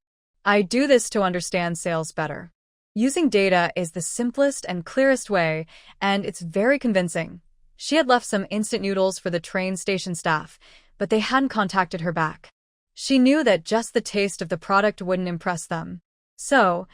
I do this to understand sales better. Using data is the simplest and clearest way, and it's very convincing." She had left some instant noodles for the train station staff, but they hadn't contacted her back. She knew that just the taste of the product wouldn't impress them. So,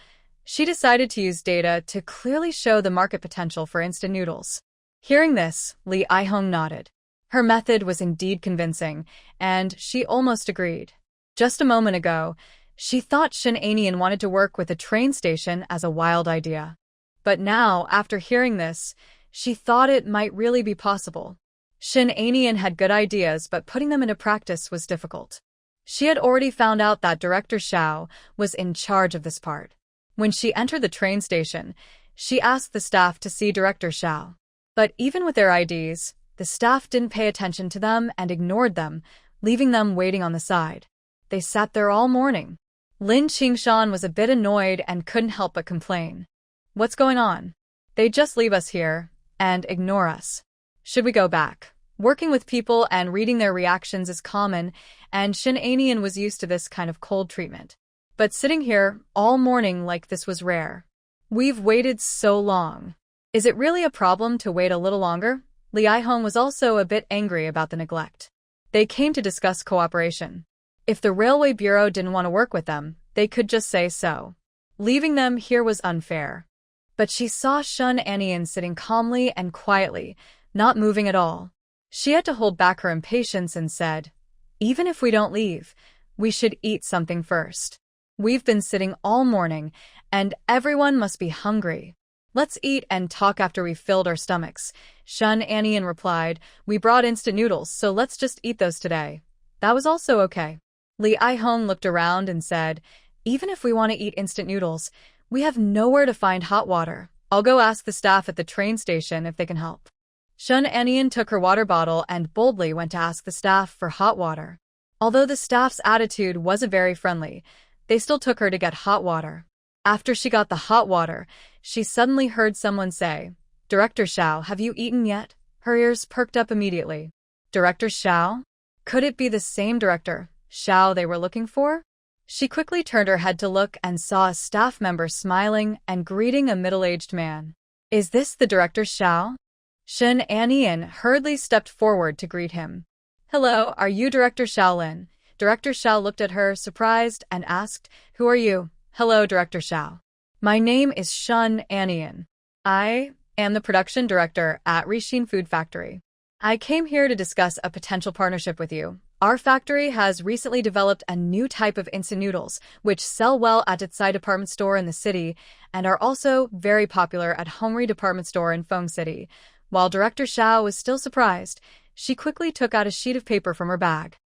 she decided to use data to clearly show the market potential for instant noodles. Hearing this, Li Hong nodded. Her method was indeed convincing, and she almost agreed. Just a moment ago, she thought Shen Anian wanted to work with a train station as a wild idea. But now, after hearing this, she thought it might really be possible. Shen Anian had good ideas, but putting them into practice was difficult. She had already found out that Director Xiao was in charge of this part. When she entered the train station, she asked the staff to see Director Xiao. But even with their IDs, the staff didn't pay attention to them and ignored them, leaving them waiting on the side. They sat there all morning. Lin Qingshan was a bit annoyed and couldn't help but complain. "What's going on? They just leave us here and ignore us. Should we go back?" Working with people and reading their reactions is common, and Shen Anian was used to this kind of cold treatment. But sitting here all morning like this was rare. "We've waited so long. Is it really a problem to wait a little longer?" Li Hong was also a bit angry about the neglect. They came to discuss cooperation. If the Railway Bureau didn't want to work with them, they could just say so. Leaving them here was unfair. But she saw Shen Anian sitting calmly and quietly, not moving at all. She had to hold back her impatience and said, "Even if we don't leave, we should eat something first. We've been sitting all morning, and everyone must be hungry. Let's eat and talk after we've filled our stomachs." Shen Anian replied, "We brought instant noodles, so let's just eat those today." That was also okay. Li Hong looked around and said, "Even if we want to eat instant noodles, we have nowhere to find hot water. I'll go ask the staff at the train station if they can help." Shen Anian took her water bottle and boldly went to ask the staff for hot water. Although the staff's attitude wasn't very friendly, they still took her to get hot water. After she got the hot water, she suddenly heard someone say, "Director Xiao, have you eaten yet?" Her ears perked up immediately. Director Xiao? Could it be the same Director Xiao they were looking for? She quickly turned her head to look and saw a staff member smiling and greeting a middle-aged man. "Is this the Director Xiao?" Shen Anian hurriedly stepped forward to greet him. "Hello, are you Director Xiaolin?" Director Xiao looked at her, surprised, and asked, "Who are you?" "Hello, Director Xiao. My name is Shen Anian. I am the production director at Rixin Food Factory. I came here to discuss a potential partnership with you. Our factory has recently developed a new type of instant noodles, which sell well at Itsai department store in the city and are also very popular at Homri department store in Feng City." While Director Xiao was still surprised, she quickly took out a sheet of paper from her bag.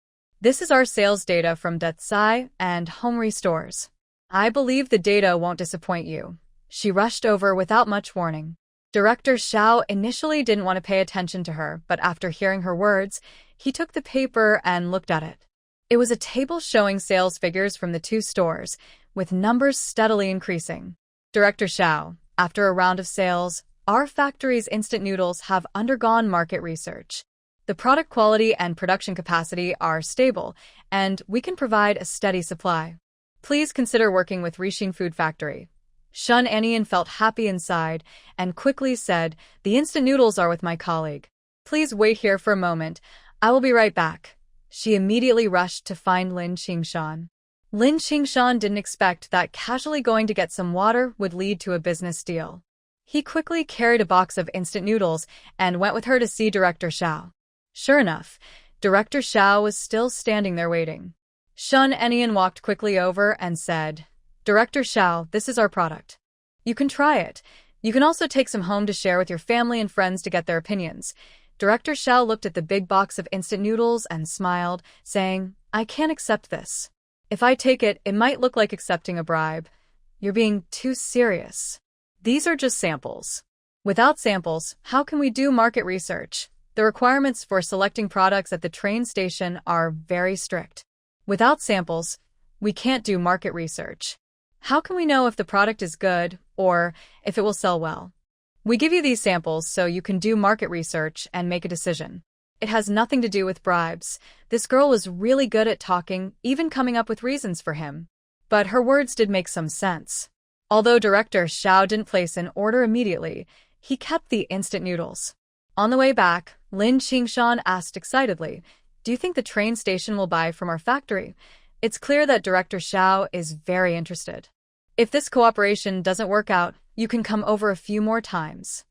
"This is our sales data from Detsai and Homri stores. I believe the data won't disappoint you." She rushed over without much warning. Director Xiao initially didn't want to pay attention to her, but after hearing her words, he took the paper and looked at it. It was a table showing sales figures from the two stores, with numbers steadily increasing. "Director Xiao, after a round of sales, our factory's instant noodles have undergone market research. The product quality and production capacity are stable, and we can provide a steady supply. Please consider working with Rixin Food Factory." Shen Anian felt happy inside and quickly said, "The instant noodles are with my colleague. Please wait here for a moment. I will be right back." She immediately rushed to find Lin Qingshan. Lin Qingshan didn't expect that casually going to get some water would lead to a business deal. He quickly carried a box of instant noodles and went with her to see Director Xiao. Sure enough, Director Xiao was still standing there waiting. Shen Anian walked quickly over and said, "Director Xiao, this is our product. You can try it. You can also take some home to share with your family and friends to get their opinions." Director Xiao looked at the big box of instant noodles and smiled, saying, "I can't accept this. If I take it, it might look like accepting a bribe. You're being too serious. These are just samples. Without samples, how can we do market research? The requirements for selecting products at the train station are very strict. Without samples, we can't do market research. How can we know if the product is good or if it will sell well? We give you these samples so you can do market research and make a decision. It has nothing to do with bribes. This girl was really good at talking, even coming up with reasons for him. But her words did make some sense. Although Director Xiao didn't place an order immediately, he kept the instant noodles. On the way back, Lin Qingshan asked excitedly, "Do you think the train station will buy from our factory?" It's clear that Director Xiao is very interested. If this cooperation doesn't work out, you can come over a few more times.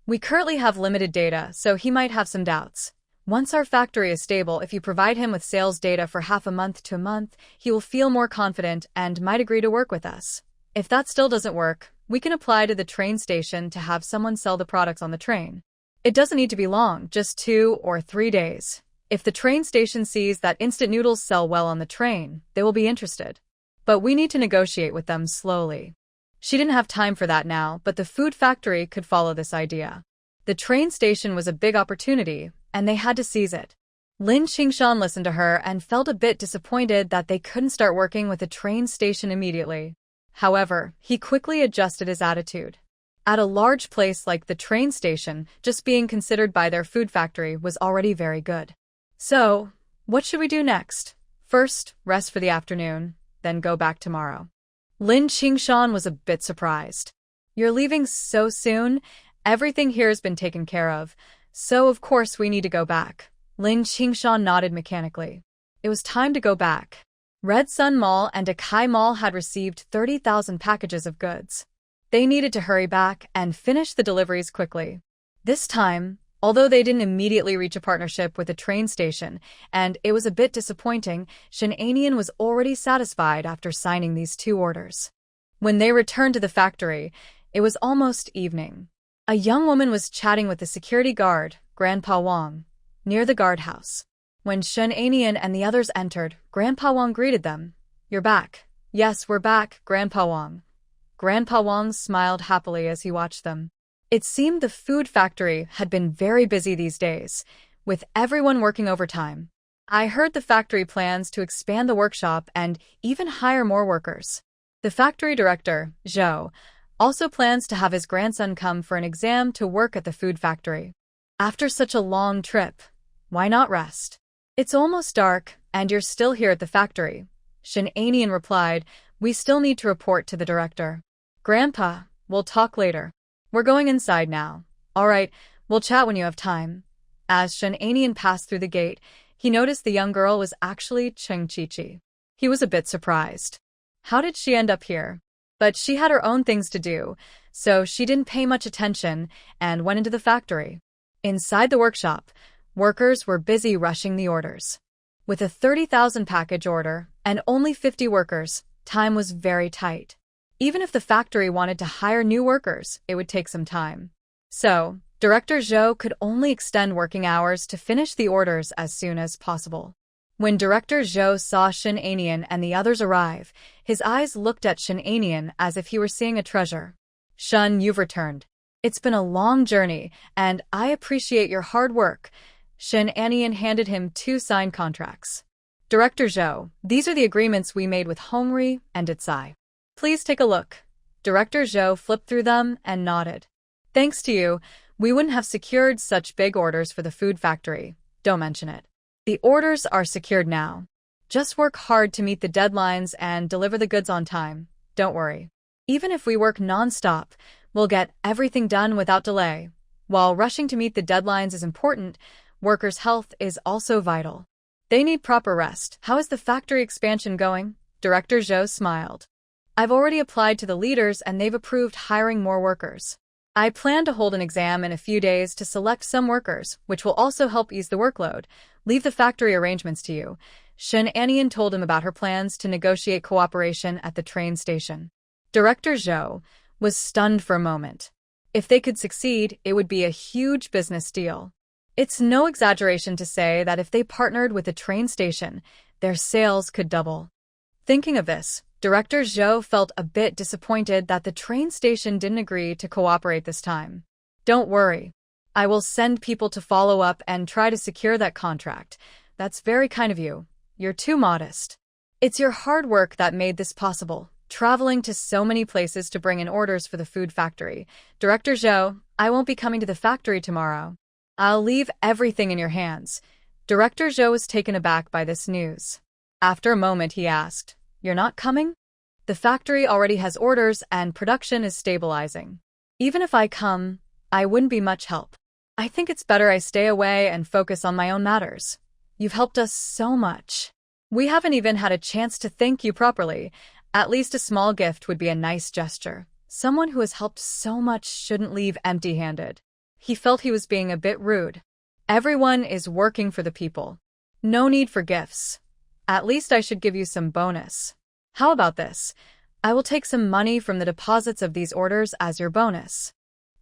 We currently have limited data, so he might have some doubts. Once our factory is stable, if you provide him with sales data for half a month to a month, he will feel more confident and might agree to work with us. If that still doesn't work, we can apply to the train station to have someone sell the products on the train. It doesn't need to be long, just 2 or 3 days. If the train station sees that instant noodles sell well on the train, they will be interested. But we need to negotiate with them slowly. She didn't have time for that now, but the food factory could follow this idea. The train station was a big opportunity, and they had to seize it. Lin Qingshan listened to her and felt a bit disappointed that they couldn't start working with the train station immediately. However, he quickly adjusted his attitude. At a large place like the train station, just being considered by their food factory was already very good. So, what should we do next? First, rest for the afternoon, then go back tomorrow. Lin Qingshan was a bit surprised. You're leaving so soon? Everything here has been taken care of, so of course we need to go back. Lin Qingshan nodded mechanically. It was time to go back. Red Sun Mall and Akai Mall had received 30,000 packages of goods. They needed to hurry back and finish the deliveries quickly. This time, although they didn't immediately reach a partnership with a train station, and it was a bit disappointing, Shenanian was already satisfied after signing these 2 orders. When they returned to the factory, it was almost evening. A young woman was chatting with the security guard, Grandpa Wang, near the guardhouse. When Shenanian and the others entered, Grandpa Wang greeted them. "You're back." "Yes, we're back, Grandpa Wang." Grandpa Wang smiled happily as he watched them. It seemed the food factory had been very busy these days, with everyone working overtime. "I heard the factory plans to expand the workshop and even hire more workers." The factory director, Zhou, also plans to have his grandson come for an exam to work at the food factory. After such a long trip, why not rest? "It's almost dark, and you're still here at the factory." Shenanian replied, "We still need to report to the director." "Grandpa, we'll talk later. We're going inside now." "All right, we'll chat when you have time." As Shenanian passed through the gate, he noticed the young girl was actually Cheng Chichi. He was a bit surprised. How did she end up here? But she had her own things to do, so she didn't pay much attention and went into the factory. Inside the workshop, workers were busy rushing the orders. With a 30,000 package order and only 50 workers, time was very tight. Even if the factory wanted to hire new workers, it would take some time. So, Director Zhou could only extend working hours to finish the orders as soon as possible. When Director Zhou saw Shenanian and the others arrive, his eyes looked at Shenanian as if he were seeing a treasure. "Shun, you've returned. It's been a long journey, and I appreciate your hard work." Shenanian handed him 2 signed contracts. "Director Zhou, these are the agreements we made with Hongri and Itsai. Please take a look." Director Zhou flipped through them and nodded. "Thanks to you, we wouldn't have secured such big orders for the food factory. Don't mention it. The orders are secured now. Just work hard to meet the deadlines and deliver the goods on time. Don't worry. Even if we work non-stop, we'll get everything done without delay. While rushing to meet the deadlines is important, workers' health is also vital. They need proper rest." "How is the factory expansion going?" Director Zhou smiled. "I've already applied to the leaders and they've approved hiring more workers. I plan to hold an exam in a few days to select some workers, which will also help ease the workload. Leave the factory arrangements to you." Shenanian told him about her plans to negotiate cooperation at the train station. Director Zhou was stunned for a moment. If they could succeed, it would be a huge business deal. It's no exaggeration to say that if they partnered with a train station, their sales could double. Thinking of this, Director Zhou felt a bit disappointed that the train station didn't agree to cooperate this time. "Don't worry. I will send people to follow up and try to secure that contract. That's very kind of you. You're too modest. It's your hard work that made this possible, traveling to so many places to bring in orders for the food factory. Director Zhou, I won't be coming to the factory tomorrow. I'll leave everything in your hands. Director Zhou was taken aback by this news. After a moment, he asked, You're not coming? The factory already has orders and production is stabilizing. Even if I come, I wouldn't be much help. I think it's better I stay away and focus on my own matters. You've helped us so much. We haven't even had a chance to thank you properly. At least a small gift would be a nice gesture. Someone who has helped so much shouldn't leave empty-handed. He felt he was being a bit rude. Everyone is working for the people. No need for gifts. At least I should give you some bonus. How about this? I will take some money from the deposits of these orders as your bonus.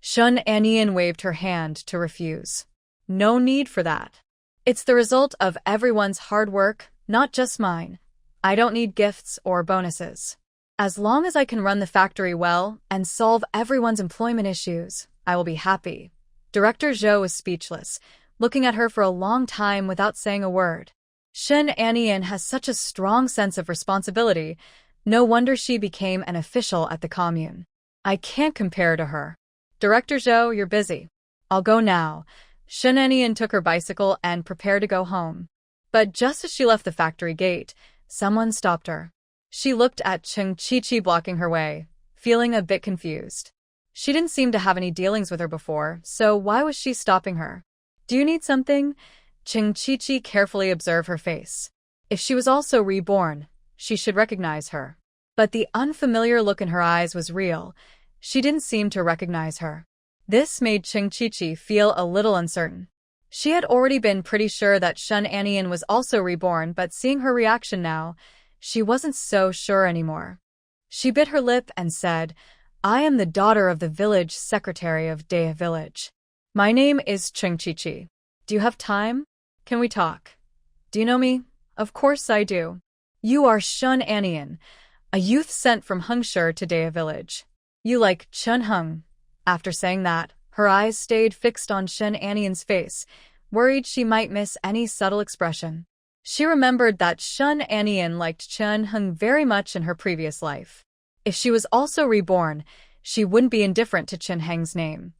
Shun Anian waved her hand to refuse. No need for that. It's the result of everyone's hard work, not just mine. I don't need gifts or bonuses. As long as I can run the factory well and solve everyone's employment issues, I will be happy. Director Zhou was speechless, looking at her for a long time without saying a word. Shun Anian has such a strong sense of responsibility. No wonder she became an official at the commune. I can't compare to her. Director Zhou, you're busy. I'll go now. Shun Anian took her bicycle and prepared to go home. But just as she left the factory gate, someone stopped her. She looked at Cheng Chi-Chi blocking her way, feeling a bit confused. She didn't seem to have any dealings with her before, so why was she stopping her? Do you need something? Cheng Chi-Chi carefully observed her face. If she was also reborn, she should recognize her. But the unfamiliar look in her eyes was real. She didn't seem to recognize her. This made Cheng Chi-Chi feel a little uncertain. She had already been pretty sure that Shun Anian was also reborn, but seeing her reaction now, she wasn't so sure anymore. She bit her lip and said, I am the daughter of the village secretary of Dea Village. My name is Cheng Chi-Chi. Do you have time? Can we talk? Do you know me? Of course I do. You are Shun Anian, a youth sent from Hengshi to Dea Village. You like Chun Heng. After saying that, her eyes stayed fixed on Shun Anian's face, worried she might miss any subtle expression. She remembered that Shun Anian liked Chun Heng very much in her previous life. If she was also reborn, she wouldn't be indifferent to Chun Heng's name.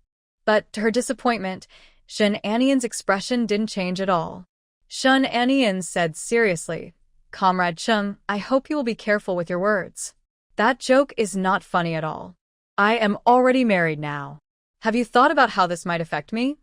But to her disappointment, Shun Anian's expression didn't change at all. Shun Anian said seriously, Comrade Chung, I hope you will be careful with your words. That joke is not funny at all. I am already married now. Have you thought about how this might affect me?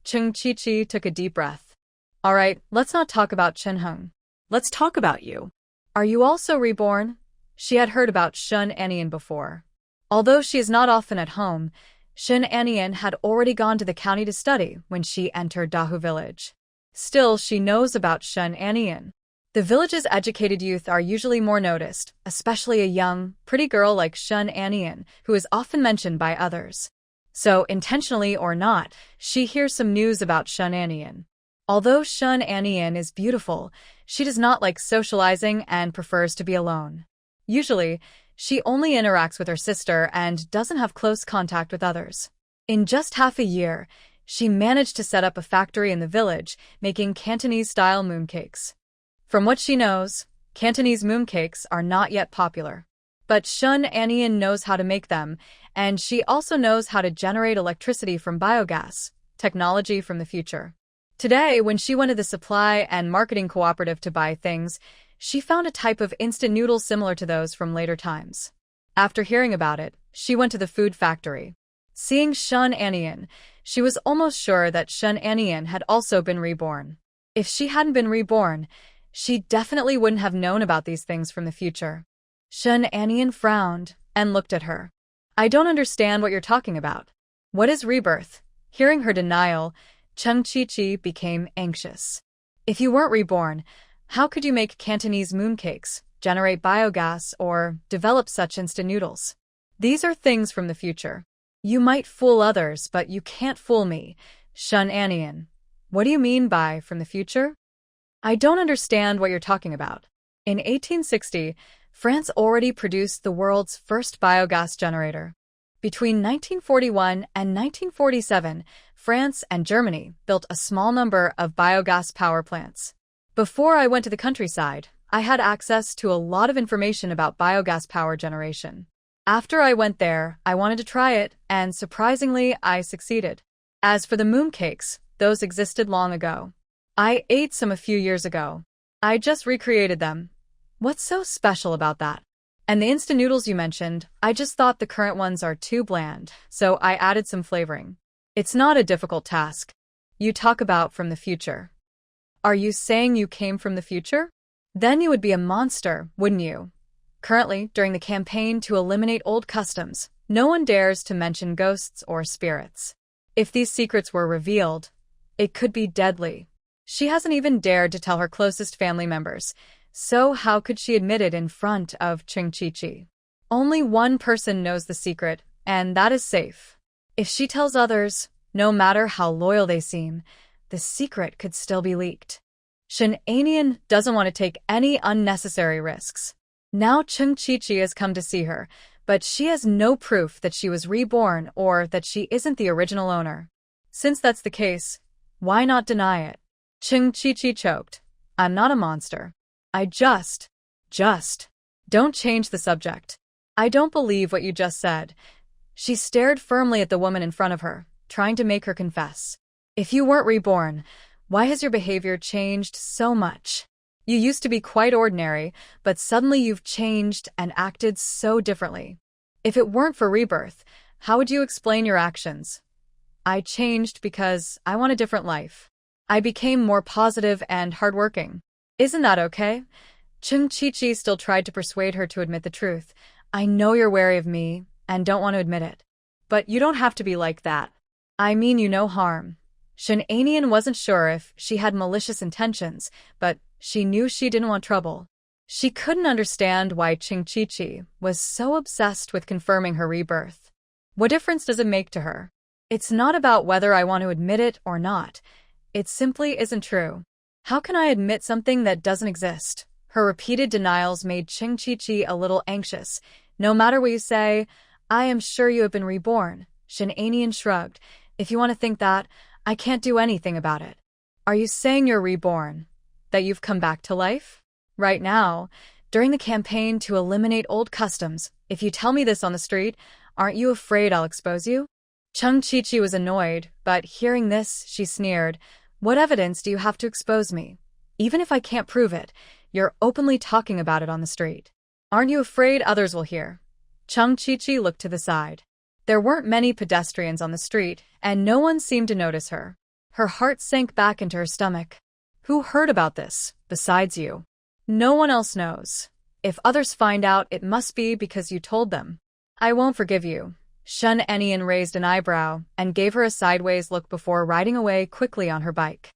Cheng Chi-Chi took a deep breath. All right, let's not talk about Chun Heng. Let's talk about you. Are you also reborn? She had heard about Shun Anian before. Although she is not often at home, Shun Anian had already gone to the county to study when she entered Dahu village. Still, she knows about Shun Anian. The village's educated youth are usually more noticed, especially a young, pretty girl like Shun Anian, who is often mentioned by others. So, intentionally or not, she hears some news about Shun Anian. Although Shun Anian is beautiful, she does not like socializing and prefers to be alone. Usually, she only interacts with her sister and doesn't have close contact with others. In just half a year, she managed to set up a factory in the village, making Cantonese-style mooncakes. From what she knows, Cantonese mooncakes are not yet popular. But Shun Anian knows how to make them, and she also knows how to generate electricity from biogas, technology from the future. Today, when she went to the supply and marketing cooperative to buy things, she found a type of instant noodles similar to those from later times. After hearing about it, she went to the food factory. Seeing Shun Anian, she was almost sure that Shun Anian had also been reborn. If she hadn't been reborn, she definitely wouldn't have known about these things from the future. Shun Anian frowned and looked at her. I don't understand what you're talking about. What is rebirth? Hearing her denial, Cheng Chi-Chi became anxious. If you weren't reborn, how could you make Cantonese mooncakes, generate biogas, or develop such instant noodles? These are things from the future. You might fool others, but you can't fool me, Shun Anian. What do you mean by from the future? I don't understand what you're talking about. In 1860, France already produced the world's first biogas generator. Between 1941 and 1947, France and Germany built a small number of biogas power plants. Before I went to the countryside, I had access to a lot of information about biogas power generation. After I went there, I wanted to try it, and surprisingly, I succeeded. As for the mooncakes, those existed long ago. I ate some a few years ago. I just recreated them. What's so special about that? And the instant noodles you mentioned, I just thought the current ones are too bland, so I added some flavoring. It's not a difficult task. You talk about from the future. Are you saying you came from the future? Then you would be a monster, wouldn't you? Currently, during the campaign to eliminate old customs, no one dares to mention ghosts or spirits. If these secrets were revealed, it could be deadly. She hasn't even dared to tell her closest family members, so how could she admit it in front of Ching Chi? Only one person knows the secret, and that is safe. If she tells others, no matter how loyal they seem, the secret could still be leaked. Shen Anian doesn't want to take any unnecessary risks. Now Ching Chi has come to see her, but she has no proof that she was reborn or that she isn't the original owner. Since that's the case, why not deny it? Ching Chi choked. I'm not a monster. I just. Don't change the subject. I don't believe what you just said. She stared firmly at the woman in front of her, trying to make her confess. If you weren't reborn, why has your behavior changed so much? You used to be quite ordinary, but suddenly you've changed and acted so differently. If it weren't for rebirth, how would you explain your actions? I changed because I want a different life. I became more positive and hardworking. Isn't that okay? Ching Chi still tried to persuade her to admit the truth. I know you're wary of me and don't want to admit it. But you don't have to be like that. I mean you no harm. Shen Anian wasn't sure if she had malicious intentions, but she knew she didn't want trouble. She couldn't understand why Ching Chi was so obsessed with confirming her rebirth. What difference does it make to her? It's not about whether I want to admit it or not. It simply isn't true. How can I admit something that doesn't exist? Her repeated denials made Ching Chi a little anxious. No matter what you say, I am sure you have been reborn. Shen Anian shrugged. If you want to think that, I can't do anything about it. Are you saying you're reborn? That you've come back to life? Right now, during the campaign to eliminate old customs, if you tell me this on the street, aren't you afraid I'll expose you? Ching Chi was annoyed, but hearing this, she sneered. What evidence do you have to expose me? Even if I can't prove it, you're openly talking about it on the street. Aren't you afraid others will hear? Ching Chi looked to the side. There weren't many pedestrians on the street, and no one seemed to notice her. Her heart sank back into her stomach. Who heard about this, besides you? No one else knows. If others find out, it must be because you told them. I won't forgive you. Shen Anian raised an eyebrow and gave her a sideways look before riding away quickly on her bike.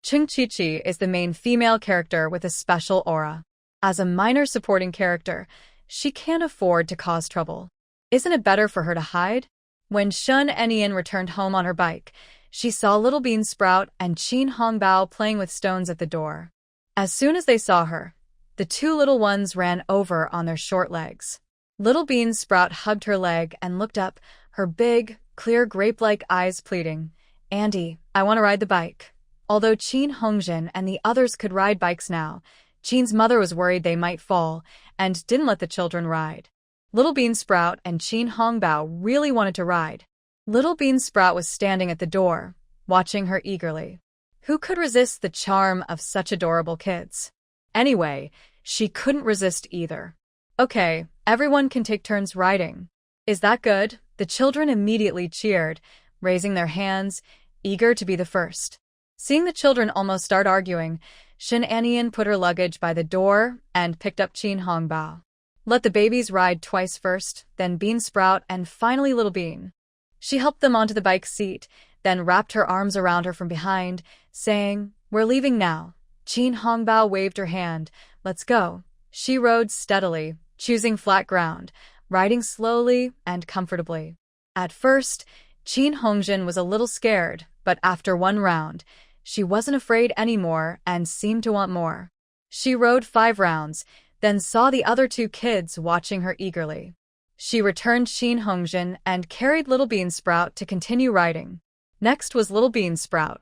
Ching Chi is the main female character with a special aura. As a minor supporting character, she can't afford to cause trouble. Isn't it better for her to hide? When Shen Anian returned home on her bike, she saw Little Bean Sprout and Qin Hongbao playing with stones at the door. As soon as they saw her, the two little ones ran over on their short legs. Little Bean Sprout hugged her leg and looked up, her big, clear grape-like eyes pleading, Andy, I want to ride the bike. Although Qin Hongjin and the others could ride bikes now, Qin's mother was worried they might fall and didn't let the children ride. Little Bean Sprout and Qin Hongbao really wanted to ride. Little Bean Sprout was standing at the door, watching her eagerly. Who could resist the charm of such adorable kids? Anyway, she couldn't resist either. Okay, everyone can take turns riding. Is that good? The children immediately cheered, raising their hands, eager to be the first. Seeing the children almost start arguing, Shen Anian put her luggage by the door and picked up Qin Hongbao. Let the babies ride twice first, then Bean Sprout, and finally Little Bean. She helped them onto the bike seat, then wrapped her arms around her from behind, saying, We're leaving now. Qin Hongbao waved her hand. Let's go. She rode steadily, choosing flat ground, riding slowly and comfortably. At first, Qin Hongjin was a little scared, but after one round, she wasn't afraid anymore and seemed to want more. She rode 5 rounds, then saw the other 2 kids watching her eagerly. She returned Qin Hongjin and carried Little Bean Sprout to continue riding. Next was Little Bean Sprout.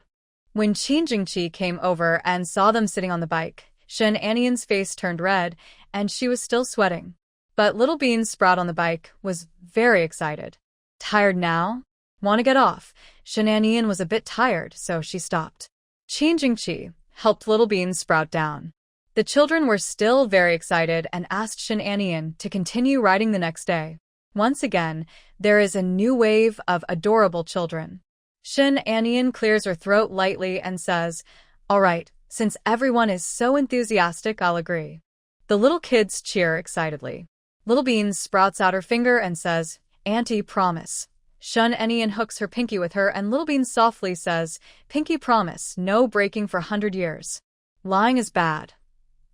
When Qin Jingqi came over and saw them sitting on the bike, Shen Anian's face turned red, and she was still sweating. But Little Bean Sprout on the bike was very excited. Tired now? Want to get off? Shen Anian was a bit tired, so she stopped. Qin Jingqi helped Little Bean Sprout down. The children were still very excited and asked Shen Anian to continue riding the next day. Once again, there is a new wave of adorable children. Shen Anian clears her throat lightly and says, "All right, since everyone is so enthusiastic, I'll agree." The little kids cheer excitedly. Little Bean sprouts out her finger and says, "Auntie, promise." Shen Anian hooks her pinky with her and Little Bean softly says, "Pinky promise, no breaking for 100 years. Lying is bad."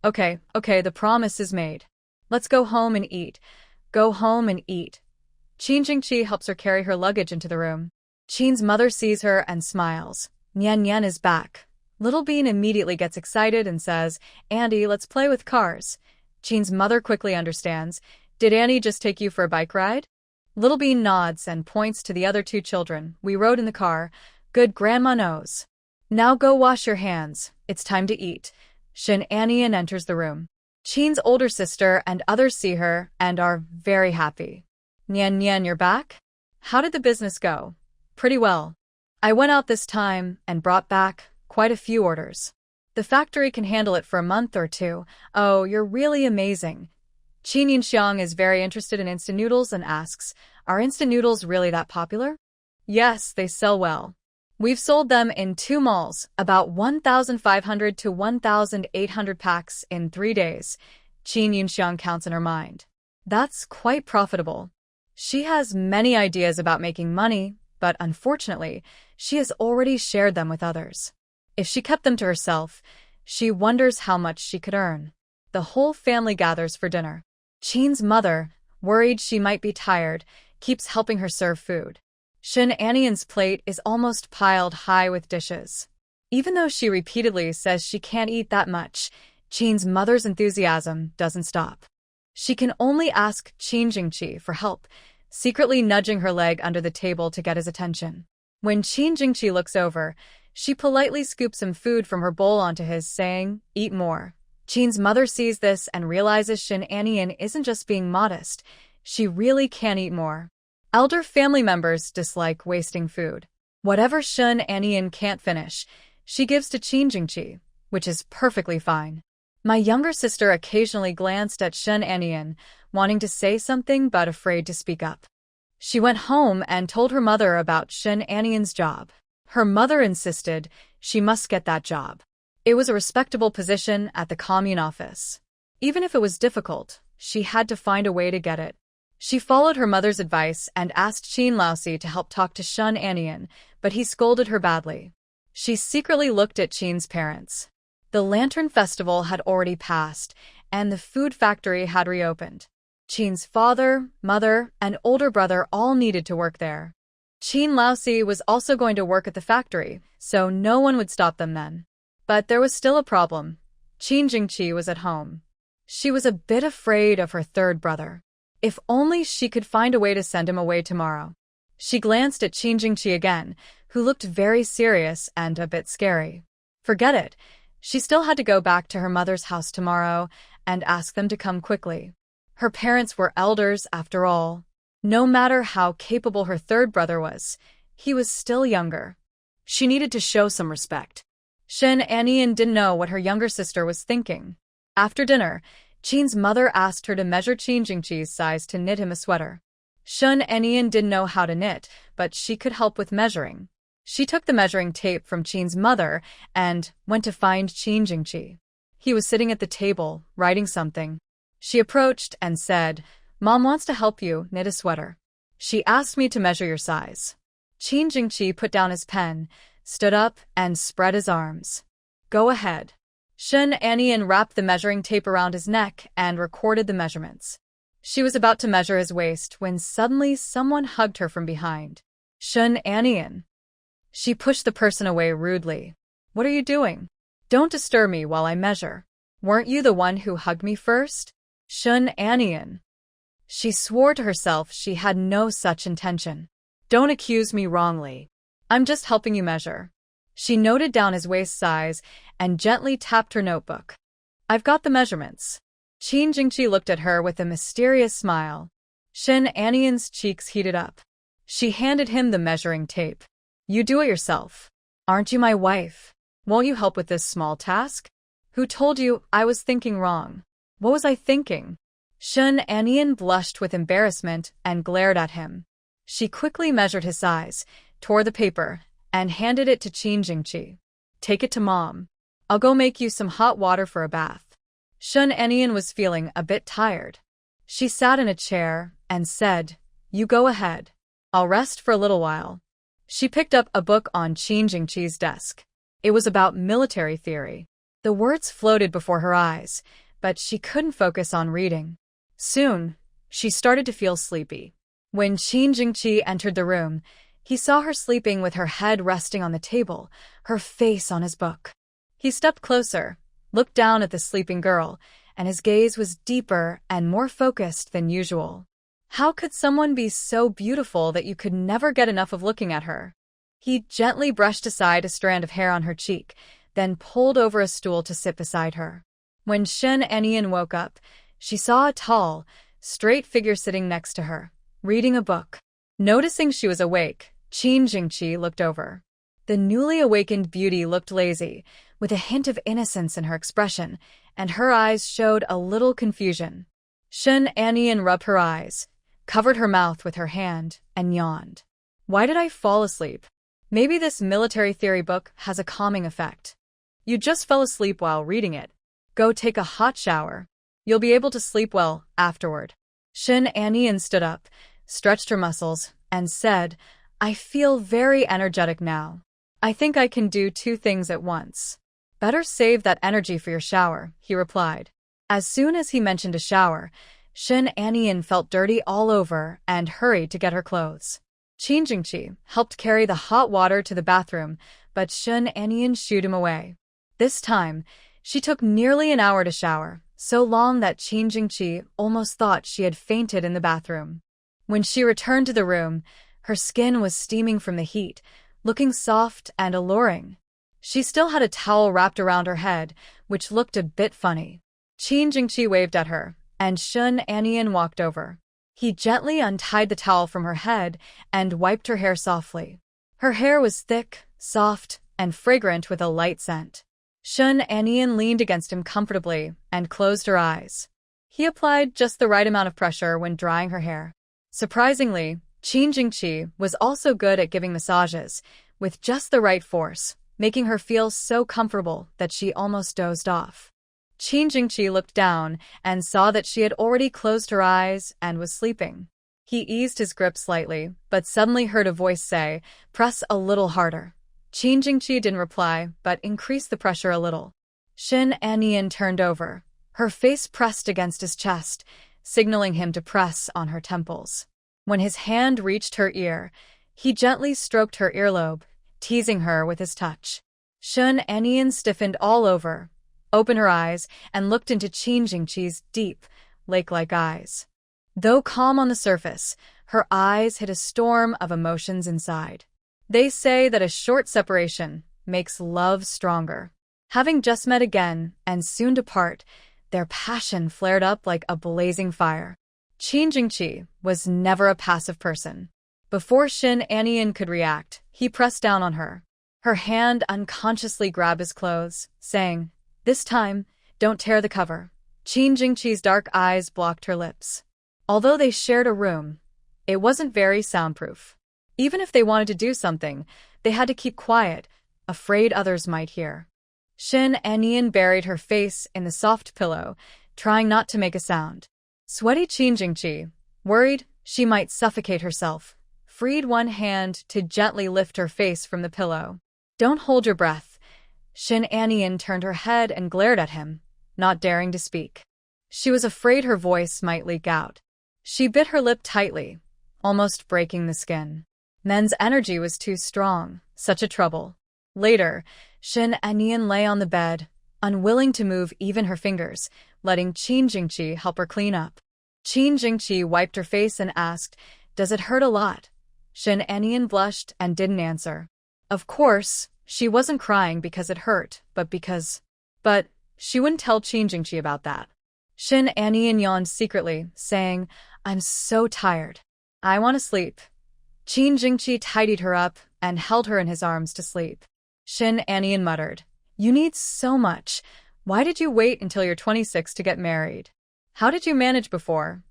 Okay, the promise is made. Let's go home and eat. Go home and eat. Qin Jingqi helps her carry her luggage into the room. Qin's mother sees her and smiles. Nian Nian is back. Little Bean immediately gets excited and says, "Andy, let's play with cars." Qin's mother quickly understands. "Did Annie just take you for a bike ride?" Little Bean nods and points to the other two children. "We rode in the car. Good, Grandma knows. Now go wash your hands. It's time to eat." Shen Anian enters the room. Qin's older sister and others see her and are very happy. "Nian Nian, you're back? How did the business go?" "Pretty well. I went out this time and brought back quite a few orders. The factory can handle it for a month or two." "Oh, you're really amazing." Qin Yinxiang is very interested in instant noodles and asks, "Are instant noodles really that popular?" "Yes, they sell well. We've sold them in 2 malls, about 1,500 to 1,800 packs in 3 days. Qin Yinxiang counts in her mind. That's quite profitable. She has many ideas about making money, but unfortunately, she has already shared them with others. If she kept them to herself, she wonders how much she could earn. The whole family gathers for dinner. Qin's mother, worried she might be tired, keeps helping her serve food. Shen Anian's plate is almost piled high with dishes. Even though she repeatedly says she can't eat that much, Qin's mother's enthusiasm doesn't stop. She can only ask Qin Jingqi for help, secretly nudging her leg under the table to get his attention. When Qin Jingqi looks over, she politely scoops some food from her bowl onto his, saying, "Eat more." Qin's mother sees this and realizes Shen Anian isn't just being modest, she really can eat more. Elder family members dislike wasting food. Whatever Shen Anian can't finish, she gives to Qin Jingqi, which is perfectly fine. My younger sister occasionally glanced at Shen Anian, wanting to say something but afraid to speak up. She went home and told her mother about Shen Anian's job. Her mother insisted she must get that job. It was a respectable position at the commune office. Even if it was difficult, she had to find a way to get it. She followed her mother's advice and asked Qin Laosi to help talk to Shen Anian, but he scolded her badly. She secretly looked at Qin's parents. The Lantern Festival had already passed, and the food factory had reopened. Qin's father, mother, and older brother all needed to work there. Qin Laosi was also going to work at the factory, so no one would stop them then. But there was still a problem. Qin Jingqi was at home. She was a bit afraid of her third brother. If only she could find a way to send him away tomorrow. She glanced at Qin Jingqi again, who looked very serious and a bit scary. Forget it. She still had to go back to her mother's house tomorrow and ask them to come quickly. Her parents were elders after all. No matter how capable her third brother was, he was still younger. She needed to show some respect. Shen Anian didn't know what her younger sister was thinking. After dinner, Qin's mother asked her to measure Qin Jingqi's size to knit him a sweater. Shen Anian didn't know how to knit, but she could help with measuring. She took the measuring tape from Qin's mother and went to find Qin Jingqi. He was sitting at the table, writing something. She approached and said, "Mom wants to help you knit a sweater. She asked me to measure your size." Qin Jingqi put down his pen, stood up, and spread his arms. "Go ahead." Shen Anian wrapped the measuring tape around his neck and recorded the measurements. She was about to measure his waist when suddenly someone hugged her from behind. Shen Anian. She pushed the person away rudely. "What are you doing? Don't disturb me while I measure. Weren't you the one who hugged me first?" Shen Anian. She swore to herself she had no such intention. "Don't accuse me wrongly. I'm just helping you measure. She noted down his waist size and gently tapped her notebook. I've got the measurements. Qin Jingqi looked at her with a mysterious smile. Shen Anian's cheeks heated up. She handed him the measuring tape. You do it yourself. Aren't you my wife? Won't you help with this small task? Who told you I was thinking wrong? What was I thinking? Shen Anian blushed with embarrassment and glared at him. She quickly measured his size, tore the paper, and handed it to Qin Jingqi. Take it to Mom. I'll go make you some hot water for a bath. Shen Anian was feeling a bit tired. She sat in a chair and said, You go ahead. I'll rest for a little while. She picked up a book on Qin Jingqi's desk. It was about military theory. The words floated before her eyes, but she couldn't focus on reading. Soon, she started to feel sleepy. When Qin Jingqi entered the room, he saw her sleeping with her head resting on the table, her face on his book. He stepped closer, looked down at the sleeping girl, and his gaze was deeper and more focused than usual. How could someone be so beautiful that you could never get enough of looking at her? He gently brushed aside a strand of hair on her cheek, then pulled over a stool to sit beside her. When Shen Anian woke up, she saw a tall, straight figure sitting next to her, reading a book. Noticing she was awake, Qin Jingqi looked over. The newly awakened beauty looked lazy, with a hint of innocence in her expression, and her eyes showed a little confusion. Shen Anian rubbed her eyes, covered her mouth with her hand, and yawned. Why did I fall asleep? Maybe this military theory book has a calming effect. You just fell asleep while reading it. Go take a hot shower. You'll be able to sleep well afterward. Shen Anian stood up, stretched her muscles, and said, I feel very energetic now. I think I can do 2 things at once. Better save that energy for your shower, he replied. As soon as he mentioned a shower, Shen Anian felt dirty all over and hurried to get her clothes. Qin Jingqi helped carry the hot water to the bathroom, but Shen Anian shooed him away. This time, she took nearly an hour to shower, so long that Qin Jingqi almost thought she had fainted in the bathroom. When she returned to the room, her skin was steaming from the heat, looking soft and alluring. She still had a towel wrapped around her head, which looked a bit funny. Qin Jingqi waved at her, and Shen Anian walked over. He gently untied the towel from her head and wiped her hair softly. Her hair was thick, soft, and fragrant with a light scent. Shen Anian leaned against him comfortably and closed her eyes. He applied just the right amount of pressure when drying her hair. Surprisingly, Qin Jingqi was also good at giving massages, with just the right force, making her feel so comfortable that she almost dozed off. Qin Jingqi looked down and saw that she had already closed her eyes and was sleeping. He eased his grip slightly, but suddenly heard a voice say, "Press a little harder." Qin Jingqi didn't reply, but increased the pressure a little. Shen Anian turned over, her face pressed against his chest, signaling him to press on her temples. When his hand reached her ear, he gently stroked her earlobe, teasing her with his touch. Shen Anian stiffened all over, opened her eyes, and looked into Qin Jingqi's deep, lake-like eyes. Though calm on the surface, her eyes hid a storm of emotions inside. They say that a short separation makes love stronger. Having just met again and soon to part, their passion flared up like a blazing fire. Qin Jingqi was never a passive person. Before Shen Anian could react, he pressed down on her. Her hand unconsciously grabbed his clothes, saying, "This time, don't tear the cover." Qin Jingqi's dark eyes blocked her lips. Although they shared a room, it wasn't very soundproof. Even if they wanted to do something, they had to keep quiet, afraid others might hear. Shen Anian buried her face in the soft pillow, trying not to make a sound. Sweaty Qin Jingqi, worried she might suffocate herself, freed one hand to gently lift her face from the pillow. "Don't hold your breath." Shen Anian turned her head and glared at him, not daring to speak. She was afraid her voice might leak out. She bit her lip tightly, almost breaking the skin. Men's energy was too strong, such a trouble. Later, Shen Anian lay on the bed, unwilling to move even her fingers, letting Qin Jingqi help her clean up. Qin Jingqi wiped her face and asked, "Does it hurt a lot?" Shen Anian blushed and didn't answer. Of course, she wasn't crying because it hurt, but she wouldn't tell Qin Jingqi about that. Shin Anian yawned secretly, saying, I'm so tired. I want to sleep. Qin Jingqi tidied her up and held her in his arms to sleep. Shin Anian muttered, You need so much. Why did you wait until you're 26 to get married? How did you manage before?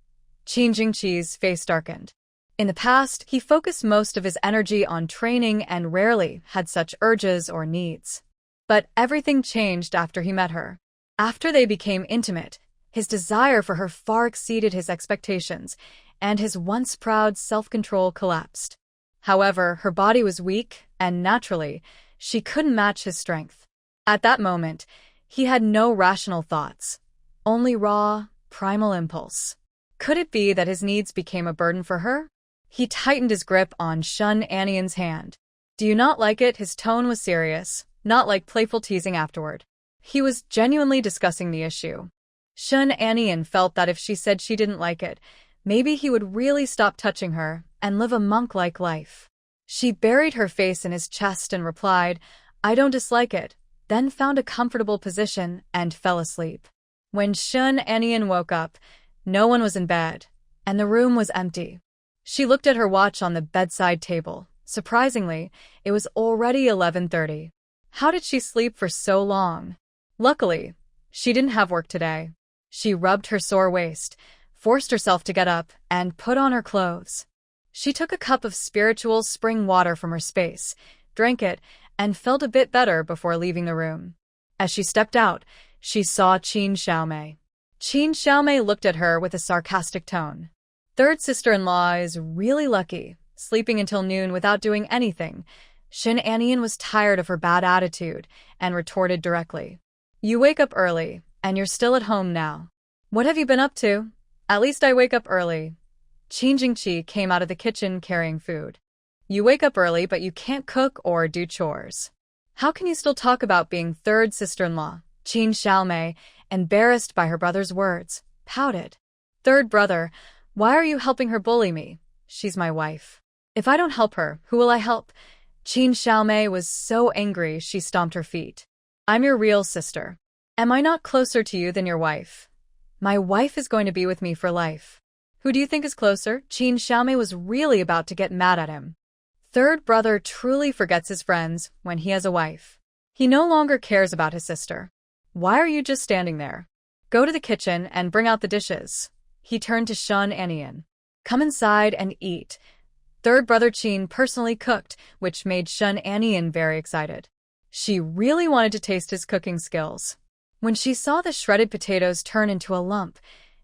Qin Jingqi's face darkened. In the past, he focused most of his energy on training and rarely had such urges or needs. But everything changed after he met her. After they became intimate, his desire for her far exceeded his expectations, and his once proud self-control collapsed. However, her body was weak, and naturally, she couldn't match his strength. At that moment, he had no rational thoughts, only raw, primal impulse. Could it be that his needs became a burden for her? He tightened his grip on Shun Anian's hand. Do you not like it? His tone was serious, not like playful teasing afterward. He was genuinely discussing the issue. Shun Anian felt that if she said she didn't like it, maybe he would really stop touching her and live a monk-like life. She buried her face in his chest and replied, I don't dislike it, then found a comfortable position and fell asleep. When Shun Anian woke up, no one was in bed, and the room was empty. She looked at her watch on the bedside table. Surprisingly, it was already 11:30. How did she sleep for so long? Luckily, she didn't have work today. She rubbed her sore waist, forced herself to get up, and put on her clothes. She took a cup of spiritual spring water from her space, drank it, and felt a bit better before leaving the room. As she stepped out, she saw Qin Xiaomei. Qin Xiaomei looked at her with a sarcastic tone. Third sister-in-law is really lucky, sleeping until noon without doing anything. Shin Anian was tired of her bad attitude and retorted directly. You wake up early, and you're still at home now. What have you been up to? At least I wake up early. Qin Jingqi came out of the kitchen carrying food. You wake up early, but you can't cook or do chores. How can you still talk about being third sister-in-law? Qin Xiaomei, embarrassed by her brother's words, pouted. Third brother, why are you helping her bully me? She's my wife. If I don't help her, who will I help? Qin Xiaomei was so angry she stomped her feet. I'm your real sister. Am I not closer to you than your wife? My wife is going to be with me for life. Who do you think is closer? Qin Xiaomei was really about to get mad at him. Third brother truly forgets his friends when he has a wife. He no longer cares about his sister. Why are you just standing there? Go to the kitchen and bring out the dishes. He turned to Shun Anian. Come inside and eat. Third brother Qin personally cooked, which made Shun Anian very excited. She really wanted to taste his cooking skills. When she saw the shredded potatoes turn into a lump,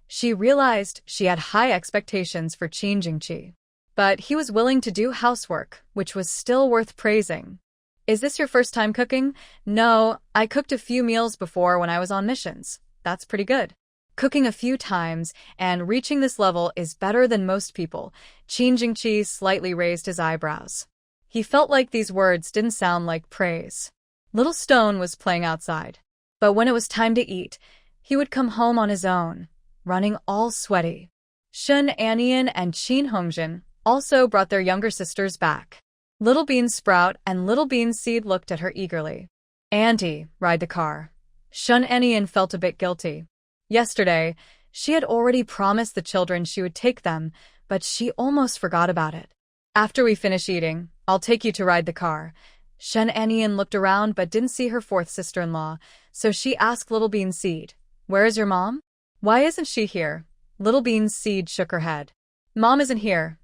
she realized she had high expectations for Qin Jingqi. But he was willing to do housework, which was still worth praising. Is this your first time cooking? No, I cooked a few meals before when I was on missions. That's pretty good. Cooking a few times and reaching this level is better than most people. Qin Jingqi slightly raised his eyebrows. He felt like these words didn't sound like praise. Little Stone was playing outside. But when it was time to eat, he would come home on his own, running all sweaty. Shun Anian and Qin Hongjin also brought their younger sisters back. Little Bean Sprout and Little Bean Seed looked at her eagerly. Auntie, ride the car. Shun Anian felt a bit guilty. Yesterday, she had already promised the children she would take them, but she almost forgot about it. After we finish eating, I'll take you to ride the car. Shun Anian looked around but didn't see her fourth sister-in-law, so she asked Little Bean Seed, Where is your mom? Why isn't she here? Little Bean Seed shook her head. Mom isn't here.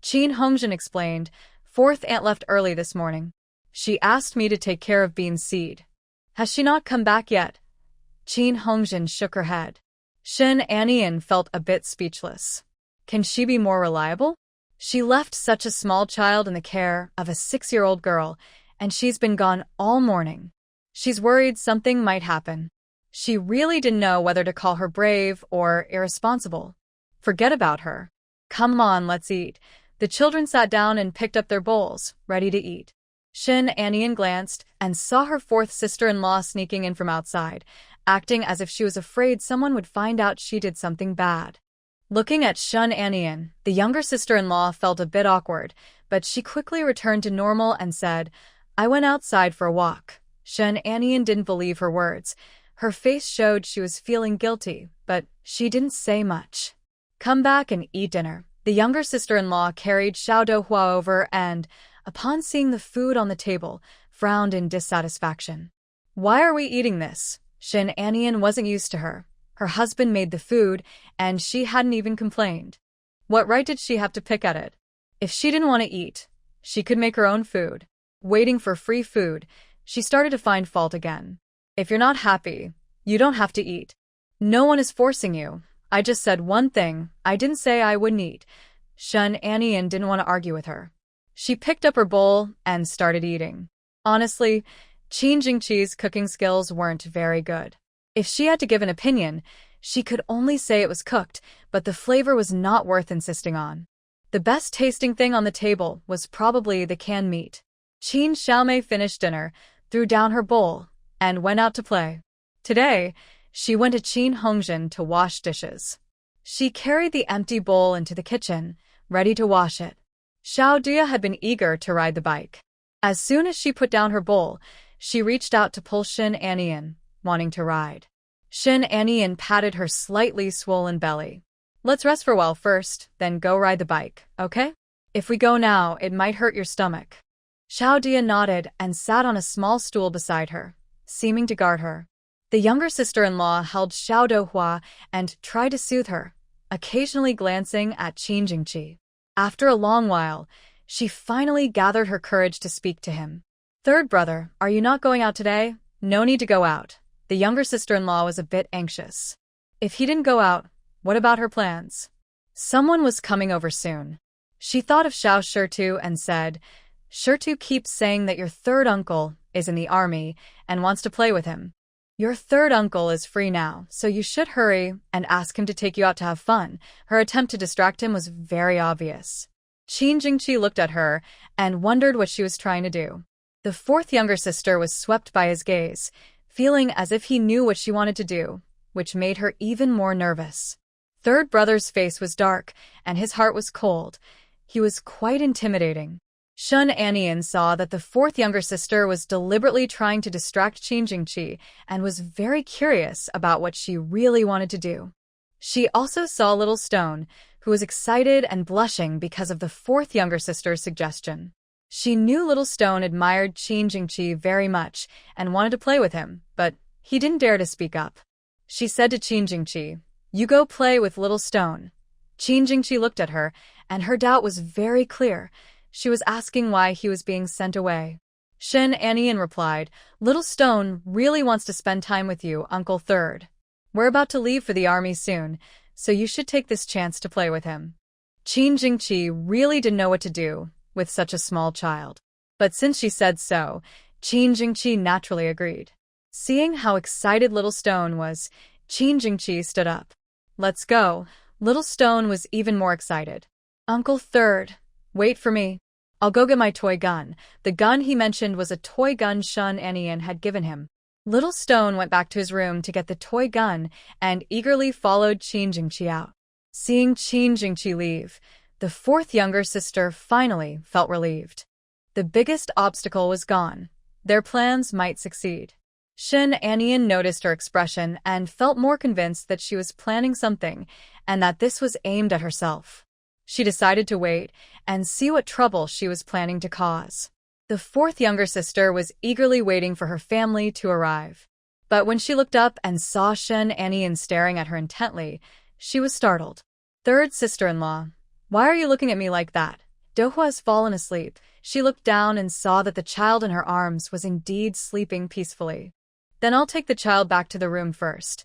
Qin Hongjin explained, Fourth aunt left early this morning. She asked me to take care of Bean Seed. Has she not come back yet? Qin Hongjin shook her head. Shun Anian felt a bit speechless. Can she be more reliable? She left such a small child in the care of a 6-year-old girl, and she's been gone all morning. She's worried something might happen. She really didn't know whether to call her brave or irresponsible. Forget about her. Come on, let's eat. The children sat down and picked up their bowls, ready to eat. Shun Anian glanced and saw her fourth sister-in-law sneaking in from outside, acting as if she was afraid someone would find out she did something bad. Looking at Shun Anian, the younger sister-in-law felt a bit awkward, but she quickly returned to normal and said, I went outside for a walk. Shen Anian didn't believe her words. Her face showed she was feeling guilty, but she didn't say much. Come back and eat dinner. The younger sister-in-law carried Xiao Dohua over and, upon seeing the food on the table, frowned in dissatisfaction. Why are we eating this? Shen Anian wasn't used to her. Her husband made the food, and she hadn't even complained. What right did she have to pick at it? If she didn't want to eat, she could make her own food. Waiting for free food, she started to find fault again. If you're not happy, you don't have to eat. No one is forcing you. I just said one thing. I didn't say I wouldn't eat. Shen Anian didn't want to argue with her. She picked up her bowl and started eating. Honestly, Qin Jingqi's cooking skills weren't very good. If she had to give an opinion, she could only say it was cooked, but the flavor was not worth insisting on. The best tasting thing on the table was probably the canned meat. Qin Xiaomei finished dinner, threw down her bowl, and went out to play. Today, she went to Qin Hongjian to wash dishes. She carried the empty bowl into the kitchen, ready to wash it. Xiao Dia had been eager to ride the bike. As soon as she put down her bowl, she reached out to pull Shen Anian, wanting to ride. Shen Anian patted her slightly swollen belly. Let's rest for a while first, then go ride the bike, okay? If we go now, it might hurt your stomach. Xiao Dia nodded and sat on a small stool beside her, seeming to guard her. The younger sister-in-law held Xiao Dohua and tried to soothe her, occasionally glancing at Qin Jingqi. After a long while, she finally gathered her courage to speak to him. Third brother, are you not going out today? No need to go out. The younger sister-in-law was a bit anxious. If he didn't go out, what about her plans? Someone was coming over soon. She thought of Xiao Shirtu and said, Shirtu keeps saying that your third uncle is in the army and wants to play with him. Your third uncle is free now, so you should hurry and ask him to take you out to have fun. Her attempt to distract him was very obvious. Qin Jingqi looked at her and wondered what she was trying to do. The fourth younger sister was swept by his gaze, feeling as if he knew what she wanted to do, which made her even more nervous. Third brother's face was dark, and his heart was cold. He was quite intimidating. Shen Anian saw that the fourth younger sister was deliberately trying to distract Qin Jingqi and was very curious about what she really wanted to do. She also saw Little Stone, who was excited and blushing because of the fourth younger sister's suggestion. She knew Little Stone admired Qin Jingqi very much and wanted to play with him, but he didn't dare to speak up. She said to Qin Jingqi, "You go play with Little Stone." Qin Jingqi looked at her, and her doubt was very clear. She was asking why he was being sent away. Shen Anian replied, "Little Stone really wants to spend time with you, Uncle Third. We're about to leave for the army soon, so you should take this chance to play with him." Qin Jingqi really didn't know what to do with such a small child. But since she said so, Qin Jingqi naturally agreed. Seeing how excited Little Stone was, Qin Jingqi stood up. "Let's go." Little Stone was even more excited. "Uncle Third, wait for me. I'll go get my toy gun." The gun he mentioned was a toy gun Shen Anian had given him. Little Stone went back to his room to get the toy gun and eagerly followed Qin Jingqi out. Seeing Qin Jingqi leave, the fourth younger sister finally felt relieved. The biggest obstacle was gone. Their plans might succeed. Shen Anian noticed her expression and felt more convinced that she was planning something and that this was aimed at herself. She decided to wait and see what trouble she was planning to cause. The fourth younger sister was eagerly waiting for her family to arrive. But when she looked up and saw Shen Anian staring at her intently, she was startled. "Third sister-in-law, why are you looking at me like that?" Dohua has fallen asleep. She looked down and saw that the child in her arms was indeed sleeping peacefully. "Then I'll take the child back to the room first."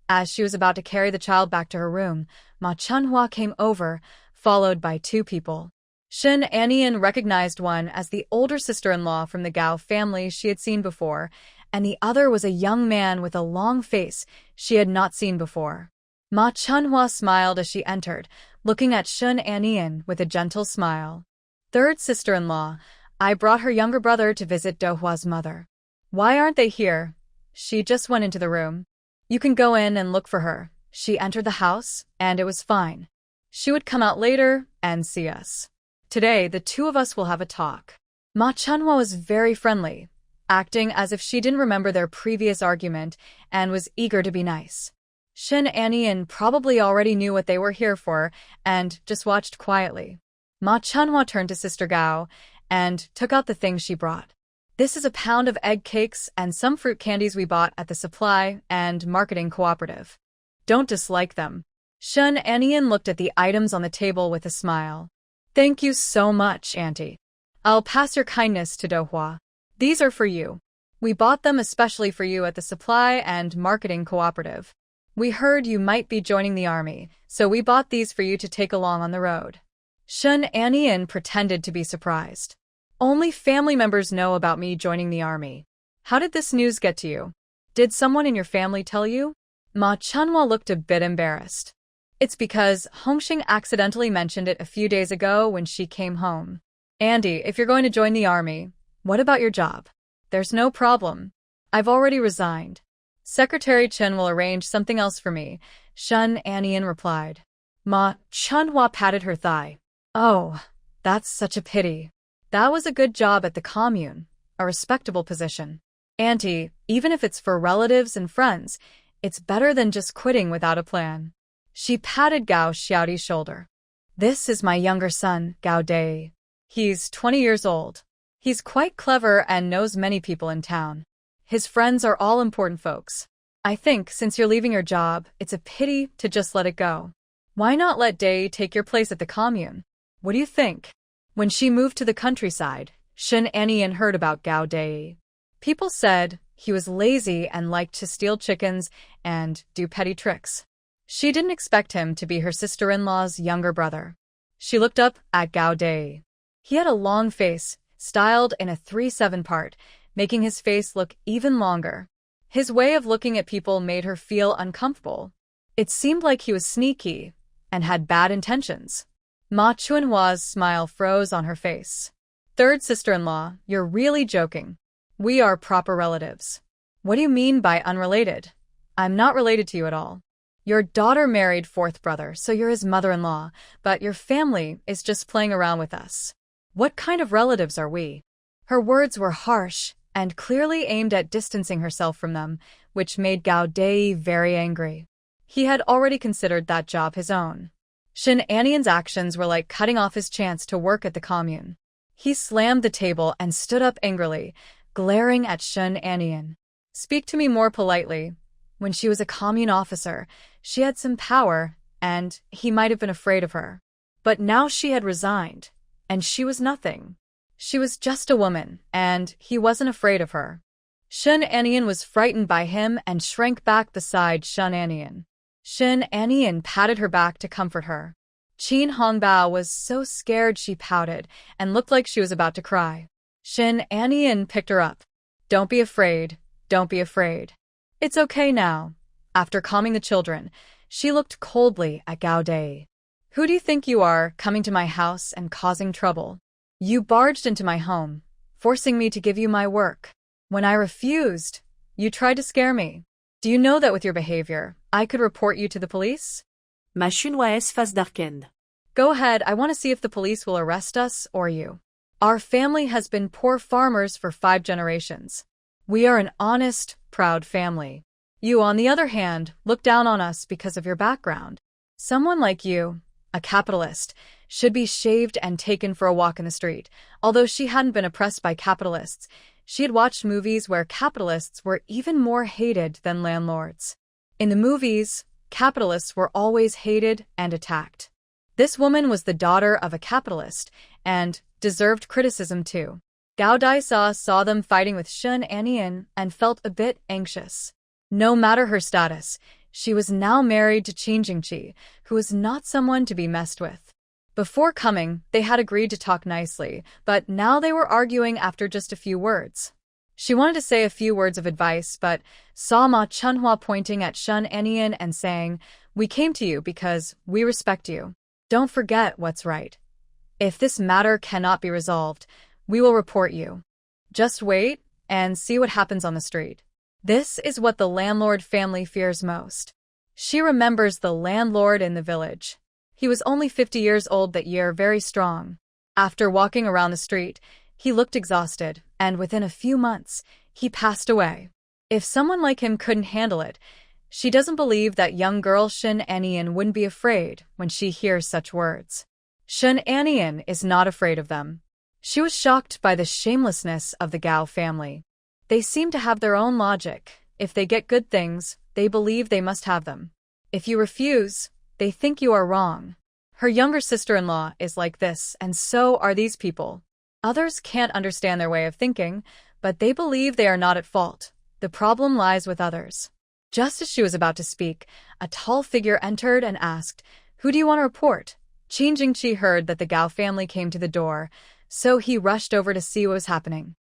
As she was about to carry the child back to her room, Ma Chunhua came over, followed by two people. Shen Anian recognized one as the older sister-in-law from the Gao family she had seen before, and the other was a young man with a long face she had not seen before. Ma Chunhua smiled as she entered, looking at Shen Anian with a gentle smile. "Third sister-in-law, I brought her younger brother to visit Dohua's mother." "Why aren't they here?" "She just went into the room." "You can go in and look for her." She entered the house, and it was fine. She would come out later and see us. "Today, the two of us will have a talk." Ma Chunhwa was very friendly, acting as if she didn't remember their previous argument and was eager to be nice. Shin Anian probably already knew what they were here for and just watched quietly. Ma Chunhwa turned to Sister Gao and took out the things she brought. This is a pound of egg cakes and some fruit candies we bought at the supply and marketing cooperative. Don't dislike them. Shin Anian looked at the items on the table with a smile. Thank you so much, Auntie. I'll pass your kindness to Dohua. These are for you. We bought them especially for you at the supply and marketing cooperative. We heard you might be joining the army, so we bought these for you to take along on the road. Shin Anian pretended to be surprised. Only family members know about me joining the army. How did this news get to you? Did someone in your family tell you? Ma Chunhwa looked a bit embarrassed. It's because Hongxing accidentally mentioned it a few days ago when she came home. Andy, if you're going to join the army, what about your job? There's no problem. I've already resigned. Secretary Chen will arrange something else for me, Shin Anian replied. Ma Chunhwa patted her thigh. Oh, that's such a pity. That was a good job at the commune, a respectable position. Auntie, even if it's for relatives and friends, it's better than just quitting without a plan. She patted Gao Xiaoti's shoulder. This is my younger son, Gao Dai. He's 20 years old. He's quite clever and knows many people in town. His friends are all important folks. I think since you're leaving your job, it's a pity to just let it go. Why not let Dai take your place at the commune? What do you think? When she moved to the countryside, Shin Anian heard about Gao Dai. People said he was lazy and liked to steal chickens and do petty tricks. She didn't expect him to be her sister-in-law's younger brother. She looked up at Gao Dai. He had a long face, styled in a 3/7 part, making his face look even longer. His way of looking at people made her feel uncomfortable. It seemed like he was sneaky and had bad intentions. Ma Chunhwa's smile froze on her face. Third sister-in-law, you're really joking. We are proper relatives. What do you mean by unrelated? I'm not related to you at all. Your daughter married fourth brother, so you're his mother-in-law, but your family is just playing around with us. What kind of relatives are we? Her words were harsh and clearly aimed at distancing herself from them, which made Gao Dai very angry. He had already considered that job his own. Shin Anian's actions were like cutting off his chance to work at the commune. He slammed the table and stood up angrily, glaring at Shin Anian. Speak to me more politely. When she was a commune officer, she had some power, and he might have been afraid of her. But now she had resigned, and she was nothing. She was just a woman, and he wasn't afraid of her. Shin Anian was frightened by him and shrank back beside Shin Anian. Shin Anian patted her back to comfort her. Qin Hongbao was so scared she pouted and looked like she was about to cry. Shin Anian picked her up. Don't be afraid. Don't be afraid. It's okay now. After calming the children, she looked coldly at Gao Dai. Who do you think you are, coming to my house and causing trouble? You barged into my home, forcing me to give you my work. When I refused, you tried to scare me. Do you know that with your behavior, I could report you to the police? Ma Chunhwa's face darkened. Go ahead, I want to see if the police will arrest us or you. Our family has been poor farmers for 5 generations. We are an honest, proud family. You, on the other hand, look down on us because of your background. Someone like you, a capitalist, should be shaved and taken for a walk in the street. Although she hadn't been oppressed by capitalists, she had watched movies where capitalists were even more hated than landlords. In the movies, capitalists were always hated and attacked. This woman was the daughter of a capitalist and deserved criticism too. Gao Dai saw them fighting with Shin Anian and felt a bit anxious. No matter her status, she was now married to Qin Jingqi, who was not someone to be messed with. Before coming, they had agreed to talk nicely, but now they were arguing after just a few words. She wanted to say a few words of advice, but saw Ma Chunhwa pointing at Shin Anian and saying, "We came to you because we respect you. Don't forget what's right. If this matter cannot be resolved, we will report you. Just wait and see what happens on the street." This is what the landlord family fears most. She remembers the landlord in the village. He was only 50 years old that year, very strong. After walking around the street, He looked exhausted, and within a few months, he passed away. If someone like him couldn't handle it, she doesn't believe that young girl Shin Anian wouldn't be afraid when she hears such words. Shin Anian is not afraid of them. She was shocked by the shamelessness of the Gao family. They seem to have their own logic. If they get good things, they believe they must have them. If you refuse, they think you are wrong. Her younger sister-in-law is like this, and so are these people. Others can't understand their way of thinking, but they believe they are not at fault. The problem lies with others. Just as she was about to speak, a tall figure entered and asked, "Who do you want to report?" Qin Jingqi heard that the Gao family came to the door, so he rushed over to see what was happening.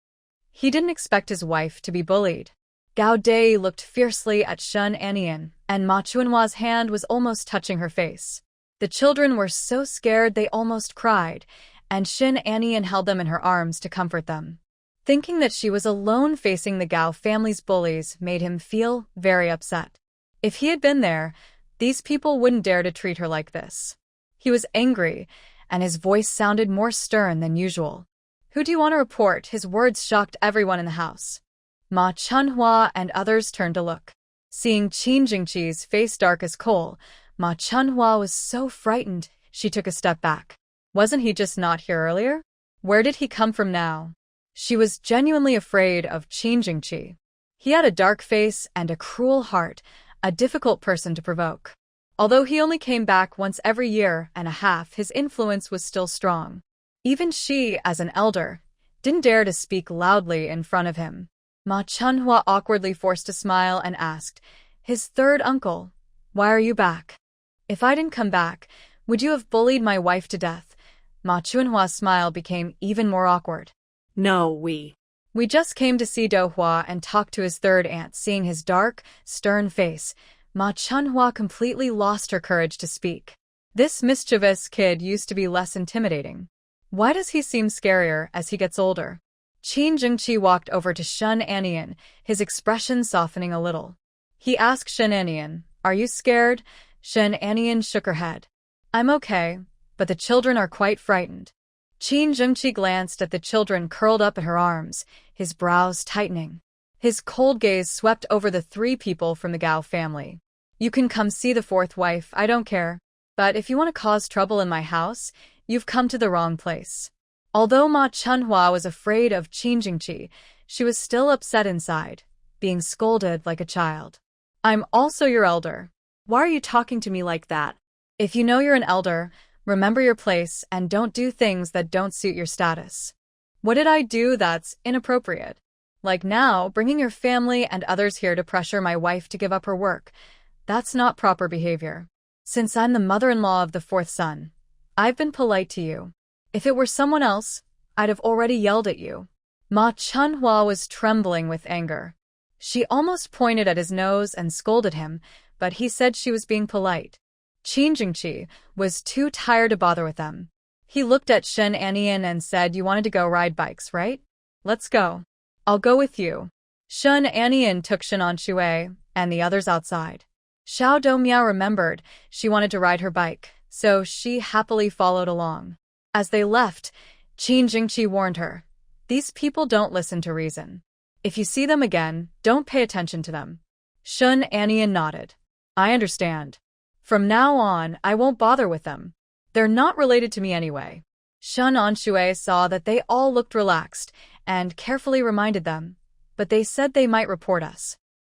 He didn't expect his wife to be bullied. Gao Dei looked fiercely at Shin Anian, and Ma Chuanhua's hand was almost touching her face. The children were so scared they almost cried, and Shin Anian held them in her arms to comfort them. Thinking that she was alone facing the Gao family's bullies made him feel very upset. If he had been there, these people wouldn't dare to treat her like this. He was angry, and his voice sounded more stern than usual. "Who do you want to report?" His words shocked everyone in the house. Ma Chunhua and others turned to look. Seeing Qin Jingqi's face dark as coal, Ma Chunhua was so frightened she took a step back. Wasn't he just not here earlier? Where did he come from now? She was genuinely afraid of Qin Jingqi. He had a dark face and a cruel heart, a difficult person to provoke. Although he only came back once every year and a half, his influence was still strong. Even she, as an elder, didn't dare to speak loudly in front of him. Ma Chunhua awkwardly forced a smile and asked, "His third uncle, why are you back? If I didn't come back, would you have bullied my wife to death?" Ma Chunhua's smile became even more awkward. No, We just came to see Do Hua and talk to his third aunt. Seeing his dark, stern face, Ma Chunhua completely lost her courage to speak. This mischievous kid used to be less intimidating. Why does he seem scarier as he gets older? Qin Jingqi walked over to Shin Anian, his expression softening a little. He asked Shin Anian, "Are you scared?" Shin Anian shook her head. "I'm okay, but the children are quite frightened." Qin Jingqi glanced at the children curled up in her arms, his brows tightening. His cold gaze swept over the three people from the Gao family. "You can come see the fourth wife, I don't care. But if you want to cause trouble in my house, you've come to the wrong place." Although Ma Chunhua was afraid of Qin Jingqi, she was still upset inside, being scolded like a child. "I'm also your elder. Why are you talking to me like that? If you know you're an elder, remember your place and don't do things that don't suit your status." "What did I do that's inappropriate? Like now, bringing your family and others here to pressure my wife to give up her work. That's not proper behavior. Since I'm the mother-in-law of the fourth son, I've been polite to you. If it were someone else, I'd have already yelled at you." Ma Chunhua was trembling with anger. She almost pointed at his nose and scolded him, but he said she was being polite. Qin Jingqi was too tired to bother with them. He looked at Shin Anian and said, "You wanted to go ride bikes, right? Let's go. I'll go with you." Shin Anian took Shin Shui and the others outside. Xiao Domiao remembered she wanted to ride her bike, so she happily followed along. As they left, Qin Jingqi warned her, "These people don't listen to reason. If you see them again, don't pay attention to them." Shin Anian nodded. "I understand. From now on, I won't bother with them. They're not related to me anyway." Shin Shui saw that they all looked relaxed and carefully reminded them, "But they said they might report us."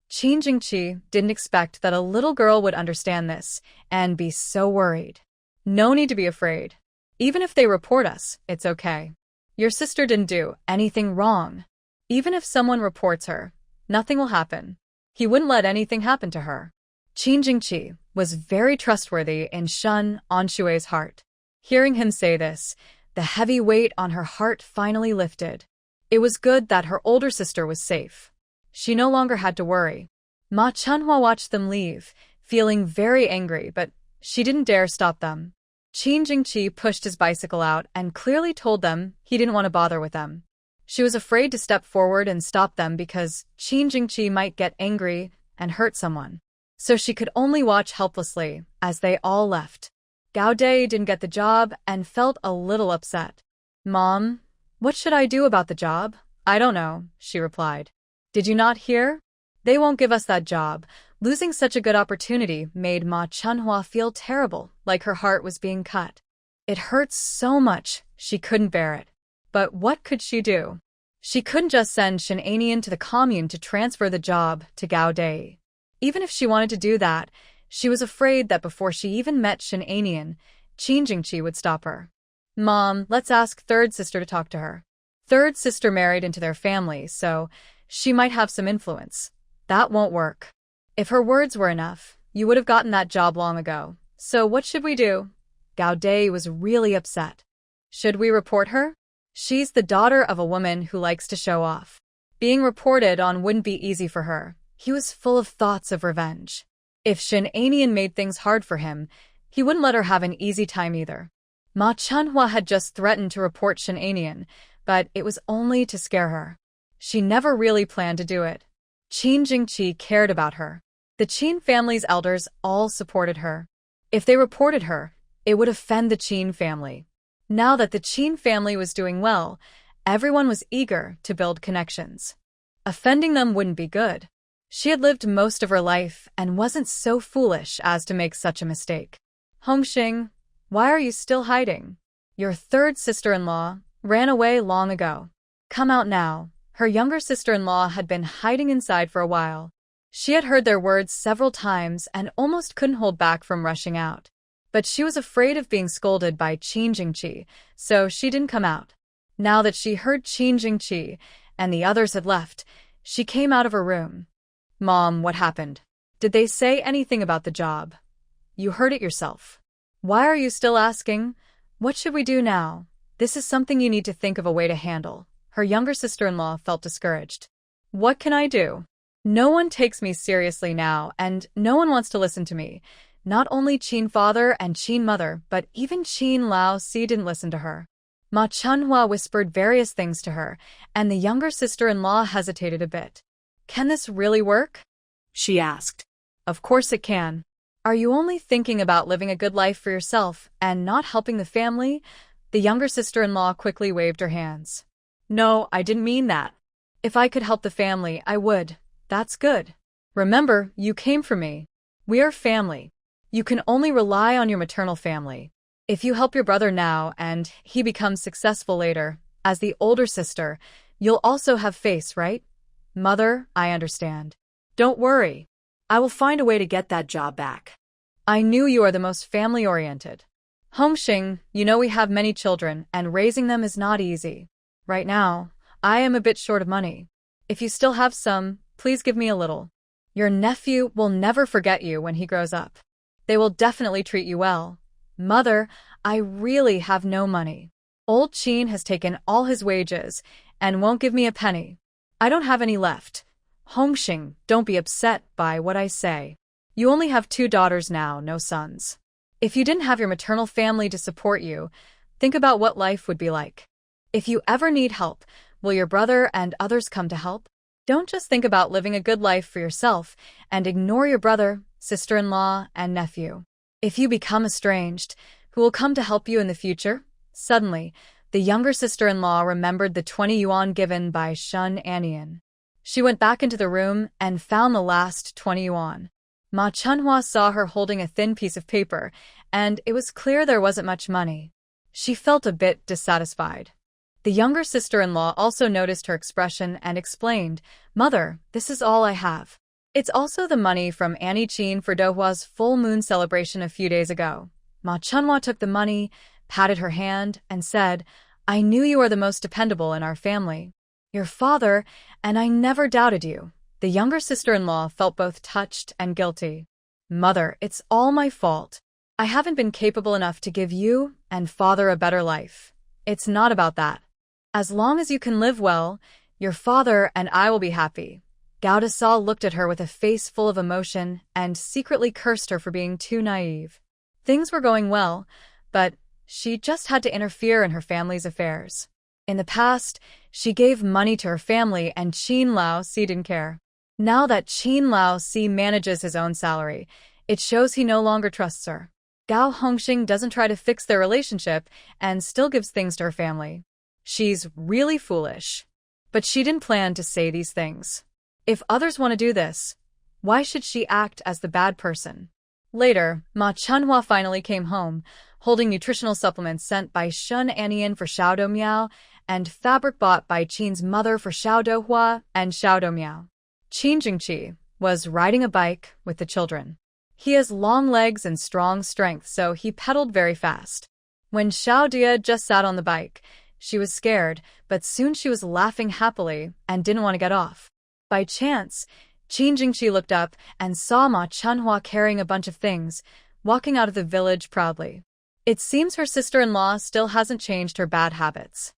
Qin Jingqi didn't expect that a little girl would understand this and be so worried. "No need to be afraid. Even if they report us, it's okay. Your sister didn't do anything wrong. Even if someone reports her, nothing will happen. He wouldn't let anything happen to her." Qin Jingqi was very trustworthy in Shin Shui's heart. Hearing him say this, the heavy weight on her heart finally lifted. It was good that her older sister was safe. She no longer had to worry. Ma Chunhua watched them leave, feeling very angry, but she didn't dare stop them. Qin Jingqi pushed his bicycle out and clearly told them he didn't want to bother with them. She was afraid to step forward and stop them because Qin Jingqi might get angry and hurt someone. So she could only watch helplessly as they all left. Gao Dei didn't get the job and felt a little upset. "Mom, What should I do about the job? I don't know, she replied. Did you not hear? They won't give us that job. Losing such a good opportunity made Ma Chunhua feel terrible, like her heart was being cut. It hurt so much, she couldn't bear it. But what could she do? She couldn't just send Shen Anian to the commune to transfer the job to Gao Dei. Even if she wanted to do that, she was afraid that before she even met Shen Anian, Qin Jingqi would stop her. Mom, let's ask third sister to talk to her. Third sister married into their family, so she might have some influence. That won't work. If her words were enough, you would have gotten that job long ago. So what should we do? Gao Dei was really upset. Should we report her? She's the daughter of a woman who likes to show off. Being reported on wouldn't be easy for her. He was full of thoughts of revenge. If Shen Anian made things hard for him, he wouldn't let her have an easy time either. Ma Chunhua had just threatened to report Shen Anian, but it was only to scare her. She never really planned to do it. Qin Jingqi cared about her. The Qin family's elders all supported her. If they reported her, it would offend the Qin family. Now that the Qin family was doing well, everyone was eager to build connections. Offending them wouldn't be good. She had lived most of her life and wasn't so foolish as to make such a mistake. Hongxing, why are you still hiding? Your third sister-in-law ran away long ago. Come out now. Her younger sister-in-law had been hiding inside for a while. She had heard their words several times and almost couldn't hold back from rushing out. But she was afraid of being scolded by Qin Jingqi, so she didn't come out. Now that she heard Qin Jingqi and the others had left, she came out of her room. Mom, what happened? Did they say anything about the job? You heard it yourself. Why are you still asking? What should we do now? This is something you need to think of a way to handle. Her younger sister-in-law felt discouraged. What can I do? No one takes me seriously now, and no one wants to listen to me. Not only Qin father and Qin mother, but even Qin Lao Si didn't listen to her. Ma Chunhua whispered various things to her, and the younger sister-in-law hesitated a bit. Can this really work? She asked. Of course it can. Are you only thinking about living a good life for yourself and not helping the family? The younger sister-in-law quickly waved her hands. No, I didn't mean that. If I could help the family, I would. That's good. Remember, you came from me. We are family. You can only rely on your maternal family. If you help your brother now and he becomes successful later, as the older sister, you'll also have face, right? Mother, I understand. Don't worry. I will find a way to get that job back. I knew you are the most family-oriented. Hongxing, you know we have many children, and raising them is not easy. Right now, I am a bit short of money. If you still have some, please give me a little. Your nephew will never forget you when he grows up. They will definitely treat you well. Mother, I really have no money. Old Qin has taken all his wages and won't give me a penny. I don't have any left. Hongxing, don't be upset by what I say. You only have 2 daughters now, no sons. If you didn't have your maternal family to support you, think about what life would be like. If you ever need help, will your brother and others come to help? Don't just think about living a good life for yourself and ignore your brother, sister-in-law, and nephew. If you become estranged, who will come to help you in the future? Suddenly, the younger sister-in-law remembered the 20 yuan given by Shen Anian. She went back into the room and found the last 20 yuan. Ma Chunhua saw her holding a thin piece of paper, and it was clear there wasn't much money. She felt a bit dissatisfied. The younger sister-in-law also noticed her expression and explained, Mother, this is all I have. It's also the money from Annie Qin for Dohua's full moon celebration a few days ago. Ma Chunhua took the money, patted her hand, and said, I knew you are the most dependable in our family. Your father, and I never doubted you. The younger sister-in-law felt both touched and guilty. Mother, it's all my fault. I haven't been capable enough to give you and father a better life. It's not about that. As long as you can live well, your father and I will be happy. Gao Desal looked at her with a face full of emotion and secretly cursed her for being too naive. Things were going well, but she just had to interfere in her family's affairs. In the past, she gave money to her family and Qin Lao Si didn't care. Now that Qin Lao Si manages his own salary, it shows he no longer trusts her. Gao Hongxing doesn't try to fix their relationship and still gives things to her family. She's really foolish. But she didn't plan to say these things. If others want to do this, why should she act as the bad person? Later, Ma Chunhua finally came home, holding nutritional supplements sent by Shun Anian for Xiao Miao and fabric bought by Qin's mother for Xiao Hua and Xiao Miao. Qin Jingqi was riding a bike with the children. He has long legs and strong strength, so he pedaled very fast. When Xiao Dia just sat on the bike, she was scared, but soon she was laughing happily and didn't want to get off. By chance, Qin Jingqi looked up and saw Ma Chunhua carrying a bunch of things, walking out of the village proudly. It seems her sister-in-law still hasn't changed her bad habits.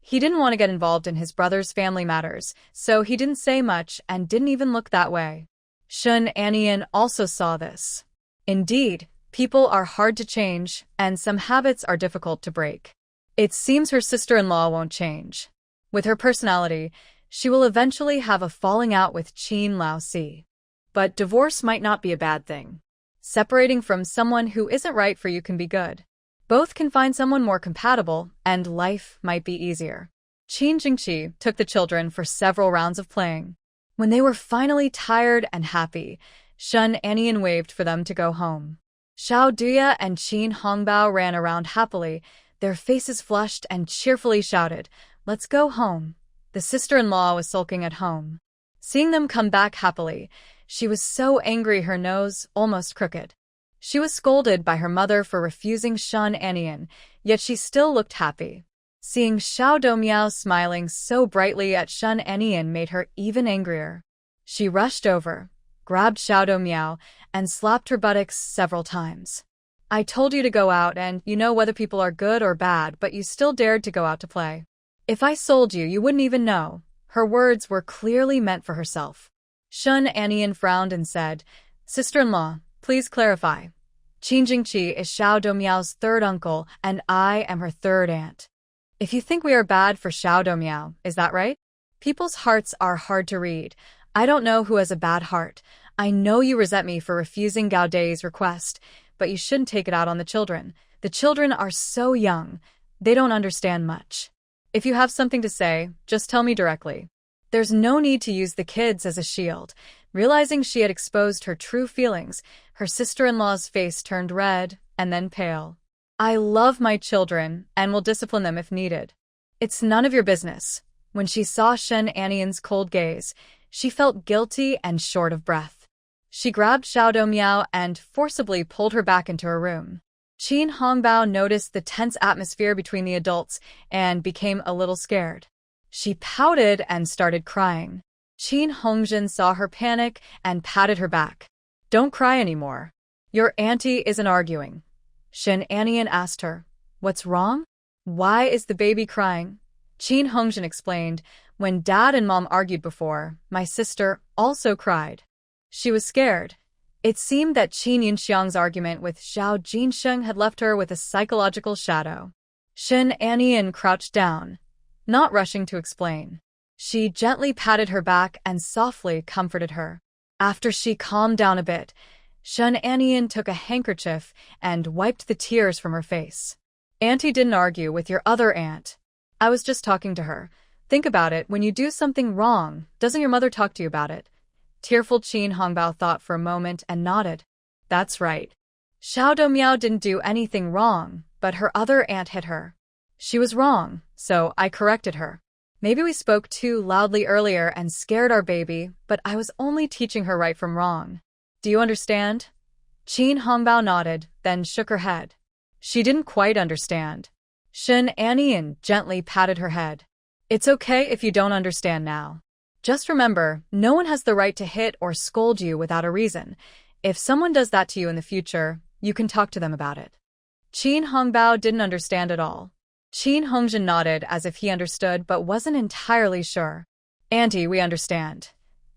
He didn't want to get involved in his brother's family matters, so he didn't say much and didn't even look that way. Shun Anian also saw this. Indeed, people are hard to change, and some habits are difficult to break. It seems her sister-in-law won't change. With her personality, she will eventually have a falling out with Qin Laosi. But divorce might not be a bad thing. Separating from someone who isn't right for you can be good. Both can find someone more compatible, and life might be easier. Qin Jingqi took the children for several rounds of playing. When they were finally tired and happy, Shun Anian waved for them to go home. Xiao Duya and Qin Hongbao ran around happily, their faces flushed and cheerfully shouted, "Let's go home." The sister-in-law was sulking at home. Seeing them come back happily, she was so angry her nose almost crooked. She was scolded by her mother for refusing Shun Anian, yet she still looked happy. Seeing Xiao Miao smiling so brightly at Shun Anian made her even angrier. She rushed over, grabbed Xiao Miao, and slapped her buttocks several times. "I told you to go out and you know whether people are good or bad, but you still dared to go out to play. If I sold you, you wouldn't even know." Her words were clearly meant for herself. Shun Anian frowned and said, "Sister-in-law, please clarify. Qin Jingqi is Xiao Miao's third uncle, and I am her third aunt. If you think we are bad for Xiao Miao, is that right? People's hearts are hard to read. I don't know who has a bad heart. I know you resent me for refusing Gao Dei's request, but you shouldn't take it out on the children. The children are so young. They don't understand much. If you have something to say, just tell me directly." There's no need to use the kids as a shield. Realizing she had exposed her true feelings, her sister-in-law's face turned red and then pale. "I love my children and will discipline them if needed." "It's none of your business." When she saw Shun Anian's cold gaze, she felt guilty and short of breath. She grabbed Xiao Miao and forcibly pulled her back into her room. Qin Hongbao noticed the tense atmosphere between the adults and became a little scared. She pouted and started crying. Qin Hongjin saw her panic and patted her back. "Don't cry anymore. Your auntie isn't arguing." Shun Anian asked her, "What's wrong? Why is the baby crying?" Qin Hongjin explained, "When Dad and Mom argued before, my sister also cried." She was scared. It seemed that Qin Yinxiang's argument with Xiao Jinsheng had left her with a psychological shadow. Shun Anian crouched down, not rushing to explain. She gently patted her back and softly comforted her. After she calmed down a bit, Shun Anian took a handkerchief and wiped the tears from her face. "Auntie didn't argue with your other aunt. I was just talking to her. Think about it, when you do something wrong, doesn't your mother talk to you about it?" Tearful Qin Hongbao thought for a moment and nodded. "That's right. Xiao Miao didn't do anything wrong, but her other aunt hit her. She was wrong, so I corrected her. Maybe we spoke too loudly earlier and scared our baby, but I was only teaching her right from wrong. Do you understand?" Qin Hongbao nodded, then shook her head. She didn't quite understand. Shun Anian gently patted her head. "It's okay if you don't understand now. Just remember, no one has the right to hit or scold you without a reason. If someone does that to you in the future, you can talk to them about it." Qin Hongbao didn't understand at all. Qin Hongjin nodded as if he understood but wasn't entirely sure. "Auntie, we understand."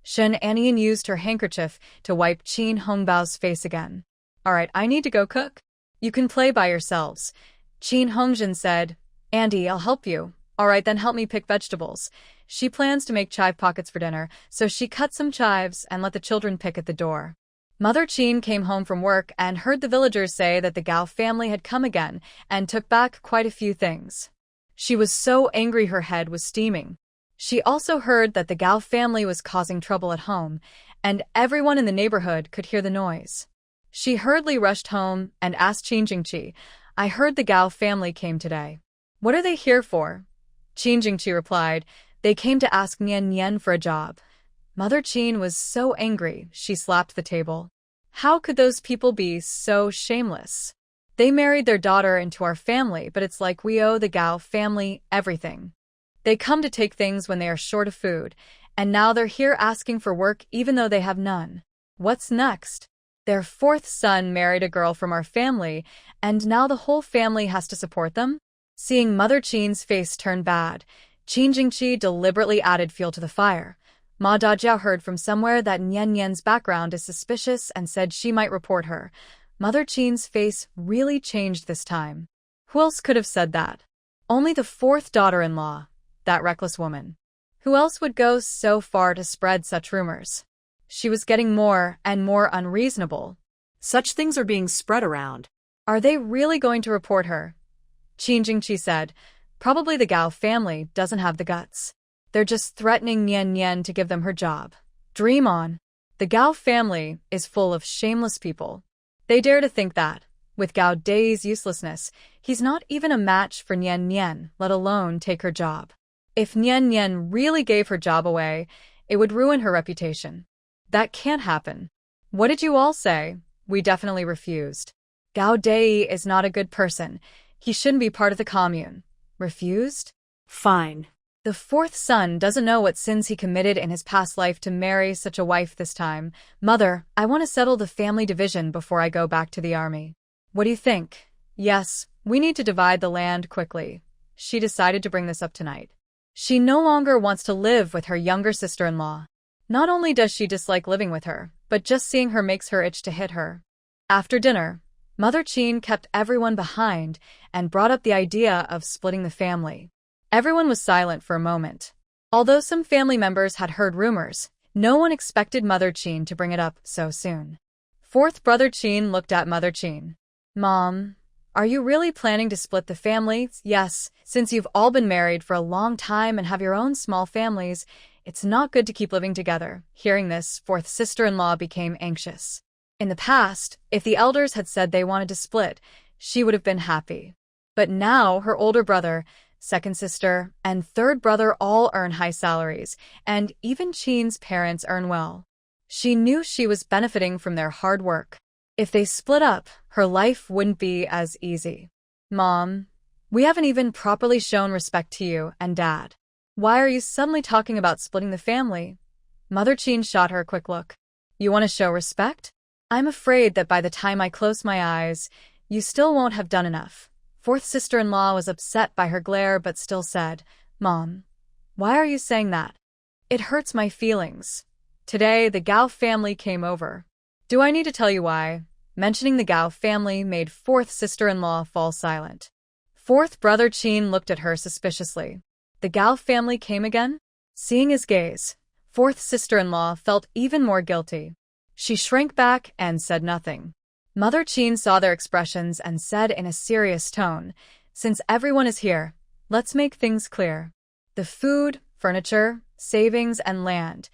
Shun Anian used her handkerchief to wipe Qin Hongbao's face again. "All right, I need to go cook. You can play by yourselves." Qin Hongjin said, "Auntie, I'll help you." "All right, then help me pick vegetables." She plans to make chive pockets for dinner, so she cut some chives and let the children pick at the door. Mother Qin came home from work and heard the villagers say that the Gao family had come again and took back quite a few things. She was so angry her head was steaming. She also heard that the Gao family was causing trouble at home, and everyone in the neighborhood could hear the noise. She hurriedly rushed home and asked Qin Jingqi, I heard the Gao family came today. What are they here for? Qin Jingqi replied, they came to ask Nian Nian for a job. Mother Qin was so angry, she slapped the table. How could those people be so shameless? They married their daughter into our family, but it's like we owe the Gao family everything. They come to take things when they are short of food, and now they're here asking for work even though they have none. What's next? Their fourth son married a girl from our family, and now the whole family has to support them? Seeing Mother Qin's face turn bad, Qin Jingqi deliberately added fuel to the fire. Ma Dajiao heard from somewhere that Nian Nian's background is suspicious and said she might report her. Mother Qin's face really changed this time. Who else could have said that? Only the fourth daughter-in-law, that reckless woman. Who else would go so far to spread such rumors? She was getting more and more unreasonable. Such things are being spread around. Are they really going to report her? Qin Jingqi said, probably the Gao family doesn't have the guts. They're just threatening Nian Nian to give them her job. Dream on. The Gao family is full of shameless people. They dare to think that, with Gao Dai's uselessness, he's not even a match for Nian Nian, let alone take her job. If Nian Nian really gave her job away, it would ruin her reputation. That can't happen. What did you all say? We definitely refused. Gao Dai is not a good person. He shouldn't be part of the commune. Refused? Fine. The fourth son doesn't know what sins he committed in his past life to marry such a wife this time. Mother, I want to settle the family division before I go back to the army. What do you think? Yes, we need to divide the land quickly. She decided to bring this up tonight. She no longer wants to live with her younger sister-in-law. Not only does she dislike living with her, but just seeing her makes her itch to hit her. After dinner, Mother Qin kept everyone behind and brought up the idea of splitting the family. Everyone was silent for a moment. Although some family members had heard rumors, no one expected Mother Qin to bring it up so soon. Fourth brother Qin looked at Mother Qin. Mom, are you really planning to split the family? Yes, since you've all been married for a long time and have your own small families, it's not good to keep living together. Hearing this, fourth sister-in-law became anxious. In the past, if the elders had said they wanted to split, she would have been happy. But now her older brother, second sister, and third brother all earn high salaries, and even Qin's parents earn well. She knew she was benefiting from their hard work. If they split up, her life wouldn't be as easy. Mom, we haven't even properly shown respect to you and Dad. Why are you suddenly talking about splitting the family? Mother Qin shot her a quick look. You want to show respect? I'm afraid that by the time I close my eyes, you still won't have done enough. Fourth sister-in-law was upset by her glare but still said, Mom, why are you saying that? It hurts my feelings. Today, the Gao family came over. Do I need to tell you why? Mentioning the Gao family made fourth sister-in-law fall silent. Fourth brother Qin looked at her suspiciously. The Gao family came again? Seeing his gaze, fourth sister-in-law felt even more guilty. She shrank back and said nothing. Mother Qin saw their expressions and said in a serious tone, Since everyone is here, let's make things clear. The food, furniture, savings, and land,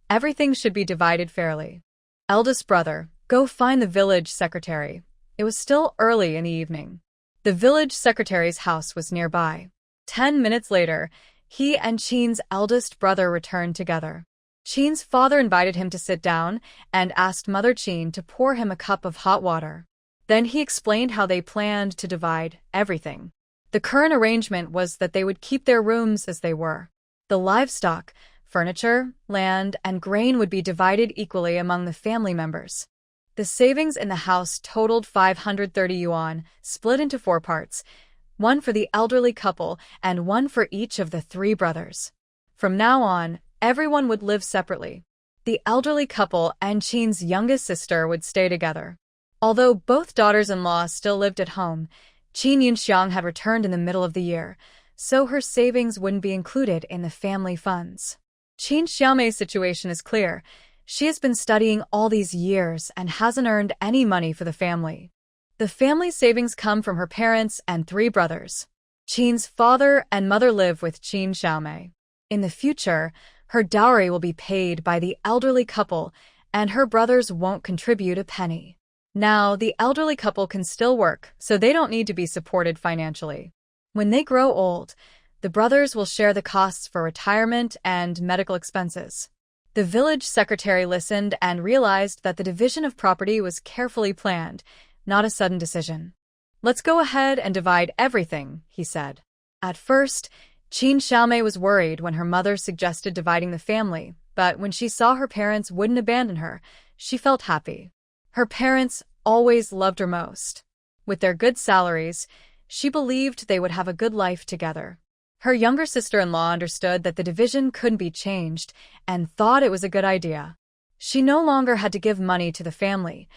everything should be divided fairly. Eldest brother, go find the village secretary. It was still early in the evening. The village secretary's house was nearby. 10 minutes later, he and Qin's eldest brother returned together. Qin's father invited him to sit down and asked Mother Qin to pour him a cup of hot water. Then he explained how they planned to divide everything. The current arrangement was that they would keep their rooms as they were. The livestock, furniture, land, and grain would be divided equally among the family members. The savings in the house totaled 530 yuan, split into 4 parts, one for the elderly couple and one for each of the 3 brothers. From now on, everyone would live separately. The elderly couple and Qin's youngest sister would stay together. Although both daughters-in-law still lived at home, Qin Yunxiang had returned in the middle of the year, so her savings wouldn't be included in the family funds. Qin Xiaomei's situation is clear. She has been studying all these years and hasn't earned any money for the family. The family savings come from her parents and 3 brothers. Qin's father and mother live with Qin Xiaomei. In the future, her dowry will be paid by the elderly couple, and her brothers won't contribute a penny. Now, the elderly couple can still work, so they don't need to be supported financially. When they grow old, the brothers will share the costs for retirement and medical expenses. The village secretary listened and realized that the division of property was carefully planned, not a sudden decision. "Let's go ahead and divide everything," he said. At first, Qin Xiaomei was worried when her mother suggested dividing the family, but when she saw her parents wouldn't abandon her, she felt happy. Her parents always loved her most. With their good salaries, she believed they would have a good life together. Her younger sister-in-law understood that the division couldn't be changed and thought it was a good idea. She no longer had to give money to the family.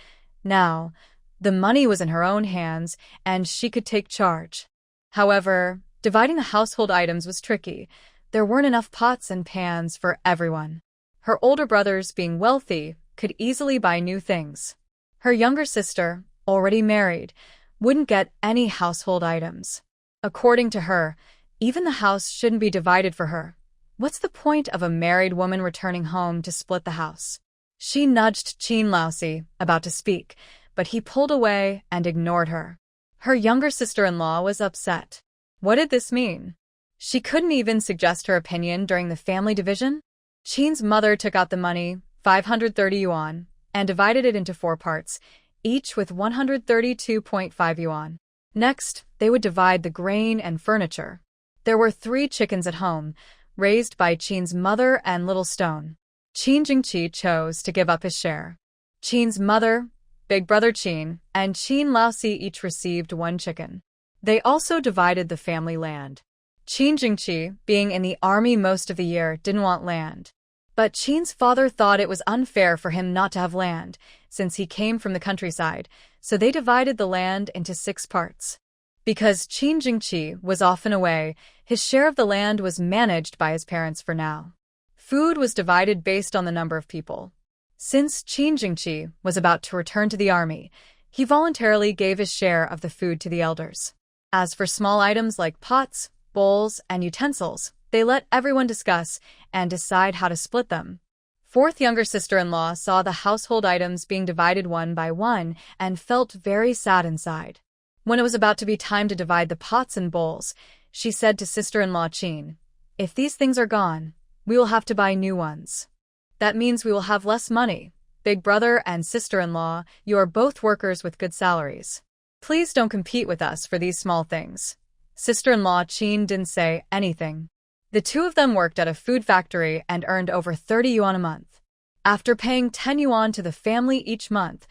Now, the money was in her own hands, and she could take charge. However, dividing the household items was tricky. There weren't enough pots and pans for everyone. Her older brothers, being wealthy, could easily buy new things. Her younger sister, already married, wouldn't get any household items. According to her, even the house shouldn't be divided for her. What's the point of a married woman returning home to split the house? She nudged Qin Laosi, about to speak, but he pulled away and ignored her. Her younger sister-in-law was upset. What did this mean? She couldn't even suggest her opinion during the family division? Qin's mother took out the money, 530 yuan, and divided it into 4 parts, each with 132.5 yuan. Next, they would divide the grain and furniture. There were 3 chickens at home, raised by Qin's mother and Little Stone. Qin Jingqi chose to give up his share. Qin's mother, big brother Qin, and Qin Laosi each received 1 chicken. They also divided the family land. Qin Jingqi, being in the army most of the year, didn't want land. But Qin's father thought it was unfair for him not to have land, since he came from the countryside, so they divided the land into 6 parts. Because Qin Jingqi was often away, his share of the land was managed by his parents for now. Food was divided based on the number of people. Since Qin Jingqi was about to return to the army, he voluntarily gave his share of the food to the elders. As for small items like pots, bowls, and utensils, they let everyone discuss and decide how to split them. 4th younger sister-in-law saw the household items being divided one by one and felt very sad inside. When it was about to be time to divide the pots and bowls, she said to sister-in-law Qin, "If these things are gone, we will have to buy new ones. That means we will have less money. Big brother and sister-in-law, you are both workers with good salaries. Please don't compete with us for these small things." Sister-in-law Qin didn't say anything. The 2 of them worked at a food factory and earned over 30 yuan a month. After paying 10 yuan to the family each month,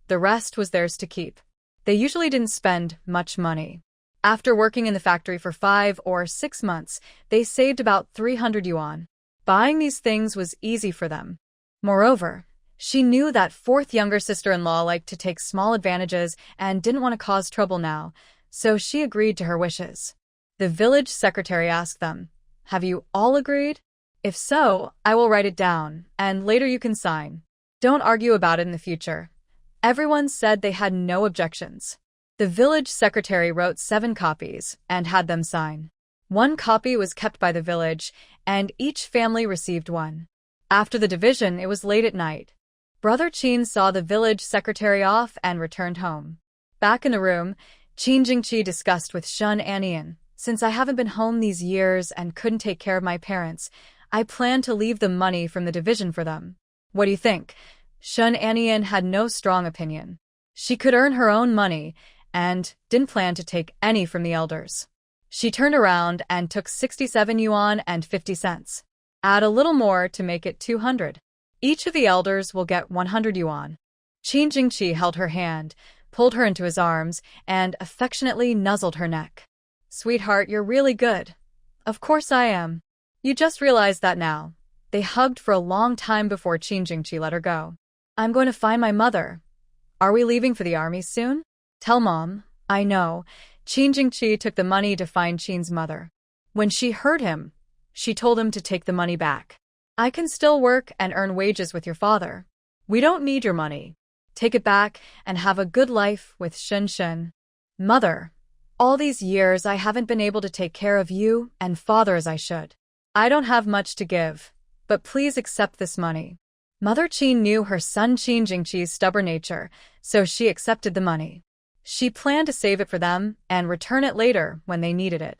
the rest was theirs to keep. They usually didn't spend much money. After working in the factory for 5 or 6 months, they saved about 300 yuan. Buying these things was easy for them. Moreover, she knew that 4th younger sister-in-law liked to take small advantages and didn't want to cause trouble now, so she agreed to her wishes. The village secretary asked them, "Have you all agreed? If so, I will write it down, and later you can sign. Don't argue about it in the future." Everyone said they had no objections. The village secretary wrote 7 copies and had them sign. 1 copy was kept by the village, and each family received 1. After the division, it was late at night. Brother Qin saw the village secretary off and returned home. Back in the room, Qin Jingqi discussed with Shun Anian, "Since I haven't been home these years and couldn't take care of my parents, I plan to leave the money from the division for them. What do you think?" Shun Anian had no strong opinion. She could earn her own money and didn't plan to take any from the elders. She turned around and took 67 yuan and 50 cents. Add a little more to make it 200. Each of the elders will get 100 yuan. Qin Jingqi held her hand, pulled her into his arms, and affectionately nuzzled her neck. "Sweetheart, you're really good." "Of course I am. You just realized that now." They hugged for a long time before Qin Jingqi let her go. "I'm going to find my mother. Are we leaving for the army soon?" "Tell Mom." "I know." Qin Jingqi took the money to find Qin's mother. When she heard him, she told him to take the money back. "I can still work and earn wages with your father. We don't need your money. Take it back and have a good life with Shen Shen." "Mother, All these years I haven't been able to take care of you and father as I should. I don't have much to give, but please accept this money. Mother Qin knew her son Qin Jingqi's stubborn nature, so she accepted the money. She planned to save it for them and return it later when they needed it.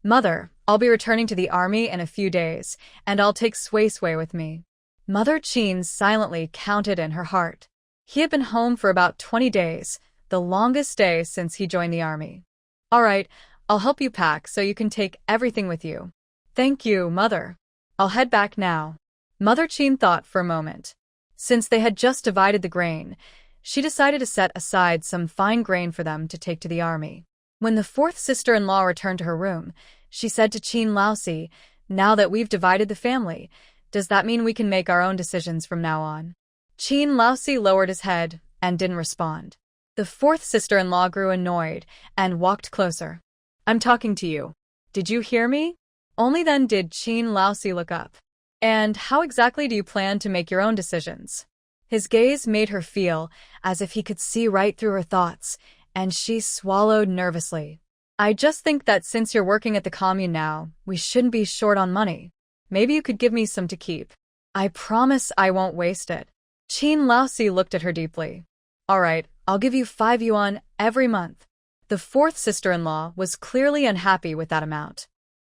Mother, I'll be returning to the army in a few days, and I'll take Sui Sui with me. Mother Qin silently counted in her heart. He had been home for about 20 days, the longest day since he joined the army. All right, I'll help you pack so you can take everything with you. Thank you, Mother. I'll head back now. Mother Qin thought for a moment. Since they had just divided the grain, she decided to set aside some fine grain for them to take to the army. When the fourth sister-in-law returned to her room, she said to Qin Laosi, "Now that we've divided the family, does that mean we can make our own decisions from now on?" Qin Laosi lowered his head and didn't respond. The fourth sister-in-law grew annoyed and walked closer. "I'm talking to you. Did you hear me?" Only then did Qin Laosi look up. "And how exactly do you plan to make your own decisions?" His gaze made her feel as if he could see right through her thoughts, and she swallowed nervously. "I just think that since you're working at the commune now, we shouldn't be short on money. Maybe you could give me some to keep. I promise I won't waste it." Qin Laosi looked at her deeply. "All right, I'll give you 5 yuan every month." The fourth sister-in-law was clearly unhappy with that amount.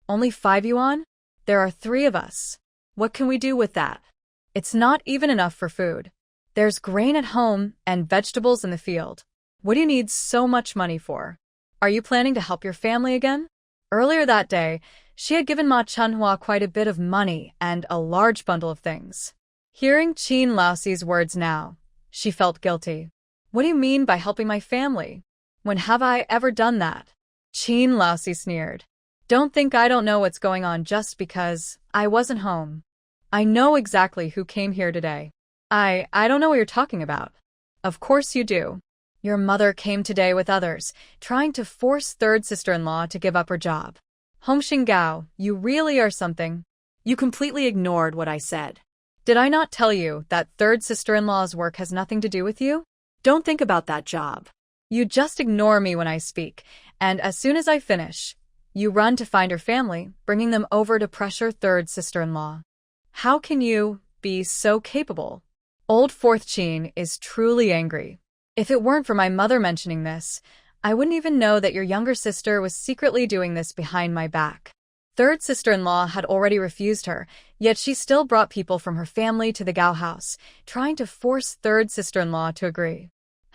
"Only 5 yuan? There are 3 of us. What can we do with that? It's not even enough for food. There's grain at home and vegetables in the field. What do you need so much money for? Are you planning to help your family again?" Earlier that day, she had given Ma Manhwa quite a bit of money and a large bundle of things. Hearing Qin Laosi's words now, she felt guilty. "What do you mean by helping my family? When have I ever done that?" Qin Laosi sneered. "Don't think I don't know what's going on just because I wasn't home. I know exactly who came here today." I don't know what you're talking about." "Of course you do. Your mother came today with others, trying to force third sister-in-law to give up her job. Hongxing Gao, you really are something." You completely ignored what I said. "Did I not tell you that third sister-in-law's work has nothing to do with you?" Don't think about that job. "You just ignore me when I speak, and as soon as I finish, you run to find her family, bringing them over to pressure third sister-in-law. How can you be so capable?" Old Fourth Qin is truly angry. "If it weren't for my mother mentioning this, I wouldn't even know that your younger sister was secretly doing this behind my back." Third sister-in-law had already refused her, yet she still brought people from her family to the Gao house, trying to force third sister-in-law to agree.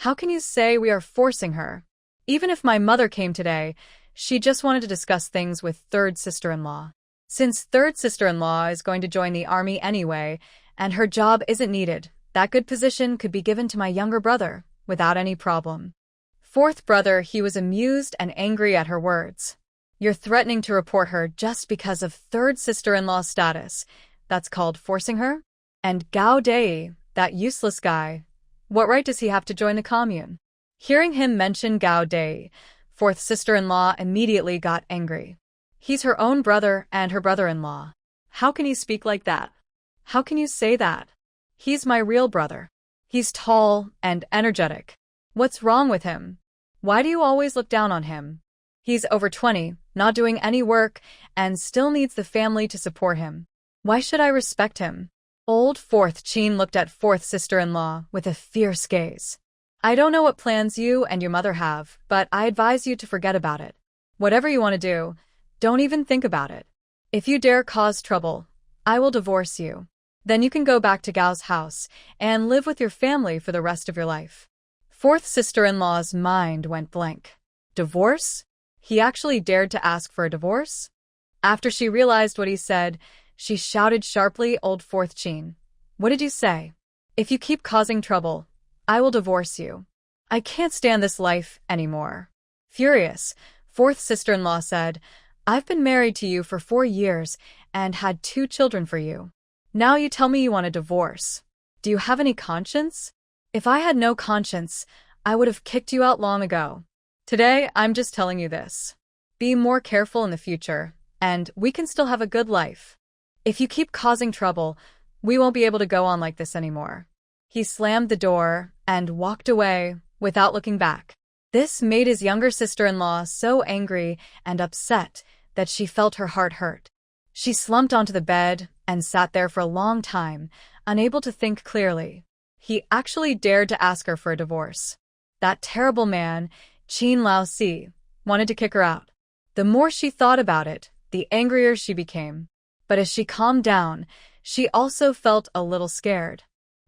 "How can you say we are forcing her? Even if my mother came today, she just wanted to discuss things with third sister-in-law. Since third sister-in-law is going to join the army anyway, and her job isn't needed, that good position could be given to my younger brother, without any problem." Fourth brother, he was amused and angry at her words. "You're threatening to report her just because of third sister-in-law's status. That's called forcing her? And Gao Dei, that useless guy, what right does he have to join the commune?" Hearing him mention Gao Dei, fourth sister-in-law immediately got angry. "He's her own brother and her brother-in-law. How can you speak like that? How can you say that? He's my real brother. He's tall and energetic. What's wrong with him? Why do you always look down on him? He's over 20, not doing any work, and still needs the family to support him. Why should I respect him?" Old Fourth Qin looked at fourth sister-in-law with a fierce gaze. "I don't know what plans you and your mother have, but I advise you to forget about it. Whatever you want to do, don't even think about it. If you dare cause trouble, I will divorce you. Then you can go back to Gao's house and live with your family for the rest of your life." Fourth sister-in-law's mind went blank. Divorce? He actually dared to ask for a divorce? After she realized what he said, she shouted sharply, "Old Fourth Qin, what did you say? If you keep causing trouble, I will divorce you. I can't stand this life anymore." Furious, fourth sister-in-law said, "I've been married to you for 4 years and had 2 children for you. Now you tell me you want a divorce. Do you have any conscience? If I had no conscience, I would have kicked you out long ago. Today, I'm just telling you this. Be more careful in the future, and we can still have a good life. If you keep causing trouble, we won't be able to go on like this anymore." He slammed the door and walked away without looking back. This made his younger sister-in-law so angry and upset that she felt her heart hurt. She slumped onto the bed and sat there for a long time, unable to think clearly. He actually dared to ask her for a divorce. That terrible man, Qin Lao-si, wanted to kick her out. The more she thought about it, the angrier she became. But as she calmed down, she also felt a little scared.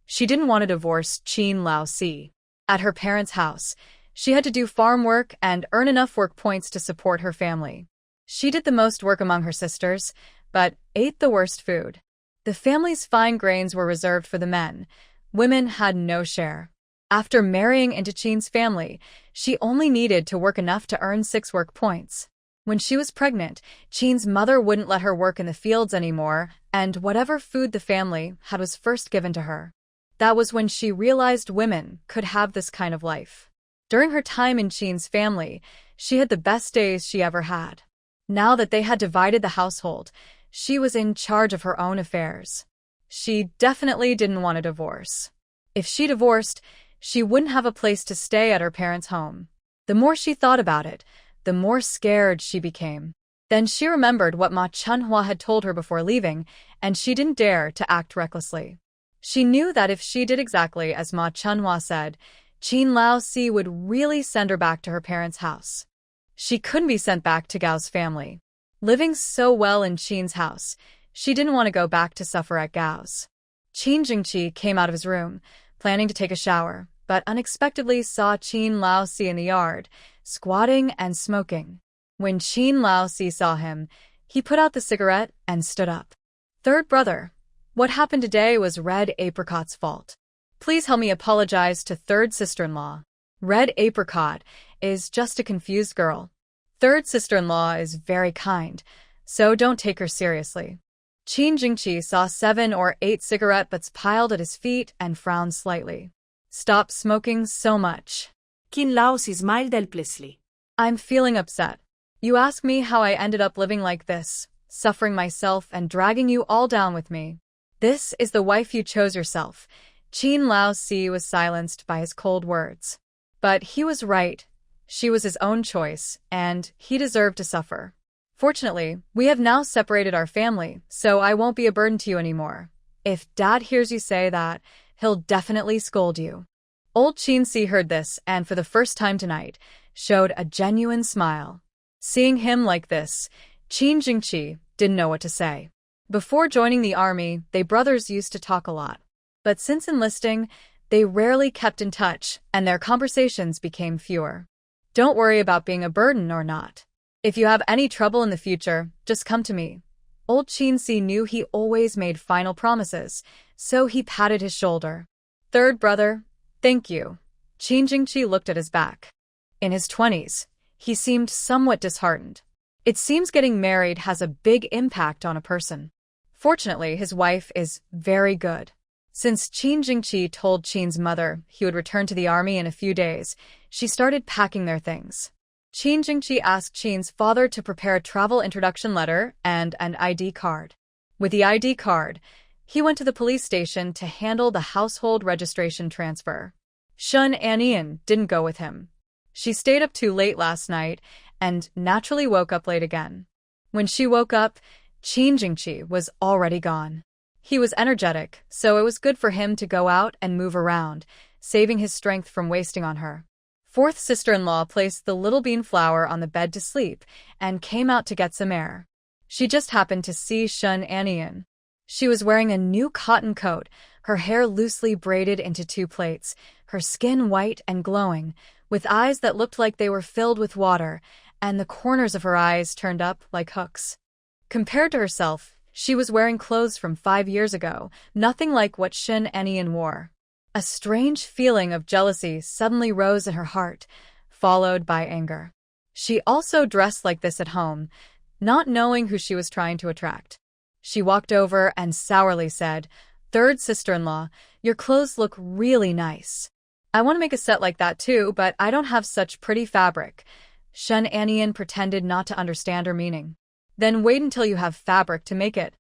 She didn't want to divorce Qin Lao-si. At her parents' house, she had to do farm work and earn enough work points to support her family. She did the most work among her sisters, but ate the worst food. The family's fine grains were reserved for the men. Women had no share. After marrying into Qin's family, she only needed to work enough to earn 6 work points. When she was pregnant, Qin's mother wouldn't let her work in the fields anymore, and whatever food the family had was first given to her. That was when she realized women could have this kind of life. During her time in Qin's family, she had the best days she ever had. Now that they had divided the household, she was in charge of her own affairs. She definitely didn't want a divorce. If she divorced, she wouldn't have a place to stay at her parents' home. The more she thought about it, the more scared she became. Then she remembered what Ma Chunhua had told her before leaving, and she didn't dare to act recklessly. She knew that if she did exactly as Ma Chunhua said, Qin Lao-si would really send her back to her parents' house. She couldn't be sent back to Gao's family. Living so well in Qin's house, she didn't want to go back to suffer at Gao's. Qin Jingqi came out of his room, planning to take a shower, but unexpectedly saw Qin Lao-si in the yard, squatting and smoking. When Qin Lao-si saw him, he put out the cigarette and stood up. "Third brother, what happened today was Red Apricot's fault. Please help me apologize to third sister-in-law. Red Apricot is just a confused girl. Third sister-in-law is very kind, so don't take her seriously." Qin Jingqi saw 7 or 8 cigarette butts piled at his feet and frowned slightly. "Stop smoking so much." Qin Lao-si smiled helplessly. "I'm feeling upset. You ask me how I ended up living like this, suffering myself and dragging you all down with me. This is the wife you chose yourself." Qin Lao-si was silenced by his cold words. But he was right. She was his own choice, and he deserved to suffer. "Fortunately, we have now separated our family, so I won't be a burden to you anymore. If Dad hears you say that, he'll definitely scold you." Old Qin-si heard this and, for the first time tonight, showed a genuine smile. Seeing him like this, Qin Jingqi didn't know what to say. Before joining the army, they brothers used to talk a lot. But since enlisting, they rarely kept in touch, and their conversations became fewer. "Don't worry about being a burden or not. If you have any trouble in the future, just come to me." Old Qin-si knew he always made final promises, so he patted his shoulder. "Third brother, thank you." Qin Jingqi looked at his back. In his 20s, he seemed somewhat disheartened. It seems getting married has a big impact on a person. Fortunately, his wife is very good. Since Qin Jingqi told Qin's mother he would return to the army in a few days, she started packing their things. Qin Jingqi asked Qin's father to prepare a travel introduction letter and an ID card. With the ID card, he went to the police station to handle the household registration transfer. Shun Anian didn't go with him. She stayed up too late last night and naturally woke up late again. When she woke up, Qin Jingqi was already gone. He was energetic, so it was good for him to go out and move around, saving his strength from wasting on her. Fourth sister-in-law placed the little bean flower on the bed to sleep and came out to get some air. She just happened to see Shun Anian. She was wearing a new cotton coat, her hair loosely braided into 2 plaits, her skin white and glowing, with eyes that looked like they were filled with water, and the corners of her eyes turned up like hooks. Compared to herself, she was wearing clothes from 5 years ago, nothing like what Shun Anian wore. A strange feeling of jealousy suddenly rose in her heart, followed by anger. She also dressed like this at home, not knowing who she was trying to attract. She walked over and sourly said, "Third sister-in-law, your clothes look really nice. I want to make a set like that too, but I don't have such pretty fabric." Shun Anian pretended not to understand her meaning. "Then wait until you have fabric to make it.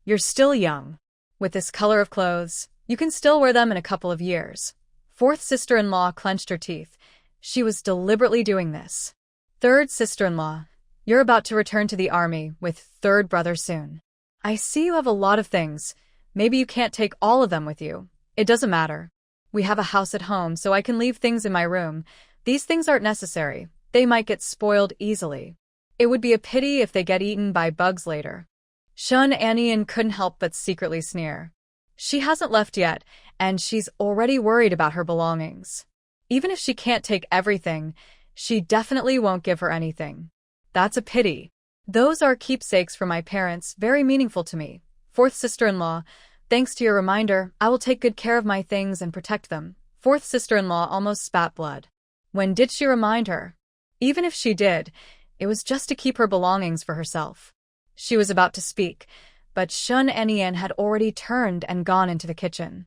You're still young. With this color of clothes, you can still wear them in a couple of years." Fourth sister-in-law clenched her teeth. She was deliberately doing this. Third sister-in-law, you're about to return to the army with third brother soon. I see you have a lot of things. Maybe you can't take all of them with you. It doesn't matter. We have a house at home, so I can leave things in my room. These things aren't necessary. They might get spoiled easily. It would be a pity if they get eaten by bugs later. Shun Anian couldn't help but secretly sneer. She hasn't left yet, and she's already worried about her belongings. Even if she can't take everything, she definitely won't give her anything. That's a pity. Those are keepsakes from my parents, very meaningful to me. Fourth sister-in-law, thanks to your reminder, I will take good care of my things and protect them. Fourth sister-in-law almost spat blood. When did she remind her? Even if she did, it was just to keep her belongings for herself. She was about to speak, but Shun Anian had already turned and gone into the kitchen.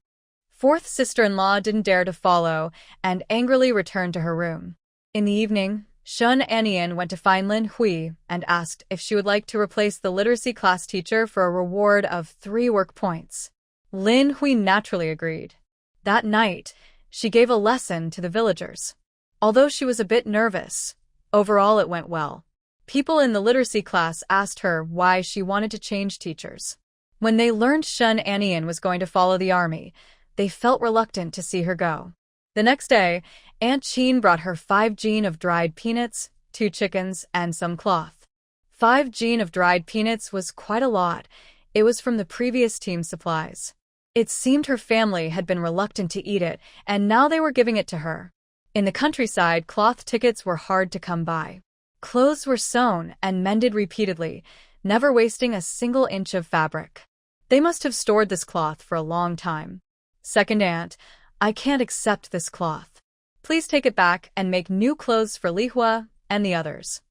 Fourth sister-in-law didn't dare to follow and angrily returned to her room. In the evening, Shun Anian went to find Lin Hui and asked if she would like to replace the literacy class teacher for a reward of 3 work points. Lin Hui naturally agreed. That night, she gave a lesson to the villagers. Although she was a bit nervous, overall it went well. People in the literacy class asked her why she wanted to change teachers. When they learned Shun Anian was going to follow the army, they felt reluctant to see her go. The next day, Aunt Chin brought her 5 jean of dried peanuts, 2 chickens, and some cloth. 5 jean of dried peanuts was quite a lot. It was from the previous team's supplies. It seemed her family had been reluctant to eat it, and now they were giving it to her. In the countryside, cloth tickets were hard to come by. Clothes were sewn and mended repeatedly, never wasting a single inch of fabric. They must have stored this cloth for a long time. Second aunt, I can't accept this cloth. Please take it back and make new clothes for Li Hua and the others.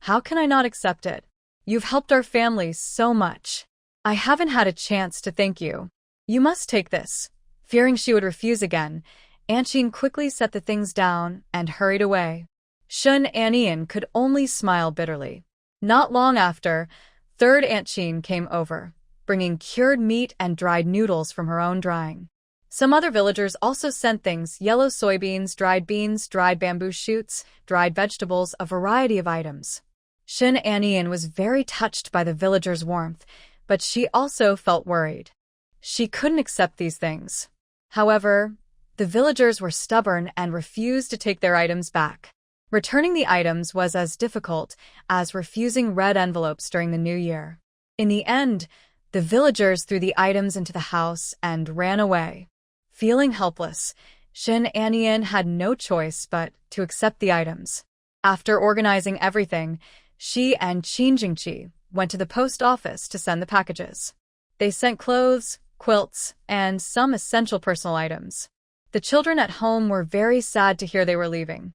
How can I not accept it? You've helped our family so much. I haven't had a chance to thank you. You must take this. Fearing she would refuse again, Aunt Chin quickly set the things down and hurried away. Shun Anian could only smile bitterly. Not long after, third Aunt Chin came over, bringing cured meat and dried noodles from her own drying. Some other villagers also sent things: yellow soybeans, dried beans, dried bamboo shoots, dried vegetables, a variety of items. Shun Anian was very touched by the villagers' warmth, but she also felt worried. She couldn't accept these things. However, the villagers were stubborn and refused to take their items back. Returning the items was as difficult as refusing red envelopes during the New Year. In the end, the villagers threw the items into the house and ran away. Feeling helpless, Shun Anian had no choice but to accept the items. After organizing everything, she and Qin Jingqi went to the post office to send the packages. They sent clothes, quilts, and some essential personal items. The children at home were very sad to hear they were leaving.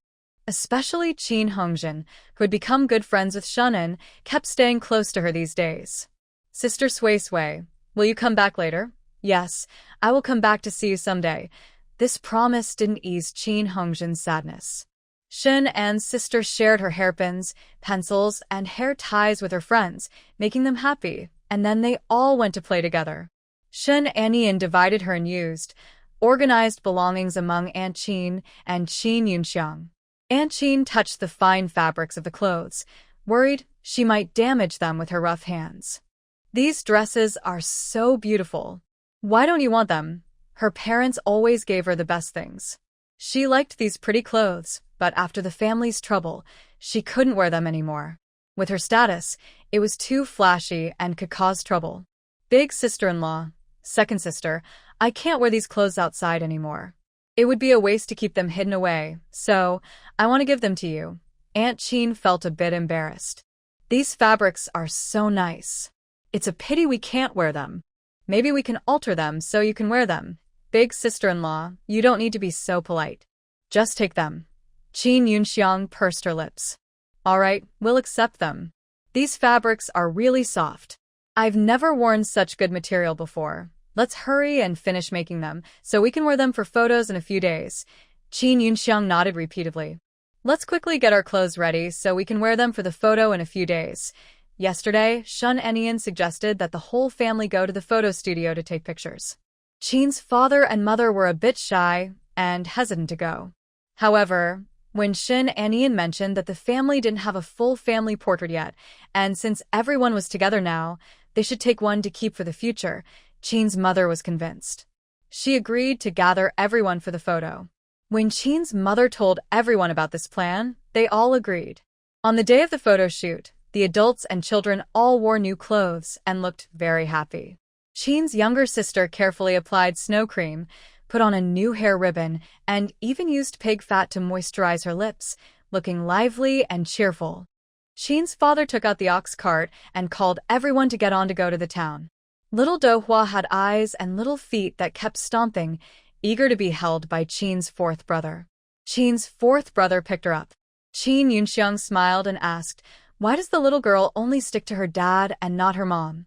Especially Qin Hongjin, who had become good friends with Shunan, kept staying close to her these days. Sister Sui Sui, will you come back later? Yes, I will come back to see you someday. This promise didn't ease Qin Hongjin's sadness. Shun and sister shared her hairpins, pencils, and hair ties with her friends, making them happy, and then they all went to play together. Shun Anian divided her unused, organized belongings among Aunt Qin and Qin Yunxiang. Aunt Qin touched the fine fabrics of the clothes, worried she might damage them with her rough hands. These dresses are so beautiful. Why don't you want them? Her parents always gave her the best things. She liked these pretty clothes, but after the family's trouble, she couldn't wear them anymore. With her status, it was too flashy and could cause trouble. Big sister-in-law, second sister, I can't wear these clothes outside anymore. It would be a waste to keep them hidden away, so I want to give them to you. Aunt Qin felt a bit embarrassed. These fabrics are so nice. It's a pity we can't wear them. Maybe we can alter them so you can wear them. Big sister-in-law, you don't need to be so polite. Just take them. Qin Yunxiang pursed her lips. All right, we'll accept them. These fabrics are really soft. I've never worn such good material before. Let's hurry and finish making them, so we can wear them for photos in a few days. Qin Yunxiang nodded repeatedly. Let's quickly get our clothes ready so we can wear them for the photo in a few days. Yesterday, Shun Enian suggested that the whole family go to the photo studio to take pictures. Qin's father and mother were a bit shy and hesitant to go. However, When Shin Anian mentioned that the family didn't have a full family portrait yet, and since everyone was together now, they should take one to keep for the future, Chin's mother was convinced. She agreed to gather everyone for the photo. When Chin's mother told everyone about this plan, they all agreed. On the day of the photo shoot, the adults and children all wore new clothes and looked very happy. Chin's younger sister carefully applied snow cream, put on a new hair ribbon, and even used pig fat to moisturize her lips, looking lively and cheerful. Chin's father took out the ox cart and called everyone to get on to go to the town. Little Dohua had eyes and little feet that kept stomping, eager to be held by Chin's fourth brother. Chin's fourth brother picked her up. Chin Yunxiang smiled and asked, "Why does the little girl only stick to her dad and not her mom?"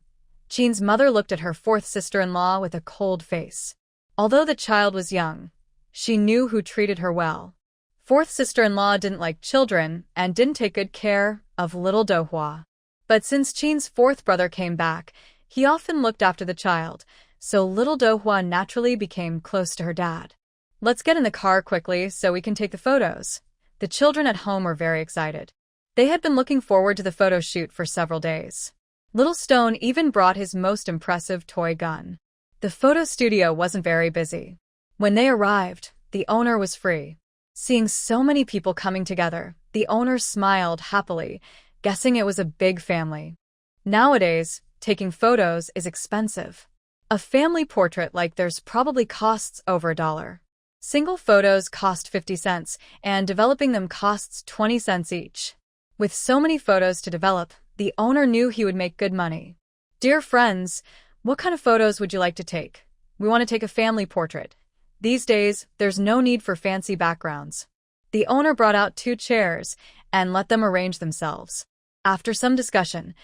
Chin's mother looked at her fourth sister-in-law with a cold face. Although the child was young, she knew who treated her well. Fourth sister-in-law didn't like children and didn't take good care of little Dohua. But since Chin's fourth brother came back, he often looked after the child, so little Dohua naturally became close to her dad. "Let's get in the car quickly so we can take the photos." The children at home were very excited. They had been looking forward to the photo shoot for several days. Little Stone even brought his most impressive toy gun. The photo studio wasn't very busy. When they arrived, the owner was free. Seeing so many people coming together, the owner smiled happily, guessing it was a big family. Nowadays, taking photos is expensive. A family portrait like theirs probably costs over $1. Single photos cost 50 cents, and developing them costs 20 cents each. With so many photos to develop, the owner knew he would make good money. "Dear friends, what kind of photos would you like to take? We want to take a family portrait. These days, there's no need for fancy backgrounds." The owner brought out 2 chairs and let them arrange themselves. After some discussion,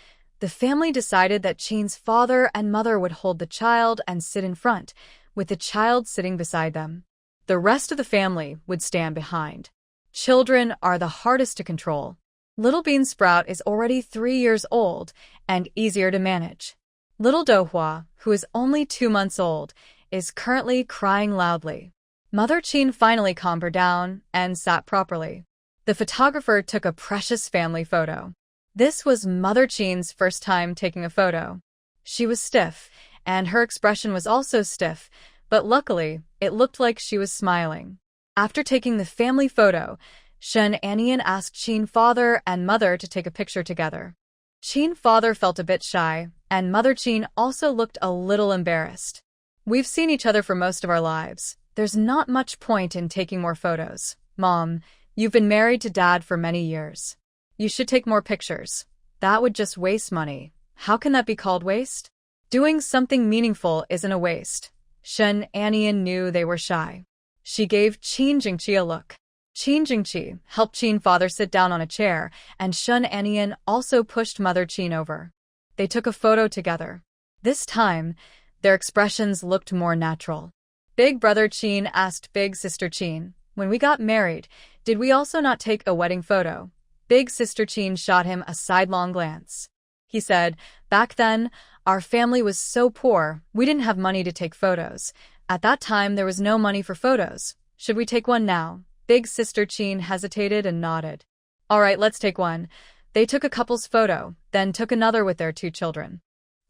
the family decided that Chin's father and mother would hold the child and sit in front, with the child sitting beside them. The rest of the family would stand behind. Children are the hardest to control. Little Bean Sprout is already 3 years old and easier to manage. Little Dohua, who is only 2 months old, is currently crying loudly. Mother Chin finally calmed her down and sat properly. The photographer took a precious family photo. This was Mother Chin's first time taking a photo. She was stiff, and her expression was also stiff, but luckily, it looked like she was smiling. After taking the family photo, Shin Anian asked Chin father and mother to take a picture together. Chin father felt a bit shy, and Mother Chin also looked a little embarrassed. "We've seen each other for most of our lives. There's not much point in taking more photos. Mom, you've been married to Dad for many years. You should take more pictures. That would just waste money." "How can that be called waste? Doing something meaningful isn't a waste." Shin Anian knew they were shy. She gave Chin Jingqi a look. Chin Jingqi helped Chin father sit down on a chair, and Shin Anian also pushed Mother Chin over. They took a photo together. This time, their expressions looked more natural. Big brother Chin asked big sister Chin, "When we got married, did we also not take a wedding photo?" Big sister Chin shot him a sidelong glance. He said, "Back then, our family was so poor, we didn't have money to take photos. At that time, there was no money for photos. Should we take one now?" Big sister Chin hesitated and nodded. "All right, let's take one." They took a couple's photo, then took another with their 2 children.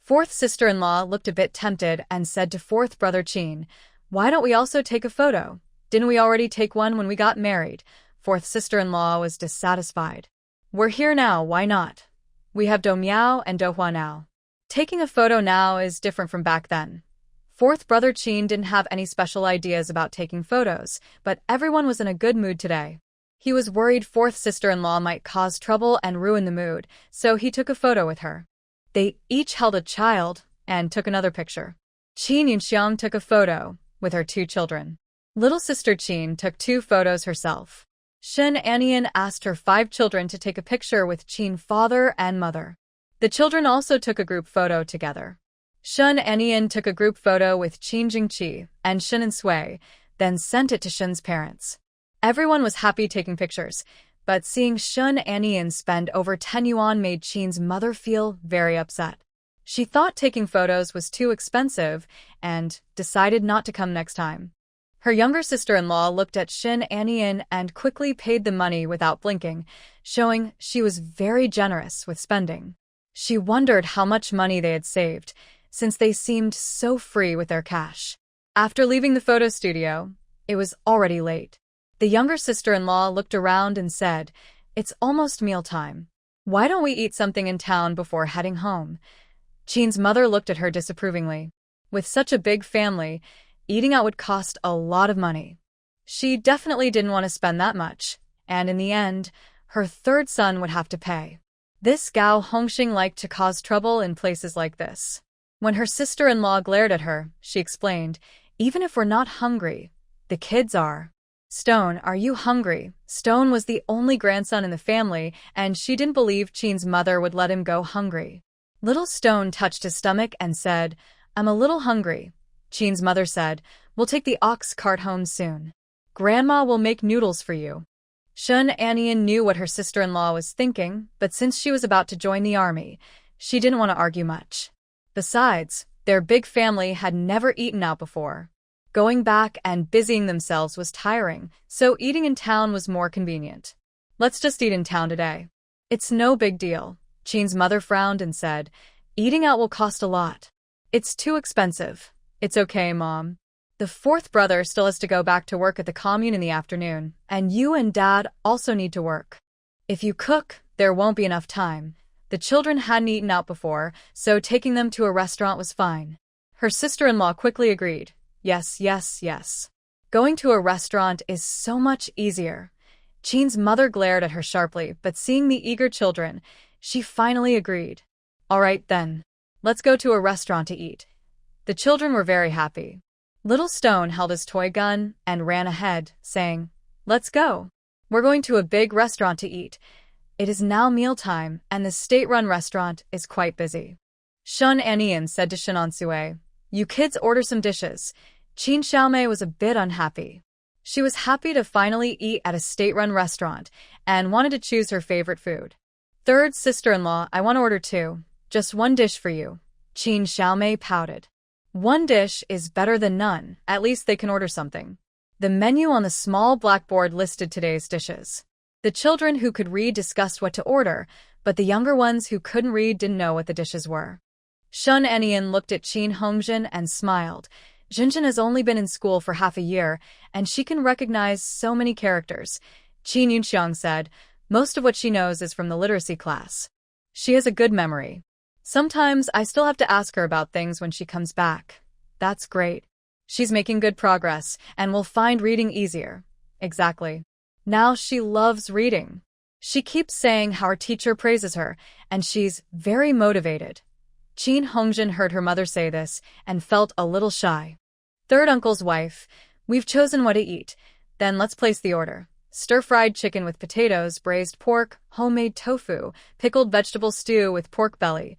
Fourth sister-in-law looked a bit tempted and said to fourth brother Chin, "Why don't we also take a photo? Didn't we already take one when we got married?" Fourth sister-in-law was dissatisfied. "We're here now, why not? We have Do Miao and Do Hua now. Taking a photo now is different from back then." Fourth brother Chin didn't have any special ideas about taking photos, but everyone was in a good mood today. He was worried fourth sister-in-law might cause trouble and ruin the mood, so he took a photo with her. They each held a child and took another picture. Chin Yunxiang took a photo with her 2 children. Little sister Chin took 2 photos herself. Shin Anian asked her 5 children to take a picture with Chin father and mother. The children also took a group photo together. Shin Anian took a group photo with Chin Jingqi and Shin and Sui, then sent it to Shin's parents. Everyone was happy taking pictures, but seeing Shin Anian spend over 10 yuan made Chin's mother feel very upset. She thought taking photos was too expensive and decided not to come next time. Her younger sister-in-law looked at Shin Anian and quickly paid the money without blinking, showing she was very generous with spending. She wondered how much money they had saved, since they seemed so free with their cash. After leaving the photo studio, it was already late. The younger sister-in-law looked around and said, "It's almost mealtime. Why don't we eat something in town before heading home?" Chin's mother looked at her disapprovingly. With such a big family, eating out would cost a lot of money. She definitely didn't want to spend that much, and in the end, her third son would have to pay. This Gao Hongxing liked to cause trouble in places like this. When her sister-in-law glared at her, she explained, "Even if we're not hungry, the kids are." "Stone, are you hungry?" Stone was the only grandson in the family, and she didn't believe Chin's mother would let him go hungry. Little Stone touched his stomach and said, "I'm a little hungry." Chin's mother said, "We'll take the ox cart home soon. Grandma will make noodles for you." Shun Anian knew what her sister-in-law was thinking, but since she was about to join the army, she didn't want to argue much. Besides, their big family had never eaten out before. Going back and busying themselves was tiring, so eating in town was more convenient. "Let's just eat in town today. It's no big deal." Chin's mother frowned and said, "Eating out will cost a lot. It's too expensive." "It's okay, Mom. The fourth brother still has to go back to work at the commune in the afternoon, and you and Dad also need to work. If you cook, there won't be enough time." The children hadn't eaten out before, so taking them to a restaurant was fine. Her sister-in-law quickly agreed. "Yes, yes, yes. Going to a restaurant is so much easier." Chin's mother glared at her sharply, but seeing the eager children, she finally agreed. "All right then. Let's go to a restaurant to eat." The children were very happy. Little Stone held his toy gun and ran ahead, saying, "Let's go. We're going to a big restaurant to eat. It is now mealtime, and the state-run restaurant is quite busy." Shun Anian said to Shinansue, "You kids order some dishes." Qin Xiaomei was a bit unhappy. She was happy to finally eat at a state-run restaurant and wanted to choose her favorite food. "Third sister-in-law, I want to order two. Just one dish for you." Qin Xiaomei pouted. One dish is better than none, at least they can order something. The menu on the small blackboard listed today's dishes. The children who could read discussed what to order, but the younger ones who couldn't read didn't know what the dishes were. Shun Enian looked at Qin Hongjin and smiled. Jinjin has only been in school for half a year, and she can recognize so many characters. Qin Yunxiang said, "Most of what she knows is from the literacy class. She has a good memory. Sometimes I still have to ask her about things when she comes back." "That's great. She's making good progress, and will find reading easier." "Exactly. Now she loves reading. She keeps saying how her teacher praises her, and she's very motivated." Qin Hongjin heard her mother say this and felt a little shy. "Third uncle's wife, we've chosen what to eat. Then let's place the order. Stir-fried chicken with potatoes, braised pork, homemade tofu, pickled vegetable stew with pork belly."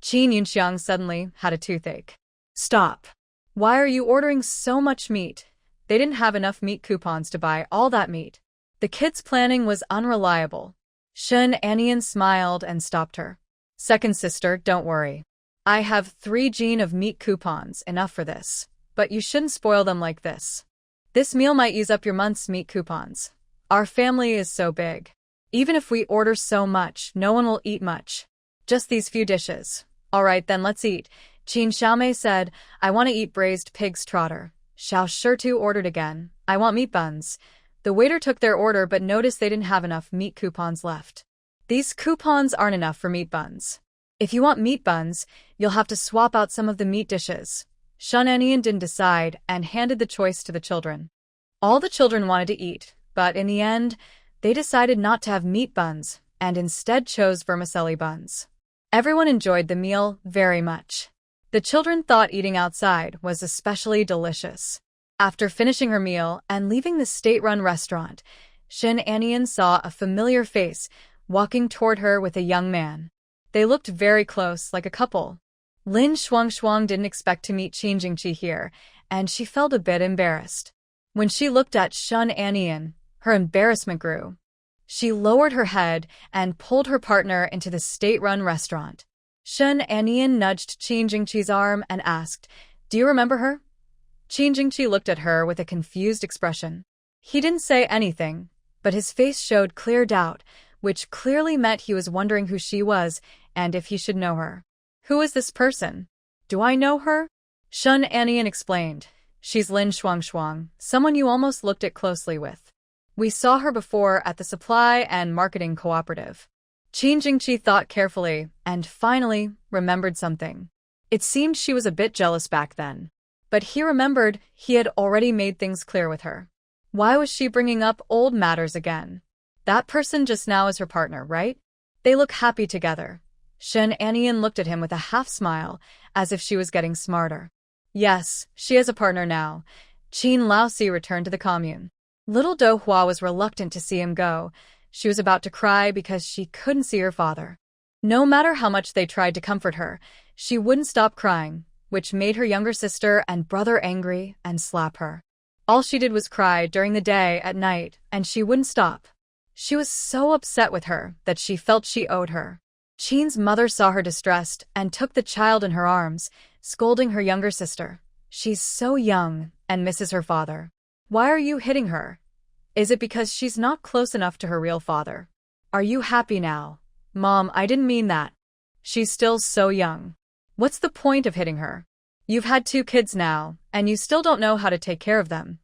Qin Yunxiang suddenly had a toothache. "Stop. Why are you ordering so much meat?" They didn't have enough meat coupons to buy all that meat. The kids' planning was unreliable. Shun Anian smiled and stopped her. "Second sister, don't worry. I have 3 gene of meat coupons, enough for this. But you shouldn't spoil them like this. This meal might use up your month's meat coupons. Our family is so big. Even if we order so much, no one will eat much. Just these few dishes." "All right, then let's eat." Qin Xiaomei said, "I want to eat braised pig's trotter." Xiao Shitu ordered again. "I want meat buns." The waiter took their order but noticed they didn't have enough meat coupons left. "These coupons aren't enough for meat buns. If you want meat buns, you'll have to swap out some of the meat dishes." Shun Anian didn't decide and handed the choice to the children. All the children wanted to eat, but in the end, they decided not to have meat buns and instead chose vermicelli buns. Everyone enjoyed the meal very much. The children thought eating outside was especially delicious. After finishing her meal and leaving the state-run restaurant, Shin Anian saw a familiar face walking toward her with a young man. They looked very close, like a couple. Lin Shuangshuang didn't expect to meet Qin Jingqi here, and she felt a bit embarrassed. When she looked at Shun Anian, her embarrassment grew. She lowered her head and pulled her partner into the state-run restaurant. Shun Anian nudged Qin Jingqi's arm and asked, "Do you remember her?" Qin Jingqi looked at her with a confused expression. He didn't say anything, but his face showed clear doubt, which clearly meant he was wondering who she was and if he should know her. Who is this person? Do I know her? Shun Anian explained. She's Lin Shuangshuang, someone you almost looked at closely with. We saw her before at the supply and marketing cooperative. Qin Jingqi thought carefully and finally remembered something. It seemed she was a bit jealous back then. But he remembered he had already made things clear with her. Why was she bringing up old matters again? That person just now is her partner, right? They look happy together. Shun Anian looked at him with a half-smile, as if she was getting smarter. Yes, she has a partner now. Qin Laosi returned to the commune. Little Do Hua was reluctant to see him go. She was about to cry because she couldn't see her father. No matter how much they tried to comfort her, she wouldn't stop crying, which made her younger sister and brother angry and slap her. All she did was cry during the day, at night, and she wouldn't stop. She was so upset with her that she felt she owed her. Qin's mother saw her distressed and took the child in her arms, scolding her younger sister. She's so young and misses her father. Why are you hitting her? Is it because she's not close enough to her real father? Are you happy now? Mom, I didn't mean that. She's still so young. What's the point of hitting her? You've had 2 kids now, and you still don't know how to take care of them.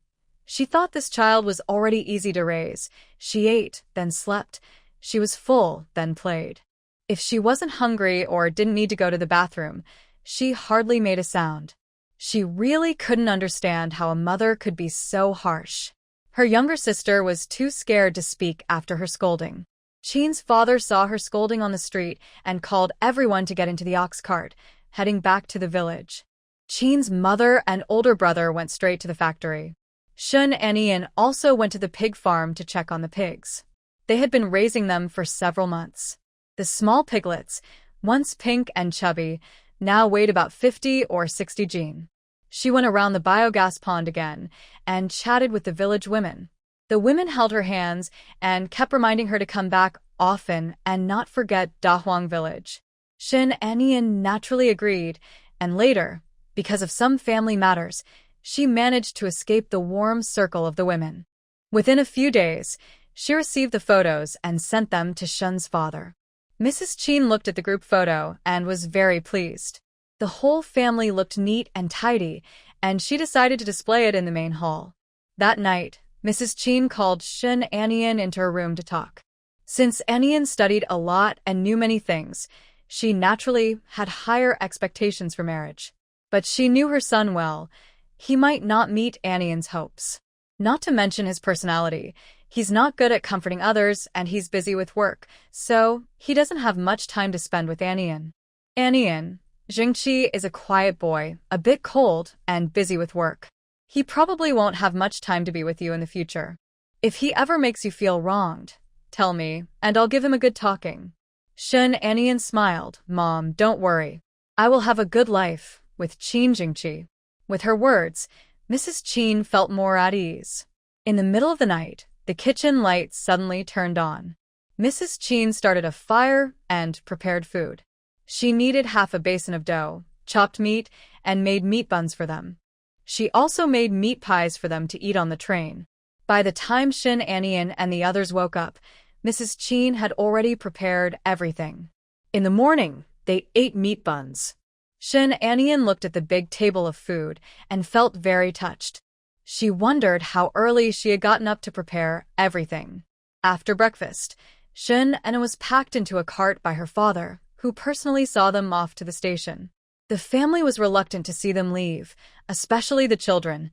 She thought this child was already easy to raise. She ate, then slept. She was full, then played. If she wasn't hungry or didn't need to go to the bathroom, she hardly made a sound. She really couldn't understand how a mother could be so harsh. Her younger sister was too scared to speak after her scolding. Qin's father saw her scolding on the street and called everyone to get into the ox cart, heading back to the village. Qin's mother and older brother went straight to the factory. Shun Anian also went to the pig farm to check on the pigs. They had been raising them for several months. The small piglets, once pink and chubby, now weighed about 50 or 60 jin. She went around the biogas pond again and chatted with the village women. The women held her hands and kept reminding her to come back often and not forget Dahuang village. Shin Anian naturally agreed, and later, because of some family matters, she managed to escape the warm circle of the women. Within a few days, she received the photos and sent them to Shun's father. Mrs. Qin looked at the group photo and was very pleased. The whole family looked neat and tidy, and she decided to display it in the main hall. That night, Mrs. Qin called Shun Anian into her room to talk. Since Anian studied a lot and knew many things, she naturally had higher expectations for marriage. But she knew her son well. He might not meet Anian's hopes. Not to mention his personality. He's not good at comforting others and he's busy with work, so he doesn't have much time to spend with Anian. Anian, Jingqi is a quiet boy, a bit cold and busy with work. He probably won't have much time to be with you in the future. If he ever makes you feel wronged, tell me, and I'll give him a good talking. Shun Anian smiled. Mom, don't worry. I will have a good life with Qin Jingqi. With her words, Mrs. Qin felt more at ease. In the middle of the night, the kitchen lights suddenly turned on. Mrs. Qin started a fire and prepared food. She kneaded half a basin of dough, chopped meat, and made meat buns for them. She also made meat pies for them to eat on the train. By the time Shin Anian and the others woke up, Mrs. Qin had already prepared everything. In the morning, they ate meat buns. Shin Anian looked at the big table of food and felt very touched. She wondered how early she had gotten up to prepare everything. After breakfast, Shin Anian was packed into a cart by her father, who personally saw them off to the station. The family was reluctant to see them leave, especially the children.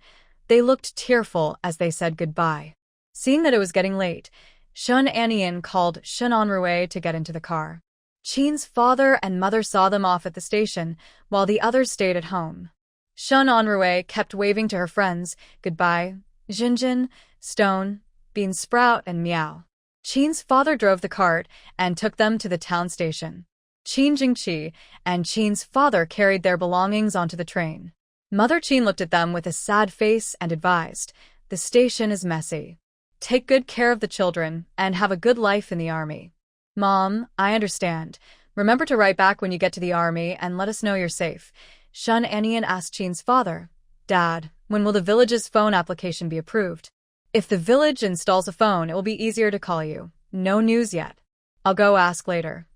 They looked tearful as they said goodbye. Seeing that it was getting late, Shun Anian called Shun Onrui to get into the car. Qin's father and mother saw them off at the station, while the others stayed at home. Shun Onrui kept waving to her friends, goodbye, Jinjin, Stone, Bean Sprout, and Meow. Qin's father drove the cart and took them to the town station. Qin Jingqi and Qin's father carried their belongings onto the train. Mother Qin looked at them with a sad face and advised, the station is messy. Take good care of the children and have a good life in the army. Mom, I understand. Remember to write back when you get to the army and let us know you're safe. Shun Anian asked Qin's father, Dad, when will the village's phone application be approved? If the village installs a phone, it will be easier to call you. No news yet. I'll go ask later.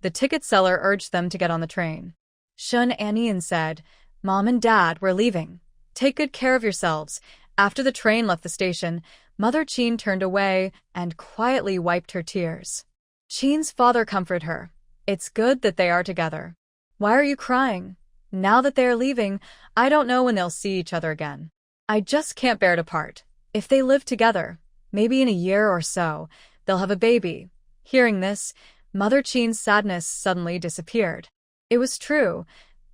The ticket seller urged them to get on the train. Shun Anian said, Mom and Dad, we're leaving. Take good care of yourselves. After the train left the station, Mother Qin turned away and quietly wiped her tears. Qin's father comforted her. It's good that they are together. Why are you crying? Now that they are leaving, I don't know when they'll see each other again. I just can't bear to part. If they live together, maybe in a year or so, they'll have a baby. Hearing this, Mother Qin's sadness suddenly disappeared. It was true.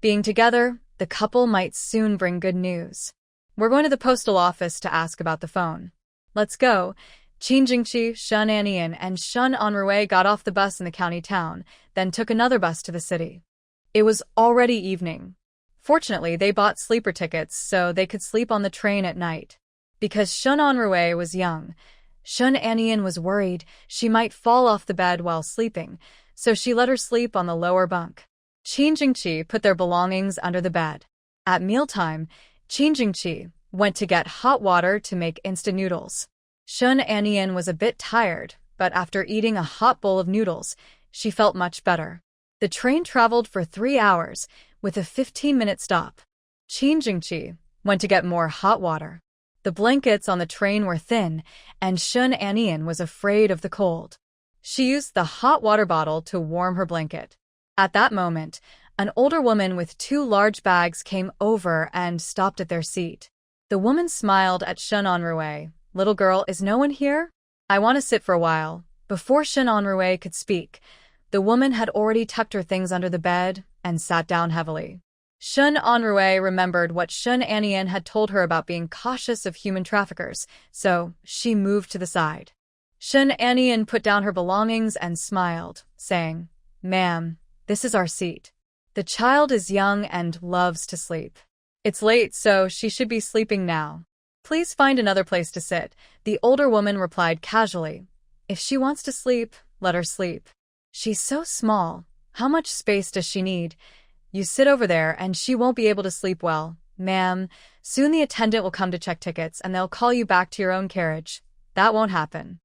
Being together, the couple might soon bring good news. We're going to the postal office to ask about the phone. Let's go. Qin Jingqi, Shun Anian, and Shun Anrui got off the bus in the county town, then took another bus to the city. It was already evening. Fortunately, they bought sleeper tickets so they could sleep on the train at night. Because Shun Anrui was young, Shun Anian was worried she might fall off the bed while sleeping, so she let her sleep on the lower bunk. Qin Jingqi put their belongings under the bed. At mealtime, Qin Jingqi went to get hot water to make instant noodles. Shun Anian was a bit tired, but after eating a hot bowl of noodles, she felt much better. The train traveled for 3 hours, with a 15-minute stop. Qin Jingqi went to get more hot water. The blankets on the train were thin, and Shun Anian was afraid of the cold. She used the hot water bottle to warm her blanket. At that moment, an older woman with 2 large bags came over and stopped at their seat. The woman smiled at Shun Anrui. Little girl, is no one here? I want to sit for a while. Before Shun Anrui could speak, the woman had already tucked her things under the bed and sat down heavily. Shun Anrui remembered what Shun Anian had told her about being cautious of human traffickers, so she moved to the side. Shun Anian put down her belongings and smiled, saying, Ma'am, this is our seat. The child is young and loves to sleep. It's late, so she should be sleeping now. Please find another place to sit, the older woman replied casually. If she wants to sleep, let her sleep. She's so small. How much space does she need? You sit over there and she won't be able to sleep well. Ma'am, soon the attendant will come to check tickets and they'll call you back to your own carriage. That won't happen.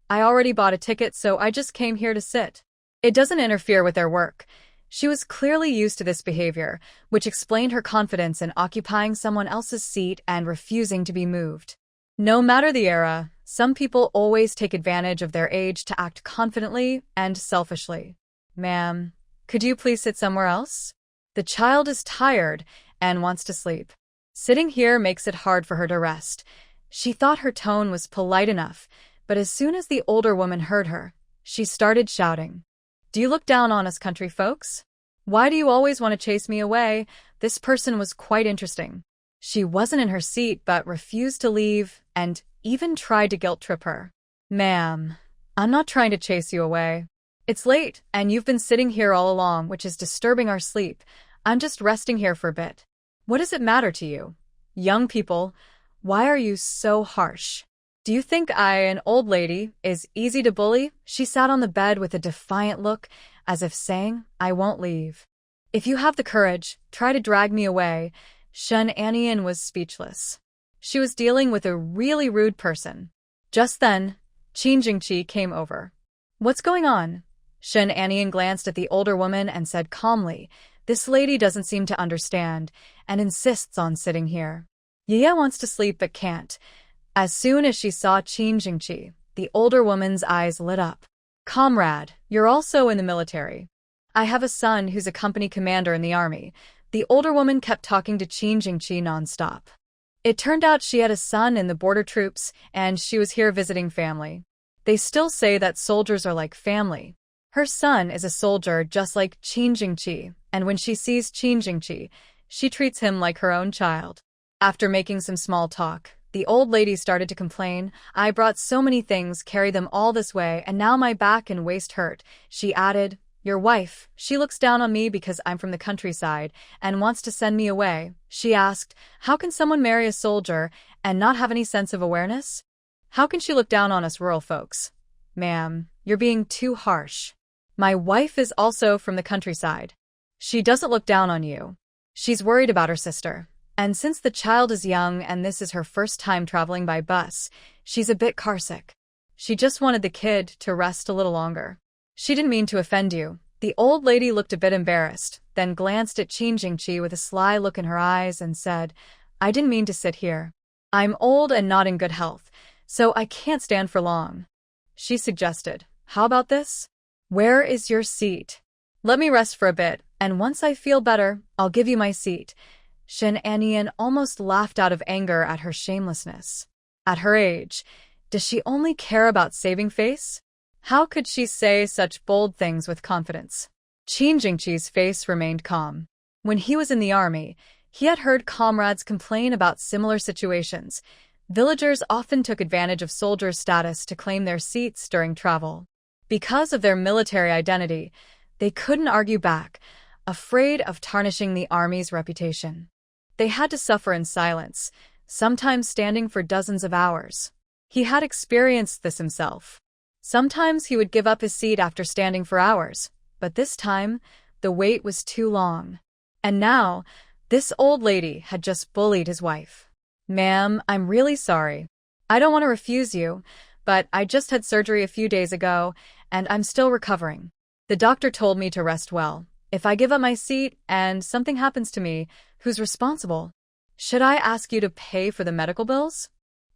I already bought a ticket, so I just came here to sit. It doesn't interfere with their work. She was clearly used to this behavior, which explained her confidence in occupying someone else's seat and refusing to be moved. No matter the era, some people always take advantage of their age to act confidently and selfishly. Ma'am, could you please sit somewhere else? The child is tired and wants to sleep. Sitting here makes it hard for her to rest. She thought her tone was polite enough, but as soon as the older woman heard her, she started shouting. Do you look down on us country folks? Why do you always want to chase me away? This person was quite interesting. She wasn't in her seat but refused to leave and even tried to guilt trip her. Ma'am, I'm not trying to chase you away. It's late and you've been sitting here all along, which is disturbing our sleep. I'm just resting here for a bit. What does it matter to you? Young people, why are you so harsh? Do you think I, an old lady, is easy to bully? She sat on the bed with a defiant look, as if saying, I won't leave. If you have the courage, try to drag me away. Shun Anian was speechless. She was dealing with a really rude person. Just then, Qin Jingqi came over. What's going on? Shun Anian glanced at the older woman and said calmly, This lady doesn't seem to understand and insists on sitting here. Yaya wants to sleep but can't. As soon as she saw Qin Jingqi, the older woman's eyes lit up. Comrade, you're also in the military. I have a son who's a company commander in the army. The older woman kept talking to Qin Jingqi nonstop. It turned out she had a son in the border troops, and she was here visiting family. They still say that soldiers are like family. Her son is a soldier just like Qin Jingqi, and when she sees Qin Jingqi, she treats him like her own child. After making some small talk, the old lady started to complain. I brought so many things, carried them all this way, and now my back and waist hurt. She added, Your wife, she looks down on me because I'm from the countryside and wants to send me away. She asked, How can someone marry a soldier and not have any sense of awareness? How can she look down on us rural folks? Ma'am, you're being too harsh. My wife is also from the countryside. She doesn't look down on you. She's worried about her sister. And since the child is young and this is her first time traveling by bus, she's a bit carsick. She just wanted the kid to rest a little longer. She didn't mean to offend you. The old lady looked a bit embarrassed, then glanced at Qin Jingqi with a sly look in her eyes and said, I didn't mean to sit here. I'm old and not in good health, so I can't stand for long. She suggested, how about this? Where is your seat? Let me rest for a bit, and once I feel better, I'll give you my seat. Shen Anian almost laughed out of anger at her shamelessness. At her age, does she only care about saving face? How could she say such bold things with confidence? Qin Jingqi's face remained calm. When he was in the army, he had heard comrades complain about similar situations. Villagers often took advantage of soldiers' status to claim their seats during travel. Because of their military identity, they couldn't argue back, afraid of tarnishing the army's reputation. They had to suffer in silence, sometimes standing for dozens of hours. He had experienced this himself. Sometimes he would give up his seat after standing for hours, but this time, the wait was too long. And now, this old lady had just bullied his wife. Ma'am, I'm really sorry. I don't want to refuse you, but I just had surgery a few days ago, and I'm still recovering. The doctor told me to rest well. If I give up my seat and something happens to me, who's responsible? Should I ask you to pay for the medical bills?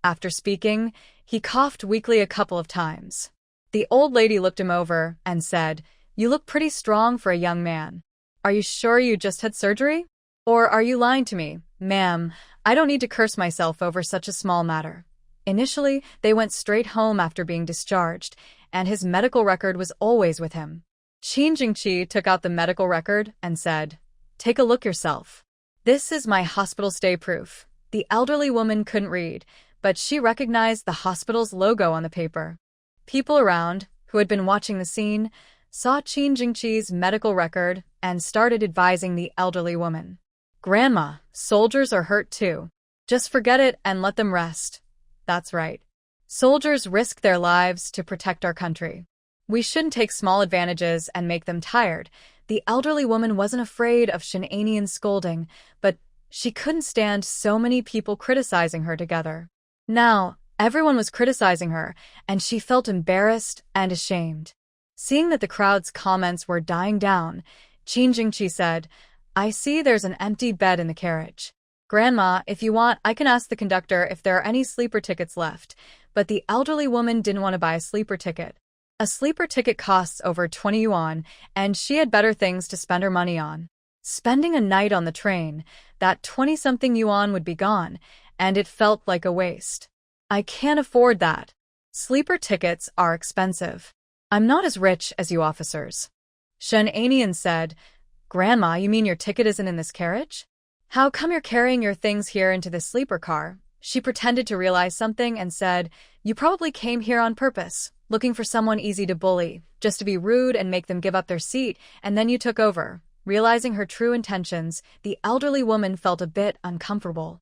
After speaking, he coughed weakly a couple of times. The old lady looked him over and said, You look pretty strong for a young man. Are you sure you just had surgery? Or are you lying to me? Ma'am, I don't need to curse myself over such a small matter. Initially, they went straight home after being discharged, and his medical record was always with him. Qin Jingqi took out the medical record and said, Take a look yourself. This is my hospital stay proof. The elderly woman couldn't read, but she recognized the hospital's logo on the paper. People around, who had been watching the scene, saw Qin Jingqi's medical record and started advising the elderly woman. Grandma, soldiers are hurt too. Just forget it and let them rest. That's right. Soldiers risk their lives to protect our country. We shouldn't take small advantages and make them tired. The elderly woman wasn't afraid of Shen Anian's scolding, but she couldn't stand so many people criticizing her together. Now, everyone was criticizing her, and she felt embarrassed and ashamed. Seeing that the crowd's comments were dying down, Qin Jingqi said, I see there's an empty bed in the carriage. Grandma, if you want, I can ask the conductor if there are any sleeper tickets left, but the elderly woman didn't want to buy a sleeper ticket. A sleeper ticket costs over 20 yuan, and she had better things to spend her money on. Spending a night on the train, that 20-something yuan would be gone, and it felt like a waste. I can't afford that. Sleeper tickets are expensive. I'm not as rich as you officers. Shen Anian said, Grandma, you mean your ticket isn't in this carriage? How come you're carrying your things here into this sleeper car? She pretended to realize something and said, You probably came here on purpose, looking for someone easy to bully, just to be rude and make them give up their seat, and then you took over. Realizing her true intentions, the elderly woman felt a bit uncomfortable.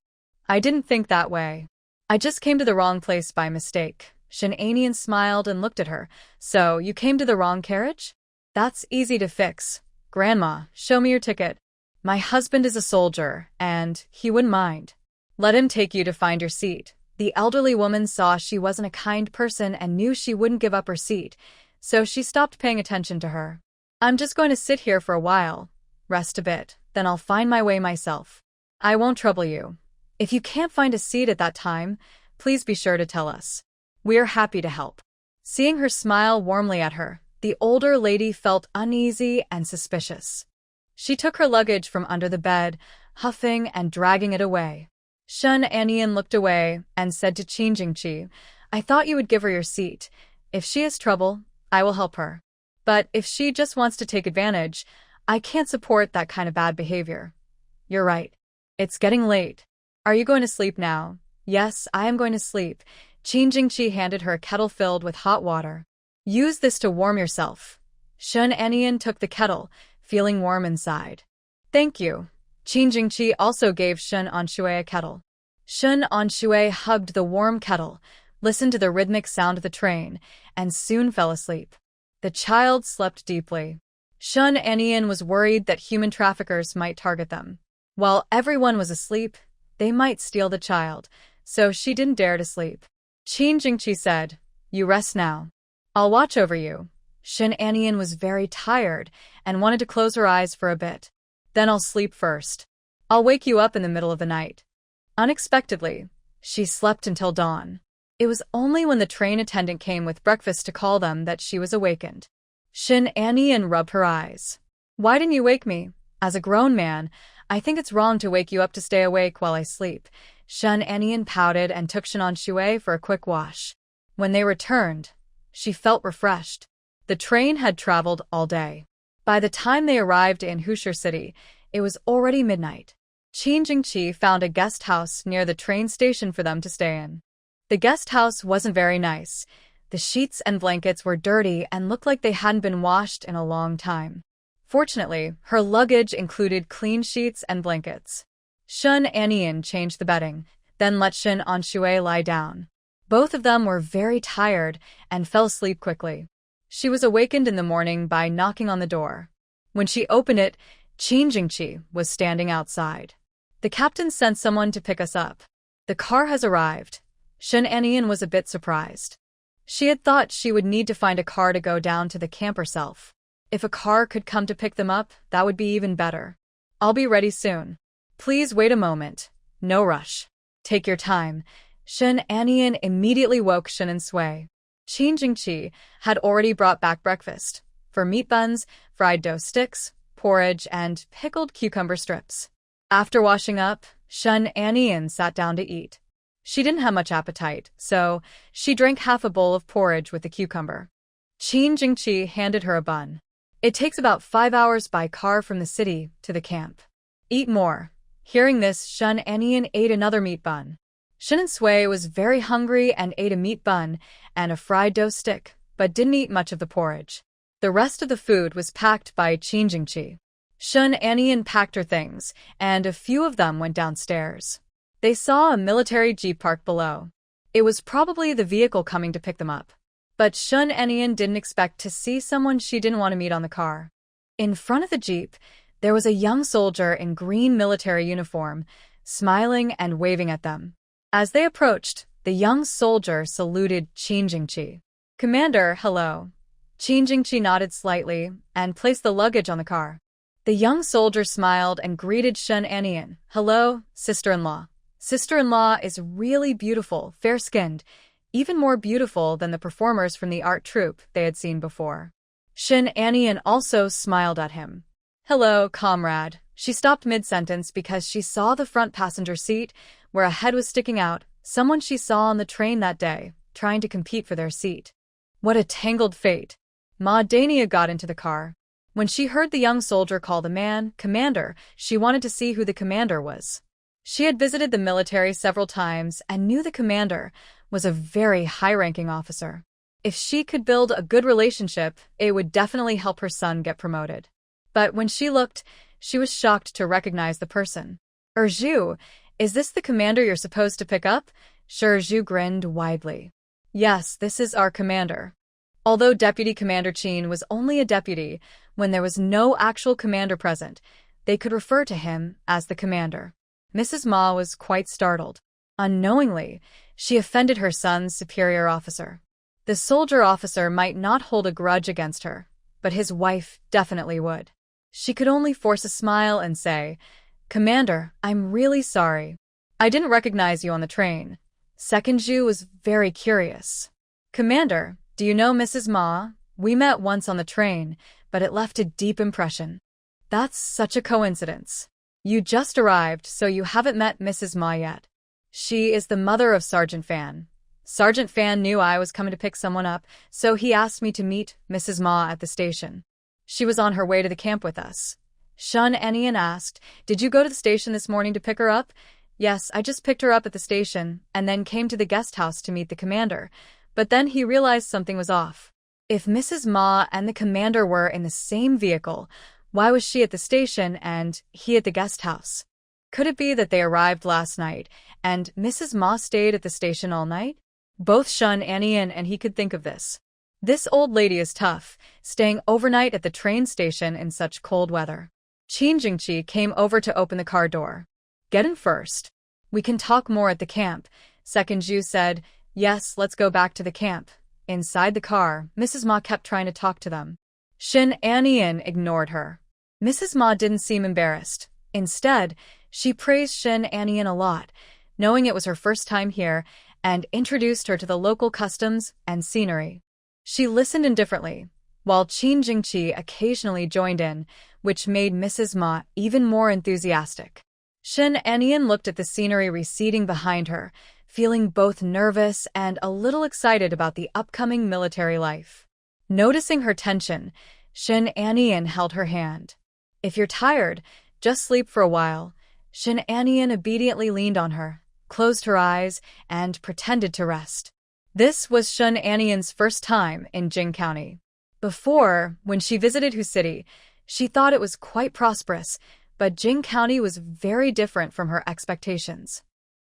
I didn't think that way. I just came to the wrong place by mistake. Shen Anian smiled and looked at her. So, you came to the wrong carriage? That's easy to fix. Grandma, show me your ticket. My husband is a soldier, and he wouldn't mind. Let him take you to find your seat. The elderly woman saw she wasn't a kind person and knew she wouldn't give up her seat, so she stopped paying attention to her. I'm just going to sit here for a while, rest a bit, then I'll find my way myself. I won't trouble you. If you can't find a seat at that time, please be sure to tell us. We're happy to help. Seeing her smile warmly at her, the older lady felt uneasy and suspicious. She took her luggage from under the bed, huffing and dragging it away. Shen Anian looked away and said to Qin Jingqi, I thought you would give her your seat. If she has trouble, I will help her. But if she just wants to take advantage, I can't support that kind of bad behavior. You're right. It's getting late. Are you going to sleep now? Yes, I am going to sleep. Qin Jingqi handed her a kettle filled with hot water. Use this to warm yourself. Shen Anian took the kettle, feeling warm inside. Thank you. Qin Jingqi also gave Shen Anshui a kettle. Shen Anshui hugged the warm kettle, listened to the rhythmic sound of the train, and soon fell asleep. The child slept deeply. Shen Anian was worried that human traffickers might target them. While everyone was asleep, They might steal the child, so she didn't dare to sleep. Qin Jingqi said, "You rest now. I'll watch over you." Shen Anian was very tired and wanted to close her eyes for a bit. "Then I'll sleep first. I'll wake you up in the middle of the night." Unexpectedly, she slept until dawn. It was only when the train attendant came with breakfast to call them that she was awakened. Shen Anian rubbed her eyes. "Why didn't you wake me? As a grown man, I think it's wrong to wake you up to stay awake while I sleep." Shen Anian pouted and took Shen Shui for a quick wash. When they returned, she felt refreshed. The train had traveled all day. By the time they arrived in Hushur City, it was already midnight. Qin Jingqi found a guest house near the train station for them to stay in. The guest house wasn't very nice. The sheets and blankets were dirty and looked like they hadn't been washed in a long time. Fortunately, her luggage included clean sheets and blankets. Shen Anian changed the bedding, then let Shen Shui lie down. Both of them were very tired and fell asleep quickly. She was awakened in the morning by knocking on the door. When she opened it, Qin Jingqi was standing outside. "The captain sent someone to pick us up. The car has arrived." Shen Anian was a bit surprised. She had thought she would need to find a car to go down to the camp herself. If a car could come to pick them up, that would be even better. "I'll be ready soon. Please wait a moment. No rush. Take your time." Shen Anian immediately woke Shen Shui. Qin Jingqi had already brought back breakfast for meat buns, fried dough sticks, porridge, and pickled cucumber strips. After washing up, Shen Anian sat down to eat. She didn't have much appetite, so she drank half a bowl of porridge with the cucumber. Qin Jingqi handed her a bun. "It takes about 5 hours by car from the city to the camp. Eat more." Hearing this, Shen Anian ate another meat bun. Shen Shui was very hungry and ate a meat bun and a fried dough stick, but didn't eat much of the porridge. The rest of the food was packed by Qin Jingqi. Shen Anian packed her things, and a few of them went downstairs. They saw a military jeep parked below. It was probably the vehicle coming to pick them up. But Shen Anian didn't expect to see someone she didn't want to meet on the car. In front of the jeep, there was a young soldier in green military uniform, smiling and waving at them. As they approached, the young soldier saluted Qin Jingqi. "Commander, hello." Qin Jingqi nodded slightly and placed the luggage on the car. The young soldier smiled and greeted Shen Anian. "Hello, sister-in-law." Sister-in-law is really beautiful, fair-skinned, even more beautiful than the performers from the art troupe they had seen before. Shen Anian also smiled at him. "Hello, comrade." She stopped mid-sentence because she saw the front passenger seat, where a head was sticking out, someone she saw on the train that day, trying to compete for their seat. What a tangled fate. Ma Dania got into the car. When she heard the young soldier call the man commander, she wanted to see who the commander was. She had visited the military several times and knew the commander was a very high-ranking officer. If she could build a good relationship, it would definitely help her son get promoted. But when she looked, she was shocked to recognize the person. "Zhu, is this the commander you're supposed to pick up?" Zhu grinned widely. "Yes, this is our commander." Although Deputy Commander Qin was only a deputy, when there was no actual commander present, they could refer to him as the commander. Mrs. Ma was quite startled. Unknowingly, she offended her son's superior officer. The soldier officer might not hold a grudge against her, but his wife definitely would. She could only force a smile and say, "Commander, I'm really sorry. I didn't recognize you on the train." Second Zhu was very curious. "Commander, do you know Mrs. Ma? We met once on the train, but it left a deep impression." "That's such a coincidence. You just arrived, so you haven't met Mrs. Ma yet. She is the mother of Sergeant Fan. Sergeant Fan knew I was coming to pick someone up, so he asked me to meet Mrs. Ma at the station. She was on her way to the camp with us." Shen Anian asked, "Did you go to the station this morning to pick her up?" "Yes, I just picked her up at the station, and then came to the guest house to meet the commander. But then he realized something was off. If Mrs. Ma and the commander were in the same vehicle, why was she at the station and he at the guest house? Could it be that they arrived last night, and Mrs. Ma stayed at the station all night?" Both Shen Anian and he could think of this. This old lady is tough, staying overnight at the train station in such cold weather. Qin Jingqi came over to open the car door. "Get in first." We can talk more at the camp. Second Ju said, yes, let's go back to the camp. Inside the car, Mrs. Ma kept trying to talk to them. Shin Anian ignored her. Mrs. Ma didn't seem embarrassed. Instead, she praised Shin Anian a lot, knowing it was her first time here, and introduced her to the local customs and scenery. She listened indifferently, while Qin Jingqi occasionally joined in, which made Mrs. Ma even more enthusiastic. Shin Anian looked at the scenery receding behind her, feeling both nervous and a little excited about the upcoming military life. Noticing her tension, Shin Anian held her hand. If you're tired, just sleep for a while. Shin Anian obediently leaned on her, closed her eyes, and pretended to rest. This was Shin Anian's first time in Jing County. Before, when she visited Hu City, she thought it was quite prosperous, but Jing County was very different from her expectations.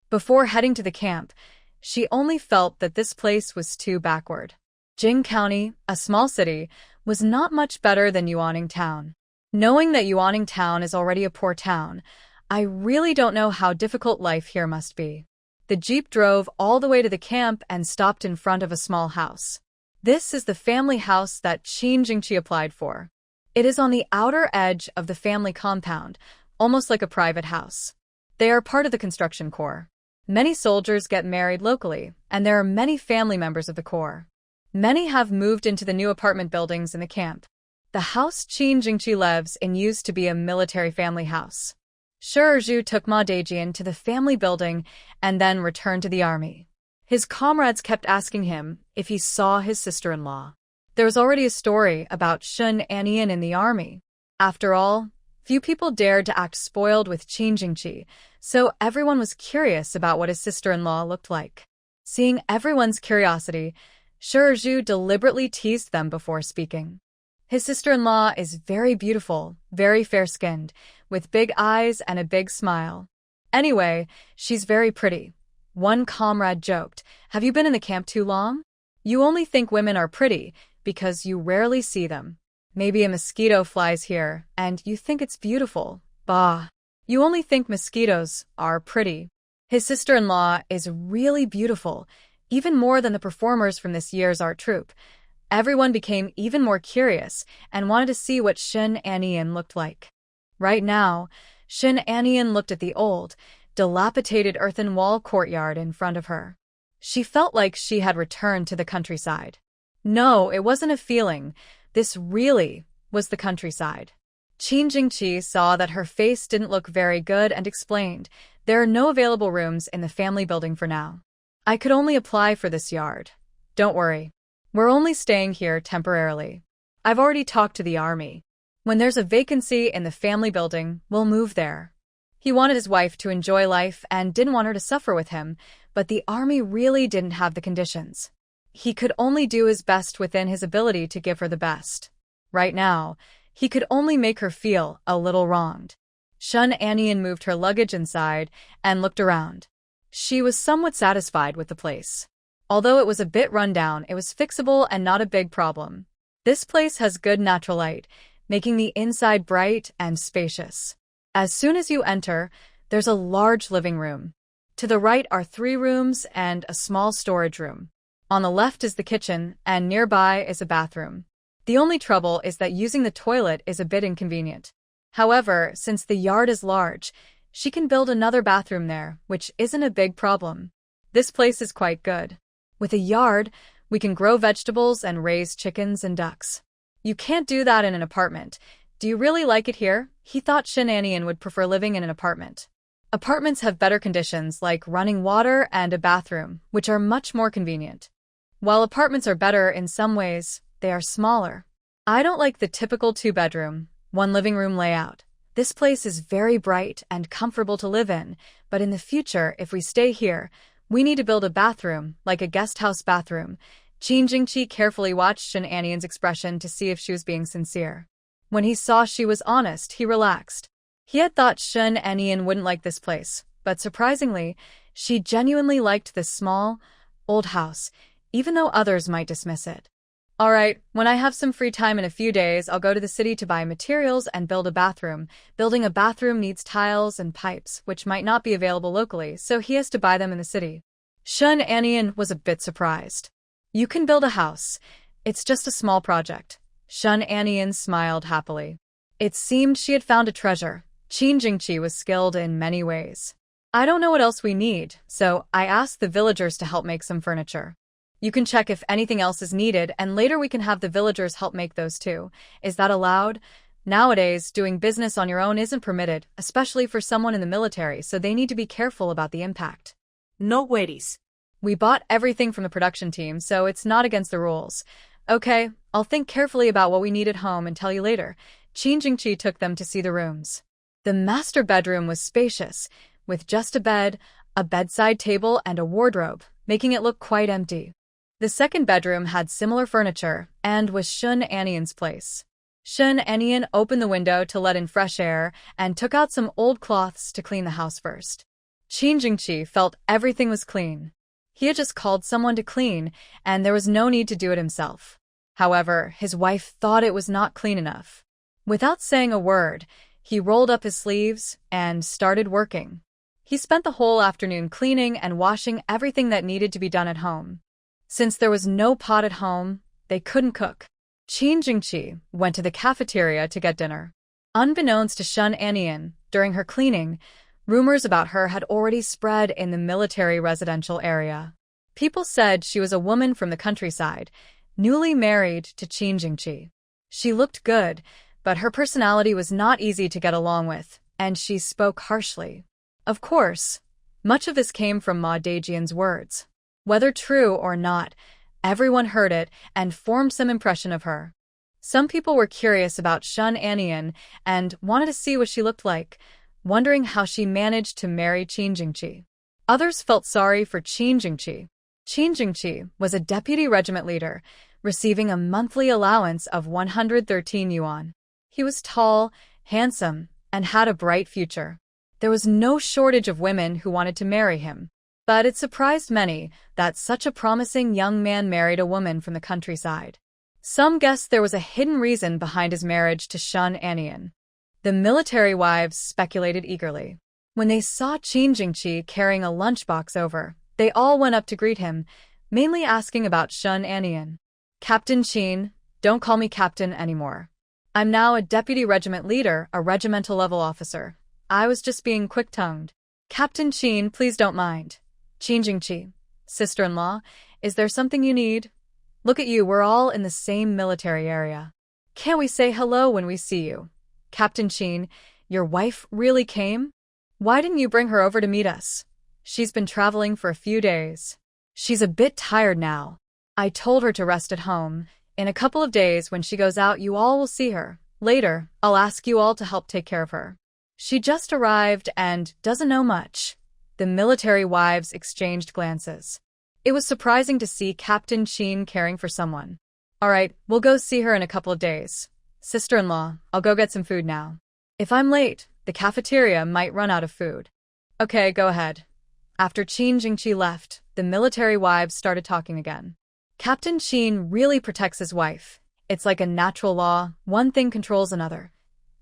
Before heading to the camp, she only felt that this place was too backward. Jing County, a small city, was not much better than Yuaning Town. Knowing that Yuaning Town is already a poor town, I really don't know how difficult life here must be. The jeep drove all the way to the camp and stopped in front of a small house. This is the family house that Qin Jingqi applied for. It is on the outer edge of the family compound, almost like a private house. They are part of the construction corps. Many soldiers get married locally, and there are many family members of the corps. Many have moved into the new apartment buildings in the camp. The house Qin Jingqi lives in used to be a military family house. Shizhu took Ma Dejian to the family building and then returned to the army. His comrades kept asking him if he saw his sister-in-law. There was already a story about Shin Anian in the army. After all, few people dared to act spoiled with Qin Jingqi, so everyone was curious about what his sister-in-law looked like. Seeing everyone's curiosity, Shizhu deliberately teased them before speaking. His sister-in-law is very beautiful, very fair-skinned, with big eyes and a big smile. Anyway, she's very pretty. One comrade joked, have you been in the camp too long? You only think women are pretty because you rarely see them. Maybe a mosquito flies here, and you think it's beautiful. Bah! You only think mosquitoes are pretty. His sister-in-law is really beautiful, even more than the performers from this year's art troupe. Everyone became even more curious and wanted to see what Shin Anian looked like. Right now, Shin Anian looked at the old, dilapidated earthen wall courtyard in front of her. She felt like she had returned to the countryside. No, it wasn't a feeling. This really was the countryside. Qin Jingqi saw that her face didn't look very good and explained, there are no available rooms in the family building for now. I could only apply for this yard. Don't worry. We're only staying here temporarily. I've already talked to the army. When there's a vacancy in the family building, we'll move there. He wanted his wife to enjoy life and didn't want her to suffer with him, but the army really didn't have the conditions. He could only do his best within his ability to give her the best. Right now, he could only make her feel a little wronged. Shin Anian moved her luggage inside and looked around. She was somewhat satisfied with the place. Although it was a bit run down, it was fixable and not a big problem. This place has good natural light, making the inside bright and spacious. As soon as you enter, there's a large living room. To the right are 3 rooms and a small storage room. On the left is the kitchen, and nearby is a bathroom. The only trouble is that using the toilet is a bit inconvenient. However, since the yard is large, she can build another bathroom there, which isn't a big problem. This place is quite good. With a yard, we can grow vegetables and raise chickens and ducks. You can't do that in an apartment. Do you really like it here? He thought Shin Anian would prefer living in an apartment. Apartments have better conditions like running water and a bathroom, which are much more convenient. While apartments are better in some ways, they are smaller. I don't like the typical 2-bedroom, 1 living room layout. This place is very bright and comfortable to live in, but in the future, if we stay here, we need to build a bathroom, like a guest house bathroom. Qin Jingqi carefully watched Shin Anian's expression to see if she was being sincere. When he saw she was honest, he relaxed. He had thought Shin Anian wouldn't like this place, but surprisingly, she genuinely liked this small, old house, even though others might dismiss it. Alright, when I have some free time in a few days, I'll go to the city to buy materials and build a bathroom. Building a bathroom needs tiles and pipes, which might not be available locally, so he has to buy them in the city. Shun Anian was a bit surprised. You can build a house. It's just a small project. Shun Anian smiled happily. It seemed she had found a treasure. Qin Jingqi was skilled in many ways. I don't know what else we need, so I asked the villagers to help make some furniture. You can check if anything else is needed, and later we can have the villagers help make those too. Is that allowed? Nowadays, doing business on your own isn't permitted, especially for someone in the military, so they need to be careful about the impact. No worries. We bought everything from the production team, so it's not against the rules. Okay, I'll think carefully about what we need at home and tell you later. Qin Jingqi took them to see the rooms. The master bedroom was spacious, with just a bed, a bedside table, and a wardrobe, making it look quite empty. The second bedroom had similar furniture and was Shun Anian's place. Shun Anian opened the window to let in fresh air and took out some old cloths to clean the house first. Qin Jingqi felt everything was clean. He had just called someone to clean, and there was no need to do it himself. However, his wife thought it was not clean enough. Without saying a word, he rolled up his sleeves and started working. He spent the whole afternoon cleaning and washing everything that needed to be done at home. Since there was no pot at home, they couldn't cook. Qin Jingqi went to the cafeteria to get dinner. Unbeknownst to Shun Anian, during her cleaning, rumors about her had already spread in the military residential area. People said she was a woman from the countryside, newly married to Qin Jingqi. She looked good, but her personality was not easy to get along with, and she spoke harshly. Of course, much of this came from Ma Daijian's words. Whether true or not, everyone heard it and formed some impression of her. Some people were curious about Shun Anian and wanted to see what she looked like, wondering how she managed to marry Qin Jingqi. Others felt sorry for Qin Jingqi. Qin Jingqi was a deputy regiment leader, receiving a monthly allowance of 113 yuan. He was tall, handsome, and had a bright future. There was no shortage of women who wanted to marry him. But it surprised many that such a promising young man married a woman from the countryside. Some guessed there was a hidden reason behind his marriage to Shun Anian. The military wives speculated eagerly. When they saw Qin Jingqi carrying a lunchbox over, they all went up to greet him, mainly asking about Shun Anian. Captain Qin, don't call me captain anymore. I'm now a deputy regiment leader, a regimental level officer. I was just being quick-tongued. Captain Qin, please don't mind. Qin Jingqi, sister-in-law, is there something you need? Look at you, we're all in the same military area. Can't we say hello when we see you? Captain Qin, your wife really came? Why didn't you bring her over to meet us? She's been traveling for a few days. She's a bit tired now. I told her to rest at home. In a couple of days when she goes out, you all will see her. Later, I'll ask you all to help take care of her. She just arrived and doesn't know much. The military wives exchanged glances. It was surprising to see Captain Qin caring for someone. All right, we'll go see her in a couple of days. Sister-in-law, I'll go get some food now. If I'm late, the cafeteria might run out of food. Okay, go ahead. After Qin Jingqi left, the military wives started talking again. Captain Qin really protects his wife. It's like a natural law, one thing controls another.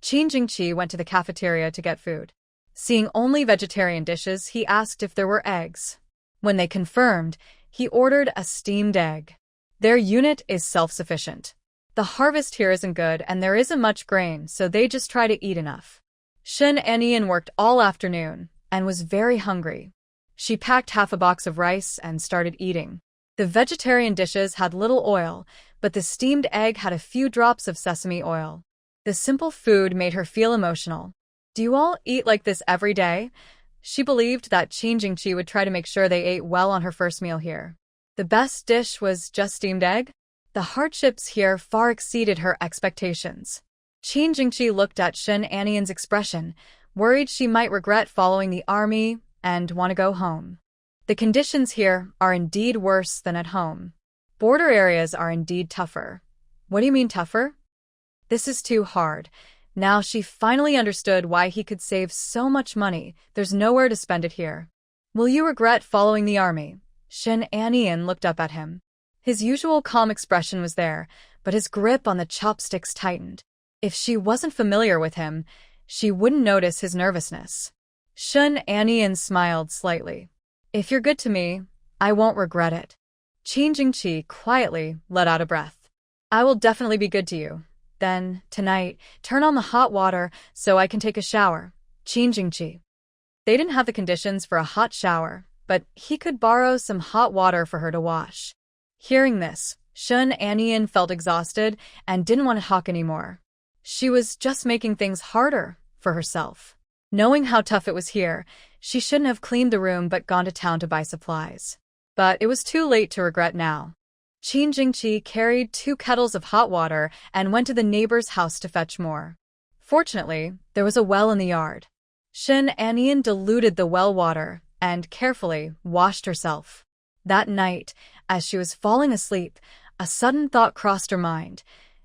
Qin Jingqi went to the cafeteria to get food. Seeing only vegetarian dishes, he asked if there were eggs. When they confirmed, he ordered a steamed egg. Their unit is self-sufficient. The harvest here isn't good and there isn't much grain, so they just try to eat enough. Shun Anian worked all afternoon and was very hungry. She packed half a box of rice and started eating. The vegetarian dishes had little oil, but the steamed egg had a few drops of sesame oil. The simple food made her feel emotional. Do you all eat like this every day? She believed that Qin Jingqi would try to make sure they ate well on her first meal here. The best dish was just steamed egg? The hardships here far exceeded her expectations. Qin Jingqi looked at Shun Anian's expression, worried she might regret following the army and want to go home. The conditions here are indeed worse than at home. Border areas are indeed tougher. What do you mean tougher? This is too hard. Now she finally understood why he could save so much money. There's nowhere to spend it here. Will you regret following the army? Shun Anian looked up at him. His usual calm expression was there, but his grip on the chopsticks tightened. If she wasn't familiar with him, she wouldn't notice his nervousness. Shun Anian smiled slightly. If you're good to me, I won't regret it. Qin Jingqi quietly let out a breath. I will definitely be good to you. Then, tonight, turn on the hot water so I can take a shower. Qin Jingqi. They didn't have the conditions for a hot shower, but he could borrow some hot water for her to wash. Hearing this, Shun Anian felt exhausted and didn't want to talk anymore. She was just making things harder for herself. Knowing how tough it was here, she shouldn't have cleaned the room but gone to town to buy supplies. But it was too late to regret now. Qin Jingqi carried 2 kettles of hot water and went to the neighbor's house to fetch more. Fortunately, there was a well in the yard. Shun Anian diluted the well water and carefully washed herself. That night, as she was falling asleep, a sudden thought crossed her mind.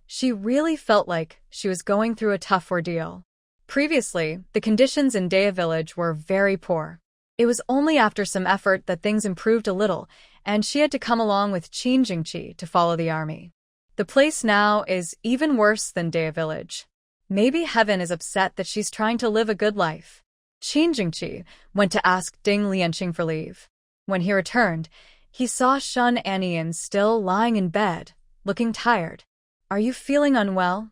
She really felt like she was going through a tough ordeal. Previously, the conditions in Dea village were very poor. It was only after some effort that things improved a little, and she had to come along with Qin Jingqi to follow the army. The place now is even worse than Dea village. Maybe heaven is upset that she's trying to live a good life. Qin Jingqi went to ask Ding Lianqing for leave. When he returned, he saw Shun Anian still lying in bed, looking tired. Are you feeling unwell?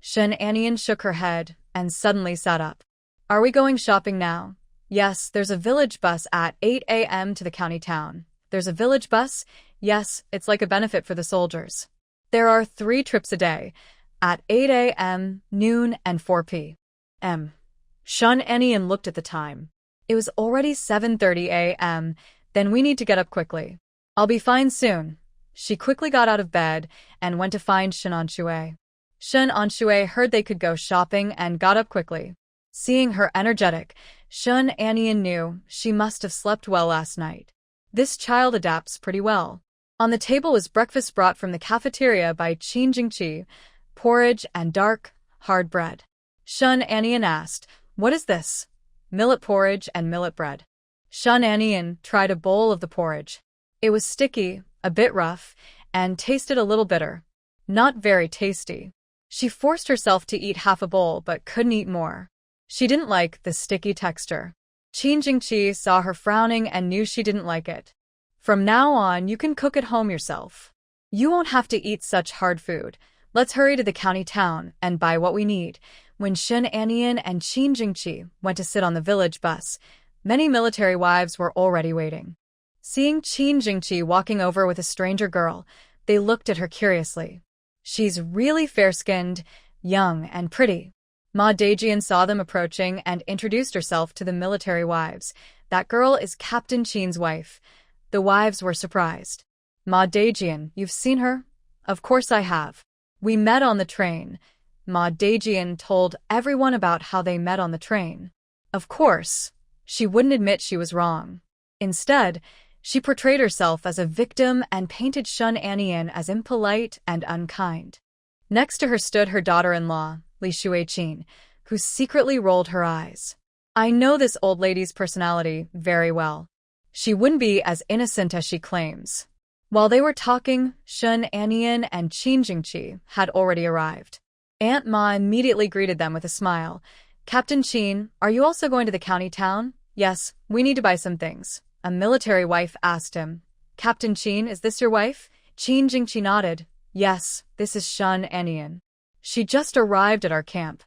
Shun Anian shook her head and suddenly sat up. Are we going shopping now? Yes, there's a village bus at 8 a.m. to the county town. There's a village bus? Yes, it's like a benefit for the soldiers. There are 3 trips a day, at 8 a.m., noon, and 4 p.m. Shun Anian looked at the time. It was already 7:30 a.m., then we need to get up quickly. I'll be fine soon. She quickly got out of bed and went to find Shun Anshui. Shun Anshui heard they could go shopping and got up quickly. Seeing her energetic, Shun Anian knew she must have slept well last night. This child adapts pretty well. On the table was breakfast brought from the cafeteria by Qin Jingqi, porridge and dark, hard bread. Shun Anian asked, "What is this?" "Millet porridge and millet bread." Shun Anian tried a bowl of the porridge. It was sticky, a bit rough, and tasted a little bitter. Not very tasty. She forced herself to eat half a bowl but couldn't eat more. She didn't like the sticky texture. Qin Jingqi saw her frowning and knew she didn't like it. From now on, you can cook at home yourself. You won't have to eat such hard food. Let's hurry to the county town and buy what we need. When Shun Anian and Qin Jingqi went to sit on the village bus, many military wives were already waiting. Seeing Qin Jingqi walking over with a stranger girl, they looked at her curiously. She's really fair-skinned, young, and pretty. Ma Deijian saw them approaching and introduced herself to the military wives. That girl is Captain Qin's wife. The wives were surprised. Ma Deijian, you've seen her? Of course I have. We met on the train. Ma Deijian told everyone about how they met on the train. Of course, she wouldn't admit she was wrong. Instead, she portrayed herself as a victim and painted Shun Anian as impolite and unkind. Next to her stood her daughter-in-law, Li Shuiqin, who secretly rolled her eyes. I know this old lady's personality very well. She wouldn't be as innocent as she claims. While they were talking, Shun Anian and Qin Jingqi had already arrived. Aunt Ma immediately greeted them with a smile. Captain Qin, are you also going to the county town? Yes, we need to buy some things. A military wife asked him. Captain Qin, is this your wife? Qin Jingqi nodded. Yes, this is Shun Anian. She just arrived at our camp.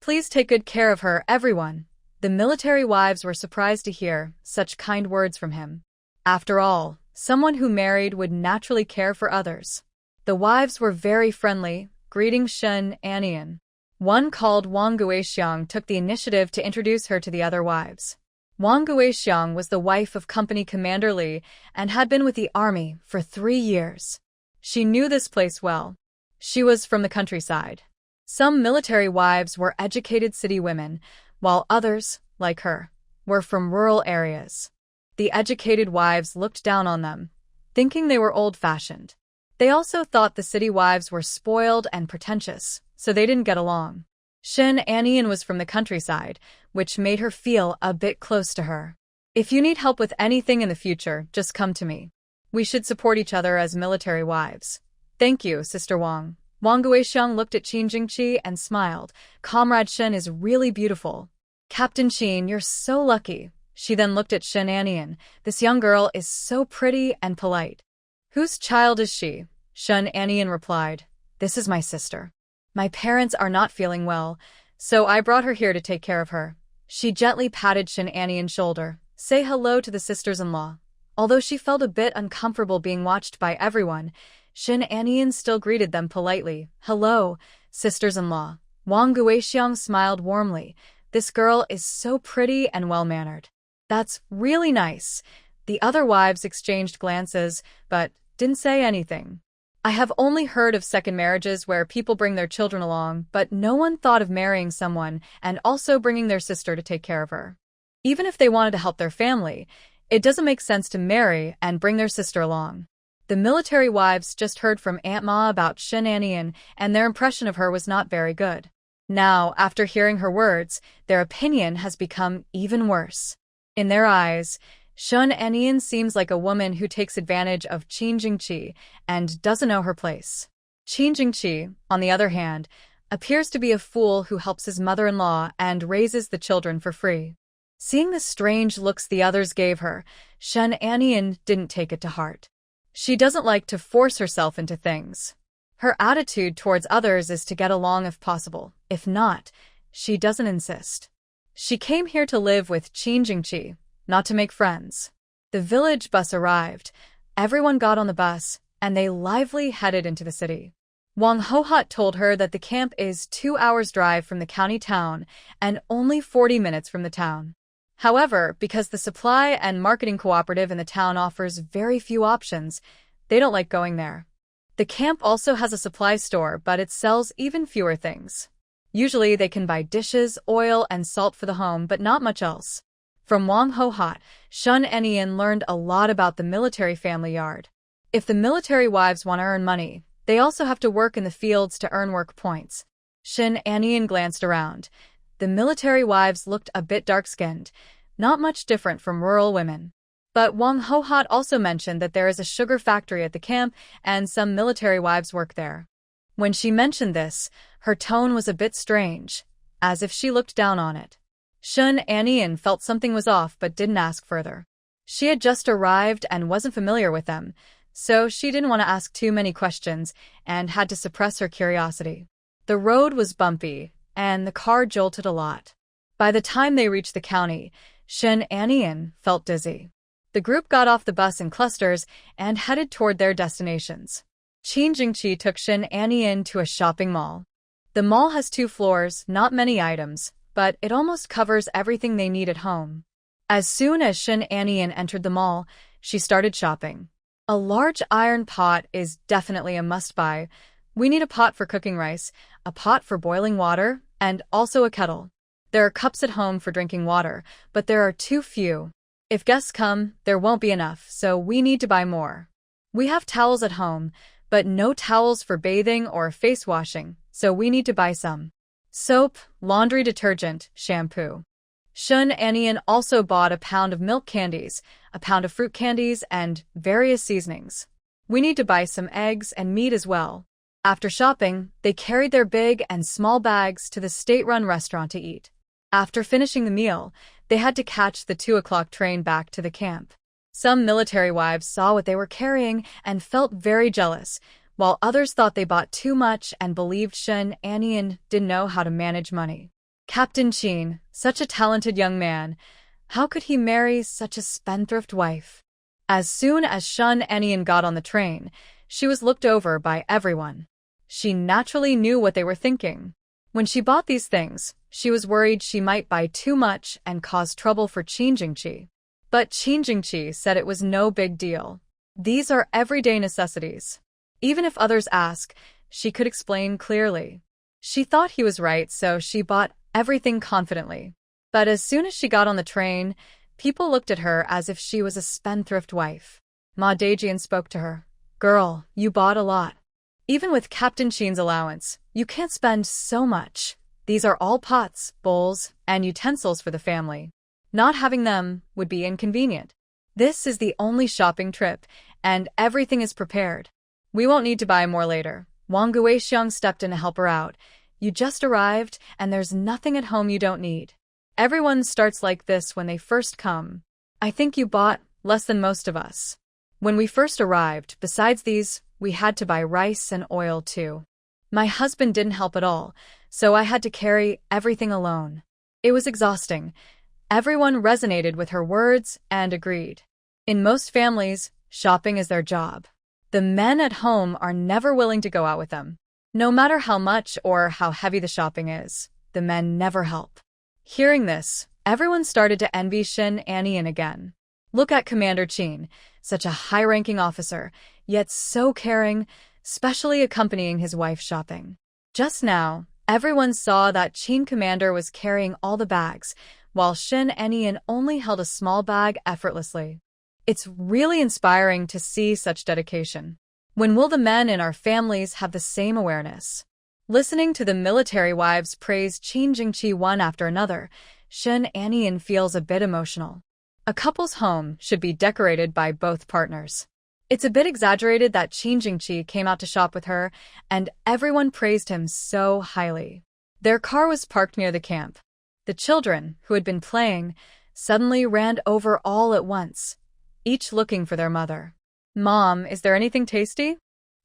Please take good care of her, everyone. The military wives were surprised to hear such kind words from him. After all, someone who married would naturally care for others. The wives were very friendly, greeting Shun Anian. One called Wang Guixiang took the initiative to introduce her to the other wives. Wang Guixiang was the wife of Company Commander Li and had been with the army for 3 years. She knew this place well. She was from the countryside. Some military wives were educated city women, while others, like her, were from rural areas. The educated wives looked down on them, thinking they were old-fashioned. They also thought the city wives were spoiled and pretentious, so they didn't get along. Shun Anian was from the countryside, which made her feel a bit close to her. If you need help with anything in the future, just come to me. We should support each other as military wives. Thank you, Sister Wang. Wang Guixiang looked at Qin Jingqi and smiled. Comrade Shen is really beautiful. Captain Qin, you're so lucky. She then looked at Shen Anian. This young girl is so pretty and polite. Whose child is she? Shen Anian replied. This is my sister. My parents are not feeling well, so I brought her here to take care of her. She gently patted Shen Anian's shoulder. Say hello to the sisters-in-law. Although she felt a bit uncomfortable being watched by everyone, Shen Anian still greeted them politely. Hello, sisters-in-law. Wang Guixiang smiled warmly. This girl is so pretty and well-mannered. That's really nice. The other wives exchanged glances, but didn't say anything. I have only heard of second marriages where people bring their children along, but no one thought of marrying someone and also bringing their sister to take care of her. Even if they wanted to help their family, it doesn't make sense to marry and bring their sister along. The military wives just heard from Aunt Ma about Shen Anian, and their impression of her was not very good. Now, after hearing her words, their opinion has become even worse. In their eyes, Shen Anian seems like a woman who takes advantage of Qin Jingqi and doesn't know her place. Qin Jingqi, on the other hand, appears to be a fool who helps his mother-in-law and raises the children for free. Seeing the strange looks the others gave her, Shen Anian didn't take it to heart. She doesn't like to force herself into things. Her attitude towards others is to get along if possible. If not, she doesn't insist. She came here to live with Qin Jingqi, not to make friends. The village bus arrived. Everyone got on the bus, and they lively headed into the city. Wang Hohut told her that the camp is 2 hours' drive from the county town and only 40 minutes from the town. However, because the supply and marketing cooperative in the town offers very few options, they don't like going there. The camp also has a supply store, but it sells even fewer things. Usually they can buy dishes, oil, and salt for the home, but not much else. From Wang Hohut, Shen Anian learned a lot about the military family yard. If the military wives want to earn money, they also have to work in the fields to earn work points. Shen Anian glanced around. The military wives looked a bit dark-skinned, not much different from rural women. But Wang Hohut also mentioned that there is a sugar factory at the camp and some military wives work there. When she mentioned this, her tone was a bit strange, as if she looked down on it. Shen Anian felt something was off but didn't ask further. She had just arrived and wasn't familiar with them, so she didn't want to ask too many questions and had to suppress her curiosity. The road was bumpy, and the car jolted a lot. By the time they reached the county, Shen Anian felt dizzy. The group got off the bus in clusters and headed toward their destinations. Qin Jingqi took Shen Anian to a shopping mall. The mall has 2 floors, not many items, but it almost covers everything they need at home. As soon as Shen Anian entered the mall, she started shopping. A large iron pot is definitely a must-buy. We need a pot for cooking rice, a pot for boiling water, and also a kettle. There are cups at home for drinking water, but there are too few. If guests come, there won't be enough, so we need to buy more. We have towels at home, but no towels for bathing or face washing, so we need to buy some. Soap, laundry detergent, shampoo. Shen Anian also bought a pound of milk candies, a pound of fruit candies, and various seasonings. We need to buy some eggs and meat as well. After shopping, they carried their big and small bags to the state-run restaurant to eat. After finishing the meal, they had to catch the 2 o'clock train back to the camp. Some military wives saw what they were carrying and felt very jealous, while others thought they bought too much and believed Shen Anian didn't know how to manage money. Captain Qin, such a talented young man, how could he marry such a spendthrift wife? As soon as Shen Anian got on the train, she was looked over by everyone. She naturally knew what they were thinking. When she bought these things, she was worried she might buy too much and cause trouble for Qin Jingqi. But Qin Jingqi said it was no big deal. These are everyday necessities. Even if others ask, she could explain clearly. She thought he was right, so she bought everything confidently. But as soon as she got on the train, people looked at her as if she was a spendthrift wife. Ma Dejian spoke to her. Girl, you bought a lot. Even with Captain Qin's allowance, you can't spend so much. These are all pots, bowls, and utensils for the family. Not having them would be inconvenient. This is the only shopping trip, and everything is prepared. We won't need to buy more later. Wang Guixiang stepped in to help her out. You just arrived, and there's nothing at home you don't need. Everyone starts like this when they first come. I think you bought less than most of us. When we first arrived, besides these, we had to buy rice and oil too. My husband didn't help at all, so I had to carry everything alone. It was exhausting. Everyone resonated with her words and agreed. In most families, shopping is their job. The men at home are never willing to go out with them. No matter how much or how heavy the shopping is, the men never help. Hearing this, everyone started to envy Shen Anian again. Look at Commander Qin, such a high-ranking officer, yet so caring, specially accompanying his wife shopping. Just now, everyone saw that Qin Commander was carrying all the bags, while Shen Anian only held a small bag effortlessly. It's really inspiring to see such dedication. When will the men in our families have the same awareness? Listening to the military wives praise Qin Jingqi one after another, Shen Anian feels a bit emotional. A couple's home should be decorated by both partners. It's a bit exaggerated that Qin Jingqi came out to shop with her, and everyone praised him so highly. Their car was parked near the camp. The children, who had been playing, suddenly ran over all at once, each looking for their mother. Mom, is there anything tasty?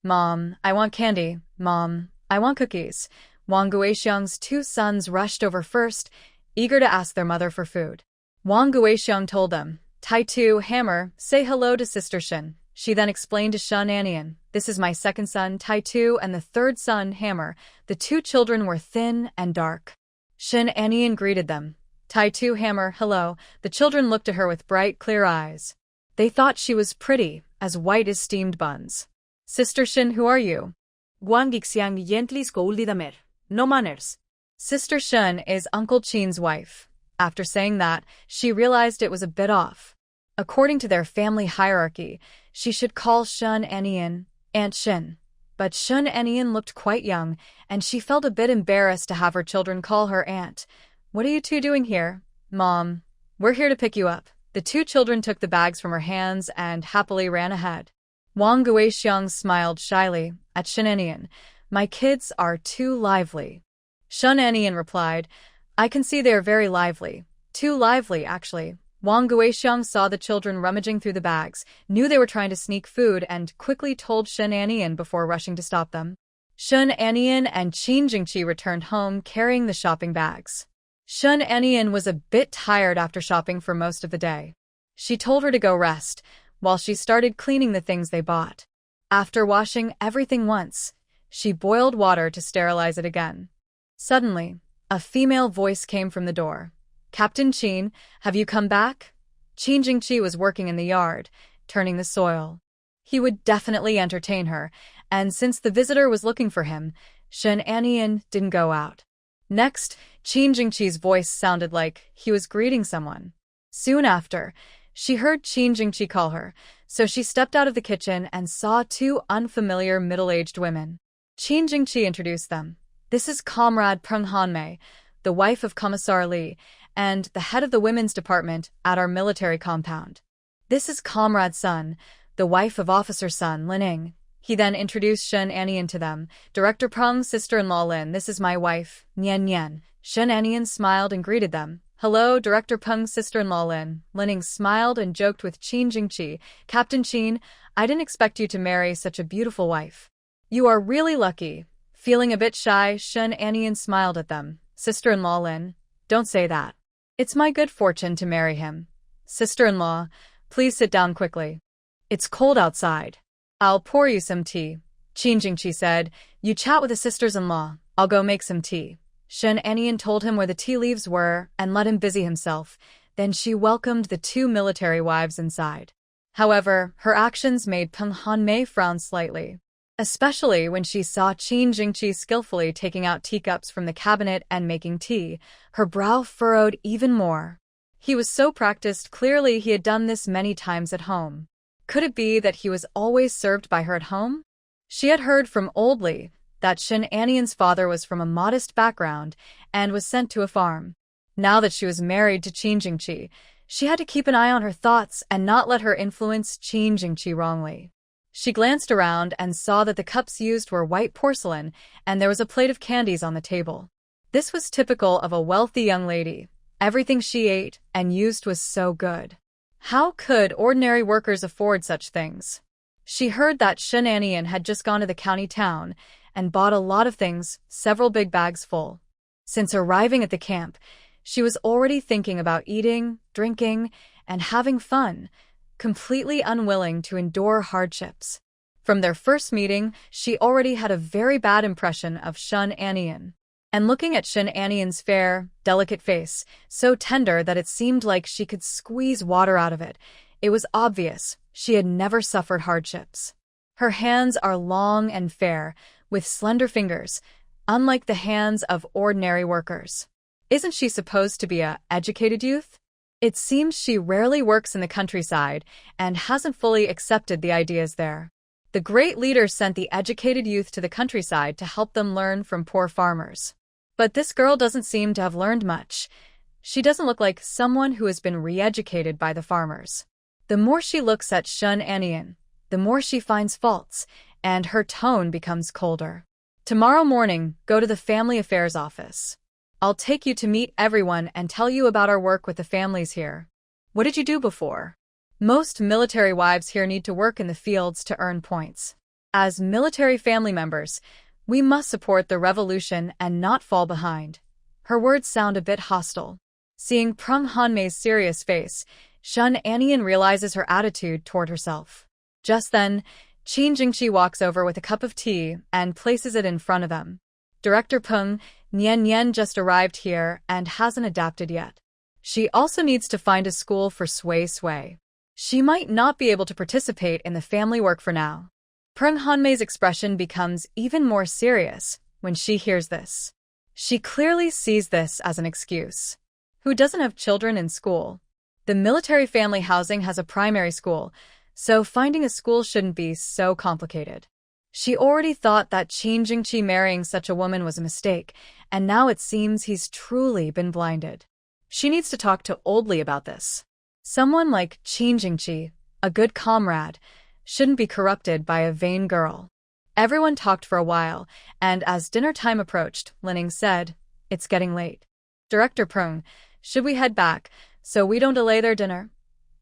Mom, I want candy. Mom, I want cookies. Wang Guixiang's two sons rushed over first, eager to ask their mother for food. Wang Guixiang told them, Tai Tu, Hammer, say hello to Sister Shen. She then explained to Shen Anian, this is my second son, Tai Tu, and the third son, Hammer. The two children were thin and dark. Shen Anian greeted them. Tai Tu, Hammer, hello. The children looked at her with bright, clear eyes. They thought she was pretty, as white as steamed buns. Sister Shen, who are you? Wang Guixiang gently scolded them. No manners. Sister Shen is Uncle Qin's wife. After saying that, she realized it was a bit off. According to their family hierarchy, she should call Shen Anian Aunt Shen. But Shen Anian looked quite young, and she felt a bit embarrassed to have her children call her aunt. What are you two doing here? Mom, we're here to pick you up. The two children took the bags from her hands and happily ran ahead. Wang Guixiang smiled shyly at Shen Anian. My kids are too lively. Shen Anian replied, I can see they are very lively. Too lively, actually. Wang Guixiang saw the children rummaging through the bags, knew they were trying to sneak food, and quickly told Shen Anian before rushing to stop them. Shen Anian and Qin Jingqi returned home carrying the shopping bags. Shen Anian was a bit tired after shopping for most of the day. She told her to go rest, while she started cleaning the things they bought. After washing everything once, she boiled water to sterilize it again. Suddenly, a female voice came from the door. Captain Qin, have you come back? Qin Jingqi was working in the yard, turning the soil. He would definitely entertain her, and since the visitor was looking for him, Shen Anian didn't go out. Next, Qin Jingqi's voice sounded like he was greeting someone. Soon after, she heard Qin Jingqi call her, so she stepped out of the kitchen and saw two unfamiliar middle-aged women. Qin Jingqi introduced them. This is Comrade Peng Hanmei, the wife of Commissar Li, and the head of the women's department at our military compound. This is Comrade Sun, the wife of Officer Sun Lining. He then introduced Shen Anian to them. Director Peng's sister-in-law Lin, this is my wife, Nian Nian. Shen Anian smiled and greeted them. Hello, Director Peng's sister-in-law Lin. Lining smiled and joked with Qin Jingqi. Captain Qin, I didn't expect you to marry such a beautiful wife. You are really lucky. Feeling a bit shy, Shen Anian smiled at them. Sister-in-law Lin, don't say that. It's my good fortune to marry him. Sister-in-law, please sit down quickly. It's cold outside. I'll pour you some tea. Qin Jingqi said, you chat with the sisters-in-law. I'll go make some tea. Shen Anian told him where the tea leaves were and let him busy himself. Then she welcomed the two military wives inside. However, her actions made Peng Hanmei frown slightly, especially when she saw Qin Jingqi skillfully taking out teacups from the cabinet and making tea. Her brow furrowed even more. He was so practiced, clearly he had done this many times at home. Could it be that he was always served by her at home? She had heard from Old Li that Shen Anian's father was from a modest background and was sent to a farm. Now that she was married to Qin Jingqi, She had to keep an eye on her thoughts and not let her influence Qin Jingqi wrongly. She glanced around and saw that the cups used were white porcelain and there was a plate of candies on the table. This was typical of a wealthy young lady. Everything she ate and used was so good. How could ordinary workers afford such things? She heard that Shen Anian had just gone to the county town and bought a lot of things, several big bags full. Since arriving at the camp, she was already thinking about eating, drinking, and having fun, completely unwilling to endure hardships. From their first meeting, she already had a very bad impression of Shen Anian. And looking at Shen Anian's fair, delicate face, so tender that it seemed like she could squeeze water out of it, it was obvious she had never suffered hardships. Her hands are long and fair, with slender fingers, unlike the hands of ordinary workers. Isn't she supposed to be an educated youth? It seems she rarely works in the countryside and hasn't fully accepted the ideas there. The great leader sent the educated youth to the countryside to help them learn from poor farmers. But this girl doesn't seem to have learned much. She doesn't look like someone who has been re-educated by the farmers. The more she looks at Shen Anian, the more she finds faults, and her tone becomes colder. Tomorrow morning, go to the Family Affairs office. I'll take you to meet everyone and tell you about our work with the families here. What did you do before? Most military wives here need to work in the fields to earn points. As military family members, we must support the revolution and not fall behind. Her words sound a bit hostile. Seeing Prung Hanmei's serious face, Shen Anian realizes her attitude toward herself. Just then, Qin Jingqi walks over with a cup of tea and places it in front of them. Director Peng, Nian Nian just arrived here and hasn't adapted yet. She also needs to find a school for Sui Sui. She might not be able to participate in the family work for now. Prung Hanmei's expression becomes even more serious when she hears this. She clearly sees this as an excuse. Who doesn't have children in school? The military family housing has a primary school, so finding a school shouldn't be so complicated. She already thought that Qin Jingqi marrying such a woman was a mistake, and now it seems he's truly been blinded. She needs to talk to Old Li about this. Someone like Qin Jingqi, a good comrade, shouldn't be corrupted by a vain girl. Everyone talked for a while, and as dinner time approached, Linning said, "It's getting late. Director Peng, should we head back, so we don't delay their dinner?"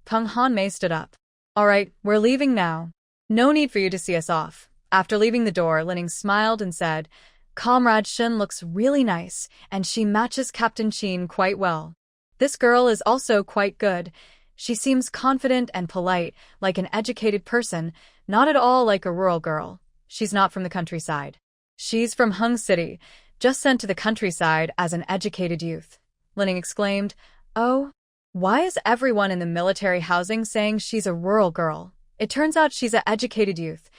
Peng Hanmei stood up. "All right, we're leaving now. No need for you to see us off." After leaving the door, Linning smiled and said, "Comrade Shen looks really nice, and she matches Captain Qin quite well. This girl is also quite good. She seems confident and polite, like an educated person, not at all like a rural girl. She's not from the countryside. She's from Hung City, just sent to the countryside as an educated youth." Linning exclaimed, "Oh, why is everyone in the military housing saying she's a rural girl? It turns out she's an educated youth.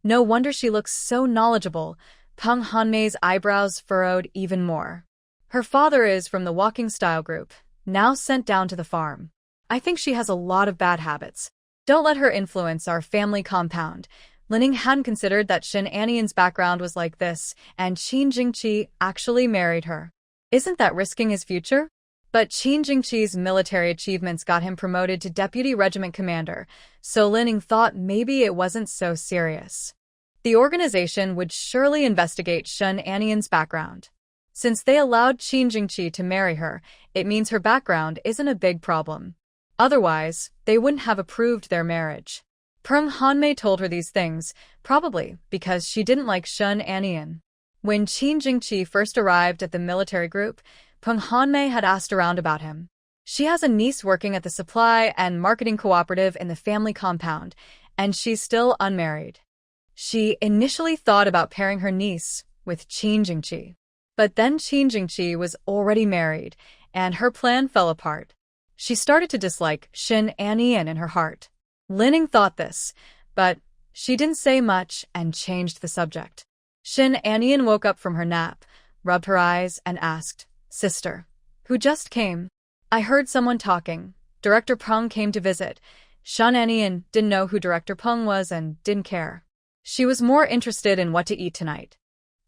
No wonder she looks so knowledgeable." Peng Hanmei's eyebrows furrowed even more. Her father is from the walking style group, now sent down to the farm. I think she has a lot of bad habits. Don't let her influence our family compound. Linning hadn't considered that Shen Anian's background was like this, and Qin Jingqi actually married her. Isn't that risking his future? But Qin Jingqi's military achievements got him promoted to deputy regiment commander, so Linning thought maybe it wasn't so serious. The organization would surely investigate Shen Anian's background. Since they allowed Qin Jingqi to marry her, it means her background isn't a big problem. Otherwise, they wouldn't have approved their marriage. Peng Hanmei told her these things, probably because she didn't like Shen Anian. When Qin Jingqi first arrived at the military group, Peng Hanmei had asked around about him. She has a niece working at the supply and marketing cooperative in the family compound, and she's still unmarried. She initially thought about pairing her niece with Qin Jingqi. But then Qin Jingqi was already married, and her plan fell apart. She started to dislike Shen Anian in her heart. Linning thought this, but she didn't say much and changed the subject. Shen Anian woke up from her nap, rubbed her eyes, and asked, "Sister, who just came?" "I heard someone talking. Director Peng came to visit." Shen Anian didn't know who Director Peng was and didn't care. She was more interested in what to eat tonight.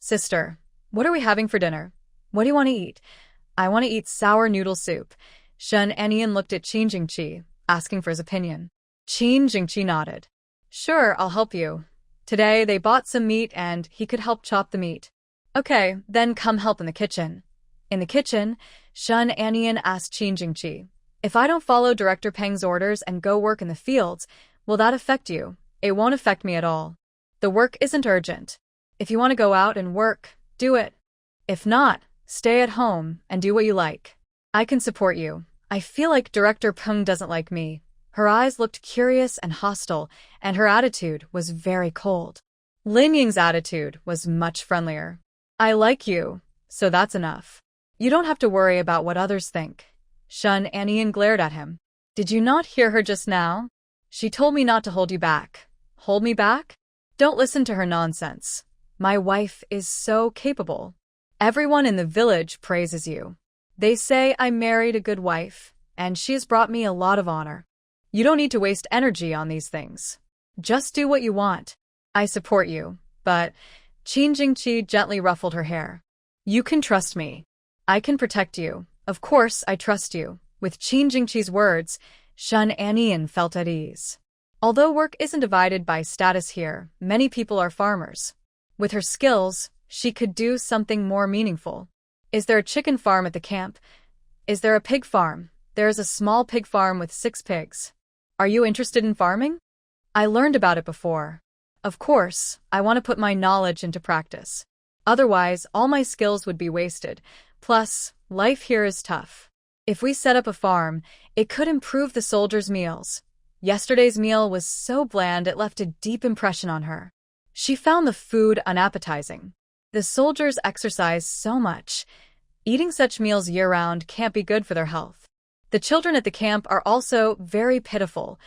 "Sister, what are we having for dinner? What do you want to eat?" "I want to eat sour noodle soup." Shun Anian looked at Qin Jingqi, asking for his opinion. Qin Jingqi nodded. Sure, I'll help you. Today they bought some meat and he could help chop the meat. Okay, then come help in the kitchen. In the kitchen, Shun Anian asked Qin Jingqi, if I don't follow Director Peng's orders and go work in the fields, will that affect you? It won't affect me at all. The work isn't urgent. If you want to go out and work, do it. If not, stay at home and do what you like. I can support you. I feel like Director Peng doesn't like me. Her eyes looked curious and hostile, and her attitude was very cold. Lin Ying's attitude was much friendlier. I like you, so that's enough. You don't have to worry about what others think. Shun Anian glared at him. Did you not hear her just now? She told me not to hold you back. Hold me back? Don't listen to her nonsense. My wife is so capable. Everyone in the village praises you. They say I married a good wife, and she has brought me a lot of honor. You don't need to waste energy on these things. Just do what you want. I support you, but Qin Jingqi gently ruffled her hair. You can trust me. I can protect you. Of course, I trust you. With Qin Jingqi's words, Shun Anian felt at ease. Although work isn't divided by status here, many people are farmers. With her skills, she could do something more meaningful. Is there a chicken farm at the camp? Is there a pig farm? There is a small pig farm with 6 pigs. Are you interested in farming? I learned about it before. Of course, I want to put my knowledge into practice. Otherwise, all my skills would be wasted. Plus, life here is tough. If we set up a farm, it could improve the soldiers' meals. Yesterday's meal was so bland it left a deep impression on her. She found the food unappetizing. The soldiers exercise so much. Eating such meals year-round can't be good for their health. The children at the camp are also very pitiful.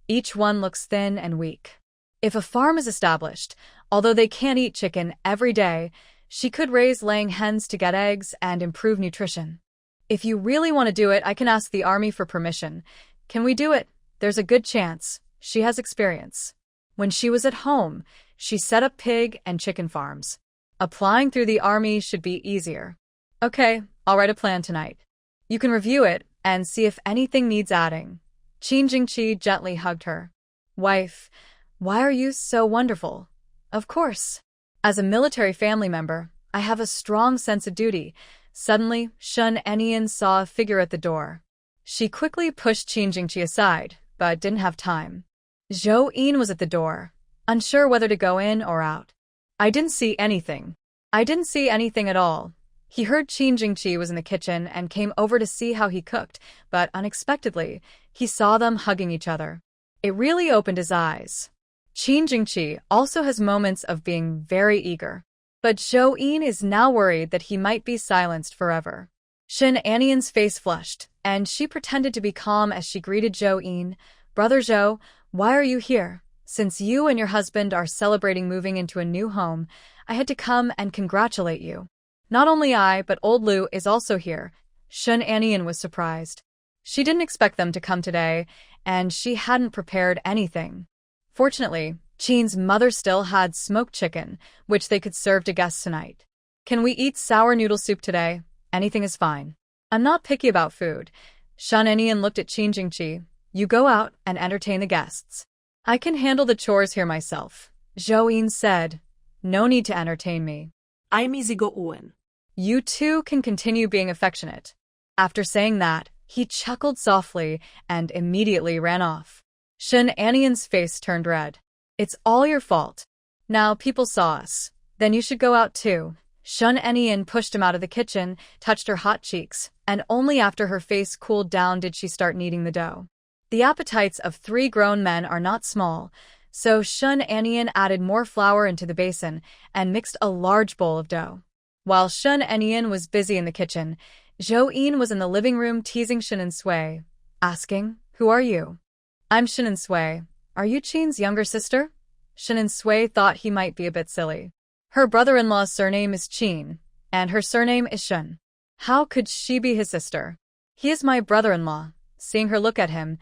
Each one looks thin and weak. If a farm is established, although they can't eat chicken every day, she could raise laying hens to get eggs and improve nutrition. If you really want to do it, I can ask the army for permission. Can we do it? There's a good chance. She has experience. When she was at home, she set up pig and chicken farms. Applying through the army should be easier. Okay, I'll write a plan tonight. You can review it and see if anything needs adding. Qin Jingqi gently hugged her. Wife, why are you so wonderful? Of course. As a military family member, I have a strong sense of duty. Suddenly, Shun Anian saw a figure at the door. She quickly pushed Qin Jingqi aside, but didn't have time. Zhou Yin was at the door, unsure whether to go in or out. I didn't see anything. I didn't see anything at all. He heard Qin Jingqi was in the kitchen and came over to see how he cooked, but unexpectedly, he saw them hugging each other. It really opened his eyes. Qin Jingqi also has moments of being very eager. But Zhou Yin is now worried that he might be silenced forever. Shun Anian's face flushed, and she pretended to be calm as she greeted Zhou Yin. Brother Zhou, why are you here? Since you and your husband are celebrating moving into a new home, I had to come and congratulate you. Not only I, but old Lu is also here. Shun Anian was surprised. She didn't expect them to come today, and she hadn't prepared anything. Fortunately, Qin's mother still had smoked chicken, which they could serve to guests tonight. Can we eat sour noodle soup today? Anything is fine. I'm not picky about food. Shun Anian looked at Qin Jingqi. You go out and entertain the guests. I can handle the chores here myself. Zhou Yin said. No need to entertain me. I'm easygoing. You two can continue being affectionate. After saying that, he chuckled softly and immediately ran off. Shun Anian's face turned red. It's all your fault. Now people saw us. Then you should go out too. Shun Anian pushed him out of the kitchen, touched her hot cheeks, and only after her face cooled down did she start kneading the dough. The appetites of 3 grown men are not small, so Shun Anian added more flour into the basin and mixed a large bowl of dough. While Shun Anian was busy in the kitchen, Zhou Yin was in the living room teasing Shannon Sui, asking, Who are you? I'm Shannon Sui. Are you Qin's younger sister? Shannon Sui thought he might be a bit silly. Her brother-in-law's surname is Qin, and her surname is Shun. How could she be his sister? He is my brother-in-law. Seeing her look at him,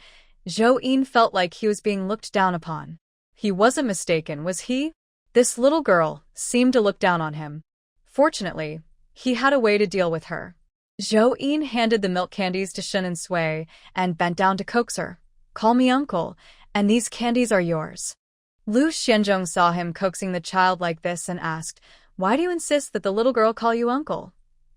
Zhou Yin felt like he was being looked down upon. He wasn't mistaken, was he? This little girl seemed to look down on him. Fortunately, he had a way to deal with her. Zhou Yin handed the milk candies to Shen and Sui and bent down to coax her. Call me uncle, and these candies are yours. Lu Xianzhong saw him coaxing the child like this and asked, why do you insist that the little girl call you uncle?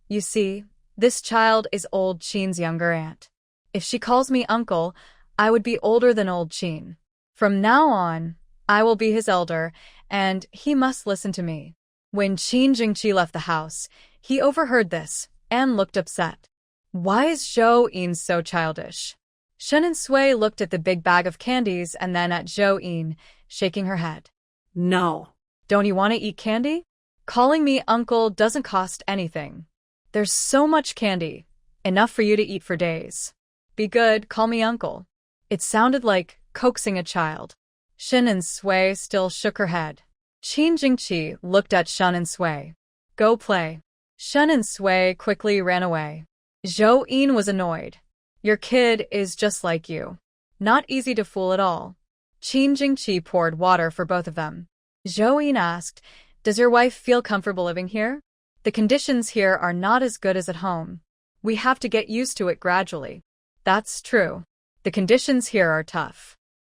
You see, this child is old Qin's younger aunt. If she calls me uncle, I would be older than old Qin. From now on, I will be his elder, and he must listen to me. When Qin Jingqi left the house, he overheard this and looked upset. Why is Zhou Yin so childish? Shen and Sui looked at the big bag of candies and then at Zhou Yin, shaking her head. No. Don't you want to eat candy? Calling me uncle doesn't cost anything. There's so much candy, enough for you to eat for days. Be good, call me uncle. It sounded like coaxing a child. Shen and Sui still shook her head. Qin Jingqi looked at Shen and Sui. Go play. Shen and Sui quickly ran away. Zhou Yin was annoyed. Your kid is just like you. Not easy to fool at all. Qin Jingqi poured water for both of them. Zhou Yin asked, does your wife feel comfortable living here? The conditions here are not as good as at home. We have to get used to it gradually. That's true. The conditions here are tough.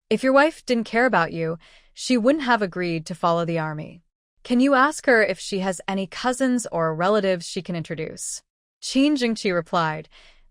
If your wife didn't care about you, she wouldn't have agreed to follow the army. Can you ask her if she has any cousins or relatives she can introduce? Qin Jingqi replied,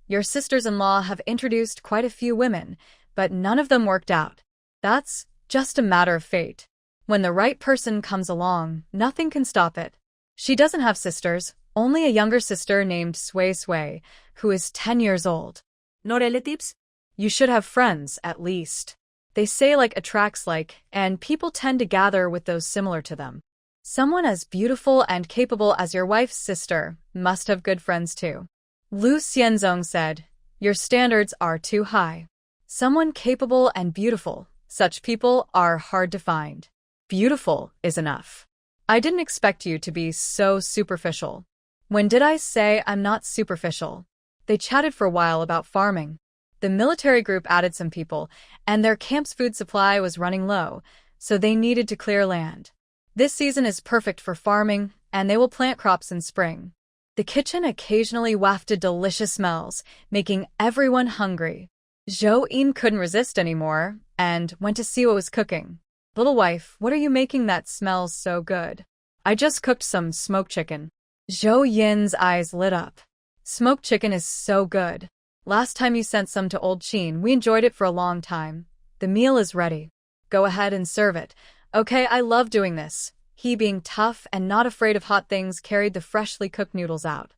your sisters-in-law have introduced quite a few women, but none of them worked out. That's just a matter of fate. When the right person comes along, nothing can stop it. She doesn't have sisters, only a younger sister named Sui, who is 10 years old. No relatives? You should have friends, at least. They say like attracts like, and people tend to gather with those similar to them. Someone as beautiful and capable as your wife's sister must have good friends too. Lu Xianzong said, your standards are too high. Someone capable and beautiful, such people are hard to find. Beautiful is enough. I didn't expect you to be so superficial. When did I say I'm not superficial? They chatted for a while about farming. The military group added some people, and their camp's food supply was running low, so they needed to clear land. This season is perfect for farming, and they will plant crops in spring. The kitchen occasionally wafted delicious smells, making everyone hungry. Zhou Yin couldn't resist anymore, and went to see what was cooking. Little wife, what are you making that smells so good? I just cooked some smoked chicken. Zhou Yin's eyes lit up. Smoked chicken is so good. Last time you sent some to old Qin, we enjoyed it for a long time. The meal is ready. Go ahead and serve it. Okay, I love doing this. He, being tough and not afraid of hot things, carried the freshly cooked noodles out.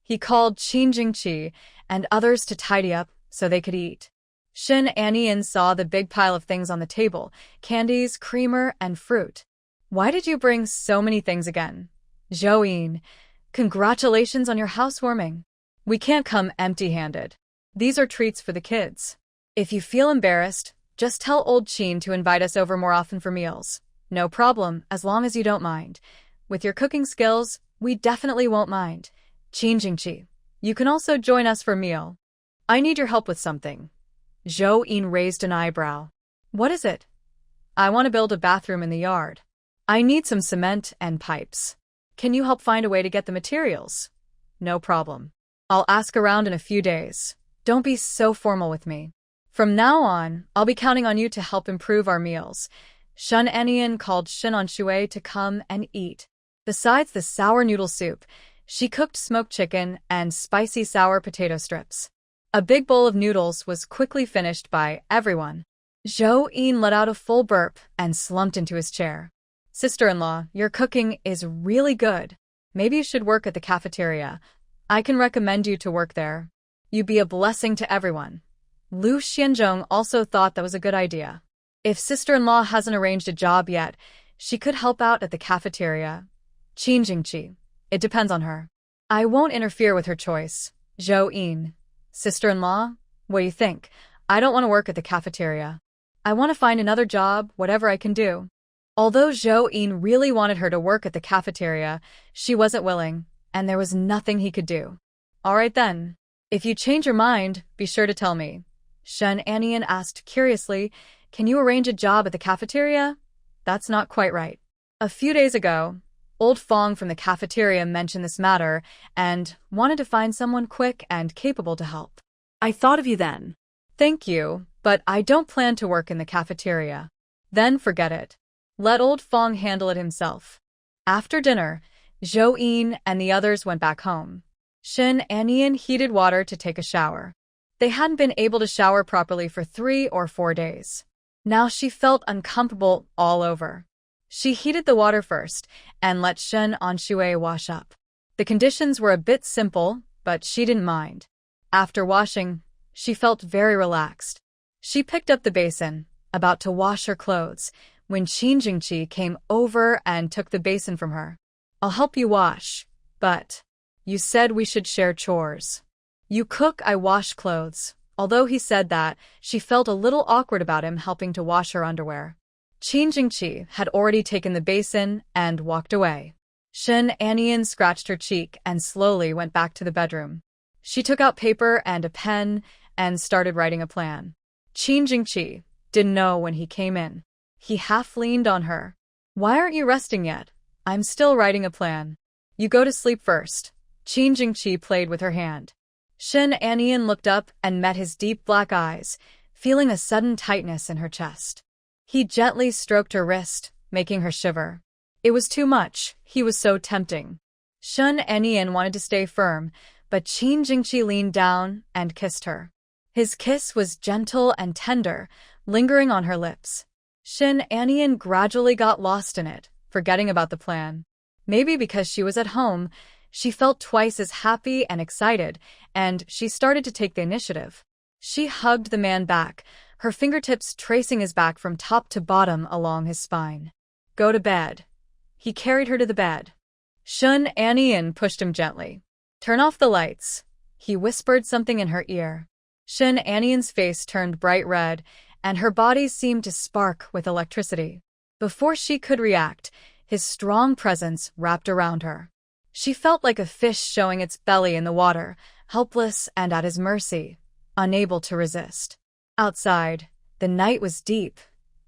He called Qin Jingqi and others to tidy up so they could eat. Shen Anian saw the big pile of things on the table, candies, creamer, and fruit. Why did you bring so many things again? Zhou Yin, congratulations on your housewarming. We can't come empty-handed. These are treats for the kids. If you feel embarrassed, just tell old Qin to invite us over more often for meals. No problem, as long as you don't mind. With your cooking skills, we definitely won't mind. Qin Jingqi, you can also join us for a meal. I need your help with something. Zhou Yin raised an eyebrow. What is it? I want to build a bathroom in the yard. I need some cement and pipes. Can you help find a way to get the materials? No problem. I'll ask around in a few days. Don't be so formal with me. From now on, I'll be counting on you to help improve our meals. Shen Anian called Shen Shui to come and eat. Besides the sour noodle soup, she cooked smoked chicken and spicy sour potato strips. A big bowl of noodles was quickly finished by everyone. Zhou Yin let out a full burp and slumped into his chair. Sister-in-law, your cooking is really good. Maybe you should work at the cafeteria. I can recommend you to work there. You'd be a blessing to everyone. Lu Xianzhong also thought that was a good idea. If sister-in-law hasn't arranged a job yet, she could help out at the cafeteria. Qin Jingqi, it depends on her. I won't interfere with her choice. Zhou Yin, sister-in-law, what do you think? I don't want to work at the cafeteria. I want to find another job, whatever I can do. Although Zhou Yin really wanted her to work at the cafeteria, she wasn't willing, and there was nothing he could do. All right then. If you change your mind, be sure to tell me. Shen Anian asked curiously, can you arrange a job at the cafeteria? That's not quite right. A few days ago, Old Fong from the cafeteria mentioned this matter and wanted to find someone quick and capable to help. I thought of you then. Thank you, but I don't plan to work in the cafeteria. Then forget it. Let Old Fong handle it himself. After dinner, Zhou Yin and the others went back home. Shen Anian heated water to take a shower. They hadn't been able to shower properly for 3 or 4 days. Now she felt uncomfortable all over. She heated the water first and let Shen Anshui wash up. The conditions were a bit simple, but she didn't mind. After washing, she felt very relaxed. She picked up the basin, about to wash her clothes, when Qin Jingqi came over and took the basin from her. I'll help you wash, but you said we should share chores. You cook, I wash clothes. Although he said that, she felt a little awkward about him helping to wash her underwear. Qin Jingqi had already taken the basin and walked away. Shen Anian scratched her cheek and slowly went back to the bedroom. She took out paper and a pen and started writing a plan. Qin Jingqi didn't know when he came in. He half leaned on her. Why aren't you resting yet? I'm still writing a plan. You go to sleep first. Qin Jingqi played with her hand. Shen Anian looked up and met his deep black eyes, feeling a sudden tightness in her chest. He gently stroked her wrist, making her shiver. It was too much. He was so tempting. Shen Anian wanted to stay firm, but Qin Jingqi leaned down and kissed her. His kiss was gentle and tender, lingering on her lips. Shen Anian gradually got lost in it, forgetting about the plan. Maybe because she was at home, she felt twice as happy and excited, and she started to take the initiative. She hugged the man back, her fingertips tracing his back from top to bottom along his spine. Go to bed. He carried her to the bed. Shen Anian pushed him gently. Turn off the lights. He whispered something in her ear. Shen Anian's face turned bright red, and her body seemed to spark with electricity. Before she could react, his strong presence wrapped around her. She felt like a fish showing its belly in the water, helpless and at his mercy, unable to resist. Outside, the night was deep,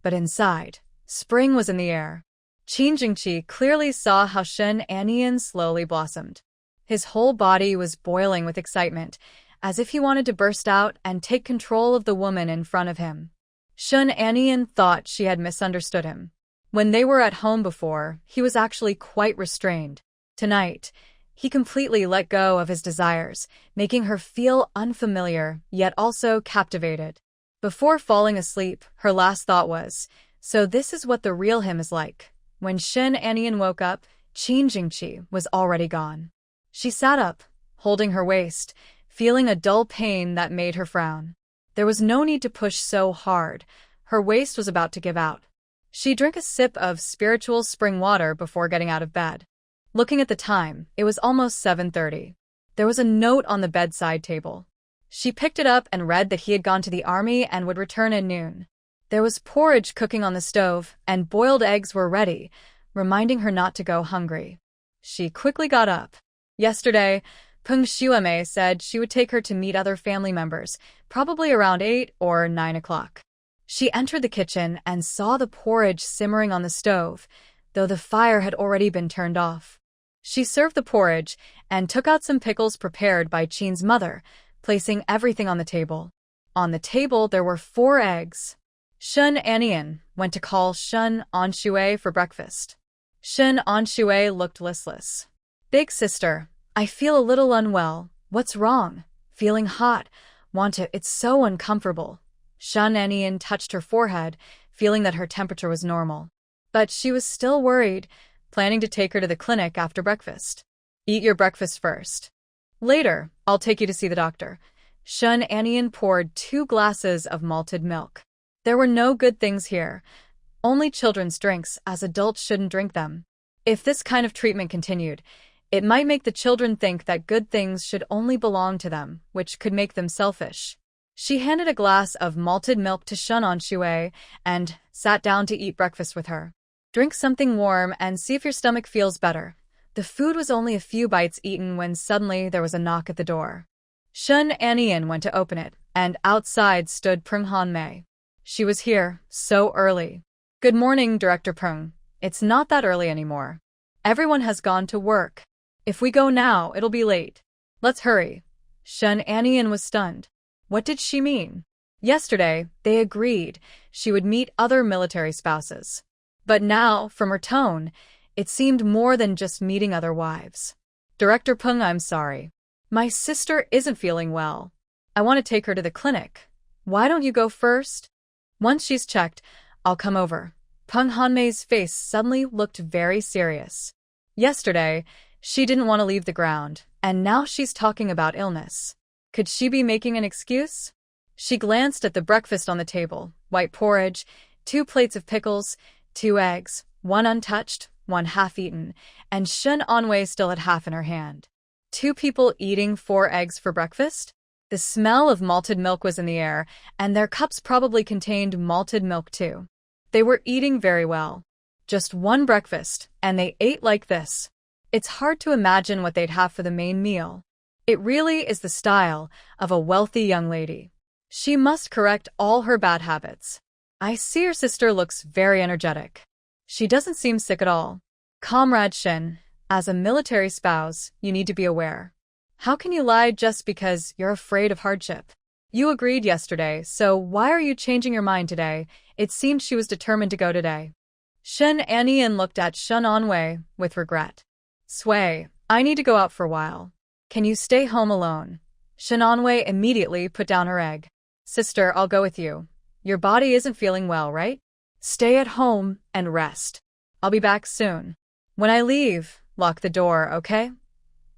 but inside, spring was in the air. Qin Jingqi clearly saw how Shen Anian slowly blossomed. His whole body was boiling with excitement, as if he wanted to burst out and take control of the woman in front of him. Shen Anian thought she had misunderstood him. When they were at home before, he was actually quite restrained. Tonight, he completely let go of his desires, making her feel unfamiliar, yet also captivated. Before falling asleep, her last thought was, so this is what the real him is like. When Shen Anian woke up, Qin Jingqi was already gone. She sat up, holding her waist, feeling a dull pain that made her frown. There was no need to push so hard. Her waist was about to give out. She drank a sip of spiritual spring water before getting out of bed. Looking at the time, it was almost 7:30. There was a note on the bedside table. She picked it up and read that he had gone to the army and would return at noon. There was porridge cooking on the stove, and boiled eggs were ready, reminding her not to go hungry. She quickly got up. Yesterday, Peng Xuemei said she would take her to meet other family members, probably around 8 or 9 o'clock. She entered the kitchen and saw the porridge simmering on the stove, though the fire had already been turned off. She served the porridge and took out some pickles prepared by Qin's mother, placing everything on the table. On the table there were 4 eggs. Shen Anian went to call Shen Anshui for breakfast. Shen Anshui looked listless. Big sister, I feel a little unwell. What's wrong? Feeling hot. It's so uncomfortable. Shen Anian touched her forehead, feeling that her temperature was normal. But she was still worried, planning to take her to the clinic after breakfast. Eat your breakfast first. Later, I'll take you to see the doctor. Shen Anian poured 2 glasses of malted milk. There were no good things here. Only children's drinks, as adults shouldn't drink them. If this kind of treatment continued, it might make the children think that good things should only belong to them, which could make them selfish. She handed a glass of malted milk to Shen Anshui and sat down to eat breakfast with her. Drink something warm and see if your stomach feels better. The food was only a few bites eaten when suddenly there was a knock at the door. Shen Anian went to open it, and outside stood Peng Hanmei. She was here, so early. Good morning, Director Peng. It's not that early anymore. Everyone has gone to work. If we go now, it'll be late. Let's hurry. Shun Anian was stunned. What did she mean? Yesterday, they agreed she would meet other military spouses. But now, from her tone, it seemed more than just meeting other wives. Director Peng, I'm sorry. My sister isn't feeling well. I want to take her to the clinic. Why don't you go first? Once she's checked, I'll come over. Peng Hanmei's face suddenly looked very serious. Yesterday, she didn't want to leave the ground, and now she's talking about illness. Could she be making an excuse? She glanced at the breakfast on the table: white porridge, 2 plates of pickles, 2 eggs, 1 untouched, 1 half-eaten, and Shun Anwei still had half in her hand. 2 people eating 4 eggs for breakfast? The smell of malted milk was in the air, and their cups probably contained malted milk too. They were eating very well. Just 1 breakfast, and they ate like this. It's hard to imagine what they'd have for the main meal. It really is the style of a wealthy young lady. She must correct all her bad habits. I see your sister looks very energetic. She doesn't seem sick at all. Comrade Shin, as a military spouse, you need to be aware. How can you lie just because you're afraid of hardship? You agreed yesterday, so why are you changing your mind today? It seemed she was determined to go today. Shin Anian looked at Shun Anwei with regret. Sway, I need to go out for a while. Can you stay home alone? Shin Anwei immediately put down her egg. Sister, I'll go with you. Your body isn't feeling well, right? Stay at home and rest. I'll be back soon. When I leave, lock the door, okay?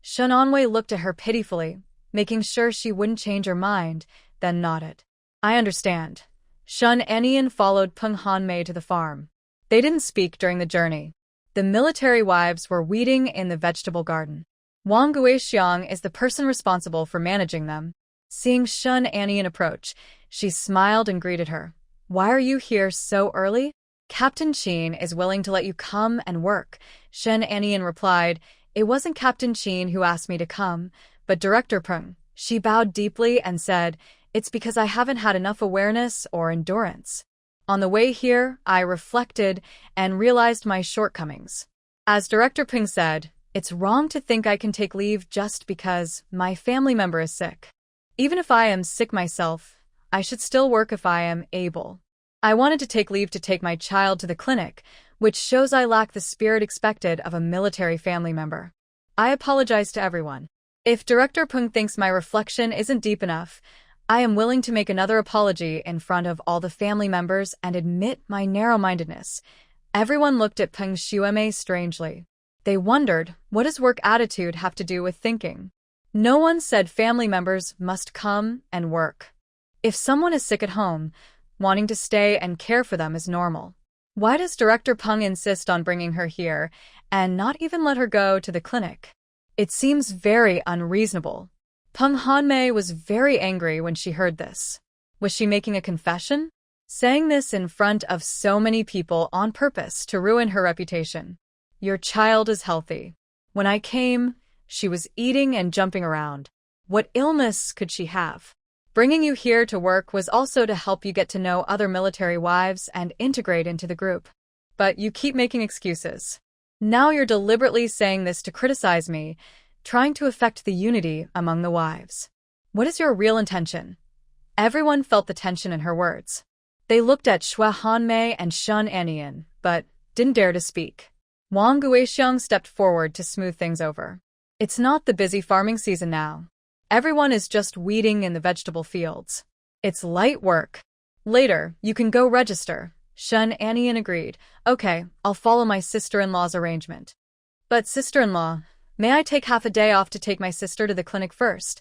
Shun Anwei looked at her pitifully, making sure she wouldn't change her mind, then nodded. I understand. Shun Anian followed Peng Hanmei to the farm. They didn't speak during the journey. The military wives were weeding in the vegetable garden. Wang Guixiang is the person responsible for managing them. Seeing Shun Anian approach, she smiled and greeted her. Why are you here so early? Captain Qin is willing to let you come and work. Shun Anian replied, It wasn't Captain Qin who asked me to come, but Director Peng. She bowed deeply and said, It's because I haven't had enough awareness or endurance. On the way here, I reflected and realized my shortcomings. As Director Peng said, it's wrong to think I can take leave just because my family member is sick. Even if I am sick myself, I should still work if I am able. I wanted to take leave to take my child to the clinic, which shows I lack the spirit expected of a military family member. I apologize to everyone. If Director Peng thinks my reflection isn't deep enough, I am willing to make another apology in front of all the family members and admit my narrow-mindedness. Everyone looked at Peng Shuemei strangely. They wondered, what does work attitude have to do with thinking? No one said family members must come and work. If someone is sick at home, wanting to stay and care for them is normal. Why does Director Peng insist on bringing her here and not even let her go to the clinic? It seems very unreasonable. Peng Hanmei was very angry when she heard this. Was she making a confession? Saying this in front of so many people on purpose to ruin her reputation. Your child is healthy. When I came, she was eating and jumping around. What illness could she have? Bringing you here to work was also to help you get to know other military wives and integrate into the group. But you keep making excuses. Now you're deliberately saying this to criticize me, trying to affect the unity among the wives. What is your real intention? Everyone felt the tension in her words. They looked at Xue Hanmei and Shun Anian, but didn't dare to speak. Wang Guixiang stepped forward to smooth things over. It's not the busy farming season now. Everyone is just weeding in the vegetable fields. It's light work. Later, you can go register. Shun Anian agreed. Okay, I'll follow my sister-in-law's arrangement. But sister-in-law, may I take half a day off to take my sister to the clinic first?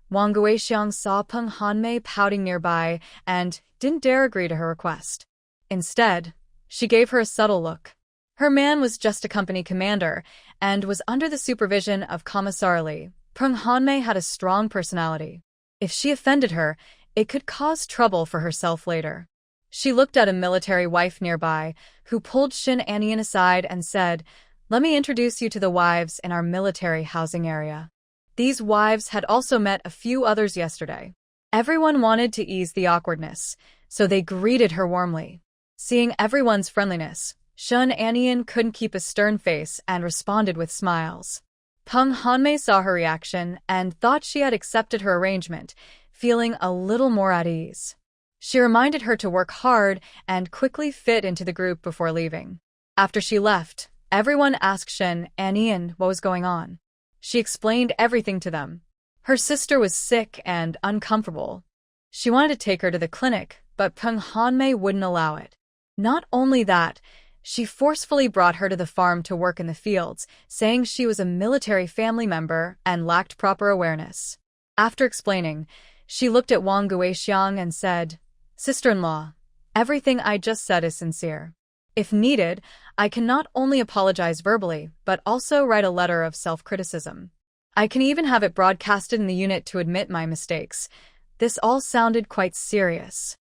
Wang Guixiang saw Peng Hanmei pouting nearby and didn't dare agree to her request. Instead, she gave her a subtle look. Her man was just a company commander and was under the supervision of Commissar Li. Peng Hanmei had a strong personality. If she offended her, it could cause trouble for herself later. She looked at a military wife nearby, who pulled Shin Anian aside and said, Let me introduce you to the wives in our military housing area. These wives had also met a few others yesterday. Everyone wanted to ease the awkwardness, so they greeted her warmly. Seeing everyone's friendliness, Shun Anian couldn't keep a stern face and responded with smiles. Peng Hanmei saw her reaction and thought she had accepted her arrangement, feeling a little more at ease. She reminded her to work hard and quickly fit into the group before leaving. After she left, everyone asked Shun Anian what was going on. She explained everything to them. Her sister was sick and uncomfortable. She wanted to take her to the clinic, but Peng Hanmei wouldn't allow it. Not only that, she forcefully brought her to the farm to work in the fields, saying she was a military family member and lacked proper awareness. After explaining, she looked at Wang Guixiang and said, "Sister-in-law, everything I just said is sincere. If needed, I can not only apologize verbally, but also write a letter of self-criticism. I can even have it broadcasted in the unit to admit my mistakes." This all sounded quite serious.